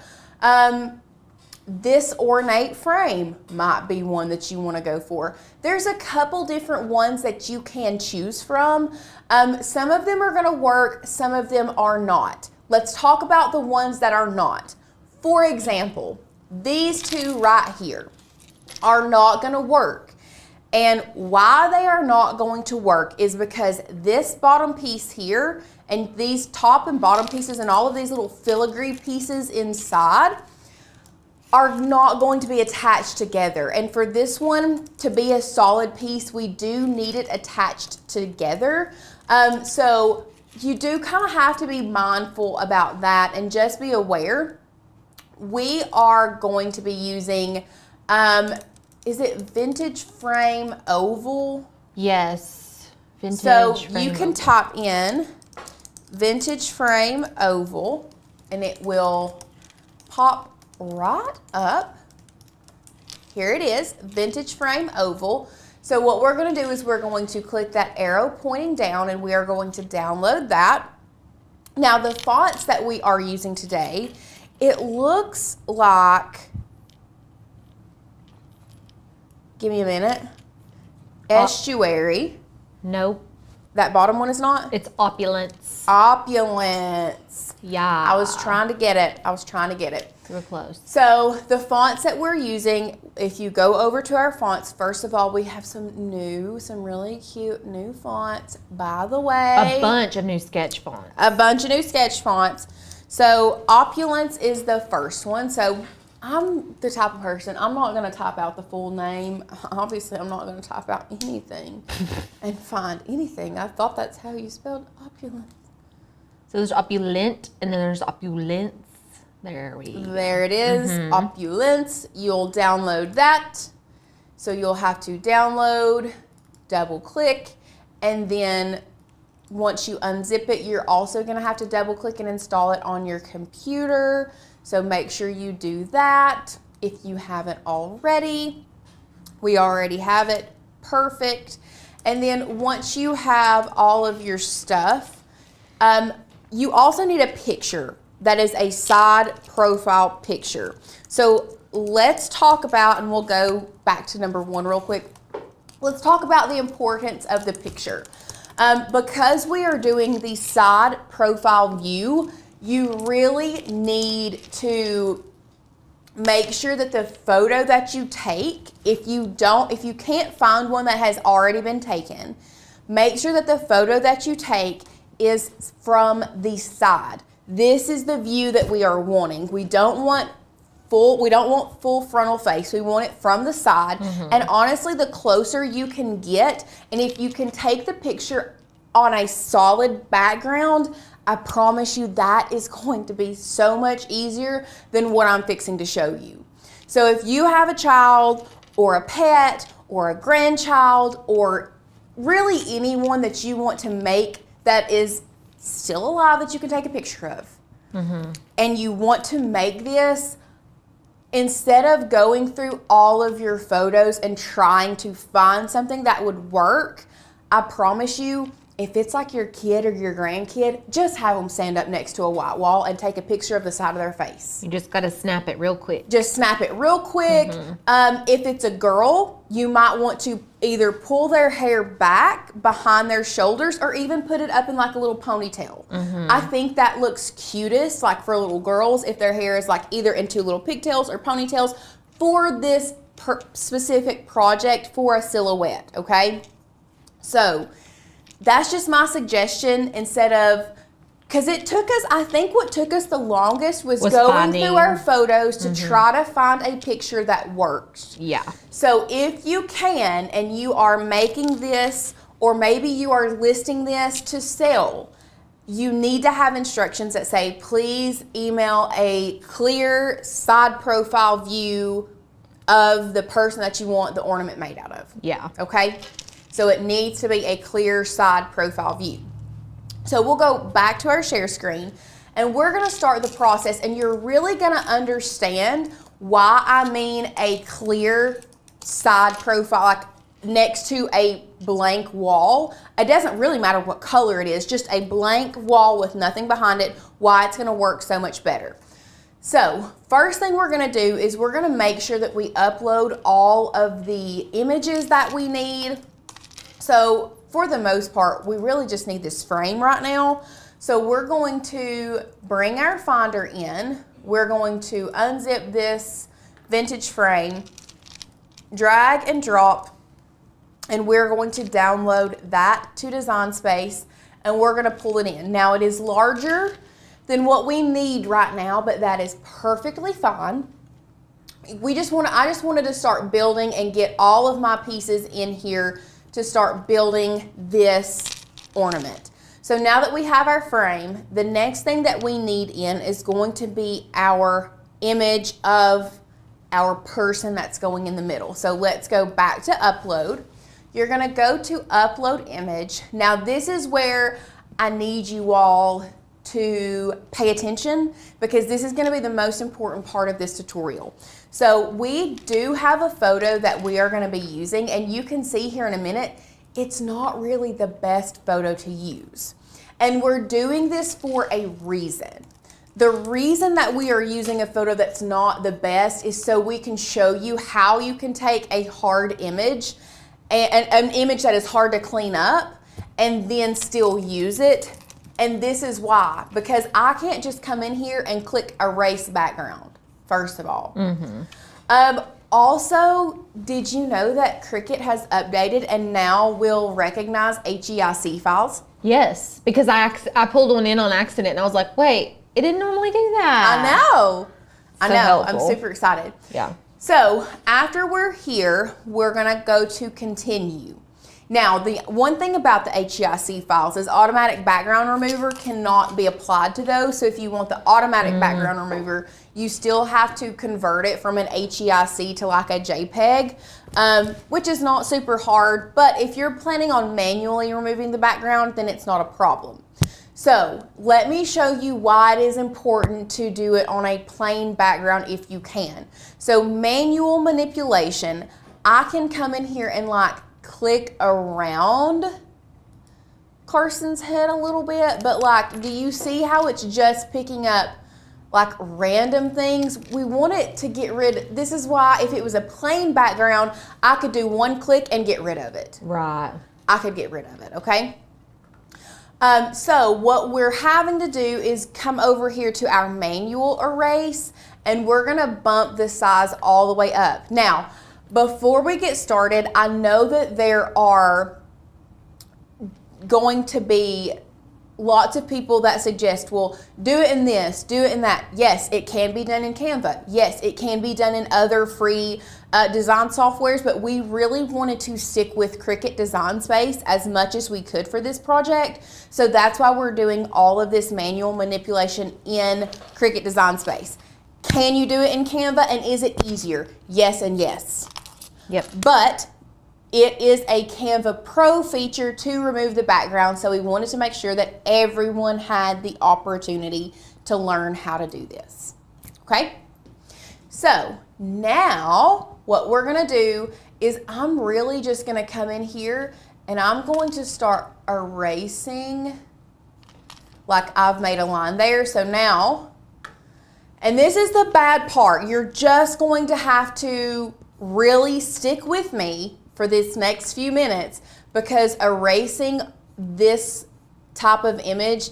This ornate frame might be one that you want to go for. There's a couple different ones that you can choose from. Some of them are going to work, some of them are not. Let's talk about the ones that are not. For example, these two right here are not going to work. And why they are not going to work is because this bottom piece here and these top and bottom pieces and all of these little filigree pieces inside are not going to be attached together. And for this one to be a solid piece, we do need it attached together. So you do kind of have to be mindful about that and just be aware. We are going to be using, is it Vintage Frame Oval? Yes. Vintage So frame you can oval. type in Vintage Frame Oval, and it will pop right up. Here it is, Vintage Frame Oval. So what we're going to do is we're going to click that arrow pointing down, and we are going to download that. Now the fonts that we are using today, it looks like, give me a minute, Estuary. Nope. That bottom one is not? It's Opulence. Opulence. Yeah. I was trying to get it. We're close. So the fonts that we're using, if you go over to our fonts, first of all, we have some really cute new fonts. By the way, A bunch of new sketch fonts. So Opulence is the first one. So I'm the type of person, I'm not going to type out the full name. Obviously, I'm not going to type out anything and find anything. I thought that's how you spelled opulence. So there's opulent, and then there's opulence. There it is, Opulence. You'll download that. So you'll have to download, double click, and then once you unzip it, you're also going to have to double click and install it on your computer. So make sure you do that if you haven't already. We already have it. Perfect. And then once you have all of your stuff, you also need a picture that is a side profile picture. So let's talk about, and we'll go back to number 1 real quick. Let's talk about the importance of the picture. Because we are doing the side profile view, you really need to make sure that the photo that you take, if you can't find one that has already been taken, make sure that the photo that you take is from the side. This is the view that we are wanting. We don't want full frontal face. We want it from the side. And honestly, the closer you can get, and if you can take the picture on a solid background, I promise you that is going to be so much easier than what I'm fixing to show you. So if you have a child or a pet or a grandchild or really anyone that you want to make that is still alive that you can take a picture of, and you want to make this, instead of going through all of your photos and trying to find something that would work, I promise you, if it's like your kid or your grandkid, just have them stand up next to a white wall and take a picture of the side of their face. You just got to snap it real quick. Just snap it real quick. If it's a girl, you might want to either pull their hair back behind their shoulders or even put it up in like a little ponytail. I think that looks cutest, like for little girls, if their hair is like either in 2 little pigtails or ponytails for this specific project for a silhouette, okay? So that's just my suggestion, instead of, because it took us, I think what took us the longest was going through our photos to try to find a picture that works. Yeah. So if you can, and you are making this, or maybe you are listing this to sell, you need to have instructions that say, please email a clear side profile view of the person that you want the ornament made out of. Yeah. Okay? So it needs to be a clear side profile view. So we'll go back to our share screen, and we're gonna start the process, and you're really gonna understand why I mean a clear side profile, like next to a blank wall. It doesn't really matter what color it is, just a blank wall with nothing behind it, why it's gonna work so much better. So first thing we're gonna do is we're gonna make sure that we upload all of the images that we need. So for the most part, we really just need this frame right now. So we're going to bring our Finder in. We're going to unzip this vintage frame, drag and drop, and we're going to download that to Design Space, and we're gonna pull it in. Now it is larger than what we need right now, but that is perfectly fine. I just wanted to start building and get all of my pieces in here to start building this ornament. So now that we have our frame, the next thing that we need in is going to be our image of our person that's going in the middle. So let's go back to upload. You're gonna go to upload image. Now this is where I need you all to pay attention, because this is gonna be the most important part of this tutorial. So we do have a photo that we are gonna be using, and you can see here in a minute, it's not really the best photo to use. And we're doing this for a reason. The reason that we are using a photo that's not the best is so we can show you how you can take a hard image, and an image that is hard to clean up, and then still use it. And this is why, because I can't just come in here and click erase background. first of all. Also, did you know that Cricut has updated and now will recognize HEIC files? Yes, because I pulled one in on accident and I was like, wait, it didn't normally do that. I know. I know. helpful. I'm super excited. Yeah. So after we're here, we're going to go to continue. Now, the one thing about the HEIC files is automatic background remover cannot be applied to those. So if you want the automatic background remover, you still have to convert it from an HEIC to like a JPEG, which is not super hard. But if you're planning on manually removing the background, then it's not a problem. So let me show you why it is important to do it on a plain background if you can. So manual manipulation, I can come in here and like click around Carson's head a little bit, but like, do you see how it's just picking up like random things? We want it to get rid. This is why if it was a plain background, I could do one click and get rid of it. Right. I could get rid of it, okay? So what we're having to do is come over here to our manual erase, and we're gonna bump the size all the way up. Now, before we get started, I know that there are going to be lots of people that suggest, well, do it in this, do it in that. Yes, it can be done in Canva. Yes, it can be done in other free design softwares, but we really wanted to stick with Cricut Design Space as much as we could for this project. So that's why we're doing all of this manual manipulation in Cricut Design Space. Can you do it in Canva, and is it easier? Yes and yes. Yep. But it is a Canva Pro feature to remove the background, so we wanted to make sure that everyone had the opportunity to learn how to do this. Okay? So now what we're gonna do is I'm really just gonna come in here and I'm going to start erasing like I've made a line there. So now, and this is the bad part, you're just going to have to really stick with me for this next few minutes, because erasing this type of image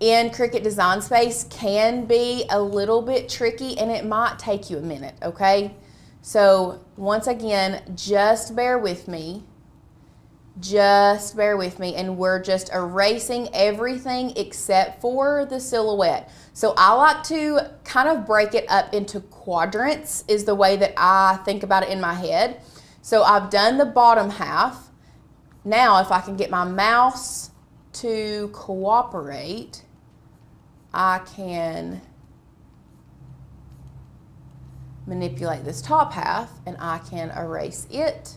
in Cricut Design Space can be a little bit tricky, and it might take you a minute, okay? So once again, just bear with me. Just bear with me, and we're just erasing everything except for the silhouette. So I like to kind of break it up into quadrants is the way that I think about it in my head. So I've done the bottom half. Now if I can get my mouse to cooperate, I can manipulate this top half and I can erase it.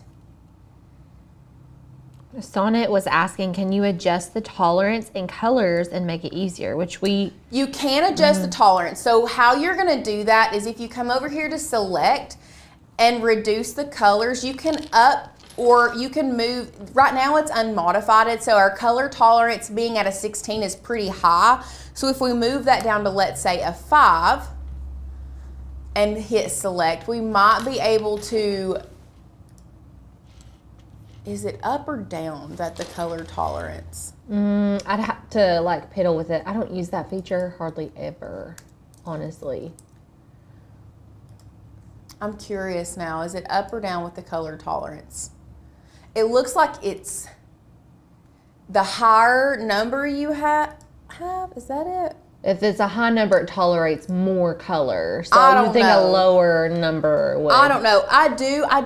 Sonnet was asking, can you adjust the tolerance and colors and make it easier? Which you can adjust the tolerance. So how you're gonna do that is if you come over here to select and reduce the colors, you can up or you can move. Right now it's unmodified, so our color tolerance being at a 16 is pretty high. So if we move that down to, let's say, a 5 and hit select, we might be able to, is it up or down that the color tolerance? I'd have to like piddle with it. I don't use that feature hardly ever, honestly. I'm curious now, is it up or down with the color tolerance? It looks like it's the higher number you have, is that it? If it's a high number, it tolerates more color. So I don't you think know. a lower number would. I don't know. I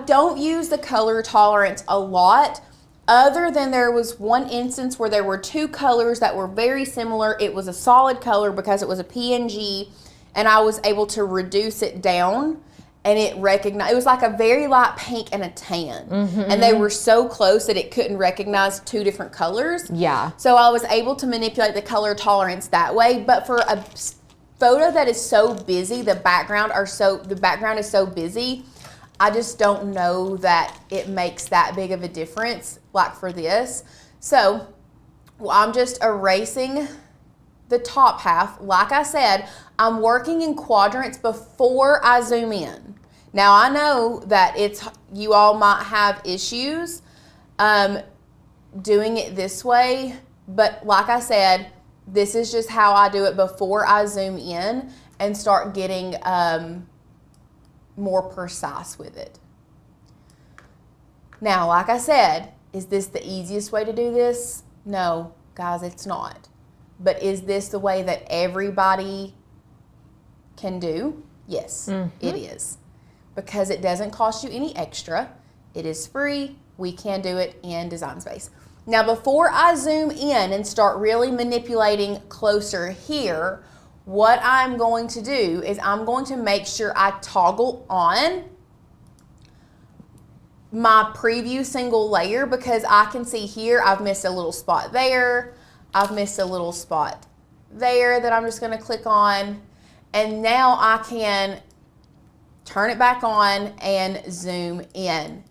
don't use the color tolerance a lot, other than there was one instance where there were two colors that were very similar. It was a solid color because it was a PNG, and I was able to reduce it down, and it recognized, it was like a very light pink and a tan. And they were so close that it couldn't recognize two different colors. Yeah. So I was able to manipulate the color tolerance that way. But for a photo that is so busy, the background is so busy, I just don't know that it makes that big of a difference like for this. So I'm just erasing the top half. Like I said, I'm working in quadrants before I zoom in. Now I know that you all might have issues doing it this way, but like I said, this is just how I do it before I zoom in, and start getting more precise with it. Now, like I said, is this the easiest way to do this? No, guys, it's not. But is this the way that everybody can do? Yes, it is. Because it doesn't cost you any extra. It is free. We can do it in Design Space. Now, before I zoom in and start really manipulating closer here, what I'm going to do is I'm going to make sure I toggle on my preview single layer, because I can see here I've missed a little spot there. I've missed a little spot there that I'm just going to click on. And now I can turn it back on and zoom in.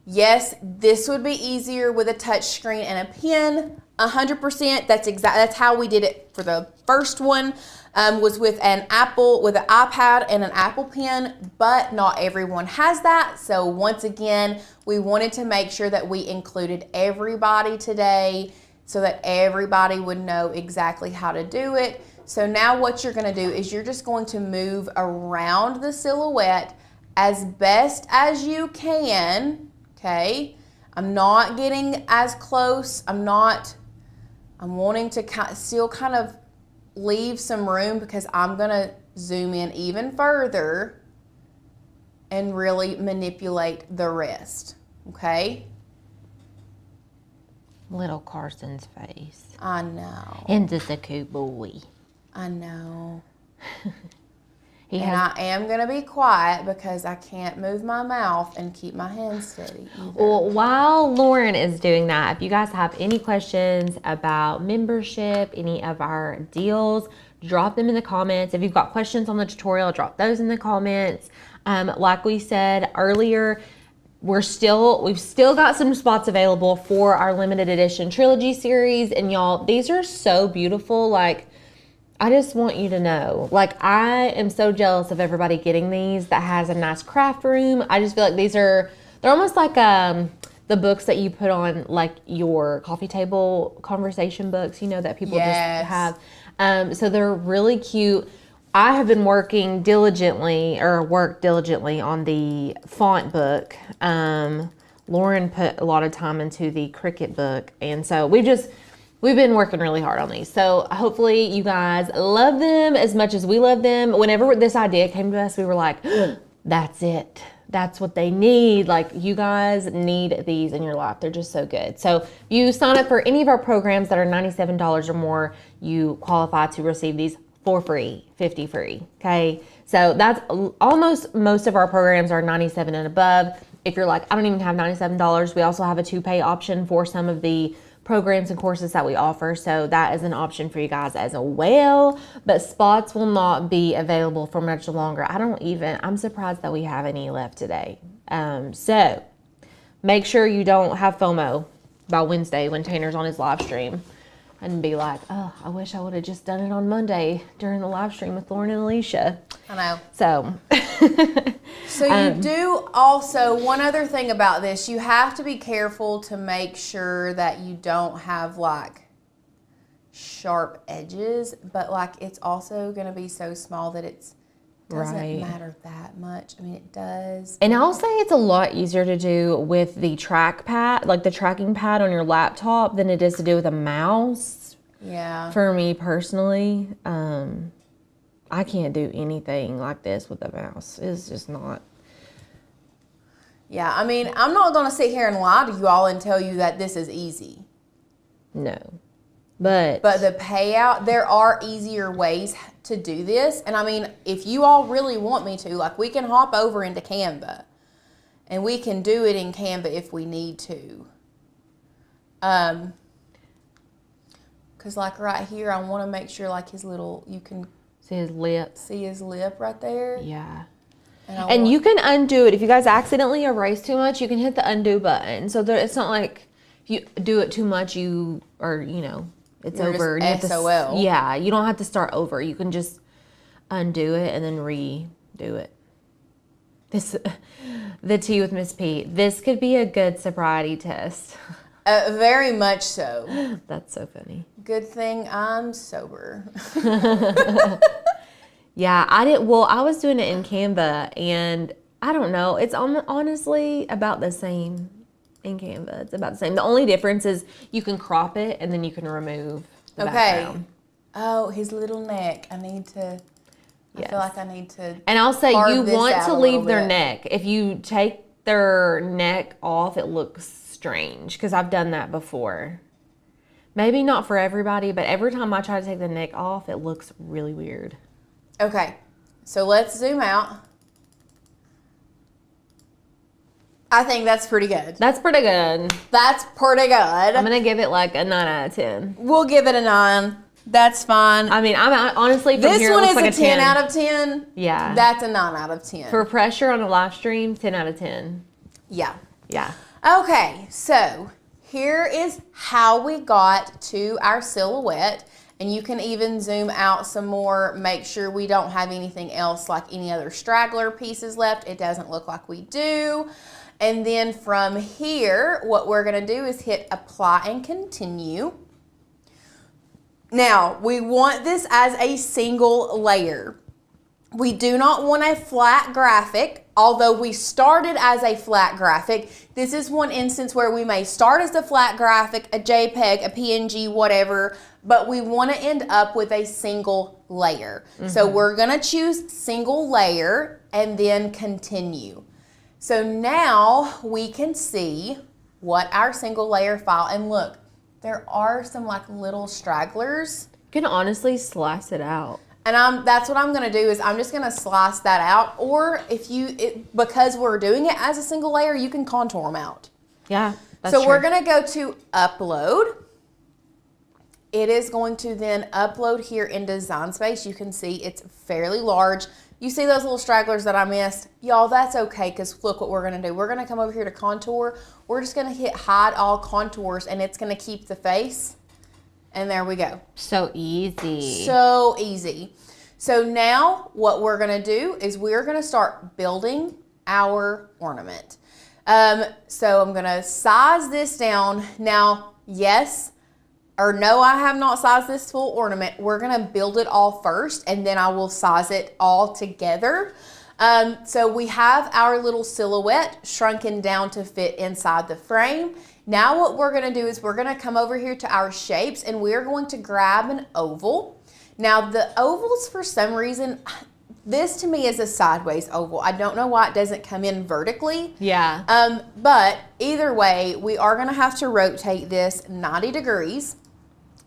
Yes, this would be easier with a touch screen and a pen. 100%. That's how we did it for the first one. Was with an iPad and an Apple Pen, but not everyone has that. So once again, we wanted to make sure that we included everybody today so that everybody would know exactly how to do it. So now what you're going to do is you're just going to move around the silhouette as best as you can, okay? I'm not getting as close. I'm wanting to still kind of leave some room, because I'm going to zoom in even further and really manipulate the rest, okay? Little Carson's face. I know. And just a cute boy. I know. I am going to be quiet because I can't move my mouth and keep my hands steady either. Well, while Lauren is doing that, if you guys have any questions about membership, any of our deals, drop them in the comments. If you've got questions on the tutorial, drop those in the comments. Like we said earlier, we've still got some spots available for our limited edition trilogy series. And y'all, these are so beautiful. Like, I just want you to know, like, I am so jealous of everybody getting these that has a nice craft room. I just feel like they're almost like the books that you put on like your coffee table conversation books, you know, that people just have. So they're really cute. I have been worked diligently on the font book. Lauren put a lot of time into the Cricut book. And so we've been working really hard on these. So hopefully you guys love them as much as we love them. Whenever this idea came to us, we were like, that's it. That's what they need. Like, you guys need these in your life. They're just so good. So if you sign up for any of our programs that are $97 or more, you qualify to receive these for free, 50 free, okay? So that's most of our programs are $97 and above. If you're like, I don't even have $97, we also have a to-pay option for some of the programs and courses that we offer. So that is an option for you guys as well, but spots will not be available for much longer. I'm surprised that we have any left today. So make sure you don't have FOMO by Wednesday when Tanner's on his live stream and be like, oh, I wish I would have just done it on Monday during the live stream with Lauren and Alicia. I know. So you do also, one other thing about this, you have to be careful to make sure that you don't have like sharp edges, but like it's also going to be so small that it doesn't matter that much. I mean, it does. And I'll say it's a lot easier to do with the trackpad, like the tracking pad on your laptop, than it is to do with a mouse. Yeah. For me personally, I can't do anything like this with a mouse. It's just not. Yeah, I mean, I'm not going to sit here and lie to you all and tell you that this is easy. No. But the payout, there are easier ways to do this. And I mean, if you all really want me to, like, we can hop over into Canva and we can do it in Canva if we need to. Because like right here, I want to make sure like his little, you can see his lip. See his lip right there. Yeah. And you can undo it. If you guys accidentally erase too much, you can hit the undo button. So it's not like if you do it too much, it's over. Just SOL. Yeah, you don't have to start over. You can just undo it and then redo it. The tea with Miss Pete. This could be a good sobriety test. Very much so. That's so funny. Good thing I'm sober. Yeah, I didn't. Well, I was doing it in Canva, and I don't know. It's honestly about the same in Canva. It's about the same. The only difference is you can crop it, and then you can remove the background. Oh, his little neck. I feel Yes. like I need to. And I'll say carve you this want out to a leave little their bit. neck. If you take their neck off, it looks strange because I've done that before. Maybe not for everybody, but every time I try to take the neck off, it looks really weird. Okay, so let's zoom out. I think that's pretty good. That's pretty good. That's pretty good. I'm going to give it like a 9 out of 10. We'll give it a 9. That's fine. I mean, I'm honestly from This here, it one looks is like a 10 out of 10. Yeah. That's a 9 out of 10. For pressure on a live stream, 10 out of 10. Yeah. Yeah. Okay, so here is how we got to our silhouette. And you can even zoom out some more, make sure we don't have anything else like any other straggler pieces left. It doesn't look like we do. And then from here, what we're gonna do is hit apply and continue. Now, we want this as a single layer. We do not want a flat graphic, although we started as a flat graphic. This is one instance where we may start as a flat graphic, a JPEG, a PNG, whatever, but we want to end up with a single layer. So we're going to choose single layer and then continue. So now we can see what our single layer file, and look, there are some like little stragglers. You can honestly slice it out. And that's what I'm gonna do is I'm just gonna slice that out, or because we're doing it as a single layer, you can contour them out. Yeah, that's So true. we're gonna go to upload. It is going to then upload here in Design Space. You can see it's fairly large. You see those little stragglers that I missed? Y'all, that's okay, because look what we're gonna do. We're gonna come over here to contour. We're just gonna hit hide all contours, and it's gonna keep the face. And there we go. So easy. So easy. So now what we're gonna do is we're gonna start building our ornament. So I'm gonna size this down. Now, yes or no, I have not sized this full ornament. We're gonna build it all first, and then I will size it all together. So we have our little silhouette shrunken down to fit inside the frame. Now what we're gonna do is we're gonna come over here to our shapes, and we're going to grab an oval. Now the ovals, for some reason, this to me is a sideways oval. I don't know why it doesn't come in vertically. Yeah. But either way, we are gonna have to rotate this 90 degrees.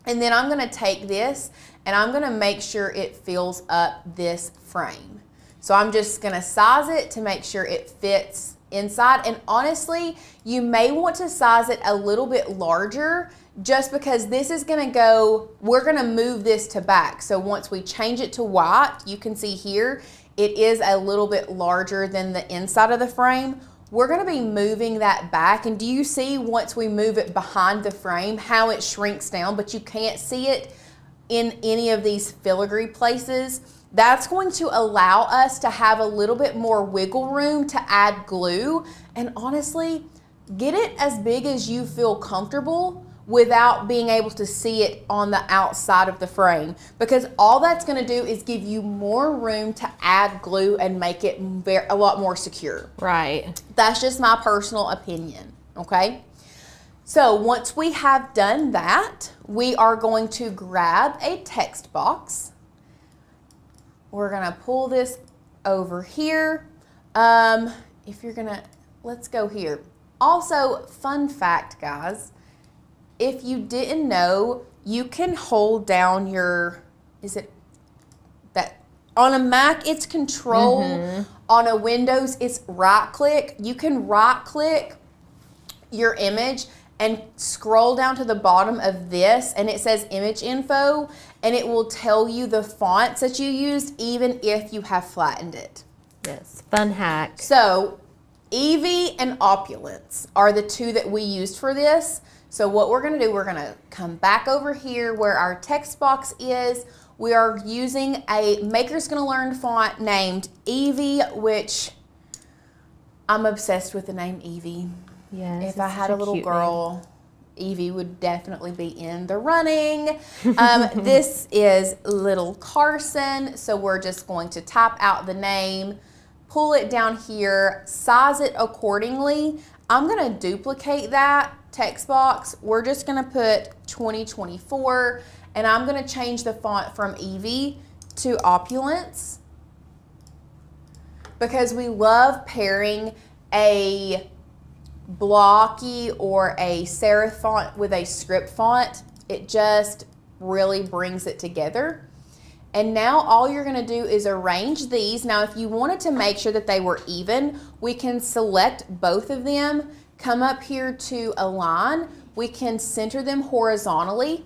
And then I'm gonna take this and I'm gonna make sure it fills up this frame. So I'm just gonna size it to make sure it fits inside. And honestly, you may want to size it a little bit larger, just because this is gonna go, we're gonna move this to back. So once we change it to white, you can see here, it is a little bit larger than the inside of the frame. We're gonna be moving that back. And do you see once we move it behind the frame, how it shrinks down, but you can't see it in any of these filigree places? That's going to allow us to have a little bit more wiggle room to add glue. And honestly, get it as big as you feel comfortable without being able to see it on the outside of the frame, because all that's gonna do is give you more room to add glue and make it a lot more secure. Right. That's just my personal opinion, okay? So once we have done that, we are going to grab a text box. We're gonna pull this over here. If you're gonna, let's go here. Also, fun fact, guys, if you didn't know, you can hold down your, on a Mac, it's Control. On a Windows, it's right click. You can right click your image and scroll down to the bottom of this, and it says image info, and it will tell you the fonts that you used, even if you have flattened it. Yes. Fun hack. So Eevee and Opulence are the two that we used for this. So what we're gonna do, we're gonna come back over here where our text box is. We are using a Maker's Gonna Learn font named Eevee, which I'm obsessed with the name Eevee. Yes. If I had a little girl, Evie would definitely be in the running. This is little Carson, so we're just going to type out the name, pull it down here, size it accordingly. I'm gonna duplicate that text box. We're just gonna put 2024, and I'm gonna change the font from Evie to Opulence, because we love pairing a blocky or a serif font with a script font. It just really brings it together. And now all you're gonna do is arrange these. Now, if you wanted to make sure that they were even, we can select both of them, come up here to align. We can center them horizontally.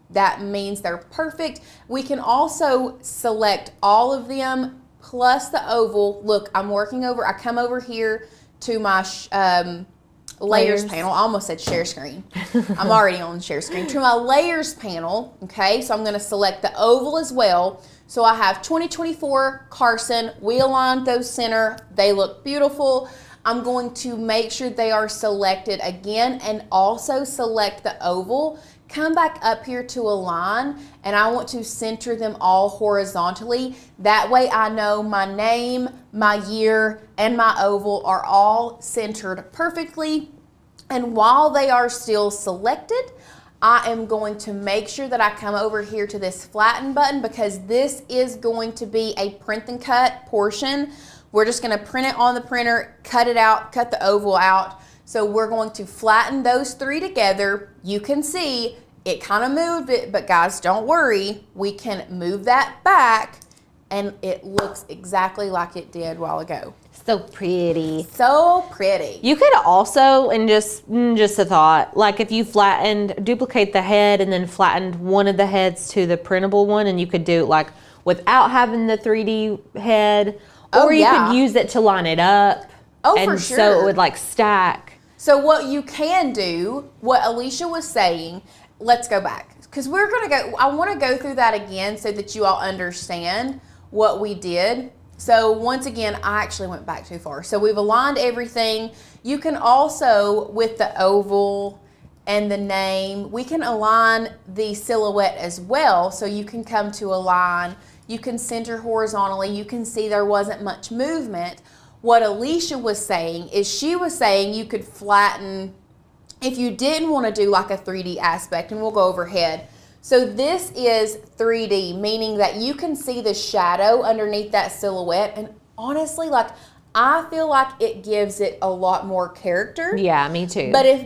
That means they're perfect. We can also select all of them plus the oval. Look, I come over here to my layers panel. I almost said share screen. I'm already on share screen. To my layers panel, okay? So I'm gonna select the oval as well. So I have 2024 Carson. We aligned those center. They look beautiful. I'm going to make sure they are selected again and also select the oval. Come back up here to align, and I want to center them all horizontally. That way I know my name, my year, and my oval are all centered perfectly. And while they are still selected, I am going to make sure that I come over here to this flatten button, because this is going to be a print and cut portion. We're just gonna print it on the printer, cut it out, cut the oval out. So we're going to flatten those three together. You can see it kind of moved it, but guys, don't worry. We can move that back and it looks exactly like it did a while ago. So pretty. So pretty. You could also, and just a thought, like if you duplicate the head and then flattened one of the heads to the printable one, and you could do it like without having the 3D head, or you could use it to line it up. Oh, and for sure. So it would like stack. So what you can do, what Alicia was saying, let's go back, because I want to go through that again so that you all understand what we did. So once again, I actually went back too far. So we've aligned everything. You can also, with the oval and the name, we can align the silhouette as well. So you can come to align, you can center horizontally. You can see there wasn't much movement. What Alicia was saying is she was saying you could flatten if you didn't want to do like a 3D aspect, and we'll go overhead. So this is 3D, meaning that you can see the shadow underneath that silhouette. And honestly, like, I feel like it gives it a lot more character. Yeah, me too. But if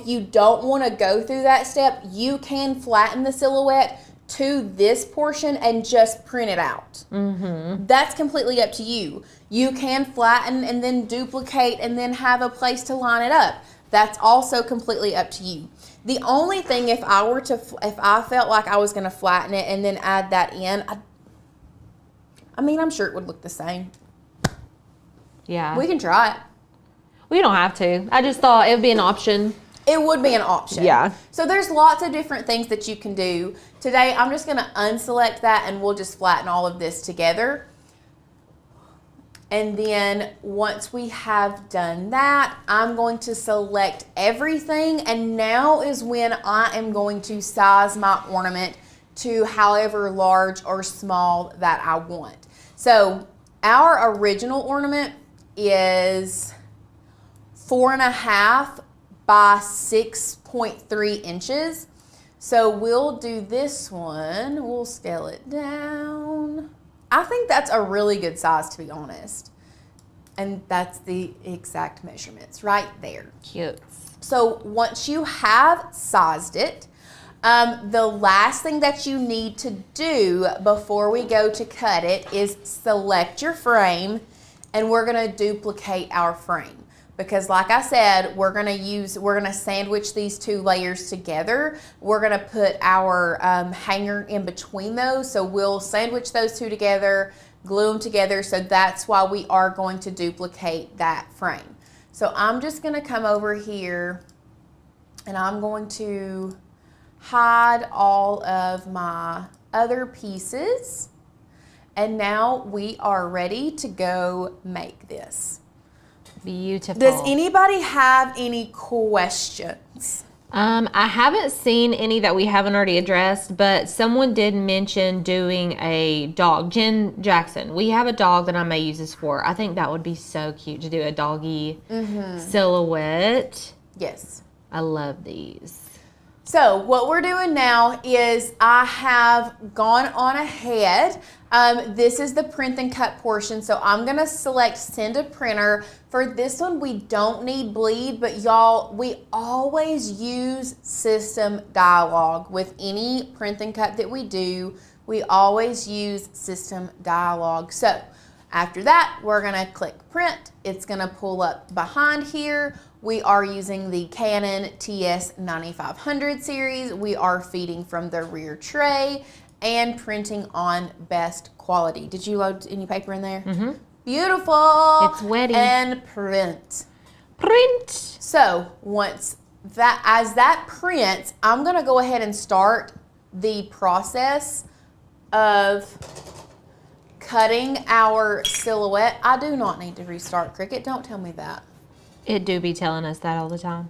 you don't want to go through that step, you can flatten the silhouette to this portion and just print it out. Mm-hmm. That's completely up to you. You can flatten and then duplicate and then have a place to line it up. That's also completely up to you. The only thing, if I felt like I was going to flatten it and then add that in, I'm sure it would look the same. Yeah. We can try it. We don't have to. I just thought it would be an option. It would be an option. Yeah. So there's lots of different things that you can do. Today, I'm just going to unselect that and we'll just flatten all of this together. And then once we have done that, I'm going to select everything. And now is when I am going to size my ornament to however large or small that I want. So our original ornament is 4.5 by 6.3 inches. So we'll do this one. We'll scale it down. I think that's a really good size, to be honest. And that's the exact measurements right there. Cute. So once you have sized it, the last thing that you need to do before we go to cut it is select your frame, and we're gonna duplicate our frame. Because like I said, we're gonna sandwich these two layers together. We're gonna put our hanger in between those. So we'll sandwich those two together, glue them together. So that's why we are going to duplicate that frame. So I'm just gonna come over here and I'm going to hide all of my other pieces. And now we are ready to go make this. Beautiful. Does anybody have any questions? I haven't seen any that we haven't already addressed, but someone did mention doing a dog. Jen Jackson, we have a dog that I may use this for. I think that would be so cute to do a doggy silhouette. Yes. I love these. So what we're doing now is I have gone on ahead. This is the print and cut portion. So I'm going to select send a printer. For this one, we don't need bleed, but y'all, we always use system dialog. With any print and cut that we do, we always use system dialog. So after that, we're going to click print. It's going to pull up behind here. We are using the Canon TS9500 series. We are feeding from the rear tray and printing on best quality. Did you load any paper in there? Mm-hmm. Beautiful. It's wetty. And print. Print. So once that, as that prints, I'm gonna go ahead and start the process of cutting our silhouette. I do not need to restart Cricut. Don't tell me that. It do be telling us that all the time.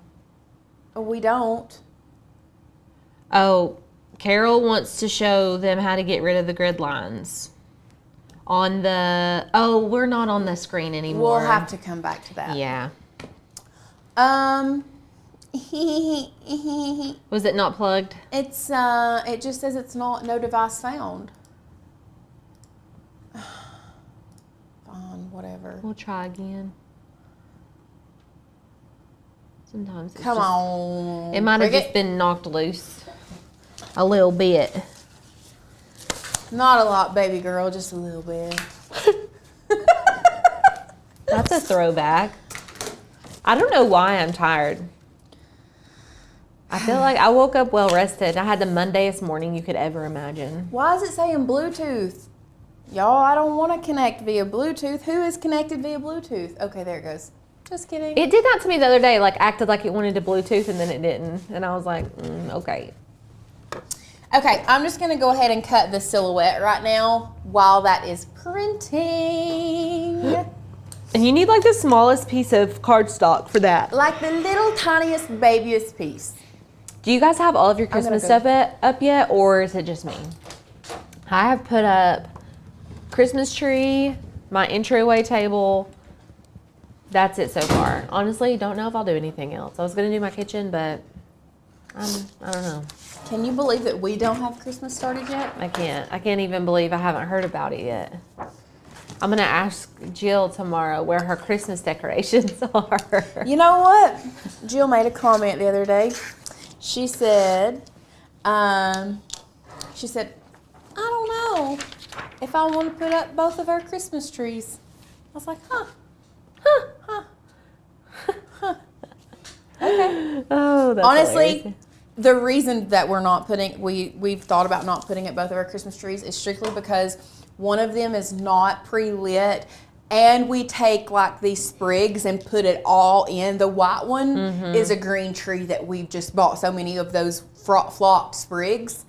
We don't. Oh, Carol wants to show them how to get rid of the grid lines. On the, oh, we're not on the screen anymore. We'll have to come back to that. Yeah. It's Was it not plugged? it just says it's not, no device found. Fine, whatever. We'll try again. Sometimes it's Come just, on. it might have Cricut. just been knocked loose a little bit. Not a lot, baby girl, just a little bit. That's a throwback. I don't know why I'm tired. I feel like I woke up well rested. I had the Mondayest morning you could ever imagine. Why is it saying Bluetooth? Y'all, I don't want to connect via Bluetooth. Who is connected via Bluetooth? Okay, there it goes. Just kidding. It did that to me the other day, like acted like it wanted to Bluetooth and then it didn't. And I was like, okay. Okay, I'm just going to go ahead and cut the silhouette right now while that is printing. And you need like the smallest piece of cardstock for that. Like the little tiniest, babyest piece. Do you guys have all of your Christmas go- stuff up yet, or is it just me? I have put up Christmas tree, my entryway table. That's it so far. Honestly, don't know if I'll do anything else. I was gonna do my kitchen, but I don't know. Can you believe that we don't have Christmas started yet? I can't even believe I haven't heard about it yet. I'm gonna ask Jill tomorrow where her Christmas decorations are. You know what? Jill made a comment the other day. She said, I don't know if I want to put up both of our Christmas trees. I was like, okay. Oh, that's Honestly, hilarious. the reason that we're not putting, we've thought about not putting up both of our Christmas trees is strictly because one of them is not pre-lit, and we take like these sprigs and put it all in. The white one is a green tree that we've just bought so many of those flocked sprigs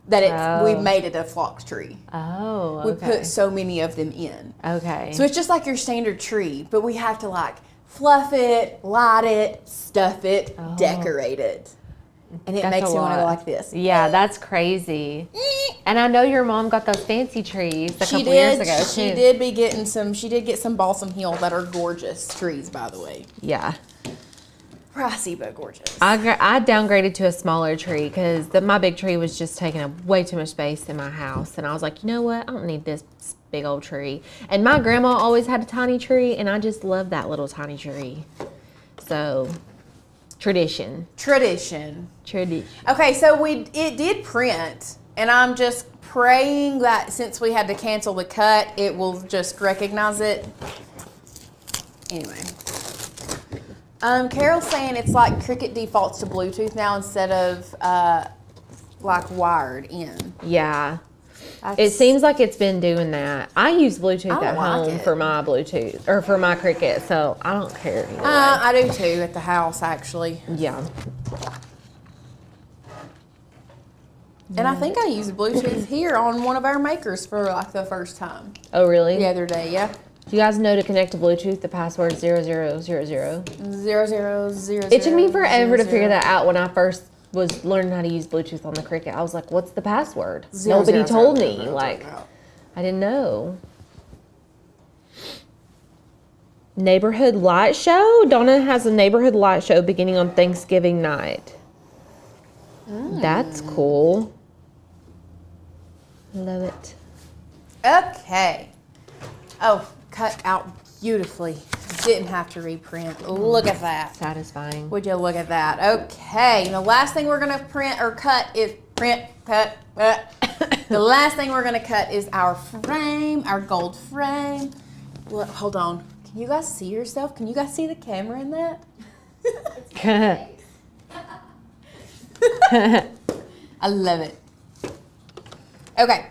that we've made it a flocked tree. Oh, We okay. put so many of them in. Okay. So it's just like your standard tree, but we have to like fluff it, light it, stuff it, decorate it. And it That's makes a me want to go lot. like this. Yeah, that's crazy. And I know your mom got those fancy trees a couple years ago She too. did be getting some. She did get some balsam hill that are gorgeous trees, by the way. Yeah. Pricey but gorgeous. I downgraded to a smaller tree because my big tree was just taking up way too much space in my house. And I was like, you know what? I don't need this big old tree. And my grandma always had a tiny tree, and I just love that little tiny tree. So, tradition. Tradition. Tradition. Okay, so it did print, and I'm just praying that since we had to cancel the cut, it will just recognize it. Anyway. Carol's saying it's like Cricut defaults to Bluetooth now instead of like wired in. Yeah. It That's- seems like it's been doing that. I use Bluetooth I at don't like home it. for my Bluetooth, or for my Cricut, so I don't care either way. I do too at the house actually. Yeah. And I think I used Bluetooth here on one of our makers for like the first time Oh, really? the other day. Yeah. Do you guys know to connect to Bluetooth the password 0000? 0000. It took me forever to figure that out when I first was learning how to use Bluetooth on the Cricut. I was like, what's the password? Nobody told me. Like, I didn't know. Neighborhood light show? Donna has a neighborhood light show beginning on Thanksgiving night. That's cool. Love it. Okay. Oh, cut out beautifully. Didn't have to reprint. Look at that. Satisfying. Would you look at that? Okay. The last thing we're going to print or cut is cut. The last thing we're going to cut is our frame, our gold frame. Look, hold on. Can you guys see yourself? Can you guys see the camera in that? I love it. Okay.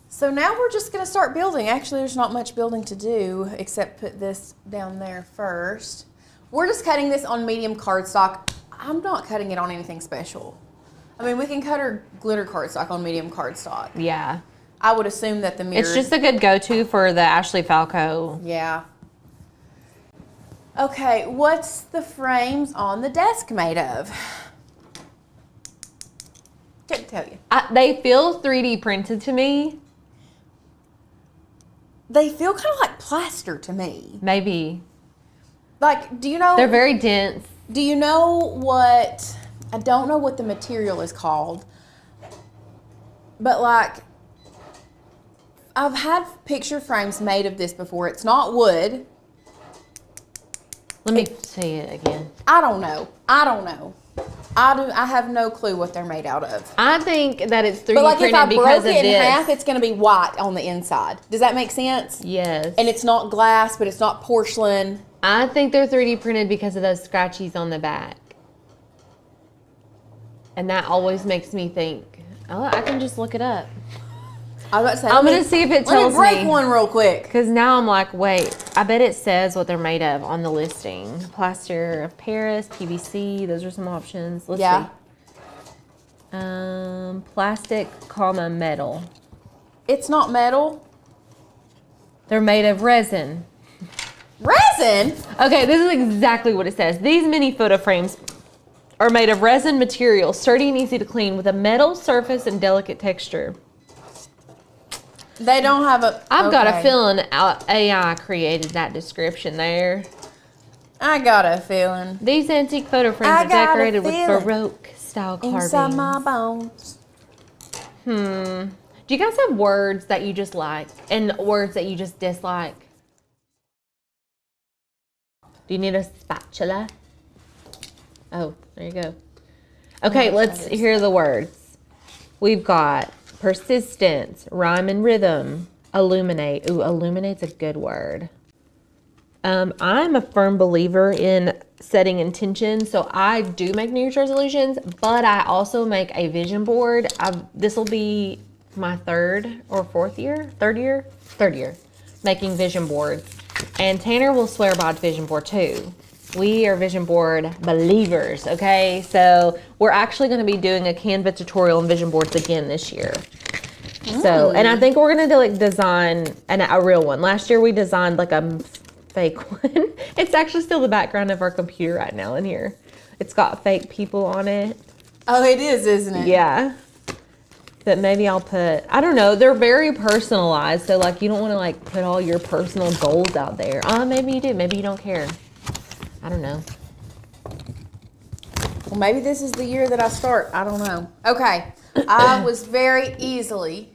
So now we're just going to start building. Actually, there's not much building to do except put this down there first. We're just cutting this on medium cardstock. I'm not cutting it on anything special. I mean, we can cut our glitter cardstock on medium cardstock. Yeah. I would assume that the mirror... It's just a good go-to for the Ashley Falco. Yeah. Okay, what's the frames on the desk made of? Can't tell you. They feel 3D printed to me. They feel kind of like plaster to me. Maybe. Like, do you know... They're very dense. Do you know what... I don't know what the material is called. But like... I've had picture frames made of this before. It's not wood. Let me see it again. I don't know. I have no clue what they're made out of. I think that it's 3D But like if I printed broke because of it in this. half, it's going to be white on the inside. Does that make sense? Yes. And it's not glass, but it's not porcelain. I think they're 3D printed because of those scratchies on the back. And that always makes me think, oh, I can just look it up. I was about to say, I'm going to see if it tells me. Let me break one real quick. Because now I'm like, wait, I bet it says what they're made of on the listing. Plaster of Paris, PVC, those are some options. Let's see. Plastic, metal. It's not metal. They're made of resin. Resin? Okay, this is exactly what it says. These mini photo frames are made of resin material, sturdy and easy to clean, with a metal surface and delicate texture. They don't have a... I've got a feeling AI created that description there. I got a feeling. These antique photo frames are decorated with Baroque style carvings. Inside my bones. Do you guys have words that you just like and words that you just dislike? Do you need a spatula? Oh, there you go. Okay, let's hear the words. We've got persistence, rhyme and rhythm, illuminate. Ooh, illuminate's a good word. I'm a firm believer in setting intention, so I do make New Year's resolutions, but I also make a vision board. This will be my third year making vision boards, and Tanner will swear by vision board too. We are vision board believers, okay? So we're actually going to be doing a Canva tutorial on vision boards again this year. So, and I think we're going to design a real one. Last year we designed like a fake one. It's actually still the background of our computer right now in here. It's got fake people on it. Oh, it is, isn't it? Yeah. But maybe I'll put, I don't know, they're very personalized. So like you don't want to like put all your personal goals out there. Maybe you do. Maybe you don't care. I don't know. Well, maybe this is the year that I start. I don't know. Okay. I was very easily...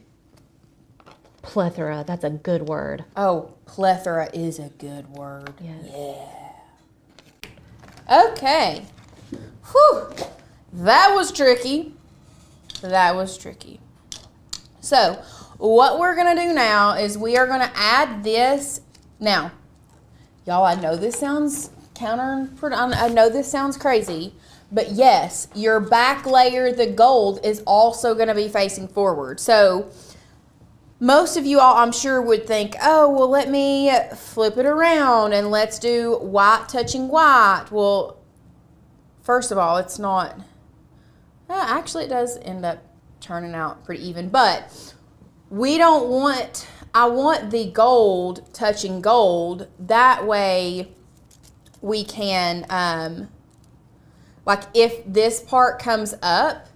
Plethora, that's a good word. Oh, plethora is a good word. Yes. Yeah. Okay. Whew. That was tricky. So, what we're going to do now is we are going to add this. Now, y'all, I know this sounds I know this sounds crazy, but yes, your back layer, the gold, is also going to be facing forward. So, most of you all, I'm sure, would think, oh, well, let me flip it around and let's do white touching white. Well, first of all, it's not, actually it does end up turning out pretty even, but we don't want I want the gold touching gold. That way we can, like if this part comes up,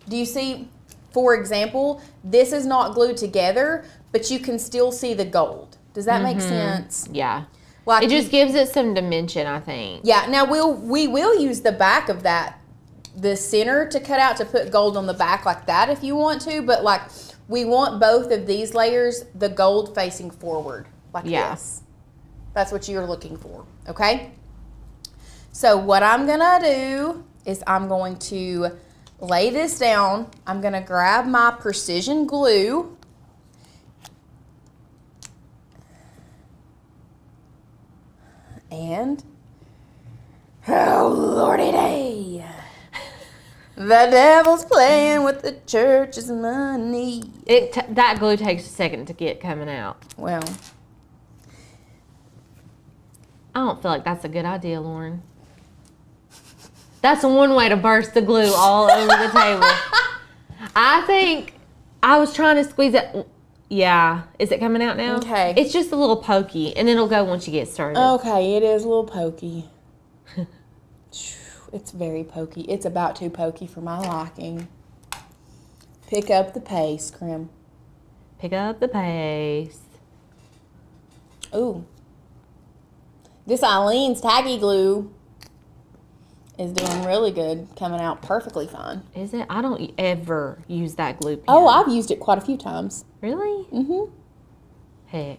do you see, for example, this is not glued together, but you can still see the gold. Does that make sense? Yeah. Like It just gives it some dimension, I think. Yeah, now we will use the back of that, the center to cut out to put gold on the back like that if you want to, but like we want both of these layers, the gold facing forward like this. That's what you're looking for, okay? So what I'm gonna do is I'm going to lay this down. I'm gonna grab my precision glue. And, oh lordy day, the devil's playing with the church's money. That glue takes a second to get coming out. Well, I don't feel like that's a good idea, Lauren. That's one way to burst the glue all over the table. I think I was trying to squeeze it. Yeah. Is it coming out now? Okay. It's just a little pokey, and it'll go once you get started. okay, it is a little pokey. It's very pokey. It's about too pokey for my liking. Pick up the pace, Krim. Pick up the pace. Ooh. This Eileen's tacky glue is doing really good, coming out perfectly fine. Is it? I don't ever use that glue pen. Oh, I've used it quite a few times. Really? Mm-hmm. Heck.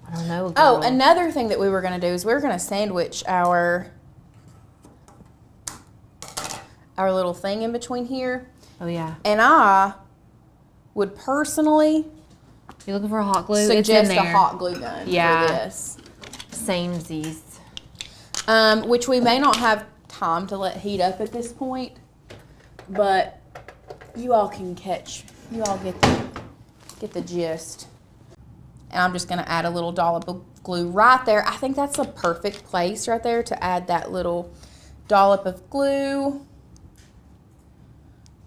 I don't know. Oh, girl. another thing that we were going to do is we were going to sandwich our little thing in between here. Oh, yeah. And I would personally You're looking for a hot glue? suggest it's in a there. hot glue gun Yeah. for this. Samesies. Which we may not have time to let heat up at this point, but you all can you all get the gist. And I'm just going to add a little dollop of glue right there. I think that's a perfect place right there to add that little dollop of glue.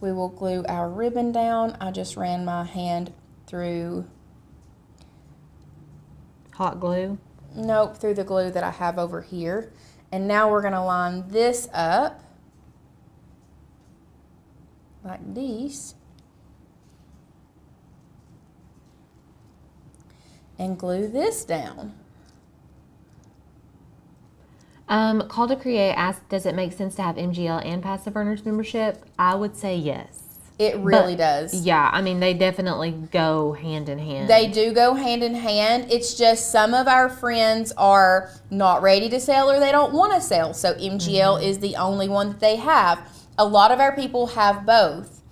We will glue our ribbon down. I just ran my hand through, Hot glue. nope, through the glue that I have over here. And now we're going to line this up like this. And glue this down. Call to Create asked, does it make sense to have MGL and Passive Earners membership? I would say yes. It really does. Yeah, I mean, they definitely go hand in hand. They do go hand in hand. It's just some of our friends are not ready to sell or they don't want to sell. So MGL is the only one that they have. A lot of our people have both.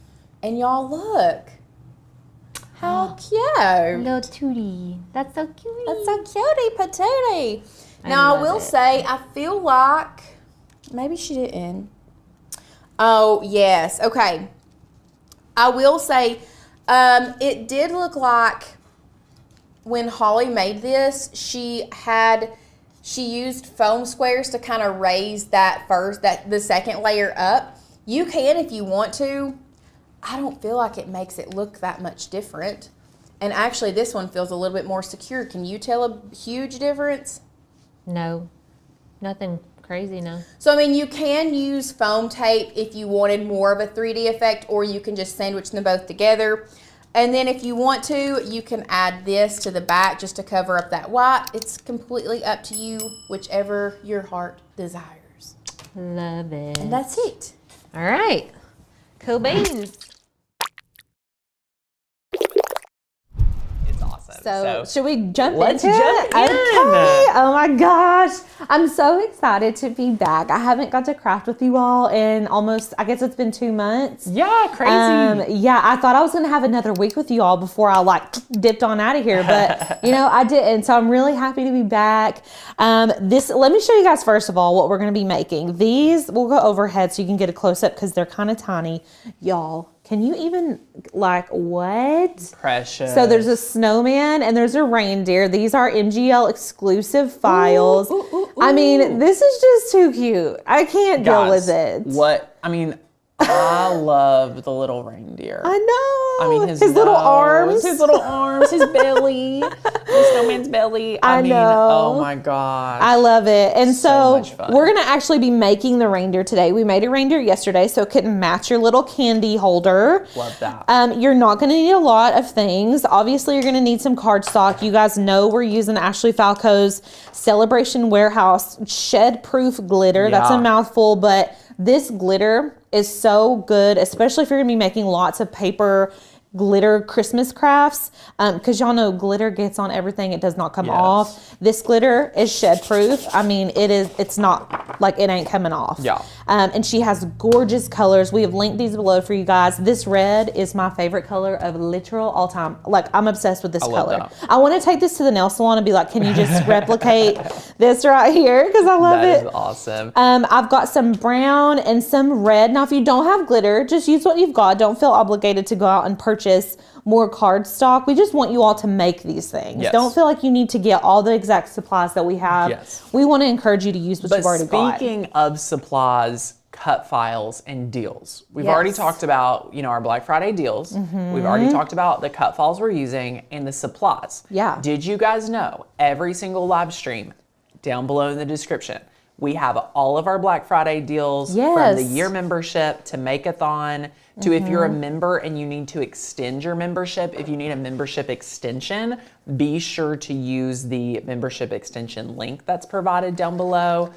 And y'all look. How cute. Little Tootie. That's so cute. That's so cutie patootie. Now I will say, I feel like maybe she didn't. Oh yes, okay. I will say, it did look like when Holly made this, she used foam squares to kind of raise the second layer up. You can if you want to. I don't feel like it makes it look that much different. And actually this one feels a little bit more secure. Can you tell a huge difference? No, nothing crazy, no. So, I mean, you can use foam tape if you wanted more of a 3D effect, or you can just sandwich them both together. And then if you want to, you can add this to the back just to cover up that white. It's completely up to you, whichever your heart desires. Love it. And that's it. All right. Cool beans. It's awesome. So, should we jump let's into jump it? in. Okay. Oh my gosh. I'm so excited to be back. I haven't got to craft with you all in almost, I guess it's been 2 months. Yeah, crazy. Yeah, I thought I was going to have another week with you all before I dipped on out of here, but I didn't. So I'm really happy to be back. Let me show you guys first of all what we're going to be making. These, we'll go overhead so you can get a close up because they're kind of tiny. Y'all, can you even, what? Precious. So there's a snowman and there's a reindeer. These are MGL exclusive files. I mean, this is just too cute. I can't deal with it. What? I mean, I love the little reindeer. I know. I mean, his little nose, arms. his little arms, his belly, the snowman's belly. I mean, know. oh my gosh. I love it. And so much fun. we're going to actually be making the reindeer today. We made a reindeer yesterday, so it couldn't match your little candy holder. Love that. You're not going to need a lot of things. Obviously, you're going to need some cardstock. You guys know we're using Ashley Falco's Celebration Warehouse Shed Proof Glitter. That's a Yeah. mouthful, but this glitter is so good, especially if you're going to be making lots of paper glitter Christmas crafts, because y'all know glitter gets on everything. It does not come off. This glitter is shed proof. I mean, it's not like it ain't coming off. Yeah. And she has gorgeous colors. We have linked these below for you guys. This red is my favorite color of literal all time. Like, I'm obsessed with this color. that. I want to take this to the nail salon and be like, can you just replicate this right here? Because I love That it. is awesome. I've got some brown and some red. Now, if you don't have glitter, just use what you've got. Don't feel obligated to go out and purchase more cardstock. We just want you all to make these things. Yes. Don't feel like you need to get all the exact supplies that we have. Yes. We want to encourage you to use what But you've already got. speaking of supplies, cut files, and deals, we've already Yes. talked about, our Black Friday deals. We've already talked about the cut files we're using and the supplies. Yeah. Did you guys know every single live stream down below in the description, we have all of our Black Friday deals from the Yes. year membership to Make-a-thon to if you're a member and you need to extend your membership, if you need a membership extension, be sure to use the membership extension link that's provided down below.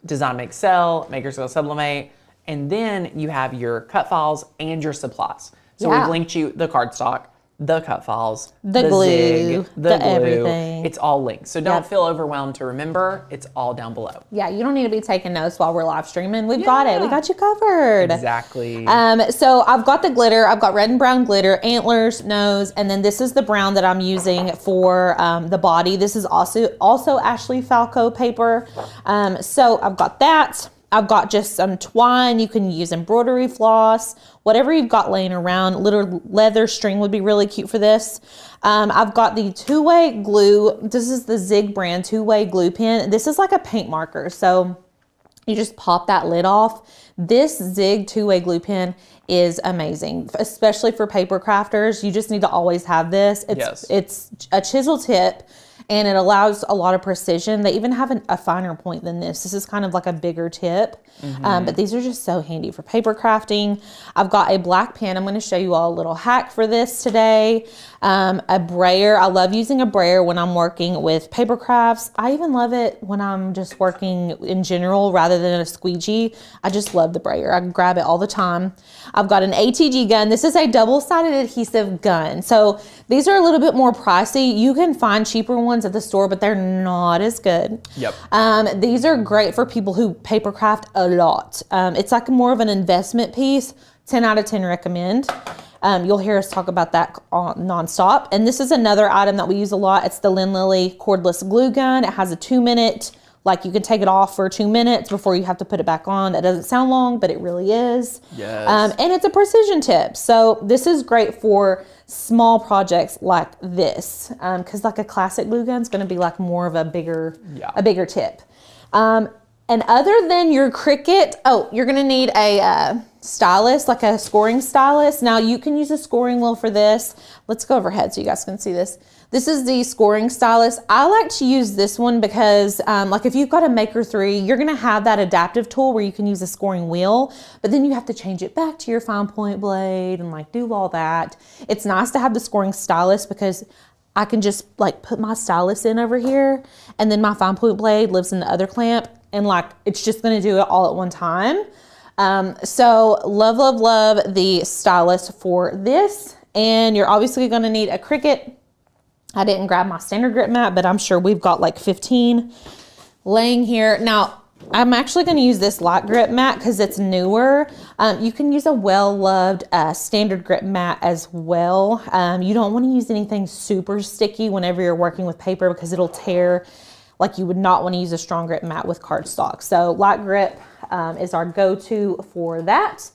Design, Make, Sell, Makers Go Sublimate, and then you have your cut files and your supplies. So Yeah. we've linked you the cardstock, the cut files, The glue, zig, the everything. It's all linked. So don't Yep. feel overwhelmed to remember. It's all down below. Yeah, you don't need to be taking notes while we're live streaming. We've got it. We got you covered. Exactly. So I've got the glitter. I've got red and brown glitter, antlers, nose, and then this is the brown that I'm using for the body. This is also Ashley Falco paper. So I've got that. I've got just some twine. You can use embroidery floss, whatever you've got laying around. Little leather string would be really cute for this. I've got the two-way glue. This is the Zig brand two-way glue pen. This is like a paint marker. So you just pop that lid off. This Zig two-way glue pen is amazing, especially for paper crafters. You just need to always have this. It's a chisel tip, and it allows a lot of precision. They even have a finer point than this. This is kind of like a bigger tip, but these are just so handy for paper crafting. I've got a black pen. I'm going to show you all a little hack for this today. A brayer. I love using a brayer when I'm working with paper crafts. I even love it when I'm just working in general rather than a squeegee. I just love the brayer. I can grab it all the time. I've got an ATG gun. This is a double-sided adhesive gun. So these are a little bit more pricey. You can find cheaper ones at the store, but they're not as good. Yep. These are great for people who paper craft a lot. It's like more of an investment piece. 10 out of 10 recommend. You'll hear us talk about that nonstop. And this is another item that we use a lot. It's the Lynn Lilly cordless glue gun. It has a 2-minute, like you can take it off for 2 minutes before you have to put it back on. That doesn't sound long, but it really is. Yes. And it's a precision tip. So this is great for small projects like this. Cause like a classic glue gun is gonna be like more of a bigger tip. And other than your Cricut, you're gonna need a stylus, like a scoring stylus. Now you can use a scoring wheel for this. Let's go overhead so you guys can see this. This is the scoring stylus. I like to use this one because like if you've got a Maker 3, you're gonna have that adaptive tool where you can use a scoring wheel, but then you have to change it back to your fine point blade and like do all that. It's nice to have the scoring stylus because I can just like put my stylus in over here and then my fine point blade lives in the other clamp and like it's just gonna do it all at one time. So love, love, love the stylus for this. And you're obviously gonna need a Cricut. I didn't grab my standard grip mat, but I'm sure we've got like 15 laying here. Now, I'm actually gonna use this light grip mat because it's newer. You can use a well-loved standard grip mat as well. You don't wanna use anything super sticky whenever you're working with paper because it'll tear. Like you would not wanna use a strong grip mat with cardstock. So light grip is our go-to for that.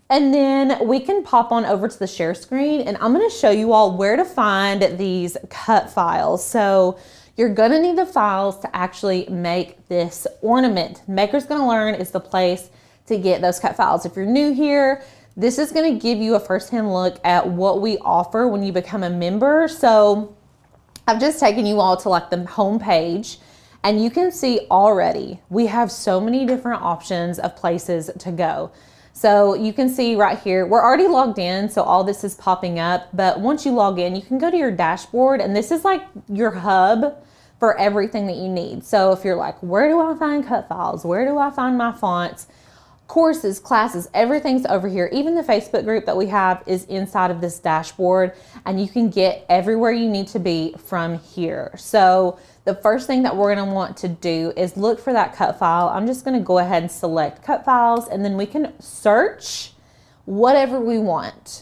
And then we can pop on over to the share screen and I'm gonna show you all where to find these cut files. So you're gonna need the files to actually make this ornament. Maker's Gonna Learn is the place to get those cut files. If you're new here, this is going to give you a firsthand look at what we offer when you become a member. So I've just taken you all to like the home page, and you can see already we have so many different options of places to go. So you can see right here, we're already logged in, so all this is popping up. But once you log in, you can go to your dashboard, and this is like your hub for everything that you need. So if you're like, where do I find cut files? Where do I find my fonts? Courses, classes, everything's over here. Even the Facebook group that we have is inside of this dashboard, and you can get everywhere you need to be from here. So the first thing that we're going to want to do is look for that cut file. I'm just going to go ahead and select cut files, and then we can search whatever we want.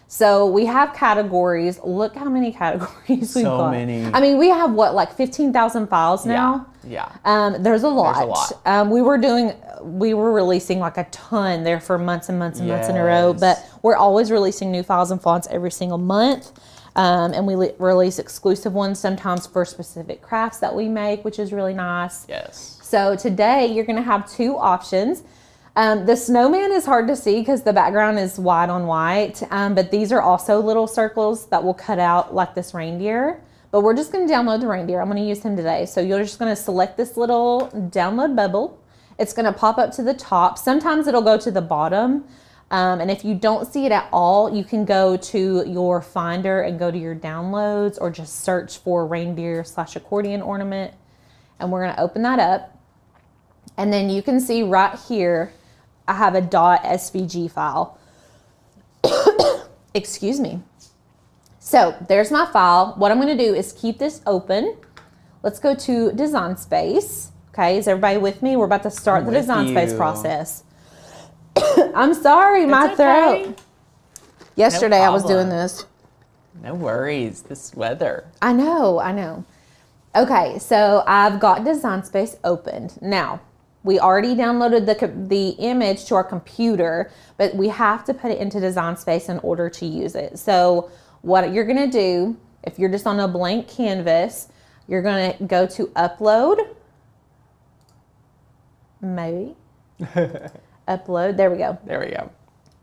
So we have categories. Look how many categories we've got. So many. I mean, we have what, like 15,000 files now? Yeah. There's a lot. There's a lot. We were releasing like a ton there for months and months and months in a row, but we're always releasing new files and fonts every single month. And we release exclusive ones sometimes for specific crafts that we make, which is really nice. Yes. So today you're going to have two options. The snowman is hard to see because the background is white on white, but these are also little circles that will cut out like this reindeer. But we're just going to download the reindeer. I'm going to use him today. So you're just going to select this little download bubble. It's going to pop up to the top. Sometimes it'll go to the bottom. And if you don't see it at all, you can go to your Finder and go to your downloads, or just search for reindeer/accordion ornament. And we're going to open that up. And then you can see right here, I have a .svg file. Excuse me. So there's my file. What I'm going to do is keep this open. Let's go to Design Space. Okay, is everybody with me? We're about to start the Design Space process. I'm sorry, my throat. Yesterday I was doing this. No worries. This weather. I know. Okay, so I've got Design Space opened. Now, we already downloaded the image to our computer, but we have to put it into Design Space in order to use it. So what you're gonna do, if you're just on a blank canvas, you're gonna go to Upload. Maybe. Upload, there we go. There we go.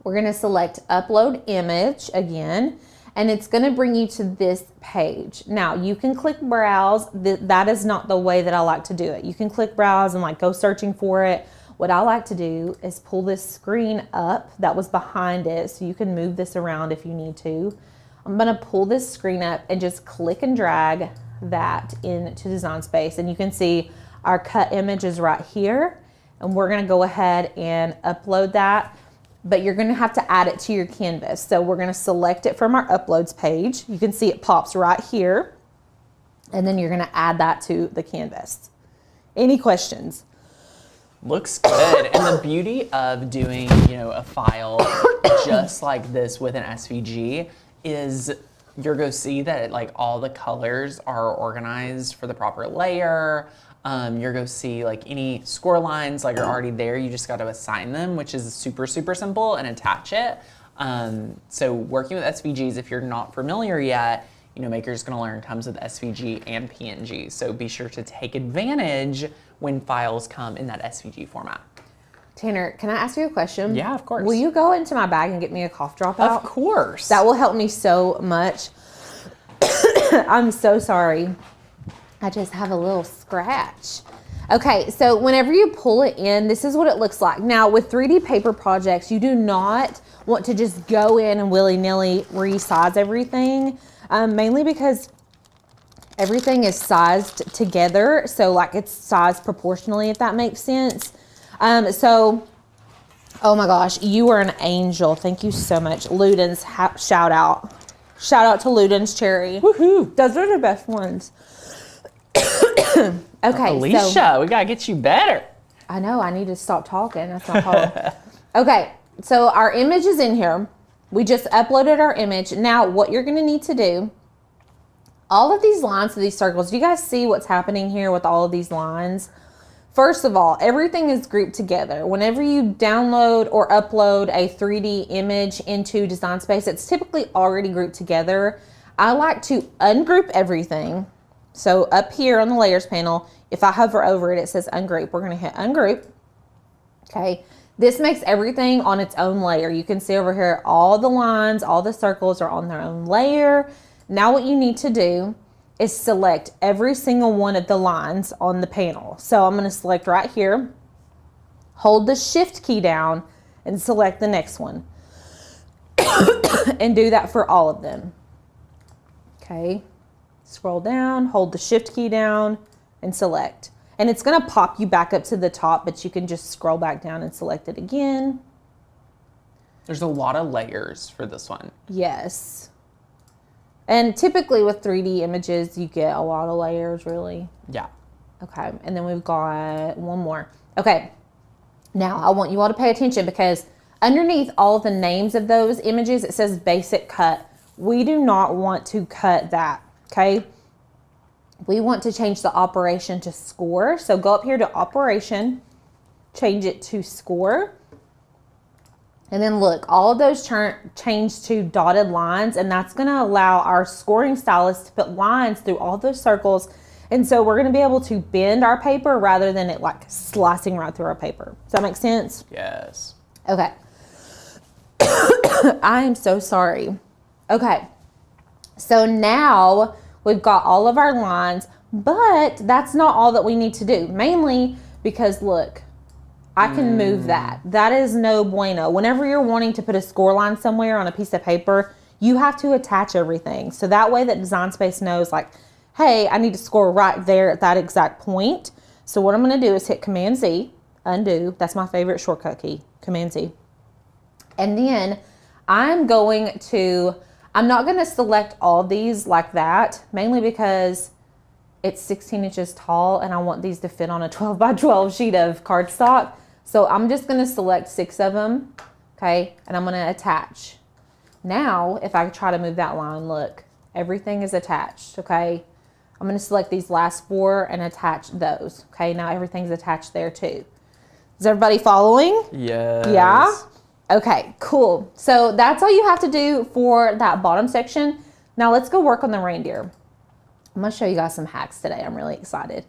We're gonna select Upload Image again, and it's gonna bring you to this page. Now, you can click Browse. That is not the way that I like to do it. You can click Browse and like go searching for it. What I like to do is pull this screen up that was behind it, so you can move this around if you need to. I'm gonna pull this screen up and just click and drag that into Design Space, and you can see our cut image is right here, and we're gonna go ahead and upload that, but you're gonna have to add it to your canvas. So we're gonna select it from our Uploads page. You can see it pops right here, and then you're gonna add that to the canvas. Any questions? Looks good. And the beauty of doing, a file just like this with an SVG is you're going to see that like all the colors are organized for the proper layer. You're going to see like any score lines like are already there. You just got to assign them, which is super, super simple, and attach it. So working with SVGs, if you're not familiar yet, Maker's going to Learn comes with SVG and PNG. So be sure to take advantage when files come in that SVG format. Tanner, can I ask you a question? Yeah, of course. Will you go into my bag and get me a cough drop out? Of course. That will help me so much. I'm so sorry. I just have a little scratch. Okay, so whenever you pull it in, this is what it looks like. Now, with 3D paper projects, you do not want to just go in and willy-nilly resize everything, mainly because everything is sized together. So like it's sized proportionally, if that makes sense. Oh my gosh, you are an angel. Thank you so much. Ludens, shout out. Shout out to Ludens Cherry. Woohoo. Those are the best ones. Okay, Alicia, we gotta get you better. I know, I need to stop talking. That's my problem. Okay, so our image is in here. We just uploaded our image. Now, what you're gonna need to do, all of these lines of these circles, do you guys see what's happening here with all of these lines? First of all, everything is grouped together. Whenever you download or upload a 3D image into Design Space, it's typically already grouped together. I like to ungroup everything. So up here on the layers panel, if I hover over it, it says ungroup. We're gonna hit ungroup. Okay, This makes everything on its own layer. You can see over here, all the lines, all the circles are on their own layer. Now what you need to do is select every single one of the lines on the panel. So I'm gonna select right here, hold the shift key down and select the next one. And do that for all of them. Okay, scroll down, hold the shift key down and select. And it's gonna pop you back up to the top, but you can just scroll back down and select it again. There's a lot of layers for this one. Yes. And typically with 3D images, you get a lot of layers, really. Yeah. Okay, and then we've got one more. Okay, now I want you all to pay attention because underneath all of the names of those images, it says basic cut. We do not want to cut that, okay? We want to change the operation to score. So go up here to operation, change it to score. And then look, all of those change to dotted lines, and that's gonna allow our scoring stylist to put lines through all those circles. And so we're gonna be able to bend our paper rather than it like slicing right through our paper. Does that make sense? Yes. Okay. I am so sorry. Okay. So now we've got all of our lines, but that's not all that we need to do. Mainly because look, I can move that. That is no bueno. Whenever you're wanting to put a score line somewhere on a piece of paper, you have to attach everything. So that way that Design Space knows like, hey, I need to score right there at that exact point. So what I'm gonna do is hit Command Z, undo. That's my favorite shortcut key, Command Z. And then I'm not gonna select all these like that, mainly because it's 16 inches tall and I want these to fit on a 12 by 12 sheet of cardstock. So I'm just gonna select 6 of them, okay? And I'm gonna attach. Now, if I try to move that line, look, everything is attached, okay? I'm gonna select these last 4 and attach those, okay? Now everything's attached there too. Is everybody following? Yes. Yeah? Okay, cool. So that's all you have to do for that bottom section. Now let's go work on the reindeer. I'm gonna show you guys some hacks today. I'm really excited.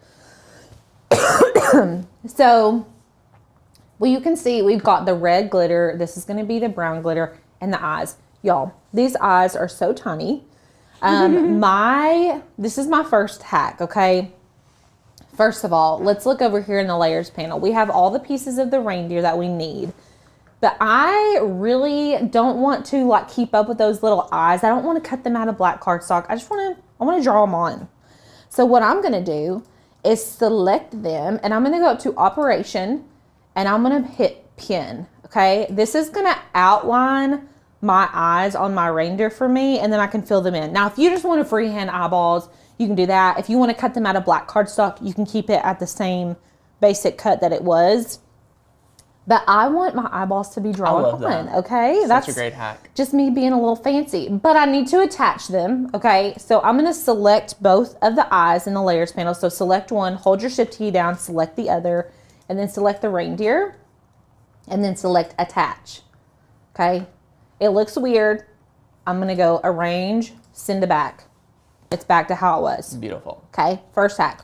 So, well, you can see we've got the red glitter. This is gonna be the brown glitter and the eyes. Y'all, these eyes are so tiny. This is my first hack, okay? First of all, let's look over here in the layers panel. We have all the pieces of the reindeer that we need. But I really don't want to like keep up with those little eyes. I don't want to cut them out of black cardstock. I want to draw them on. So what I'm going to do is select them and I'm going to go up to operation and I'm going to hit pin. Okay. This is going to outline my eyes on my reindeer for me and then I can fill them in. Now, if you just want to freehand eyeballs, you can do that. If you want to cut them out of black cardstock, you can keep it at the same basic cut that it was. But I want my eyeballs to be drawn on, okay? That's a great hack. Just me being a little fancy. But I need to attach them, okay? So I'm gonna select both of the eyes in the layers panel. So select one, hold your shift key down, select the other, and then select the reindeer, and then select attach, okay? It looks weird. I'm gonna go arrange, send to back. It's back to how it was. Beautiful. Okay, first hack.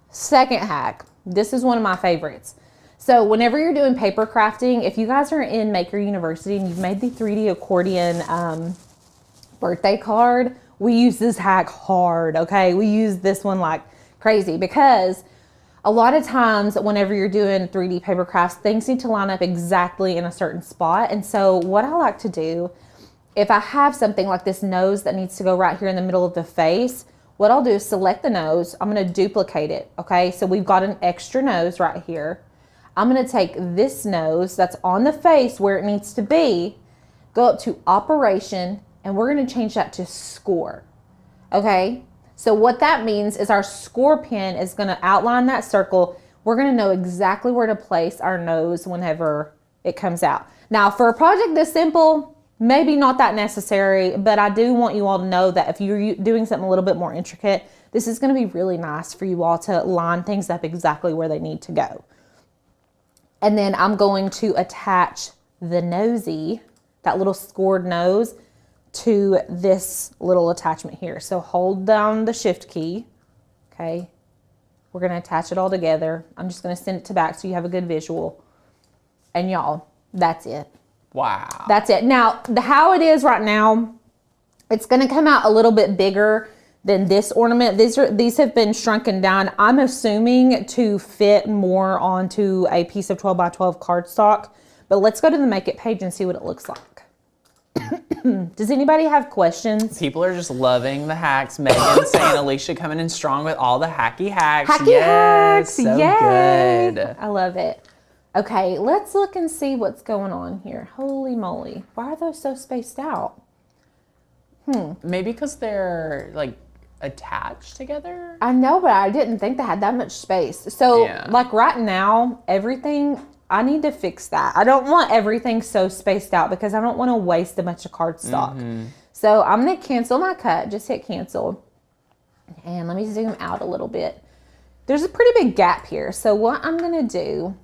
Second hack, this is one of my favorites. So whenever you're doing paper crafting, if you guys are in Maker University and you've made the 3D accordion birthday card, we use this hack hard, okay? We use this one like crazy because a lot of times whenever you're doing 3D paper crafts, things need to line up exactly in a certain spot. And so what I like to do, if I have something like this nose that needs to go right here in the middle of the face, what I'll do is select the nose. I'm gonna duplicate it, okay? So we've got an extra nose right here. I'm gonna take this nose that's on the face where it needs to be, go up to operation, and we're gonna change that to score, okay? So what that means is our score pin is gonna outline that circle. We're gonna know exactly where to place our nose whenever it comes out. Now for a project this simple, maybe not that necessary, but I do want you all to know that if you're doing something a little bit more intricate, this is gonna be really nice for you all to line things up exactly where they need to go. And then I'm going to attach the nosy, that little scored nose, to this little attachment here. So hold down the shift key, okay? We're gonna attach it all together. I'm just gonna send it to back so you have a good visual. And y'all, that's it. Wow. That's it. Now, how it is right now, it's going to come out a little bit bigger than this ornament. These have been shrunken down, I'm assuming, to fit more onto a piece of 12 by 12 cardstock. But let's go to the Make It page and see what it looks like. Does anybody have questions? People are just loving the hacks. Megan saying Alicia coming in strong with all the hacky hacks. Hacky hacks, So yay. good. I love it. Okay, let's look and see what's going on here. Holy moly. Why are those so spaced out? Maybe because they're like attached together. I know, but I didn't think they had that much space. So Yeah. like right now, everything, I need to fix that. I don't want everything so spaced out because I don't want to waste a bunch of cardstock. So I'm going to cancel my cut. Just hit cancel. And let me zoom out a little bit. There's a pretty big gap here. So what I'm going to do,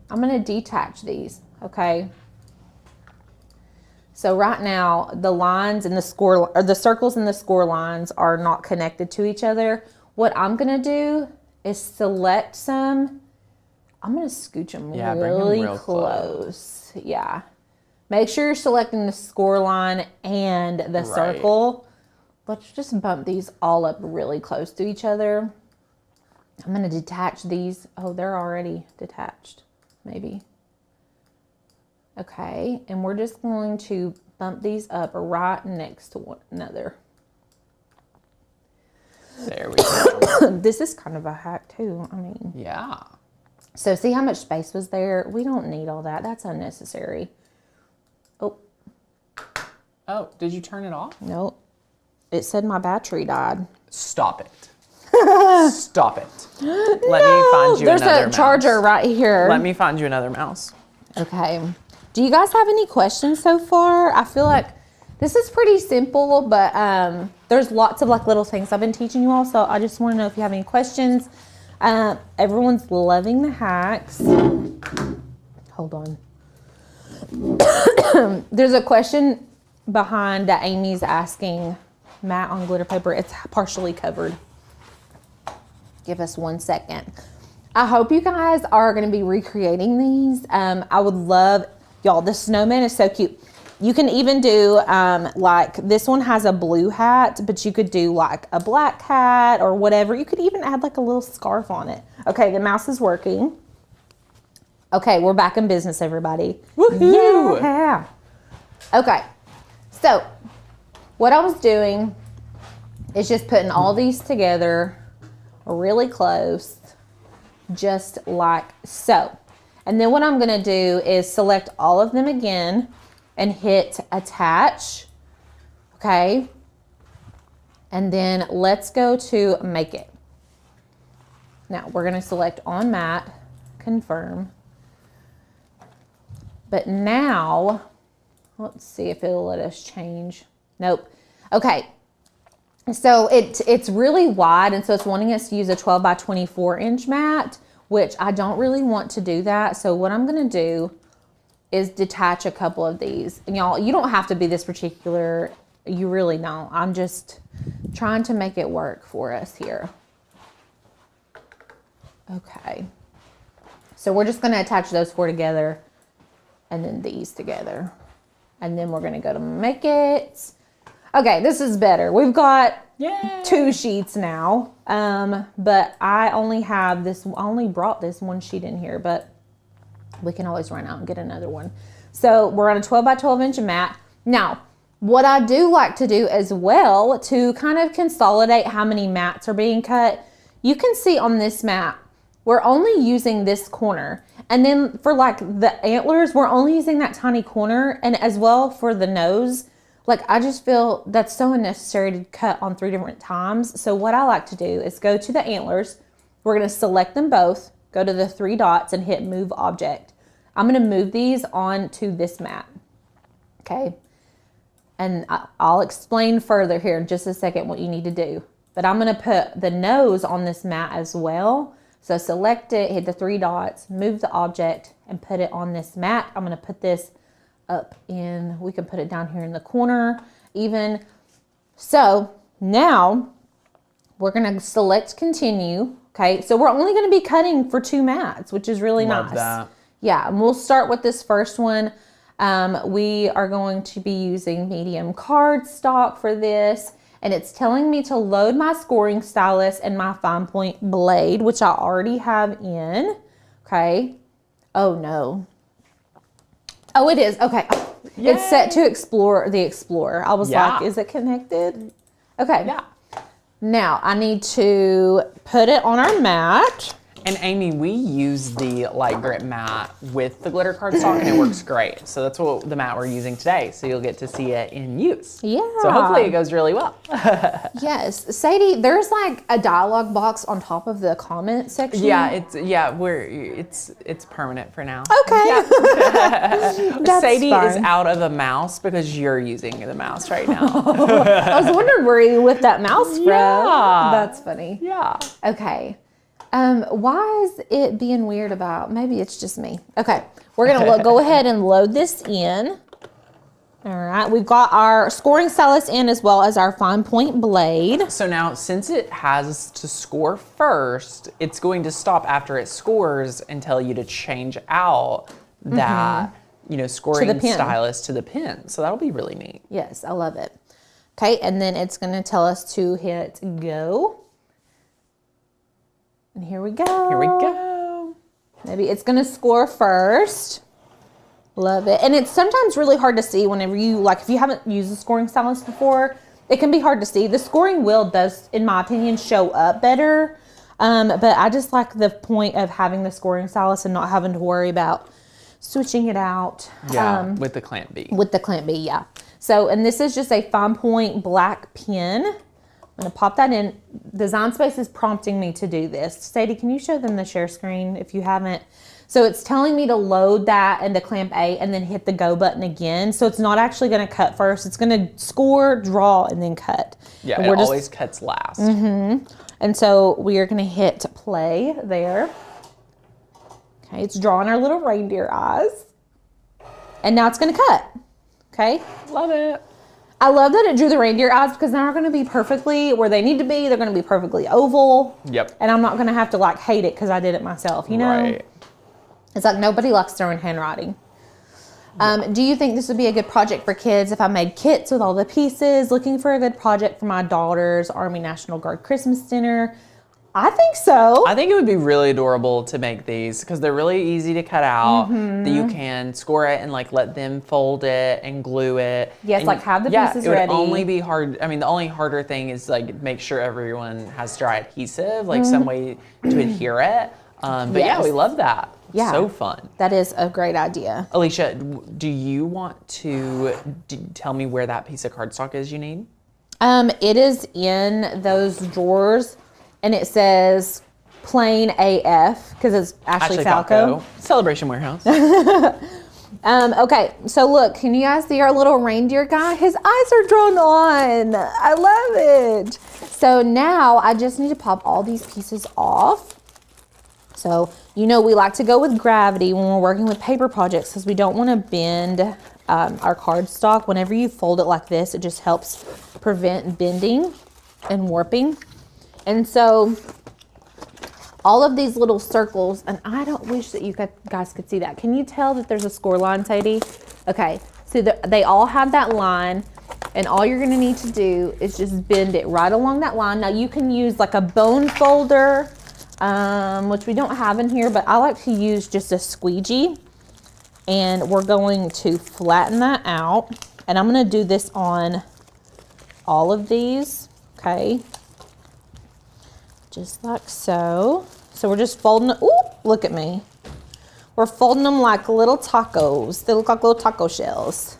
I'm going to detach these. Okay. So right now, the lines and the score, or the circles and the score lines are not connected to each other. What I'm gonna do is select some. I'm gonna scooch them Yeah, bring 'em really real close. Yeah. Make sure you're selecting the score line and the circle. Let's just bump these all up really close to each other. I'm gonna detach these. Oh, they're already detached, maybe. Okay, and we're just going to bump these up right next to one another. There we go. This is kind of a hack too, I mean. Yeah. So see how much space was there? We don't need all that, that's unnecessary. Oh, Oh, did you turn it off? nope. It said my battery died. Stop it. Stop it. Let me find you There's another a charger mouse. right here. Let me find you another mouse. Okay. Do you guys have any questions so far? I feel like this is pretty simple, but there's lots of like little things I've been teaching you all. So I just want to know if you have any questions. Everyone's loving the hacks. Hold on. There's a question behind that Amy's asking. Matte on glitter paper. It's partially covered. Give us 1 second. I hope you guys are going to be recreating these. I would love, y'all, the snowman is so cute. You can even do, like, this one has a blue hat, but you could do, like, a black hat or whatever. You could even add, like, a little scarf on it. Okay, the mouse is working. Okay, we're back in business, everybody. Woohoo! Yeah. Okay, so what I was doing is just putting all these together really close, just like so. And then what I'm gonna do is select all of them again and hit attach, okay? And then let's go to Make It. Now we're gonna select on matte, confirm. But now, let's see if it'll let us change. Nope. Okay. So it's really wide, and so it's wanting us to use a 12 by 24 inch mat, which I don't really want to do that. So what I'm going to do is detach a couple of these. And y'all, you don't have to be this particular. You really don't. I'm just trying to make it work for us here. Okay. So we're just going to attach those four together and then these together. And then we're going to go to Make It. Okay, this is better. We've got two sheets now, but I only have this. I only brought this one sheet in here, but we can always run out and get another one. So we're on a 12 by 12 inch mat. Now, what I do like to do as well to kind of consolidate how many mats are being cut, you can see on this mat, we're only using this corner. And then for like the antlers, we're only using that tiny corner, and as well for the nose. Like, I just feel that's so unnecessary to cut on 3 different times. So what I like to do is go to the antlers. We're going to select them both, go to the 3 dots and hit Move Object. I'm going to move these onto this mat. Okay. And I'll explain further here in just a second what you need to do. But I'm going to put the nose on this mat as well. So select it, hit the 3 dots, move the object, and put it on this mat. I'm going to put this up in, we can put it down here in the corner even. So now we're going to select continue. Okay, so we're only going to be cutting for 2 mats, which is really Love nice. that. Yeah, and we'll start with this first one. We are going to be using medium cardstock for this. And it's telling me to load my scoring stylus and my fine point blade, which I already have in. Okay. Oh no. Oh, it is. Okay. Yay. It's set to explore the Explorer. I was Yeah. like, is it connected? Okay. Yeah. Now I need to put it on our mat. And Amy, we use the light grip mat with the glitter cardstock and it works great. So that's what the mat we're using today. So you'll get to see it in use. Yeah. So hopefully it goes really well. Yes. Sadie, there's like a dialogue box on top of the comment section. Yeah, it's permanent for now. Okay. That's Sadie is fine. out of a mouse because you're using the mouse right now. I was wondering where you with that mouse from. Yeah. That's funny. Yeah. Okay. Why is it being weird about? Maybe it's just me. Okay. We're going to go ahead and load this in. All right. We've got our scoring stylus in as well as our fine point blade. So now, since it has to score first, it's going to stop after it scores and tell you to change out that, scoring pin. stylus to the pin. So that'll be really neat. Yes, I love it. Okay. And then it's going to tell us to hit go. And here we go. Here we go. Maybe it's going to score first. Love it. And it's sometimes really hard to see whenever you, if you haven't used the scoring stylus before, it can be hard to see. The scoring wheel does, in my opinion, show up better. But I just like the point of having the scoring stylus and not having to worry about switching it out. Yeah, with the clamp B. With the clamp B, yeah. So, and this is just a fine point black pen. I'm going to pop that in. Design Space is prompting me to do this. Sadie, can you show them the share screen if you haven't? So it's telling me to load that into clamp A and then hit the go button again. So it's not actually going to cut first. It's going to score, draw, and then cut. Yeah, and it always cuts last. And so we are going to hit play there. Okay, it's drawing our little reindeer eyes. And now it's going to cut. Okay. Love it. I love that it drew the reindeer eyes because now they're going to be perfectly where they need to be. They're going to be perfectly oval. Yep. And I'm not going to have to hate it because I did it myself, you know? Right. It's like nobody likes their own handwriting. Do you think this would be a good project for kids if I made kits with all the pieces? Looking for a good project for my daughter's Army National Guard Christmas dinner. I think so. I think it would be really adorable to make these because they're really easy to cut out. That you can score it and let them fold it and glue it. Yes, and have the pieces it would ready. only be hard. I mean, the only harder thing is make sure everyone has dry adhesive, some way to adhere it. But yeah, we love that. Yeah. So fun. That is a great idea. Alicia, do you want to tell me where that piece of cardstock is you need? It is in those drawers. And it says plain AF because it's Ashley Falco. Celebration Warehouse. Okay, so look, can you guys see our little reindeer guy? His eyes are drawn on. I love it. So now I just need to pop all these pieces off. So, we like to go with gravity when we're working with paper projects because we don't want to bend our cardstock. Whenever you fold it like this, it just helps prevent bending and warping. And so all of these little circles, and I don't wish that you guys could see that. Can you tell that there's a score line, Sadie? Okay, so they all have that line, and all you're gonna need to do is just bend it right along that line. Now you can use a bone folder, which we don't have in here, but I like to use just a squeegee. And we're going to flatten that out. And I'm gonna do this on all of these, okay? Just like so. So we're just folding it. Ooh, look at me. We're folding them like little tacos. They look like little taco shells.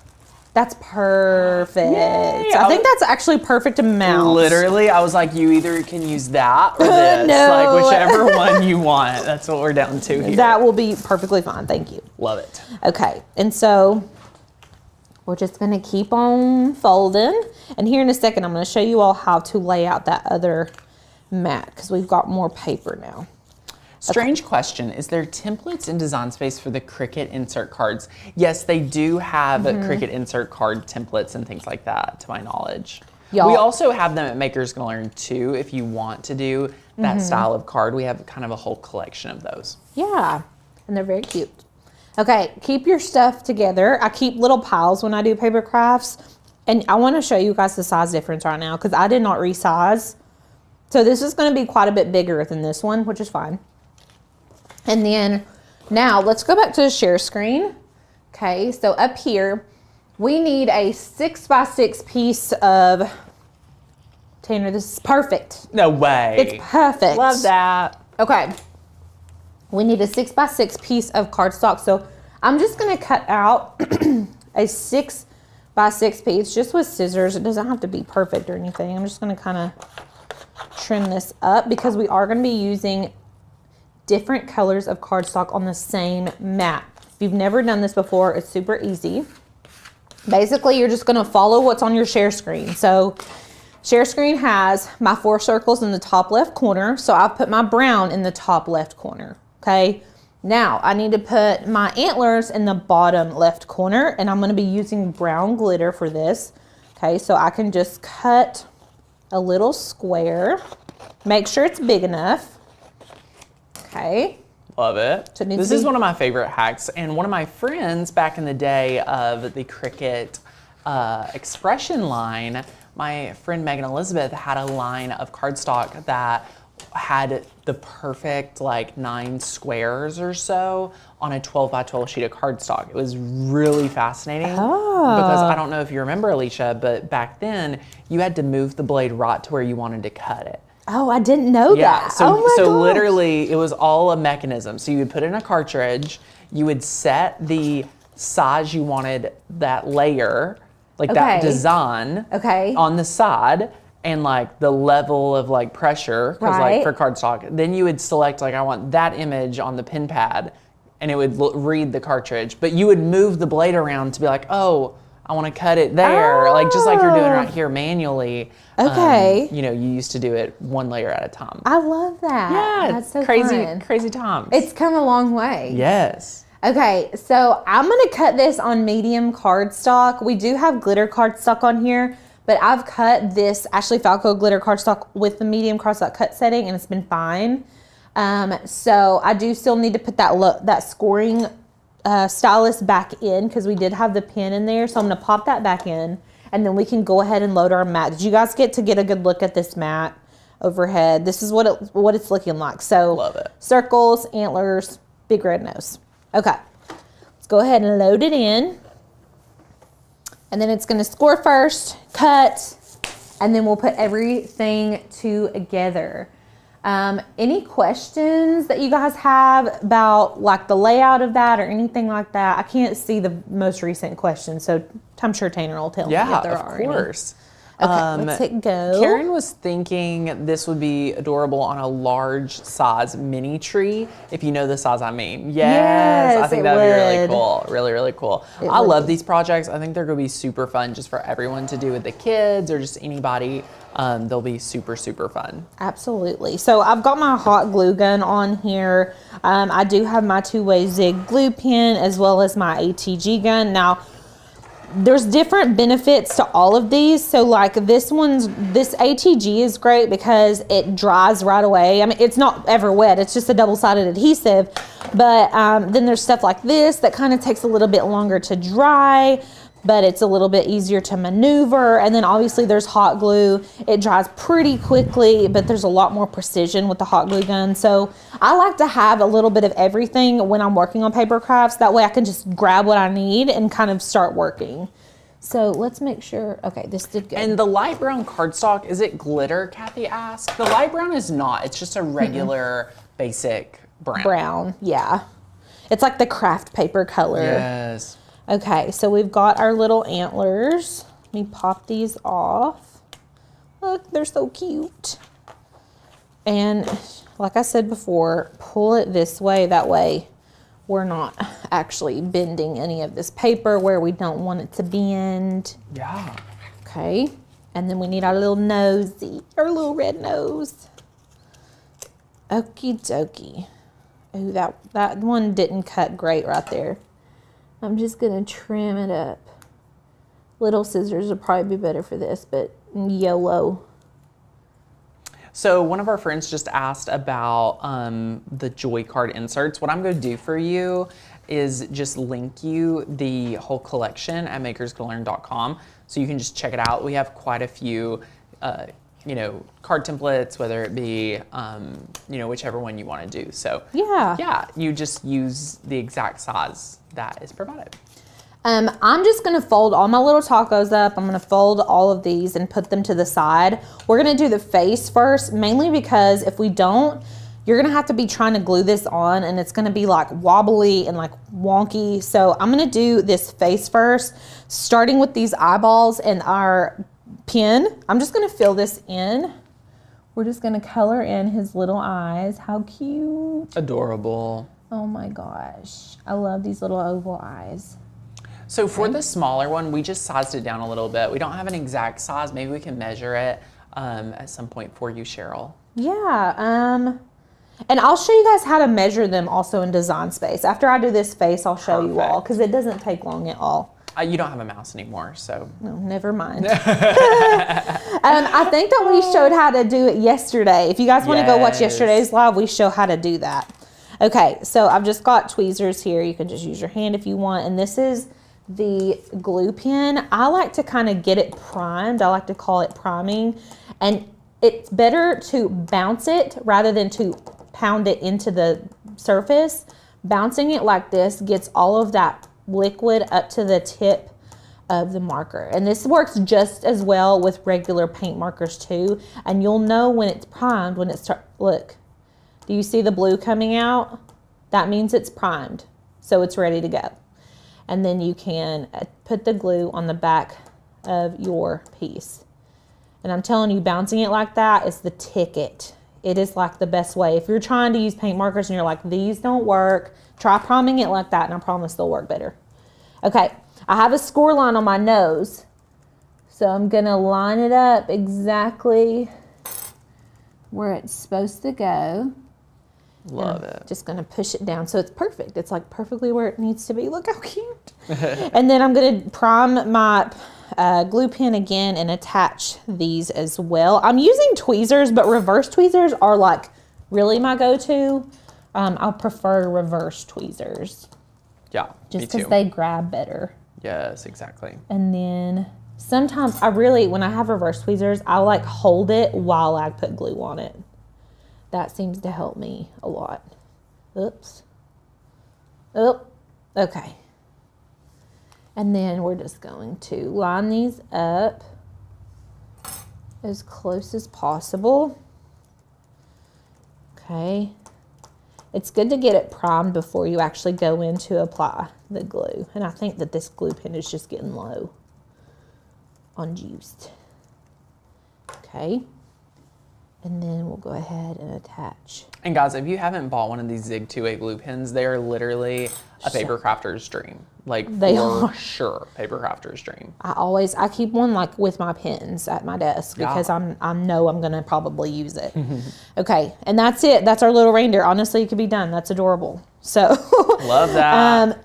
That's perfect. Yay, I think that's actually perfect amount. Literally, I was like, you either can use that or this. No. Whichever one you want. That's what we're down to here. That will be perfectly fine. Thank you. Love it. Okay, and so we're just gonna keep on folding. And here in a second, I'm gonna show you all how to lay out that other mat because we've got more paper now. Strange question. Is there templates in Design Space for the Cricut insert cards? Yes, they do have Cricut insert card templates and things like that, to my knowledge. We also have them at Makers Gonna Learn too, if you want to do that style of card. We have kind of a whole collection of those. Yeah, and they're very cute. Okay, keep your stuff together. I keep little piles when I do paper crafts. And I want to show you guys the size difference right now because I did not resize. So this is going to be quite a bit bigger than this one, which is fine. And then now let's go back to the share screen. Okay, so up here, we need a 6x6 piece of, Tanner, this is perfect. No way. It's perfect. Love that. Okay, we need a 6x6 piece of cardstock. So I'm just gonna cut out a 6x6 piece just with scissors. It doesn't have to be perfect or anything. I'm just gonna kind of trim this up because we are gonna be using different colors of cardstock on the same mat. If you've never done this before, it's super easy. Basically, you're just gonna follow what's on your share screen. So share screen has my 4 circles in the top left corner. So I've put my brown in the top left corner, okay? Now I need to put my antlers in the bottom left corner and I'm gonna be using brown glitter for this. Okay, so I can just cut a little square. Make sure it's big enough. Okay. Love it. So it needs This to is be- one of my favorite hacks, and one of my friends back in the day of the Cricut expression line, my friend Megan Elizabeth had a line of cardstock that had the perfect like 9 squares or so on a 12 by 12 sheet of cardstock. It was really fascinating because I don't know if you remember, Alicia, but back then you had to move the blade right to where you wanted to cut it. Oh, I didn't know that. So, oh my so gosh. literally it was all a mechanism. So you would put in a cartridge, you would set the size you wanted that layer, like that Okay. design Okay. on the side, and like the level of like pressure, because Right. like for cardstock, then you would select like I want that image on the pen pad, and it would read the cartridge. But you would move the blade around to be like, oh, I want to cut it there, like just like you're doing right here manually. Okay. You know, you used to do it one layer at a time. I love that. Yeah, That's so crazy, fun. crazy times. It's come a long way. yes. Okay, so I'm gonna cut this on medium cardstock. We do have glitter cardstock on here, but I've cut this Ashley Falco glitter cardstock with the medium cardstock cut setting and it's been fine. So I do still need to put that scoring stylus back in because we did have the pin in there. So I'm gonna pop that back in and then we can go ahead and load our mat. Did you guys get to get a good look at this mat overhead? This is what it's looking like. So Love it. Circles, antlers, big red nose. Okay, let's go ahead and load it in. And then it's gonna score first, cut, and then we'll put everything together. Any questions that you guys have about like the layout of that or anything like that? I can't see the most recent questions, so I'm sure Tanner will tell me Yeah, if there of are any. course. Okay, let's hit go. Karen was thinking this would be adorable on a large size mini tree, if you know the size I mean. Yes, I Yes, think it that would be really would. cool. Really, really cool. It I would love be. these projects. I think they're going to be super fun just for everyone to do with the kids or just anybody. They'll be super, super fun. Absolutely. So I've got my hot glue gun on here. I do have my 2-way zig glue pen as well as my ATG gun. Now, there's different benefits to all of these. So like this ATG is great because it dries right away. I mean, it's not ever wet. It's just a double-sided adhesive. But then there's stuff like this that kind of takes a little bit longer to dry, but it's a little bit easier to maneuver. And then obviously there's hot glue. It dries pretty quickly, but there's a lot more precision with the hot glue gun. So I like to have a little bit of everything when I'm working on paper crafts. That way I can just grab what I need and kind of start working. So let's make sure, okay, this did good. And the light brown cardstock, is it glitter, Kathy asked? The light brown is not. It's just a regular basic brown. Brown, yeah. It's like the craft paper color. Yes. Okay, so we've got our little antlers. Let me pop these off. Look, they're so cute. And like I said before, pull it this way. That way we're not actually bending any of this paper where we don't want it to bend. Yeah. Okay, and then we need our little nosy, our little red nose. Okie dokie. Oh, that one didn't cut great right there. I'm just gonna trim it up. Little scissors would probably be better for this, but YOLO. So one of our friends just asked about the Joy card inserts. What I'm going to do for you is just link you the whole collection at makersgonnalearn.com, so you can just check it out. We have quite a few, you know, card templates, whether it be, you know, whichever one you want to do. So yeah, you just use the exact size that is provided. I'm just gonna fold all my little tacos up. I'm gonna fold all of these and put them to the side. We're gonna do the face first, mainly because if we don't, you're gonna have to be trying to glue this on and it's gonna be like wobbly and like wonky. So I'm gonna do this face first, starting with these eyeballs and our pen. I'm just gonna fill this in. We're just gonna color in his little eyes. How cute. Adorable. Oh my gosh. I love these little oval eyes. So for the smaller one, we just sized it down a little bit. We don't have an exact size. Maybe we can measure it at some point for you, Cheryl. Yeah, and I'll show you guys how to measure them also in Design Space. After I do this face, I'll show you all because it doesn't take long at all. You don't have a mouse anymore, so. No, never mind. I think that we showed how to do it yesterday. If you guys want to go watch yesterday's live, we show how to do that. Okay, so I've just got tweezers here. You can just use your hand if you want. And this is the glue pen. I like to kind of get it primed. I like to call it priming. And it's better to bounce it rather than to pound it into the surface. Bouncing it like this gets all of that liquid up to the tip of the marker. And this works just as well with regular paint markers too. And you'll know when it's primed, when it starts, look, do you see the blue coming out? That means it's primed. So it's ready to go. And then you can put the glue on the back of your piece. And I'm telling you, bouncing it like that is the ticket. It is like the best way. If you're trying to use paint markers and you're like, these don't work, try priming it like that and I promise they'll work better. Okay, I have a score line on my nose. So I'm gonna line it up exactly where it's supposed to go. Love it. Just gonna push it down so it's perfect. It's like perfectly where it needs to be. Look how cute. And then I'm gonna prime my glue pen again and attach these as well. I'm using tweezers, but reverse tweezers are like really my go-to. I prefer reverse tweezers. Yeah, just because they grab better. Yes, exactly. And then sometimes when I have reverse tweezers, I like hold it while I put glue on it. That seems to help me a lot. Oops. Oh, okay. And then we're just going to line these up as close as possible. Okay. It's good to get it primed before you actually go in to apply the glue. And I think that this glue pen is just getting low on juiced. Okay. And then we'll go ahead and attach. And guys, if you haven't bought one of these Zig 2A glue pens, they are literally a paper crafter's dream. Like they are sure, paper crafter's dream. I keep one like with my pens at my desk because I know I'm gonna probably use it. Okay, and that's it. That's our little reindeer. Honestly, it could be done. That's adorable. So love that.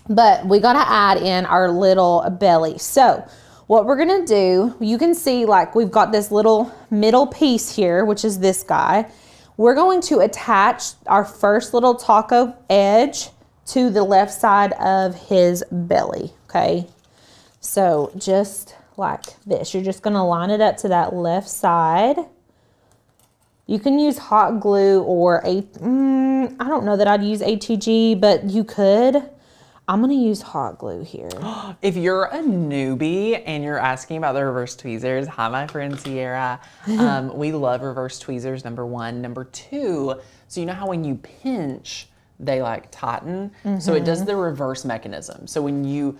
But we gotta add in our little belly. So what we're gonna do, you can see like we've got this little middle piece here, which is this guy. We're going to attach our first little taco edge to the left side of his belly, okay? So just like this, you're just gonna line it up to that left side. You can use hot glue or I don't know that I'd use ATG, but you could. I'm gonna use hot glue here. If you're a newbie and you're asking about the reverse tweezers, hi, my friend Sierra. We love reverse tweezers, number one. Number two, so you know how when you pinch, they like tighten? So it does the reverse mechanism. So when you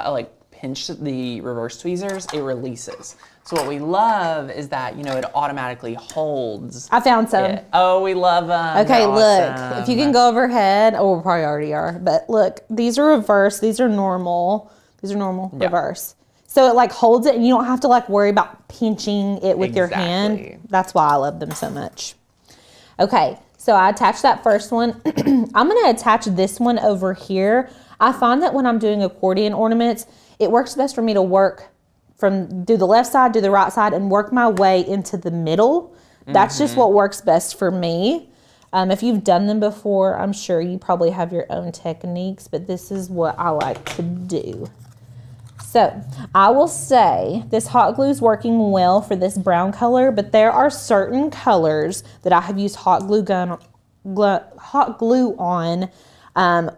like pinch the reverse tweezers, it releases. So what we love is that, you know, it automatically holds. I found some. It. Oh, we love them. Okay, They're look, awesome. if you can go overhead, oh, we probably already are, but look, these are reverse, these are normal, reverse. So it like holds it and you don't have to like worry about pinching it with your hand. That's why I love them so much. Okay, so I attached that first one. I'm gonna attach this one over here. I find that when I'm doing accordion ornaments, it works best for me to work do the left side, do the right side, and work my way into the middle. That's just what works best for me. If you've done them before, I'm sure you probably have your own techniques, but this is what I like to do. So I will say this hot glue is working well for this brown color, but there are certain colors that I have used hot glue on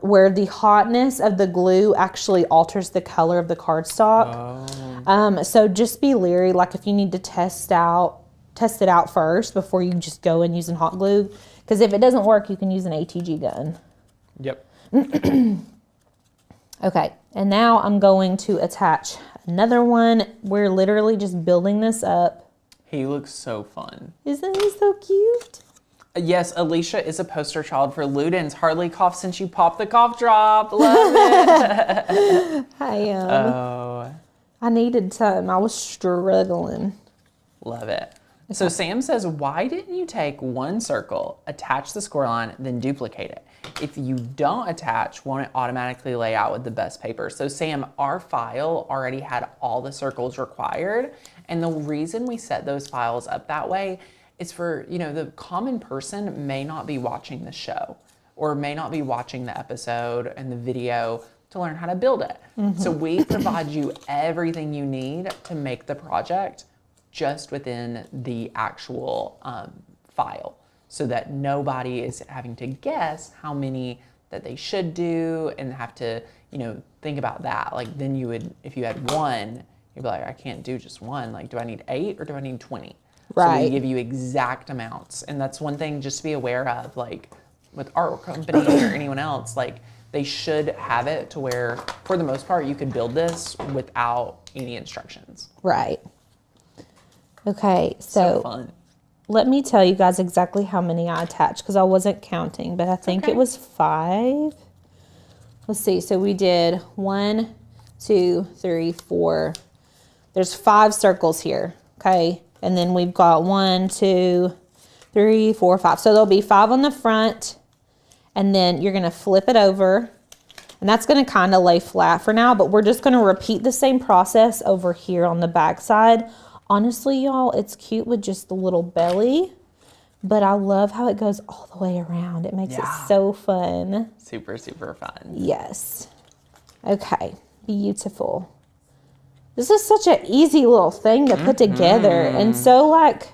where the hotness of the glue actually alters the color of the cardstock. So just be leery, like if you need to test it out first before you just go and using hot glue. Because if it doesn't work, you can use an ATG gun. Yep. Okay, and now I'm going to attach another one. We're literally just building this up. He looks so fun. Isn't he so cute? Yes, Alicia is a poster child for Ludens. Hardly coughed since you popped the cough drop. Love it. I am. Oh, I needed time. I was struggling. love it. So Sam says, why didn't you take one circle, attach the score line, then duplicate it? If you don't attach, won't it automatically lay out with the best paper? So Sam, our file already had all the circles required. And the reason we set those files up that way is for, you know, the common person may not be watching the show or may not be watching the episode and the video to learn how to build it. So we provide you everything you need to make the project just within the actual file so that nobody is having to guess how many that they should do and have to, you know, think about that. Like then you would, if you had one, you'd be like, I can't do just one. Like, do I need 8 or do I need 20? Right. So we give you exact amounts. And that's one thing just to be aware of, like with our company or anyone else, like they should have it to where for the most part, you could build this without any instructions. Right. Okay, So so fun. let me tell you guys exactly how many I attached because I wasn't counting, but I think it was 5. Let's see. So we did 1, 2, 3, 4. There's 5 circles here. Okay. And then we've got 1, 2, 3, 4, 5. So there'll be 5 on the front and then you're going to flip it over and that's going to kind of lay flat for now, but we're just going to repeat the same process over here on the back side. Honestly, y'all, it's cute with just the little belly, but I love how it goes all the way around. It makes it so fun. Super, super fun. Yes. Okay, beautiful. This is such an easy little thing to put together and so like,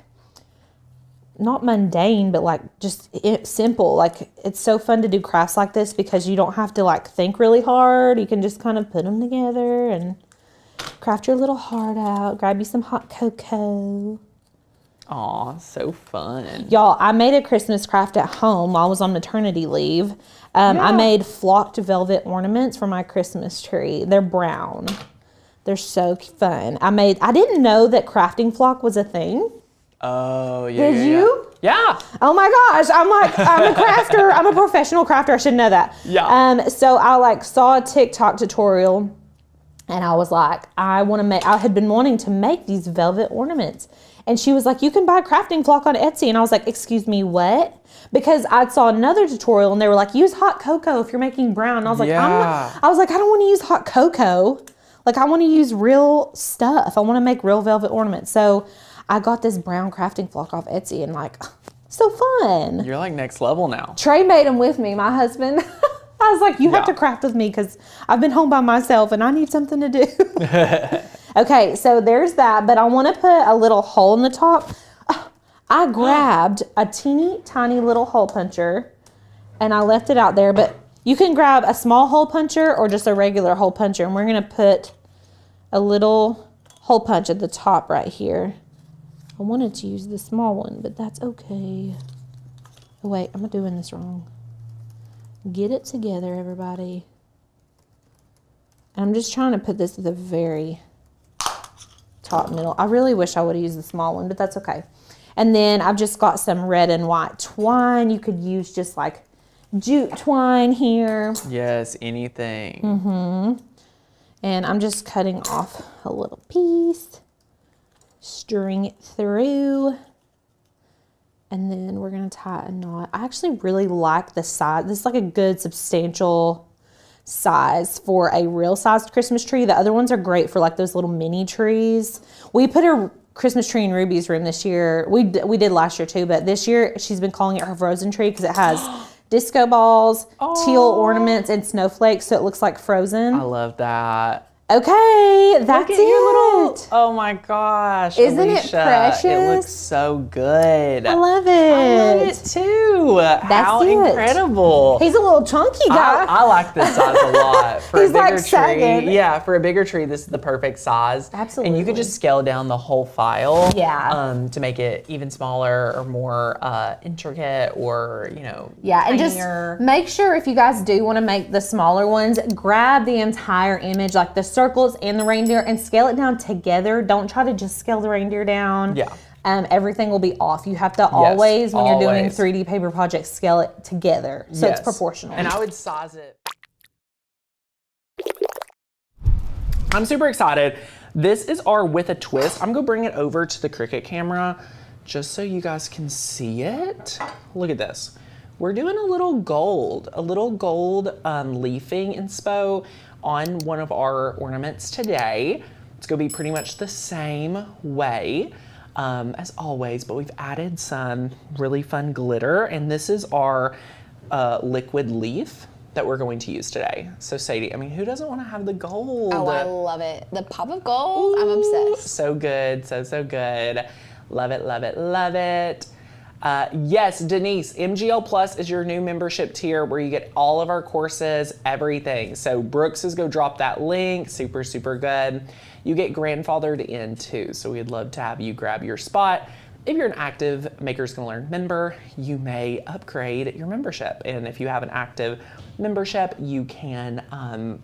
not mundane, but like just simple. Like it's so fun to do crafts like this because you don't have to like think really hard. You can just kind of put them together and craft your little heart out. Grab you some hot cocoa. Aw, so fun. Y'all, I made a Christmas craft at home while I was on maternity leave. I made flocked velvet ornaments for my Christmas tree. They're brown. They're so fun. I didn't know that crafting flock was a thing. Oh, yeah. Did you? Yeah. Oh my gosh. I'm a crafter. I'm a professional crafter. I should know that. Yeah. So I like saw a TikTok tutorial and I was like, I had been wanting to make these velvet ornaments. And she was like, you can buy crafting flock on Etsy. And I was like, excuse me, what? Because I saw another tutorial and they were like, use hot cocoa if you're making brown. And I was like, I don't want to use hot cocoa. Like I want to use real stuff. I want to make real velvet ornaments. So I got this brown crafting flock off Etsy and like, so fun. You're like next level now. Trey made them with me, my husband. I was like, you have to craft with me because I've been home by myself and I need something to do. Okay, so there's that, but I want to put a little hole in the top. I grabbed a teeny tiny little hole puncher and I left it out there, but you can grab a small hole puncher or just a regular hole puncher, and we're going to put a little hole punch at the top right here. I wanted to use the small one, but that's okay. Oh wait, I'm doing this wrong. Get it together, everybody. I'm just trying to put this at the very top middle. I really wish I would have used the small one, but that's okay. And then I've just got some red and white twine. You could use just like jute twine here. Yes, anything. And I'm just cutting off a little piece, string it through, and then we're gonna tie a knot. I actually really like the size. This is like a good substantial size for a real sized Christmas tree. The other ones are great for like those little mini trees. We put a Christmas tree in Ruby's room this year. We did last year too, but this year she's been calling it her frozen tree because it has disco balls, teal ornaments, and snowflakes, so it looks like Frozen. I love that. Okay, that's Look at it. your little, oh my gosh. Isn't it Alicia, precious? It looks so good. I love it. I love it too. How it. incredible. He's a little chunky guy. I like this size a lot. For He's a bigger like tree. 7. Yeah, for a bigger tree, this is the perfect size. Absolutely. And you could just scale down the whole file. Yeah. To make it even smaller or more intricate or, you know, Yeah, and tinier. just make sure if you guys do want to make the smaller ones, grab the entire image, like the circles and the reindeer, and scale it down together. Don't try to just scale the reindeer down. Yeah. Everything will be off. You have to always, when you're doing always. 3D paper projects, scale it together so it's Yes. proportional. And I would size it. I'm super excited. This is our with a twist. I'm gonna bring it over to the Cricut camera just so you guys can see it. Look at this. We're doing a little gold leafing inspo on one of our ornaments today. It's gonna be pretty much the same way as always, but we've added some really fun glitter, and this is our liquid leaf that we're going to use today. So Sadie, I mean, who doesn't want to have the gold? Oh, I love it. The pop of gold, I'm obsessed. So good, so good. Love it, love it, love it. Yes, Denise, MGL Plus is your new membership tier where you get all of our courses, everything. So Brooks is go drop that link, super, super good. You get grandfathered in too, so we'd love to have you grab your spot. If you're an active Makers Gonna Learn member, you may upgrade your membership. And if you have an active membership, you can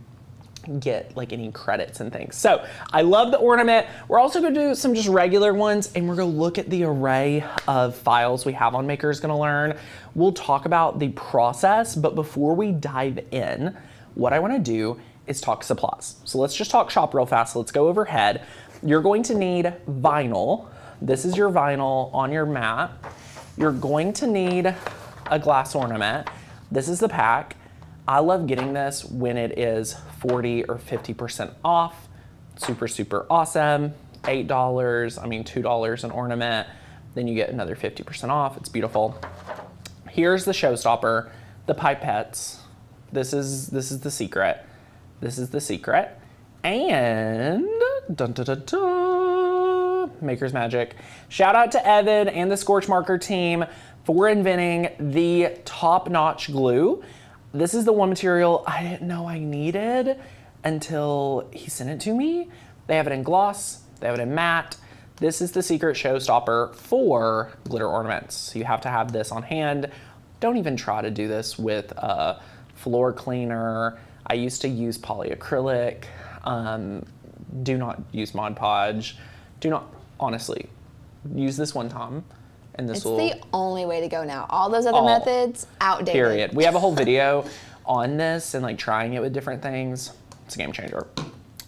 get like any credits and things. So I love the ornament. We're also gonna do some just regular ones, and we're gonna look at the array of files we have on Makers Gonna Learn. We'll talk about the process, but before we dive in, what I wanna do is talk supplies. So let's just talk shop real fast. Let's go overhead. You're going to need vinyl. This is your vinyl on your mat. You're going to need a glass ornament. This is the pack. I love getting this when it is 40 or 50% off. Super, super awesome. $8, I mean $2 an ornament. Then you get another 50% off. It's beautiful. Here's the showstopper, the pipettes. This is the secret. This is the secret. And dun, dun, dun, dun, Maker's Magic. Shout out to Evan and the Scorch Marker team for inventing the top-notch glue. This is the one material I didn't know I needed until he sent it to me. They have it in gloss, they have it in matte. This is the secret showstopper for glitter ornaments. So you have to have this on hand. Don't even try to do this with a floor cleaner. I used to use polyacrylic. Do not use Mod Podge. Do not, honestly, use this one time. And this It's will, the only way to go now. All those other methods, outdated. period. We have a whole video on this and like trying it with different things. It's a game changer.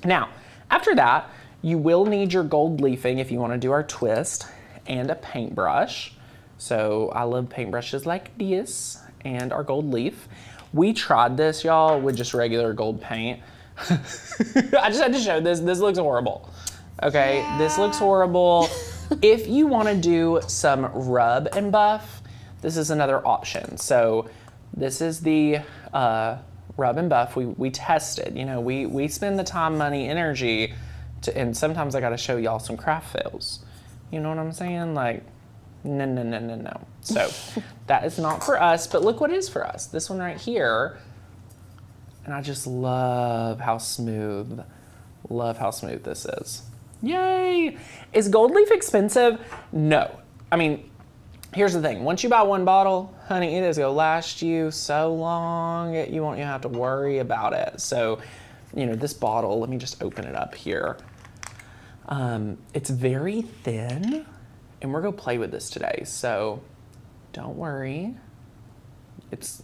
Now, after that, you will need your gold leafing if you want to do our twist, and a paintbrush. So I love paintbrushes like this and our gold leaf. We tried this, y'all, with just regular gold paint. I just had to show this. This looks horrible. Okay, yeah. This looks horrible. If you want to do some rub and buff, this is another option. So this is the rub and buff we tested. You know, we spend the time, money, energy to, and sometimes I got to show y'all some craft fails. You know what I'm saying? Like, no. So that is not for us, but look what is for us. This one right here. And I just love how smooth this is. Yay! Is gold leaf expensive? No. I mean, here's the thing. Once you buy one bottle, honey, it is gonna last you so long, you won't even have to worry about it. So, you know, this bottle, let me just open it up here. It's very thin, and we're gonna play with this today, so don't worry.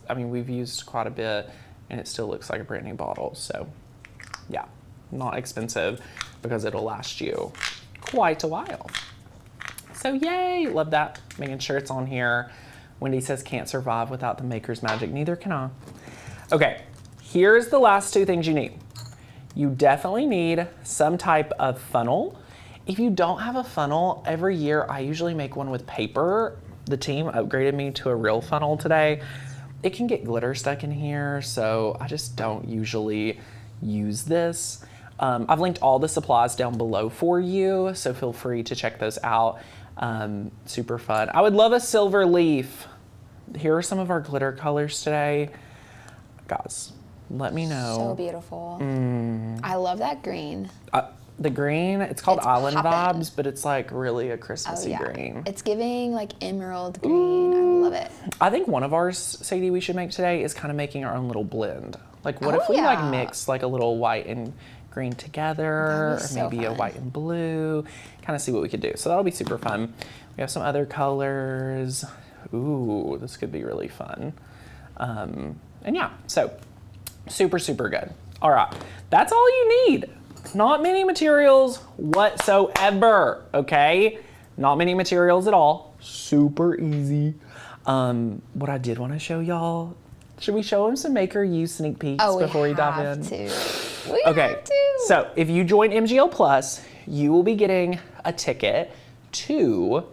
I mean, we've used quite a bit, and it still looks like a brand new bottle, so yeah, not expensive because it'll last you quite a while. So yay, love that. Making sure it's on here. Wendy says can't survive without the Maker's Magic, neither can I. Okay, here's the last two things you need. You definitely need some type of funnel. If you don't have a funnel, every year I usually make one with paper. The team upgraded me to a real funnel today. It can get glitter stuck in here, so I just don't usually use this. I've linked all the supplies down below for you, so feel free to check those out. Super fun. I would love a silver leaf. Here are some of our glitter colors today. Guys, let me know. So beautiful. I love that green. The green, it's called It's Island poppin'. Vibes, but it's like really a Christmassy green. It's giving like emerald green. I love it. I think one of ours, Sadie, we should make today is kind of making our own little blend. Like what Oh, if we like yeah. mix like a little white and green together, That'd be or so maybe a fun. white and blue, kind of see what we could do. So that'll be super fun. We have some other colors. Ooh, this could be really fun. And yeah, so super, super good. All right, that's all you need. Not many materials whatsoever, okay? Not many materials at all. Super easy. What I did want to show y'all, should we show them some Maker U sneak peeks before we dive in? We Okay, have to. so if you join MGL Plus, you will be getting a ticket to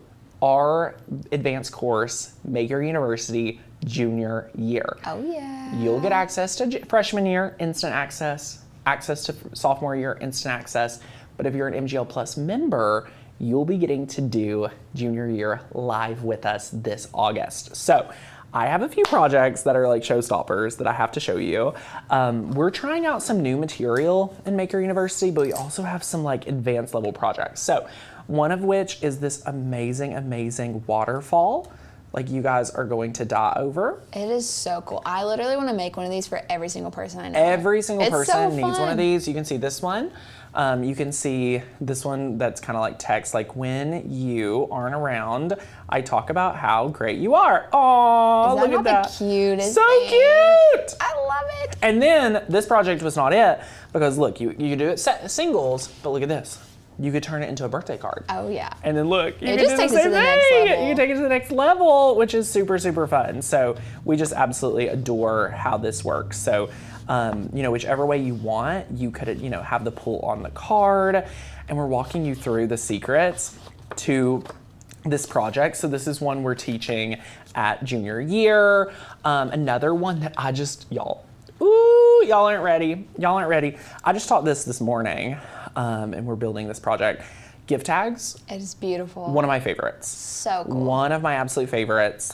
our advanced course, Maker University Junior Year. Oh yeah. You'll get access to freshman year, instant access to sophomore year, instant access. But if you're an MGL Plus member, you'll be getting to do junior year live with us this August. So I have a few projects that are like showstoppers that I have to show you. We're trying out some new material in Maker University, but we also have some like advanced level projects. So one of which is this amazing, amazing waterfall. Like you guys are going to die over. It is so cool. I literally want to make one of these for every single person I know. Every single It's person so needs one fun. of these. You can see this one. You can see this one that's kind of like text, like when you aren't around, I talk about how great you are. Oh, Is look that at not that. the cutest So thing? cute. I love it. And then this project was not it because look, you do it singles, but look at this. You could turn it into a birthday card. Oh yeah. And then look, you It can just do takes the it to same the next thing. level. You can take it to the next level, which is super, super fun. So we just absolutely adore how this works. So, you know, whichever way you want, you could, you know, have the pull on the card. And we're walking you through the secrets to this project. So this is one we're teaching at junior year. Another one that I just, y'all aren't ready. Y'all aren't ready. I just taught this morning, and we're building this project. Gift tags, It is beautiful. one of my favorites. So cool. One of my absolute favorites.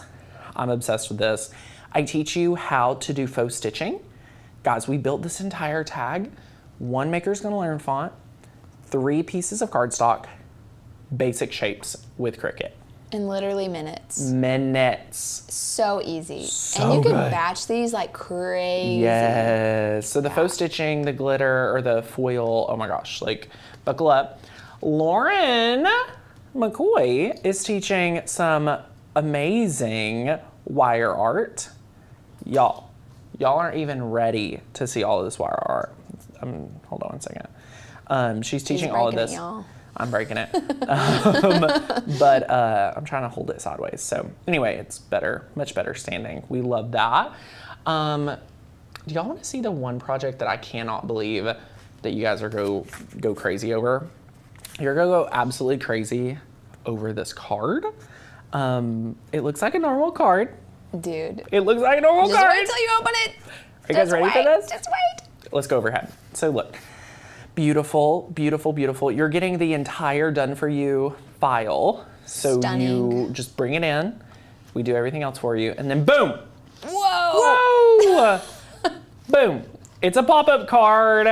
I'm obsessed with this. I teach you how to do faux stitching. Guys, we built this entire tag. One maker's gonna learn font, 3 pieces of cardstock, basic shapes with Cricut. In literally minutes. Minutes. So easy. So and you can good. batch these like crazy. Yes. So the faux stitching, the glitter, or the foil, oh my gosh, like buckle up. Lauren McCoy is teaching some amazing wire art. Y'all aren't even ready to see all of this wire art. Hold on one second. She's teaching all of breaking it, this. y'all. I'm breaking it. But I'm trying to hold it sideways. So anyway, it's better, much better standing. We love that. Do y'all want to see the one project that I cannot believe that you guys are go crazy over? You're gonna go absolutely crazy over this card. It looks like a normal card. Dude. It looks like a normal Just card. wait until you open it. Are you guys ready for this? Just wait. Let's go overhead. So look, beautiful, beautiful, beautiful. You're getting the entire done for you file. So Stunning. you just bring it in. We do everything else for you. And then boom, Whoa. whoa, boom. It's a pop-up card.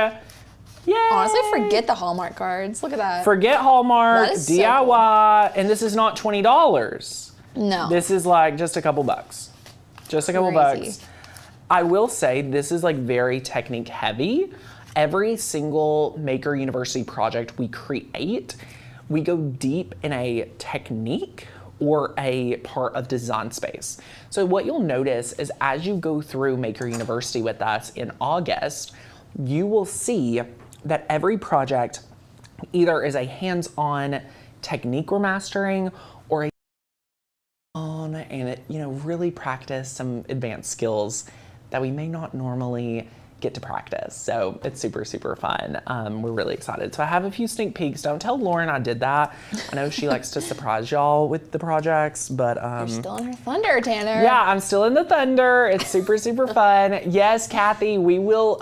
Yay. Honestly, forget the Hallmark cards. Look at that. Forget Hallmark, That is so DIY, and this is not $20. no. This is like just a couple bucks. Just a couple Crazy. bucks. I will say this is like very technique heavy. Every single Maker University project we create, we go deep in a technique or a part of design space. So what you'll notice is as you go through Maker University with us in August, you will see that every project either is a hands-on technique we're mastering or a on and it, you know, really practice some advanced skills that we may not normally get to practice. So it's super, super fun. We're really excited. So I have a few sneak peeks. Don't tell Lauren I did that. I know she likes to surprise y'all with the projects, but You're still in her thunder, Tanner. yeah, I'm still in the thunder. It's super, super fun. Yes, Kathy, we will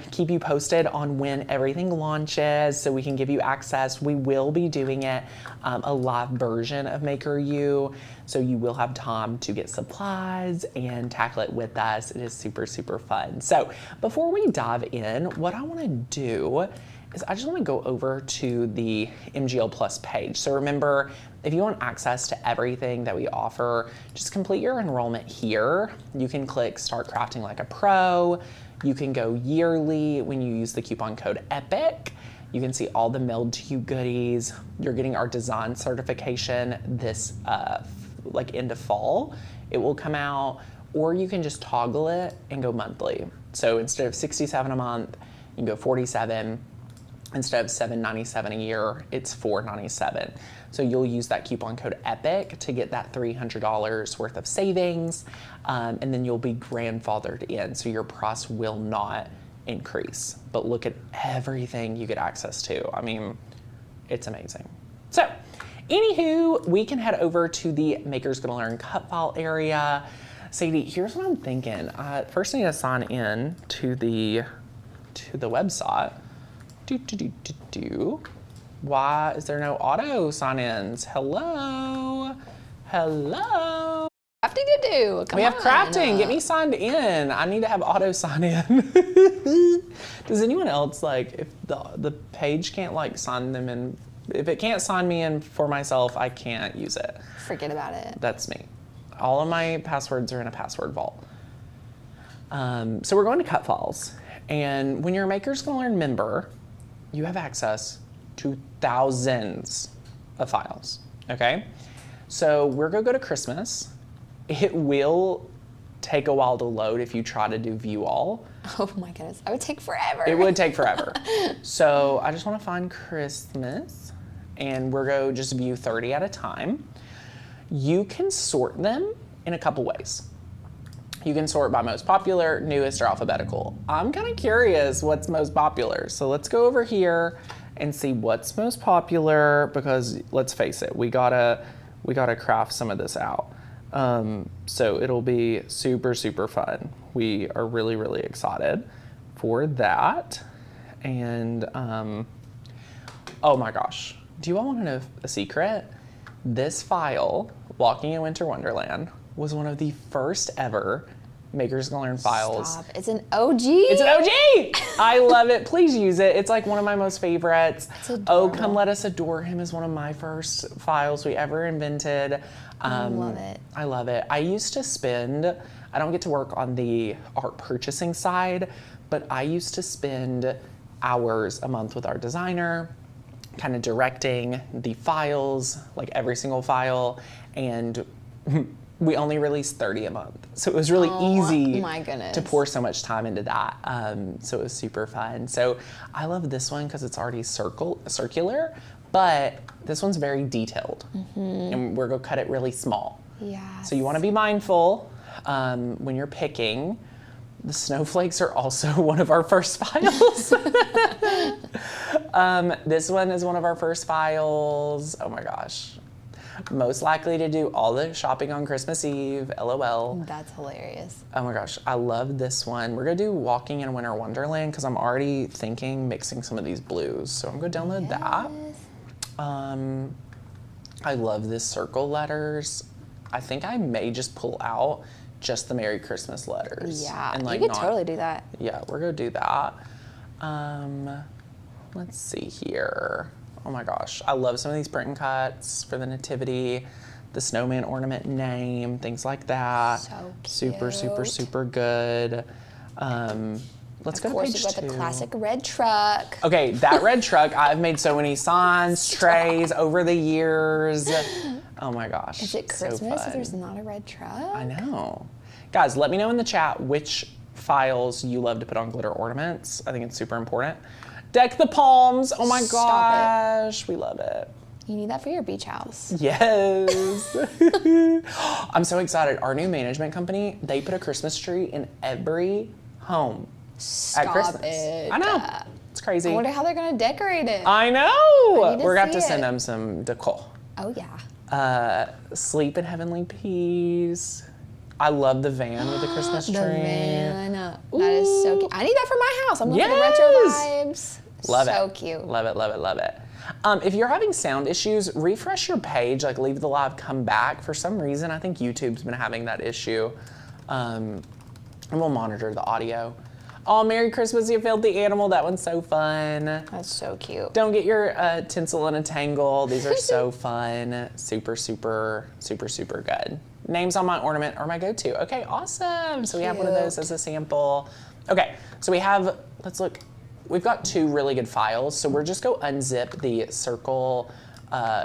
keep you posted on when everything launches so we can give you access. We will be doing it a live version of Maker U, so you will have time to get supplies and tackle it with us. It is super, super fun. So before we dive in, what I want to do is I just want to go over to the MGL Plus page. So remember, if you want access to everything that we offer, just complete your enrollment here. You can click Start Crafting Like a Pro. You can go yearly when you use the coupon code EPIC. You can see all the mailed to you goodies. You're getting our design certification this like end of fall. It will come out, or you can just toggle it and go monthly. So instead of $67 a month, you can go $47. Instead of $7.97 a year, it's $4.97. So you'll use that coupon code EPIC to get that $300 worth of savings, and then you'll be grandfathered in, so your price will not increase. But look at everything you get access to. I mean, it's amazing. So, anywho, we can head over to the Maker's Gonna Learn cut file area. Sadie, here's what I'm thinking. First I need to sign in to the website. Why is there no auto sign-ins? Hello? Hello? Crafting to do. Come we have on. crafting. Get me signed in. I need to have auto sign in. Does anyone else, like, if the page can't, like, sign them in, if it can't sign me in for myself, I can't use it. Forget about it. That's me. All of my passwords are in a password vault. So we're going to cut files. And when you're a Maker's Gonna Learn member, you have access to thousands of files, okay? So we're gonna go to Christmas. It will take a while to load if you try to do view all. Oh my goodness, that would take forever. It would take forever. So I just wanna find Christmas, and we're gonna just view 30 at a time. You can sort them in a couple ways. You can sort by most popular, newest, or alphabetical. I'm kind of curious what's most popular. So let's go over here and see what's most popular, because let's face it, we gotta craft some of this out. So it'll be super, super fun. We are really, really excited for that. And oh my gosh, do you all want to know a secret? This file, Walking in Winter Wonderland, was one of the first ever Maker's Gonna Learn files. Stop. It's an OG. It's an OG! I love it. Please use it. It's like one of my most favorites. It's Oh, adorable. Come Let Us Adore Him is one of my first files we ever invented. I love it. I love it. I used to spend, I don't get to work on the art purchasing side, but I used to spend hours a month with our designer, kind of directing the files, like every single file, and we only released 30 a month. So it was really easy my goodness. to pour so much time into that. So it was super fun. So I love this one because it's already circular, but this one's very detailed. And we're gonna cut it really small. Yeah. So you wanna be mindful when you're picking. The snowflakes are also one of our first files. This one is one of our first files. Oh my gosh. Most likely to do all the shopping on Christmas Eve, LOL. That's hilarious. Oh my gosh, I love this one. We're gonna do Walking in Winter Wonderland because I'm already thinking mixing some of these blues. So I'm gonna download that. I love this circle letters. I think I may just pull out just the Merry Christmas letters. Yeah, and like you could totally do that. Yeah, we're gonna do that. Let's see here. Oh my gosh, I love some of these print and cuts for the nativity, the snowman ornament name, things like that. So Super, super, cute. super good. Let's go Of to course, page you've got the 2. classic red truck. Okay, that red truck, I've made so many signs, trays over the years. Oh my gosh. Is it so Christmas if fun. there's not a red truck? I know. Guys, let me know in the chat which files you love to put on glitter ornaments. I think it's super important. Deck the palms. Oh my Stop gosh, we love it. You need that for your beach house. Yes. I'm so excited. Our new management company, they put a Christmas tree in every home. Stop at Christmas. it. I know. It's crazy. I wonder how they're gonna decorate it. I know. need to We're gonna have to see send it. them some decor. Oh yeah. Sleep in heavenly peace. I love the van with the Christmas tree. The van. That is so cute. I need that for my house. I'm looking for Yes. retro vibes. Love it. So cute. Love it, love it, love it. If you're having sound issues, refresh your page, like leave the live, come back. For some reason, I think YouTube's been having that issue. And we'll monitor the audio. Oh, Merry Christmas, you filled the animal. That one's so fun. That's so cute. Don't get your tinsel in a tangle. These are so fun. Super, super, super, super good. Names on my ornament are my go-to. Okay, awesome. So we have one of those as a sample. Okay, so we have, let's look. We've got 2 really good files. So we're just go unzip the circle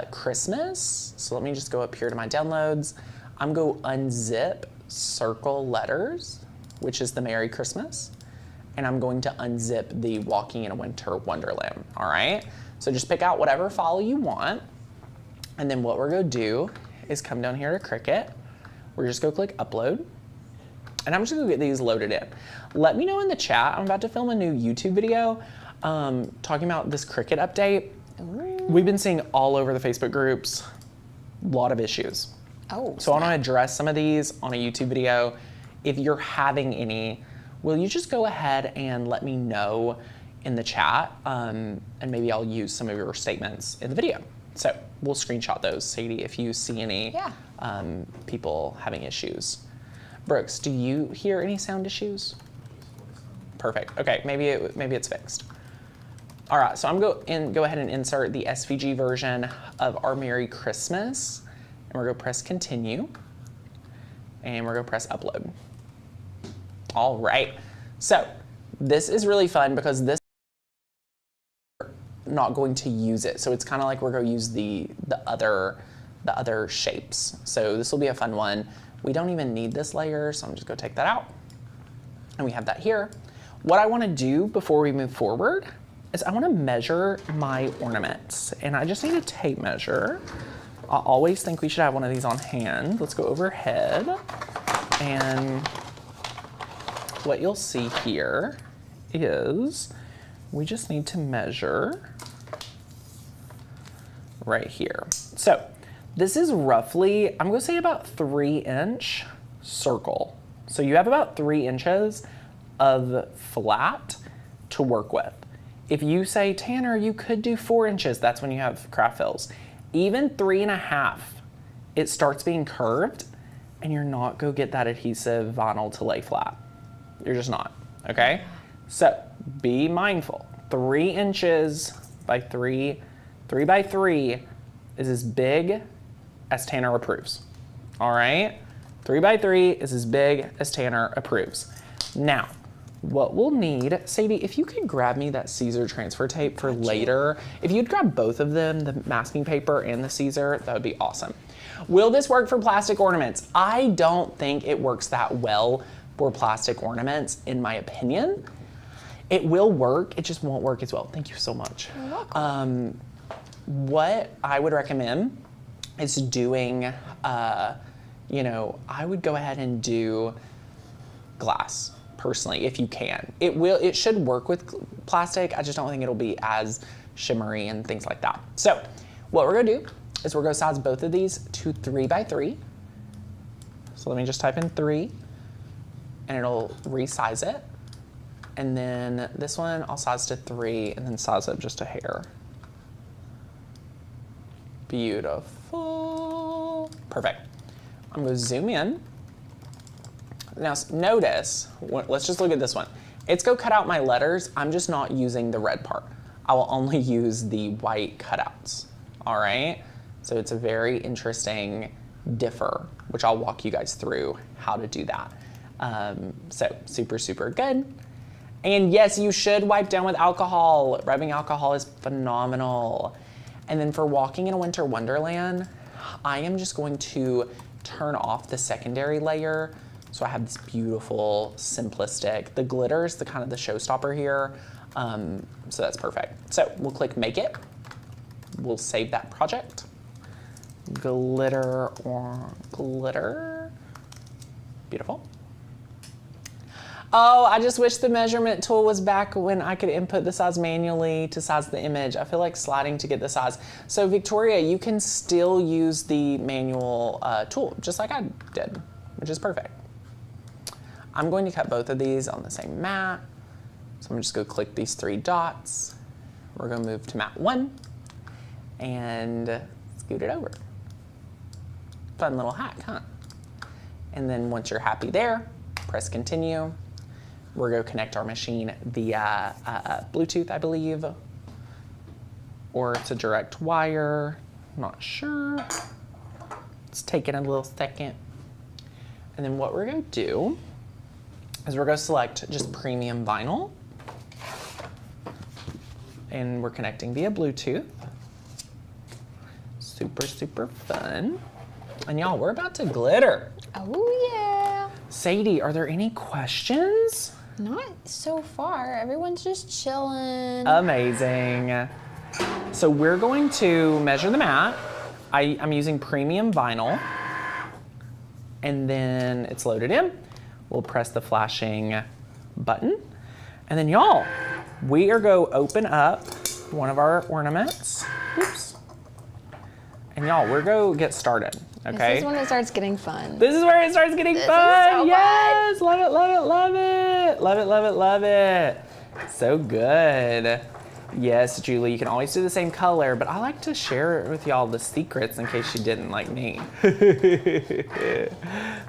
Christmas. So let me just go up here to my downloads. I'm go unzip circle letters, which is the Merry Christmas. And I'm going to unzip the Walking in a Winter Wonderland, all right? So just pick out whatever file you want. And then what we're gonna do is come down here to Cricut. We're just gonna click upload. And I'm just gonna get these loaded in. Let me know in the chat, I'm about to film a new YouTube video talking about this Cricut update. We've been seeing all over the Facebook groups, a lot of issues. Oh. So I wanna address some of these on a YouTube video. If you're having any, will you just go ahead and let me know in the chat, and maybe I'll use some of your statements in the video. So we'll screenshot those, Sadie, if you see any people having issues. Brooks, do you hear any sound issues? Perfect. Okay, maybe it's fixed. All right, so I'm go ahead and insert the SVG version of our Merry Christmas, and we're gonna press continue, and we're gonna press upload. All right, so this is really fun because this is not going to use it. So it's kind of like we're going to use the other shapes. So this will be a fun one. We don't even need this layer, so I'm just going to take that out. And we have that here. What I want to do before we move forward is I want to measure my ornaments. And I just need a tape measure. I always think we should have one of these on hand. Let's go overhead. And what you'll see here is we just need to measure right here. So this is roughly, I'm gonna say about 3-inch circle. So you have about 3 inches of flat to work with. If you say, Tanner, you could do 4 inches, that's when you have craft fills. Even 3.5, it starts being curved and you're not gonna get that adhesive vinyl to lay flat. You're just not, okay? So be mindful. 3 inches by 3 by 3 is as big as Tanner approves, all right? 3 by 3 is as big as Tanner approves. Now, what we'll need, Sadie, if you could grab me that Caesar transfer tape for later, if you'd grab both of them, the masking paper and the Caesar, that would be awesome. Will this work for plastic ornaments? I don't think it works that well for plastic ornaments, in my opinion. It will work, it just won't work as well. Thank you so much. You're welcome. What I would recommend is doing, you know, I would go ahead and do glass, personally, if you can. It should work with plastic, I just don't think it'll be as shimmery and things like that. So, what we're gonna do is we're gonna size both of these to 3 by 3. So let me just type in 3, and it'll resize it. And then this one, I'll size to 3 and then size up just a hair. Beautiful. Perfect. I'm gonna zoom in. Now notice, let's just look at this one. It's go cut out my letters. I'm just not using the red part. I will only use the white cutouts, all right? So it's a very interesting differ, which I'll walk you guys through how to do that. So super, super good. And yes, you should wipe down with alcohol. Rubbing alcohol is phenomenal. And then for Walking in a Winter Wonderland, I am just going to turn off the secondary layer. So I have this beautiful, simplistic, the glitter is the kind of the showstopper here. So that's perfect. So we'll click Make It. We'll save that project. Glitter or glitter. Beautiful. Oh, I just wish the measurement tool was back when I could input the size manually to size the image. I feel like sliding to get the size. So Victoria, you can still use the manual tool, just like I did, which is perfect. I'm going to cut both of these on the same mat. So I'm just gonna click these 3 dots. We're gonna move to mat 1 and scoot it over. Fun little hack, huh? And then once you're happy there, press continue. We're gonna connect our machine via Bluetooth, I believe, or it's a direct wire, not sure. It's taking a little second. And then what we're gonna do is we're gonna select just premium vinyl, and we're connecting via Bluetooth. Super, super fun. And y'all, we're about to glitter. Oh yeah. Sadie, are there any questions? Not so far. Everyone's just chilling. Amazing. So we're going to measure the mat. I'm using premium vinyl. And then it's loaded in. We'll press the flashing button. And then y'all, we are going to open up one of our ornaments. Oops. And y'all, we're going to get started, okay? This is when it starts getting fun. This is where it starts getting fun. So yes, love it, love it, love it. Love it, love it, love it. So good. Yes, Julie, you can always do the same color, but I like to share with y'all the secrets in case you didn't like me.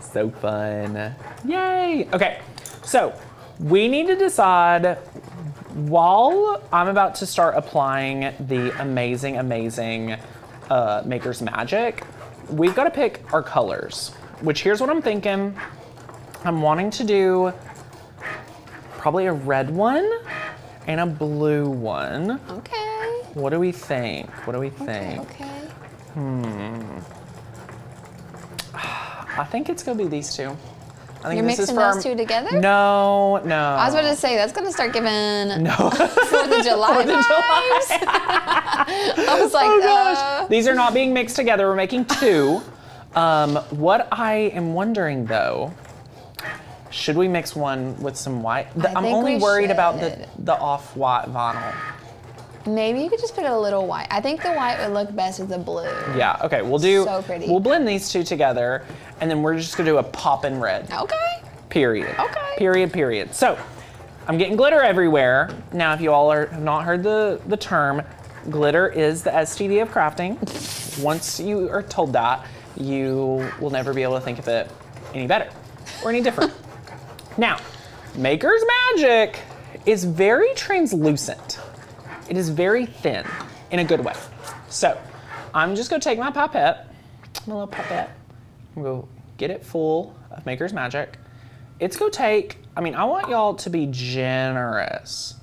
So fun. Yay. Okay, so we need to decide, while I'm about to start applying the amazing, amazing Maker's Magic, we've got to pick our colors, which here's what I'm thinking. I'm wanting to do probably a red one and a blue one. Okay. What do we think? What do we think? Okay. I think it's gonna be these two. I think You're this is mixing for those two together? No, no. I was about to say, that's gonna start giving No. 4th of July vibes. I was like, Oh gosh. These are not being mixed together. We're making 2. What I am wondering though, should we mix one with some white? I'm think only we worried about should. the off-white vinyl. maybe you could just put a little white. I think the white would look best with the blue. Yeah, okay, we'll do, So pretty. we'll blend these two together, and then we're just gonna do a poppin' red. Okay. Period. Okay. Period, period. So, I'm getting glitter everywhere. Now, if you all have not heard the term, glitter is the STD of crafting. Once you are told that, you will never be able to think of it any better or any different. Now, Maker's Magic is very translucent. It is very thin in a good way. So, I'm just gonna take my pipette, my little pipette, I'm gonna get it full of Maker's Magic. It's gonna take, I want y'all to be generous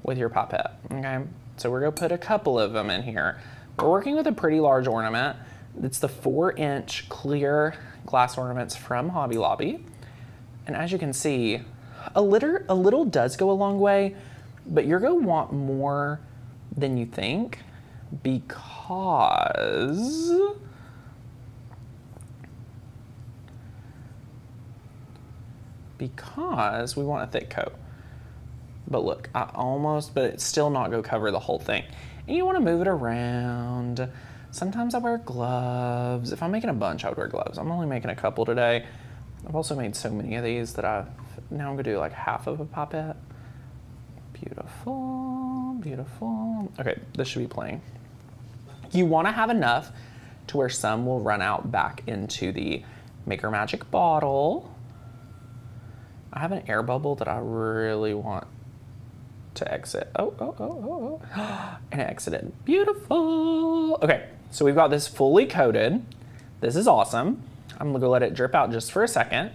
with your pipette, okay? So we're gonna put a couple of them in here. We're working with a pretty large ornament. It's the 4-inch clear glass ornaments from Hobby Lobby. And as you can see, a little does go a long way, but you're gonna want more than you think because we want a thick coat. But look, but it's still not gonna cover the whole thing. And you wanna move it around. Sometimes I wear gloves. If I'm making a bunch, I would wear gloves. I'm only making a couple today. I've also made so many of these that now I'm gonna do like half of a pipette. Beautiful, beautiful. Okay, this should be playing. You wanna have enough to where some will run out back into the Maker Magic bottle. I have an air bubble that I really want to exit. Oh. And it exited. Beautiful. Okay, so we've got this fully coated. This is awesome. I'm gonna go let it drip out just for a second.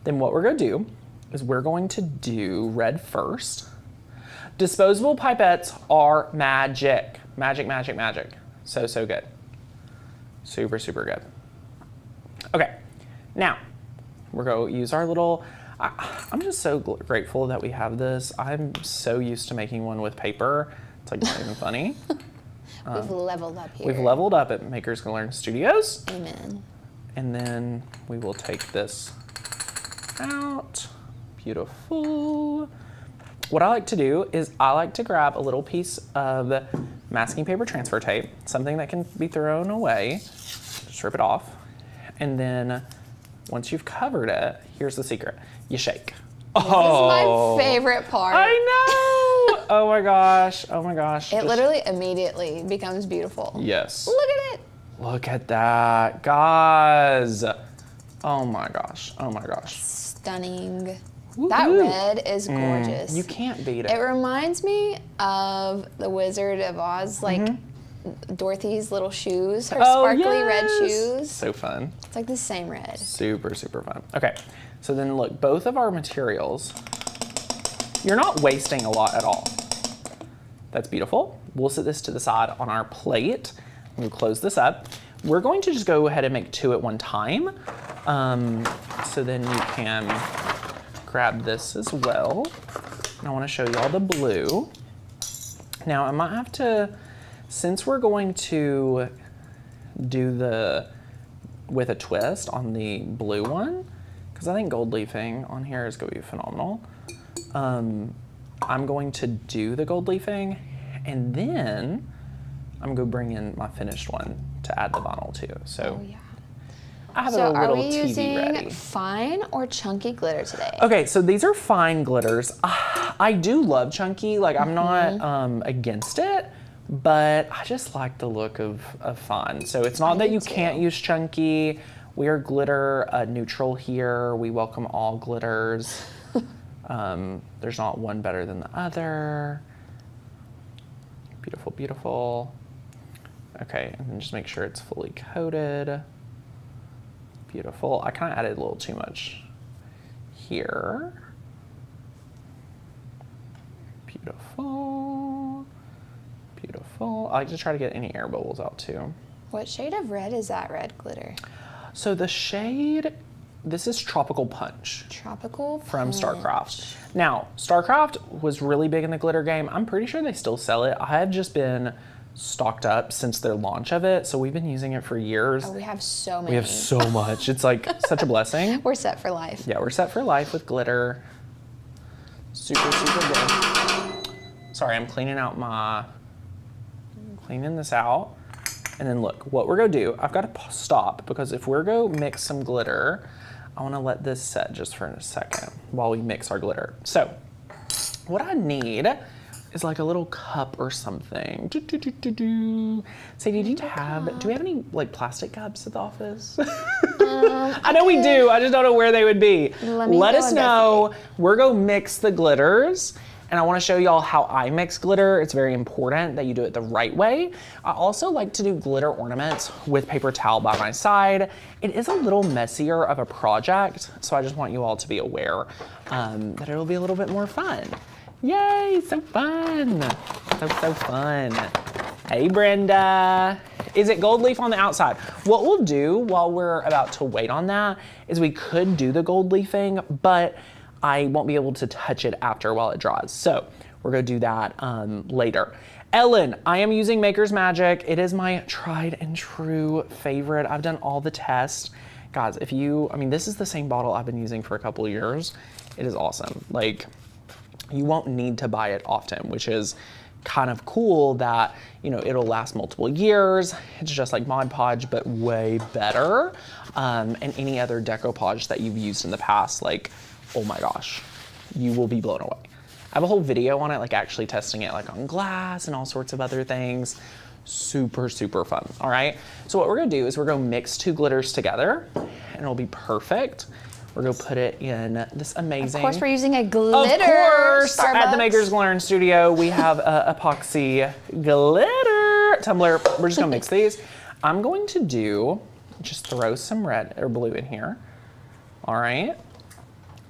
Then what we're gonna do is we're going to do red first. Disposable pipettes are magic. Magic, magic, magic. So, so good. Super, super good. Okay, now we're gonna use our little, I'm just so grateful that we have this. I'm so used to making one with paper. It's like not even funny. We've leveled up here. We've leveled up at Makers Gonna Learn Studios. Amen. And then we will take this out. Beautiful. What I like to do is I like to grab a little piece of masking paper transfer tape, something that can be thrown away, just rip it off. And then once you've covered it, here's the secret. You shake. This is my favorite part. I know. Oh my gosh. Oh my gosh. It literally immediately becomes beautiful. Yes. Look at it. Look at that, guys. Oh my gosh. Oh my gosh. Stunning. Woo-hoo. That red is gorgeous. You can't beat it. It reminds me of the Wizard of Oz, like Dorothy's little shoes, her sparkly red shoes. So fun. It's like the same red. Super, super fun. Okay, so then look, both of our materials, you're not wasting a lot at all. That's beautiful. We'll set this to the side on our plate. We'll close this up. We're going to just go ahead and make 2 at one time. So then you can grab this as well. And I want to show you all the blue. Now I might have to, since we're going to do the with a twist on the blue one, because I think gold leafing on here is going to be phenomenal. I'm going to do the gold leafing, and then I'm going to bring in my finished one to add the vinyl to. So I have a little are we TV using ready. fine or chunky glitter today? Okay, so these are fine glitters. I do love chunky, like I'm not against it, but I just like the look of fine. So it's not that you can't use chunky. We are glitter neutral here. We welcome all glitters. There's not one better than the other. Beautiful, beautiful. Okay, and then just make sure it's fully coated. Beautiful. I kind of added a little too much here. Beautiful. Beautiful. I like to try to get any air bubbles out too. What shade of red is that red glitter? So the shade, this is Tropical Punch. Tropical From Punch. StarCraft. Now, StarCraft was really big in the glitter game. I'm pretty sure they still sell it. I have just been stocked up since their launch of it, so we've been using it for years. Oh, we have so many. We have so much. It's like such a blessing. We're set for life. Yeah, we're set for life with glitter. Super, super good. Sorry, I'm cleaning this out. And then look, what we're gonna do, I've got to stop because if we're gonna mix some glitter, I wanna let this set just for a second while we mix our glitter. So, what I need is like a little cup or something. Sadie, do we have any like plastic cups at the office? I know we do, I just don't know where they would be. Let us know. We're gonna mix the glitters. And I want to show y'all how I mix glitter. It's very important that you do it the right way. I also like to do glitter ornaments with paper towel by my side. It is a little messier of a project, so I just want you all to be aware that it'll be a little bit more fun. Yay, so fun. So fun. Hey, Brenda. Is it gold leaf on the outside? What we'll do while we're about to wait on that is we could do the gold leafing, but I won't be able to touch it after while it dries. So we're gonna do that later. Ellen, I am using Maker's Magic. It is my tried and true favorite. I've done all the tests. Guys, this is the same bottle I've been using for a couple of years. It is awesome. Like, you won't need to buy it often, which is kind of cool that, it'll last multiple years. It's just like Mod Podge, but way better. And any other decoupage that you've used in the past, like, oh my gosh, you will be blown away. I have a whole video on it, like actually testing it like on glass and all sorts of other things. Super, super fun, all right? So what we're gonna do is we're gonna mix 2 glitters together and it'll be perfect. We're gonna put it in this amazing— Of course we're using a glitter. Of course, Starbucks. at the Makers Learn studio, we have epoxy glitter tumbler. We're just gonna mix these. I'm going to just throw some red or blue in here, all right?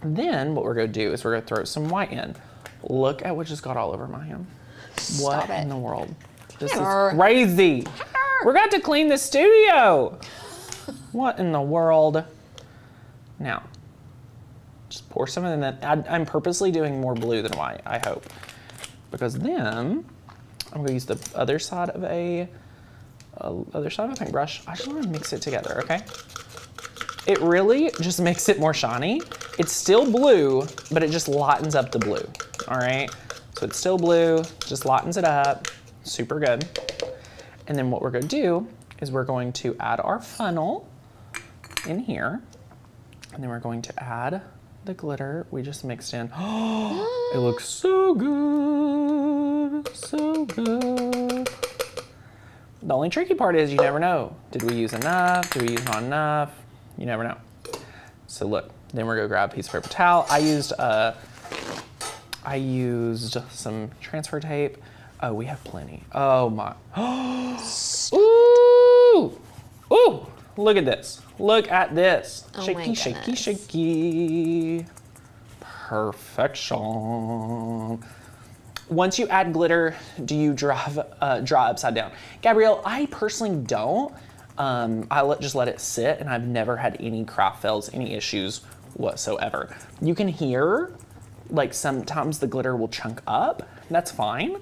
Then what we're gonna do is we're gonna throw some white in. Look at what just got all over my hand. What in the world? This is crazy. We're going to have to clean the studio. What in the world? Now, just pour some in that. I'm purposely doing more blue than white, I hope. Because then I'm gonna use the other side of a paintbrush. I just wanna mix it together, okay? It really just makes it more shiny. It's still blue, but it just lightens up the blue, all right? So it's still blue, just lightens it up, super good. And then what we're gonna do is we're going to add our funnel in here, and then we're going to add the glitter we just mixed in. Oh, it looks so good, so good. The only tricky part is you never know. Did we use enough? Did we use not enough? You never know. So look, then we're gonna grab a piece of paper towel. I used some transfer tape. Oh, we have plenty. Oh my. Ooh, ooh, look at this. Look at this. Oh shaky, my shaky, goodness. shaky. Perfection. Once you add glitter, do you draw upside down? Gabrielle, I personally don't. Just let it sit, and I've never had any craft fails, any issues whatsoever. You can hear, like sometimes the glitter will chunk up. That's fine.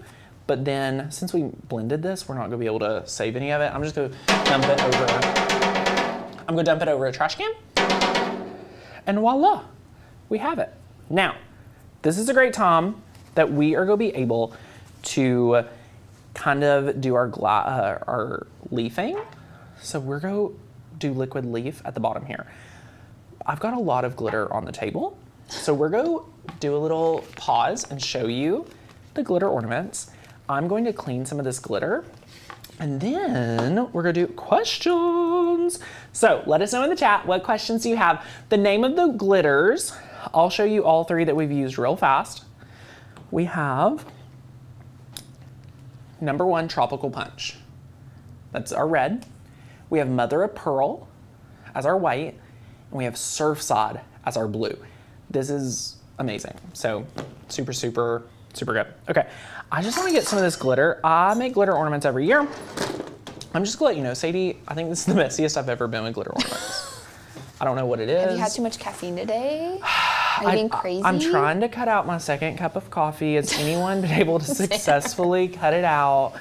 But then, since we blended this, we're not gonna be able to save any of it. I'm just gonna dump it over. I'm gonna dump it over a trash can, and voila, we have it. Now, this is a great time that we are gonna be able to kind of do our leafing. So we're gonna do liquid leaf at the bottom here. I've got a lot of glitter on the table, so we're gonna do a little pause and show you the glitter ornaments. I'm going to clean some of this glitter, and then we're gonna do questions. So let us know in the chat what questions you have. The name of the glitters, I'll show you all three that we've used real fast. We have number 1, Tropical Punch. That's our red. We have Mother of Pearl as our white, and we have Surfside as our blue. This is amazing. So super, super, super good. Okay, I just want to get some of this glitter. I make glitter ornaments every year. I'm just gonna let you know, Sadie, I think this is the messiest I've ever been with glitter ornaments. I don't know what it is. Have you had too much caffeine today? Are you being crazy? I'm trying to cut out my second cup of coffee. Has anyone been able to successfully cut it out?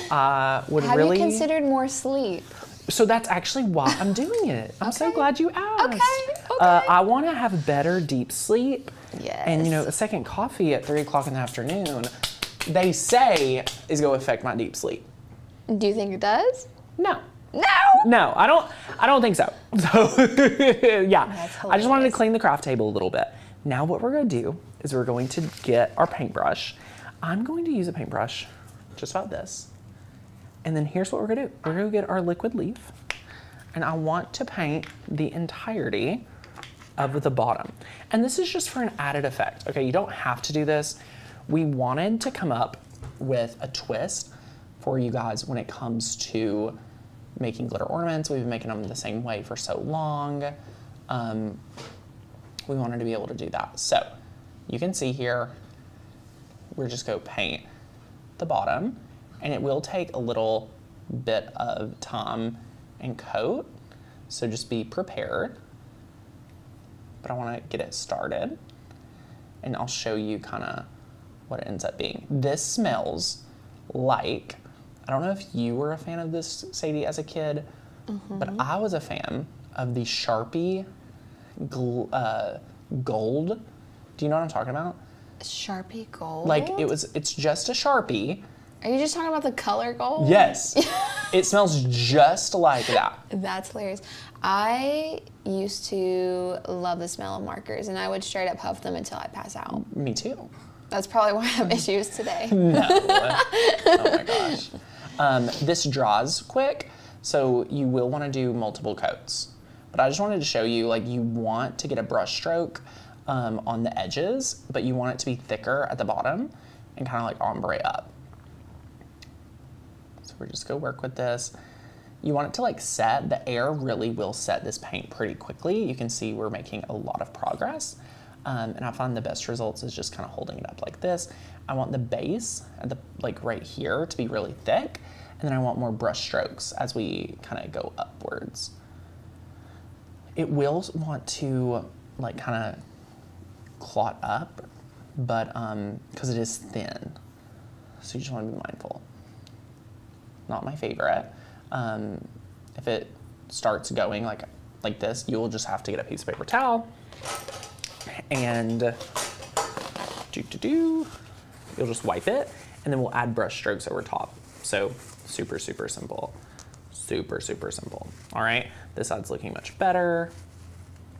Have you considered more sleep? So that's actually why I'm doing it. I'm so glad you asked. Okay, okay. I want to have better deep sleep. Yes. And you know, a second coffee at 3 o'clock in the afternoon, they say is going to affect my deep sleep. Do you think it does? No. No. No, I don't think so. So yeah, That's I just wanted to hilarious. clean the craft table a little bit. Now what we're going to do is we're going to get our paintbrush. I'm going to use a paintbrush just about this. And then here's what we're gonna do. We're gonna get our liquid leaf, and I want to paint the entirety of the bottom. And this is just for an added effect. Okay, you don't have to do this. We wanted to come up with a twist for you guys when it comes to making glitter ornaments. We've been making them the same way for so long. We wanted to be able to do that. So you can see here, we're just gonna paint the bottom, and it will take a little bit of time and coat, so just be prepared. But I want to get it started, and I'll show you kind of what it ends up being. This smells like, I don't know if you were a fan of this, Sadie, as a kid, but I was a fan of the Sharpie gold. Do you know what I'm talking about? Sharpie gold? Like it's just a Sharpie. Are you just talking about the color gold? Yes. It smells just like that. That's hilarious. I used to love the smell of markers, and I would straight up huff them until I pass out. Me too. That's probably why I have issues today. No. Oh my gosh. This draws quick, so you will want to do multiple coats. But I just wanted to show you, like, you want to get a brush stroke on the edges, but you want it to be thicker at the bottom and kind of like ombre up. So we're just gonna work with this. You want it to like set. The air really will set this paint pretty quickly. You can see we're making a lot of progress. And I find the best results is just kind of holding it up like this. I want the base at the like right here to be really thick, and then I want more brush strokes as we kind of go upwards. It will want to like kind of clot up, but because it is thin, so you just want to be mindful. Not my favorite. If it starts going like this, you will just have to get a piece of paper towel, And you'll just wipe it, and then we'll add brush strokes over top. So super, super simple. Super, super simple. All right, this side's looking much better.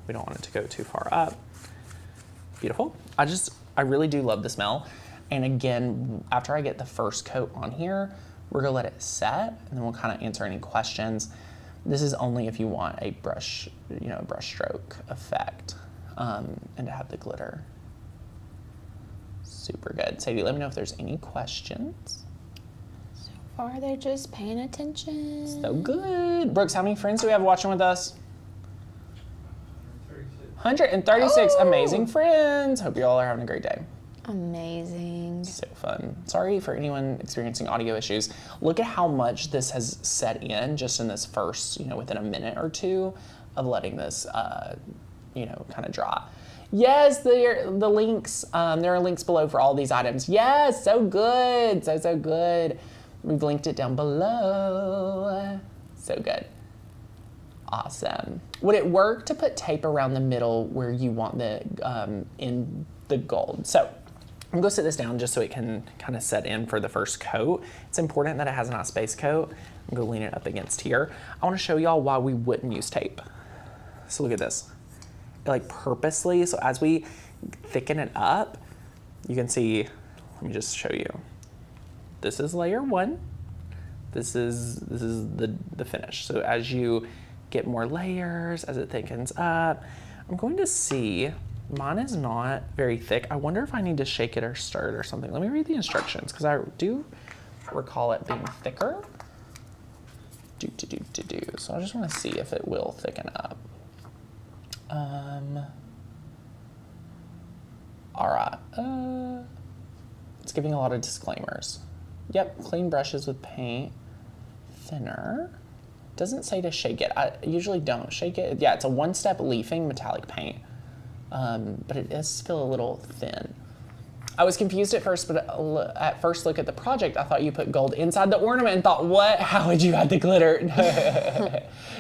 We don't want it to go too far up. Beautiful. I really do love the smell. And again, after I get the first coat on here, we're gonna let it set, and then we'll kind of answer any questions. This is only if you want a brush, brush stroke effect, and to have the glitter. Super good. Sadie, let me know if there's any questions. So far, they're just paying attention. So good. Brooks, how many friends do we have watching with us? 136 amazing friends. Hope you all are having a great day. Amazing. So fun. Sorry for anyone experiencing audio issues. Look at how much this has set in just in this first, within a minute or two of letting this, kind of dry. Yes, the links, there are links below for all these items. Yes, so good, so good. We've linked it down below. So good. Awesome. Would it work to put tape around the middle where you want the, in the gold? So I'm gonna go sit this down just so it can kind of set in for the first coat. It's important that it has a nice base coat. I'm gonna lean it up against here. I wanna show y'all why we wouldn't use tape. So look at this. Like purposely, so as we thicken it up, you can see, let me just show you. This is layer one. This is the finish. So as you get more layers, as it thickens up, I'm going to see, mine is not very thick. I wonder if I need to shake it or stir it or something. Let me read the instructions, because I do recall it being thicker. So I just want to see if it will thicken up. All right, it's giving a lot of disclaimers. Yep, clean brushes with paint, thinner. Doesn't say to shake it. I usually don't shake it. Yeah, it's a one-step leafing metallic paint, but it does feel a little thin. I was confused at first, but at first look at the project, I thought you put gold inside the ornament and thought, what? How would you add the glitter?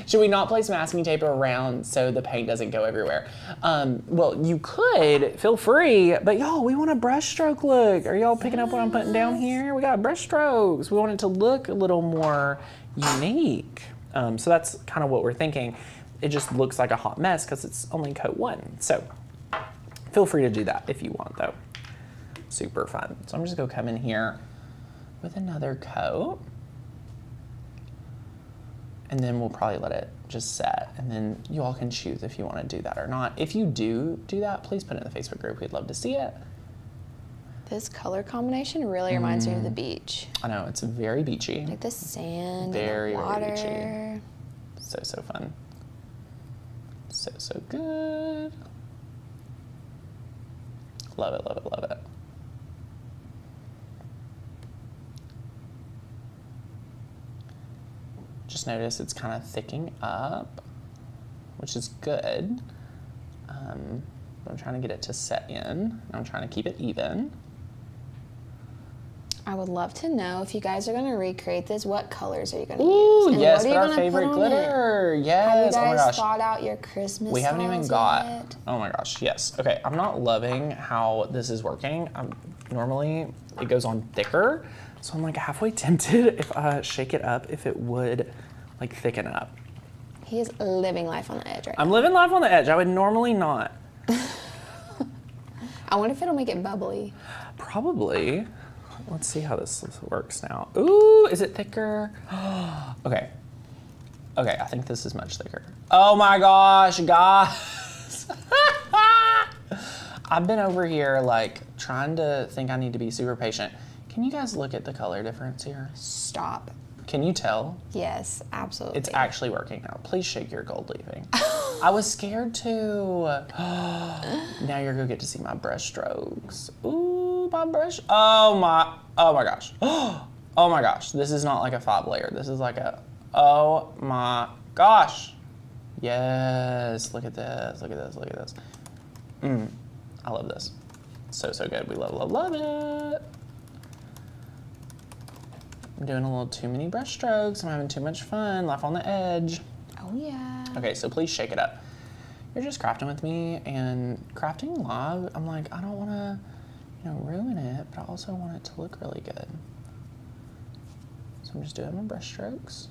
Should we not place masking tape around so the paint doesn't go everywhere? Well, you could, feel free, but y'all, we want a brush stroke look. Are y'all picking up what I'm putting down here? We got brush strokes. We want it to look a little more unique. So that's kind of what we're thinking. It just looks like a hot mess because it's only coat one. So feel free to do that if you want though. Super fun. So I'm just gonna come in here with another coat, and then we'll probably let it just set, and then you all can choose if you want to do that or not. If you do that, please put it in the Facebook group. We'd love to see it. This color combination really reminds me of the beach. I know, it's very beachy. Like the sand, very, and the water. very beachy. So fun. So good. Love it, love it, love it. Just notice it's kind of thickening up, which is good. I'm trying to get it to set in. I'm trying to keep it even. I would love to know if you guys are going to recreate this, what colors are you going to Ooh, use? And yes, what but are our you gonna favorite put on glitter. it? Yes. Have you Oh my guys gosh. thought out your Christmas We haven't even styles got. yet? Oh my gosh, yes. Okay, I'm not loving how this is working. Normally it goes on thicker, so I'm like halfway tempted if I shake it up, if it would like thicken up. He is living life on the edge right now. I'm living life on the edge. I would normally not. I wonder if it'll make it bubbly. Probably. Let's see how this works now. Ooh, is it thicker? Okay. Okay, I think this is much thicker. Oh my gosh, guys. I've been over here like trying to think I need to be super patient. Can you guys look at the color difference here? Stop. Can you tell? Yes, absolutely. It's actually working now. Please shake your gold leafing. I was scared to. Now you're gonna get to see my brush strokes. Ooh, my brush. Oh my gosh. Oh my gosh. This is not like a 5-layer. This is like a, oh my gosh. Yes, look at this, look at this, look at this. I love this. So good. We love, love, love it. I'm doing a little too many brush strokes. I'm having too much fun. Life on the edge. Oh yeah. Okay, so please shake it up. you're just crafting with me, and crafting live, I'm like, I don't want to, ruin it, but I also want it to look really good. So I'm just doing my brush strokes.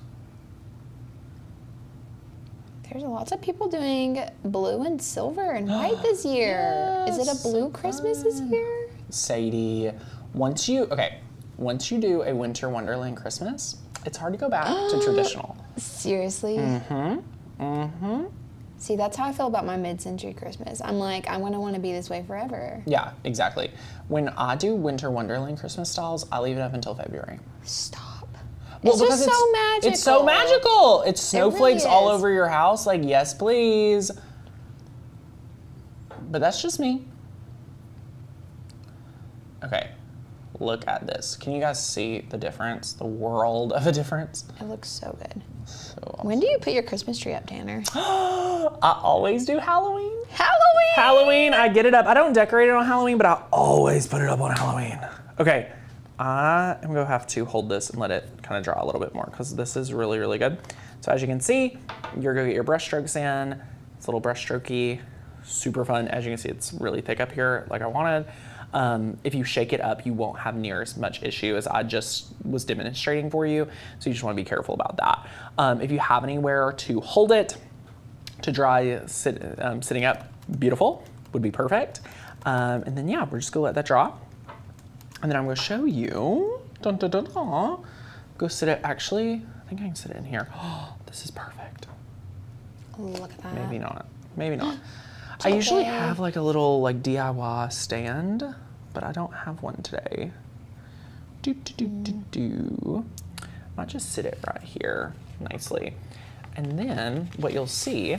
There's lots of people doing blue and silver and white this year. Is it a blue Christmas this year? Sadie, once you do a Winter Wonderland Christmas, it's hard to go back to traditional. Seriously? See, that's how I feel about my mid-century Christmas. I'm like, I'm gonna want to be this way forever. Yeah, exactly. When I do Winter Wonderland Christmas styles, I leave it up until February. Stop. Well, it's just so magical. It's so magical. It's snowflakes really all is. over your house. Like, yes, please. But that's just me. Okay, look at this. Can you guys see the difference? The world of a difference? It looks so good. So awesome. When do you put your Christmas tree up, Tanner? I always do Halloween. Halloween! Halloween, I get it up. I don't decorate it on Halloween, but I always put it up on Halloween. Okay, I am gonna have to hold this and let it kind of dry a little bit more because this is really, really good. So as you can see, you're gonna get your brush strokes in. It's a little brush strokey, super fun. As you can see, it's really thick up here like I wanted. If you shake it up, you won't have near as much issue as I just was demonstrating for you. So you just wanna be careful about that. If you have anywhere to hold it, to dry sitting up, beautiful, would be perfect. And then yeah, we're just gonna let that dry. And then I'm gonna show you, dun, dun, dun, dun. Go sit it, actually, I think I can sit it in here. Oh, this is perfect. Look at that. Maybe not, maybe not. I usually have like a little like DIY stand, but I don't have one today. Might just sit it right here nicely. And then what you'll see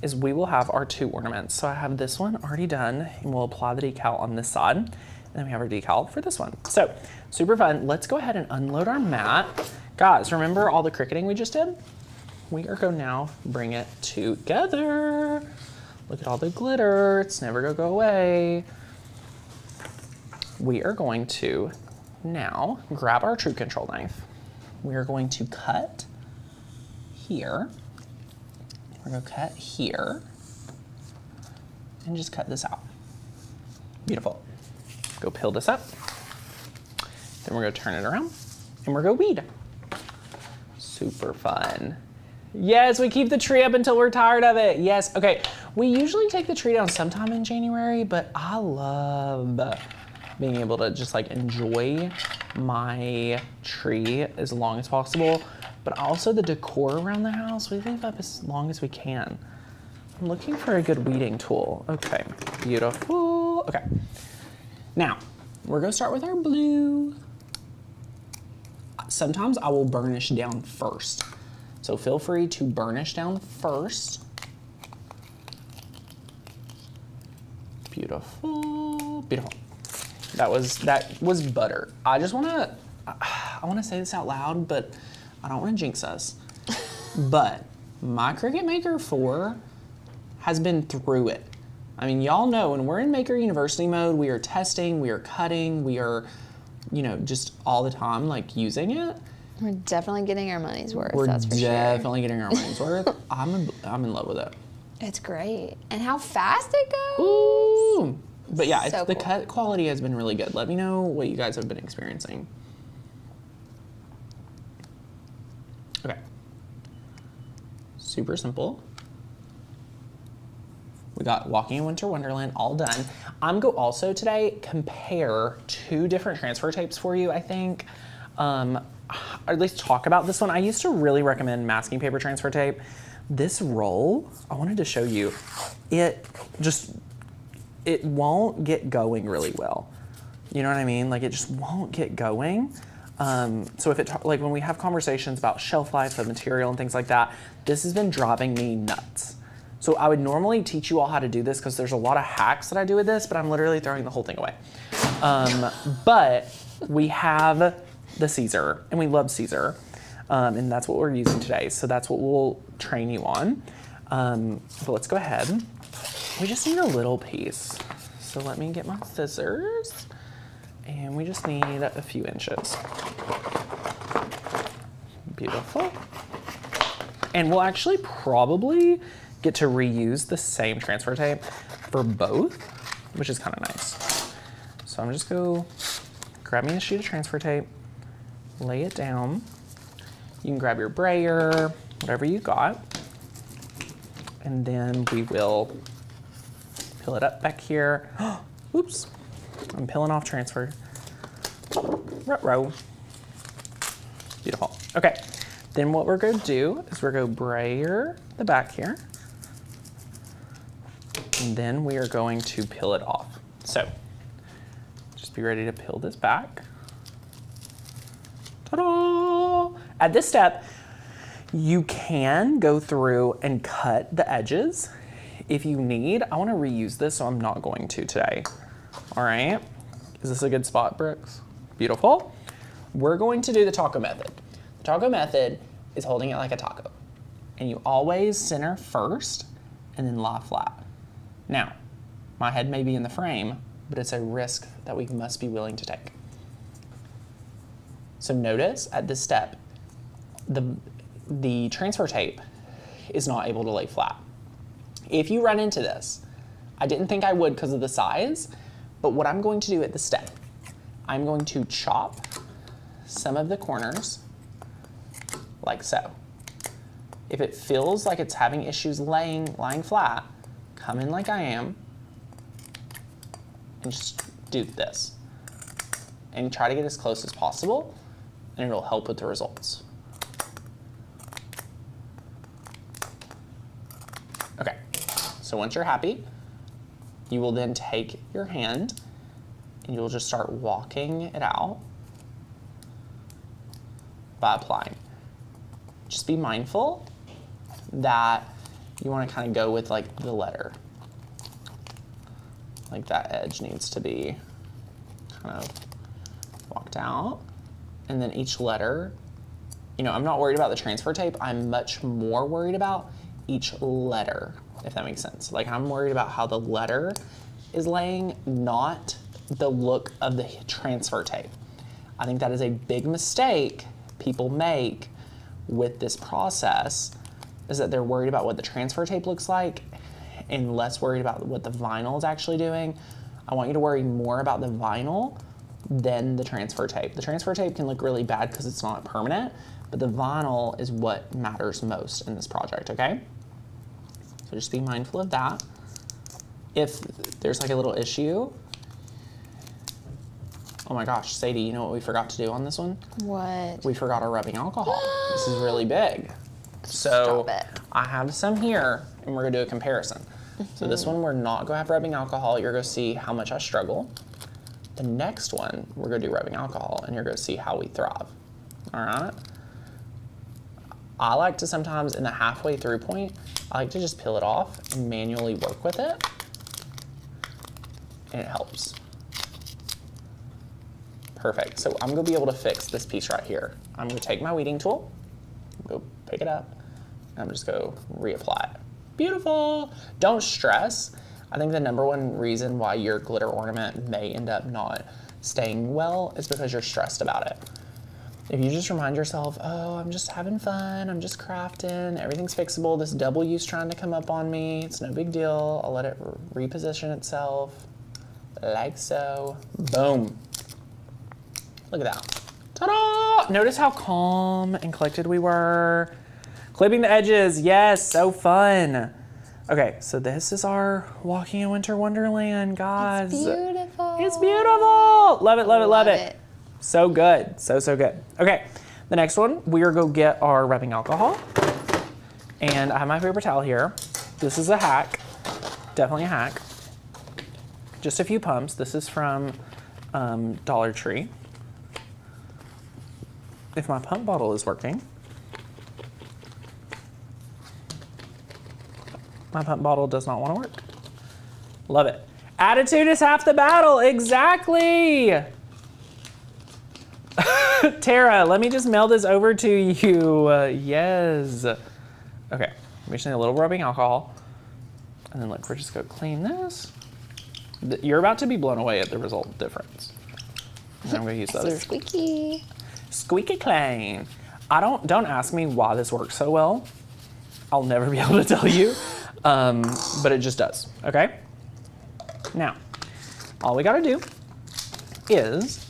is we will have our two ornaments. So I have this one already done, and we'll apply the decal on this side. And then we have our decal for this one. So super fun. Let's go ahead and unload our mat. Guys, remember all the cricketing we just did? We are going to now bring it together. Look at all the glitter. It's never going to go away. We are going to now grab our True Control knife. We are going to cut here. We're going to cut here and just cut this out. Beautiful. Go peel this up. Then we're going to turn it around and we're going to weed. Super fun. Yes, we keep the tree up until we're tired of it. Yes, okay. We usually take the tree down sometime in January, but I love being able to just like enjoy my tree as long as possible. But also the decor around the house, we leave up as long as we can. I'm looking for a good weeding tool. Okay, beautiful. Okay, now we're gonna start with our blue. Sometimes I will burnish down first. So feel free to burnish down first. Beautiful, beautiful. That was butter. I wanna say this out loud, but I don't wanna jinx us. But my Cricut Maker 4 has been through it. I mean, y'all know when we're in Maker University mode, we are testing, we are cutting, we are, just all the time, like using it. We're definitely getting our money's worth, We're that's for sure. definitely getting our money's worth. I'm in love with it. It's great. And how fast it goes. Ooh. But yeah, So the cool. cut quality has been really good. Let me know what you guys have been experiencing. Okay. Super simple. We got Walking in Winter Wonderland all done. I'm going to also today compare two different transfer tapes for you, I think. Or at least talk about this one. I used to really recommend masking paper transfer tape. This roll, I wanted to show you, it won't get going really well. You know what I mean? Like it just won't get going. So like when we have conversations about shelf life of material and things like that, this has been driving me nuts. So I would normally teach you all how to do this because there's a lot of hacks that I do with this, but I'm literally throwing the whole thing away. But we have the Caesar and we love Caesar. And that's what we're using today. So that's what we'll train you on. But let's go ahead. We just need a little piece. So let me get my scissors. And we just need a few inches. Beautiful. And we'll actually probably get to reuse the same transfer tape for both, which is kind of nice. So I'm just go grab me a sheet of transfer tape, lay it down. You can grab your brayer, whatever you got, and then we will peel it up back here. Oops, I'm peeling off transfer. Ruh-roh. Beautiful. Okay, then what we're going to do is we're going to brayer the back here, and then we are going to peel it off. So just be ready to peel this back. Ta-da! At this step, you can go through and cut the edges if you need. I want to reuse this, so I'm not going to today. All right, is this a good spot, Brooks? Beautiful. We're going to do the taco method. The taco method is holding it like a taco. And you always center first and then lie flat. Now, my head may be in the frame, but it's a risk that we must be willing to take. So notice at this step, the transfer tape is not able to lay flat. If you run into this, I didn't think I would because of the size, but what I'm going to do at this step, I'm going to chop some of the corners like so. If it feels like it's having issues lying flat, come in like I am and just do this. And try to get as close as possible, and it'll help with the results. Okay, so once you're happy, you will then take your hand and you'll just start walking it out by applying. Just be mindful that you want to kind of go with like the letter. Like that edge needs to be kind of walked out. And then each letter, you know, I'm not worried about the transfer tape. I'm much more worried about each letter, if that makes sense. Like I'm worried about how the letter is laying, not the look of the transfer tape. I think that is a big mistake people make with this process, is that they're worried about what the transfer tape looks like and less worried about what the vinyl is actually doing. I want you to worry more about the vinyl than the transfer tape. The transfer tape can look really bad because it's not permanent, but the vinyl is what matters most in this project, okay? So just be mindful of that. If there's like a little issue, oh my gosh, Sadie, you know what we forgot to do on this one? What? We forgot our rubbing alcohol. This is really big. So Stop it. I have some here, and we're gonna do a comparison. So this one, we're not gonna have rubbing alcohol. You're gonna see how much I struggle. The next one, we're gonna do rubbing alcohol, and you're gonna see how we thrive, all right? I like to sometimes, in the halfway through point, I like to just peel it off and manually work with it, and it helps. Perfect, so I'm gonna be able to fix this piece right here. I'm gonna take my weeding tool, go pick it up, and I'm just gonna reapply it. Beautiful, don't stress. I think the #1 reason why your glitter ornament may end up not staying well is because you're stressed about it. If you just remind yourself, oh, I'm just having fun, I'm just crafting, everything's fixable, this W's trying to come up on me, it's no big deal, I'll let it reposition itself, like so, boom. Look at that. Ta-da! Notice how calm and collected we were. Clipping the edges, yes, so fun. Okay, so this is our Walking in Winter Wonderland, guys. It's beautiful. It's beautiful. Love it, love it, love it. So good, so good. Okay, the next one, we are gonna get our rubbing alcohol. And I have my paper towel here. This is a hack, definitely a hack. Just a few pumps. This is from Dollar Tree. If my pump bottle is working. My pump bottle does not want to work. Love it. Attitude is half the battle, exactly. Tara, let me just mail this over to you. Yes. Okay, we just need a little rubbing alcohol. And then look, we're just gonna clean this. You're about to be blown away at the result difference. And I'm gonna use the other. Squeaky. Squeaky clean. Don't ask me why this works so well. I'll never be able to tell you. but it just does, okay? Now, all we gotta do is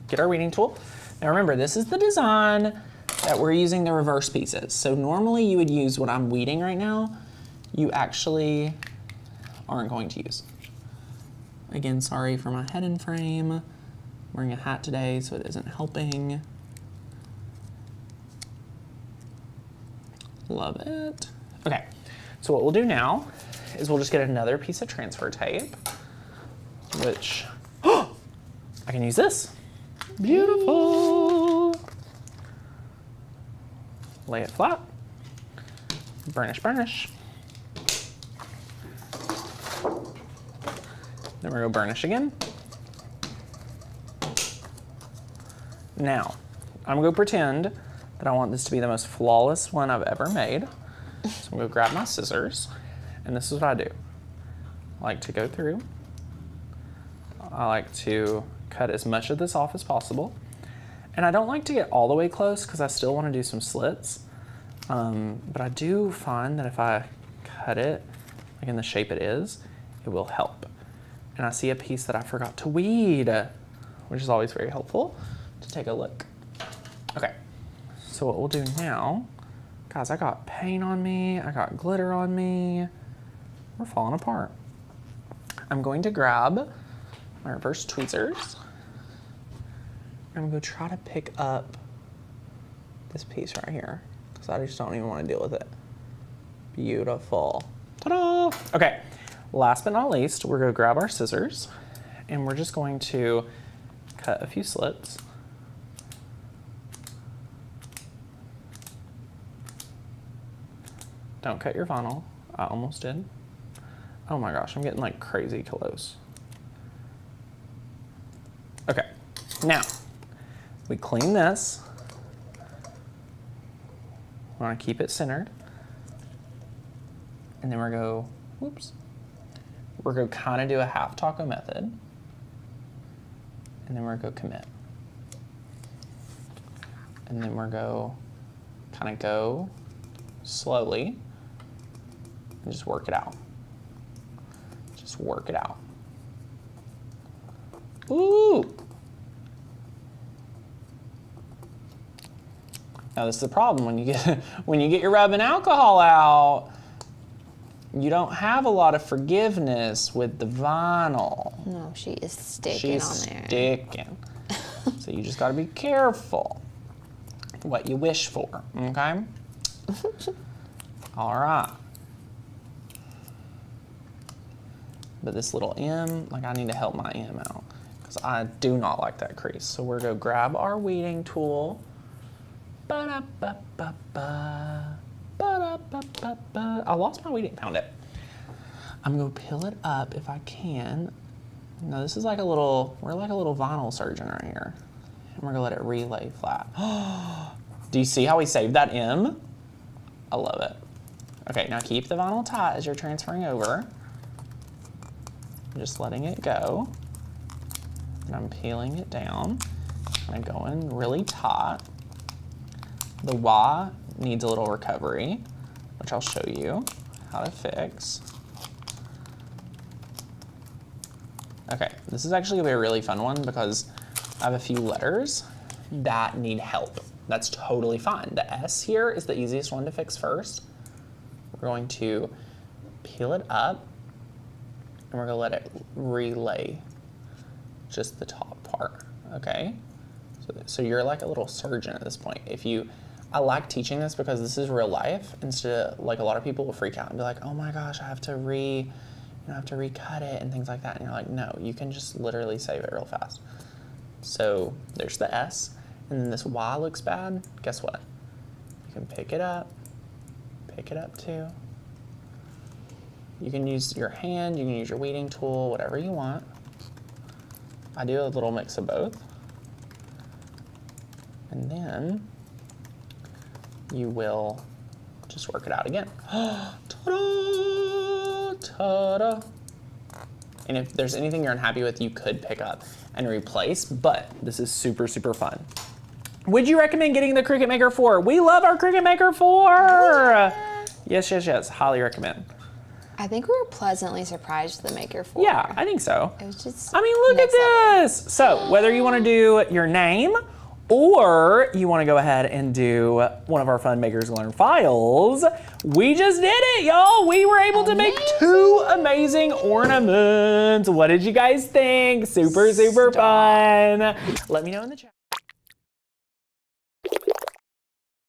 get our weeding tool. Now remember, this is the design that we're using the reverse pieces. So normally you would use what I'm weeding right now, you actually aren't going to use. Again, sorry for my head and frame. I'm wearing a hat today, so it isn't helping. Love it. Okay, so what we'll do now is we'll just get another piece of transfer tape, which, I can use this. Beautiful. Lay it flat. Burnish, burnish. Then we're gonna burnish again. Now, I'm gonna pretend that I want this to be the most flawless one I've ever made. So I'm gonna grab my scissors, and this is what I do. I like to go through. I like to cut as much of this off as possible. And I don't like to get all the way close because I still want to do some slits. But I do find that if I cut it like in the shape it is, it will help. And I see a piece that I forgot to weed, which is always very helpful to take a look. Okay, so what we'll do now, guys, I got paint on me, I got glitter on me, we're falling apart. I'm going to grab my reverse tweezers. I'm gonna try to pick up this piece right here because I just don't even want to deal with it. Beautiful. Ta-da! Okay, last but not least, we're gonna grab our scissors and we're just going to cut a few slits. Don't cut your vinyl. I almost did. Oh my gosh, I'm getting like crazy close. Okay, now we clean this. We want to keep it centered. And then we're going to kind of do a half taco method. And then we're going to commit. And then we're going to kind of go slowly and just work it out. Just work it out. Ooh! Now this is the problem when you get your rubbing alcohol out, you don't have a lot of forgiveness with the vinyl. No, she is sticking on there. Sticking. So you just got to be careful what you wish for, okay? All right. But this little M, like I need to help my M out because I do not like that crease. So we're gonna grab our weeding tool. Ba-da-ba-ba-ba, ba-da-ba-ba-ba. I lost my weeding, found it. I'm gonna peel it up if I can. No, this is like a little, we're like a little vinyl surgeon right here. And we're gonna let it relay flat. Do you see how we saved that M? I love it. Okay, now keep the vinyl tight as you're transferring over. I'm just letting it go. And I'm peeling it down. Kind of going really tight. The Y needs a little recovery, which I'll show you how to fix. Okay, this is actually gonna be a really fun one because I have a few letters that need help. That's totally fine. The S here is the easiest one to fix first. We're going to peel it up and we're gonna let it relay just the top part, okay? So you're like a little surgeon at this point. I like teaching this because this is real life. Instead of, like, a lot of people will freak out and be like, oh my gosh, I have to recut it and things like that. And you're like, no, you can just literally save it real fast. So there's the S, and then this Y looks bad. Guess what? You can pick it up too. You can use your hand, you can use your weeding tool, whatever you want. I do a little mix of both. And then you will just work it out again. Ta-da! Ta-da! And if there's anything you're unhappy with, you could pick up and replace, but this is super, super fun. Would you recommend getting the Cricut Maker 4? We love our Cricut Maker 4! Yes, yes, yes, highly recommend. I think we were pleasantly surprised with the Maker 4. Yeah, I think so. It was just. I mean, look at next level. this. So whether you want to do your name or you want to go ahead and do one of our Fun Makers Learn files, we just did it, y'all. We were able to make 2 amazing ornaments. What did you guys think? Super, super fun. Let me know in the chat.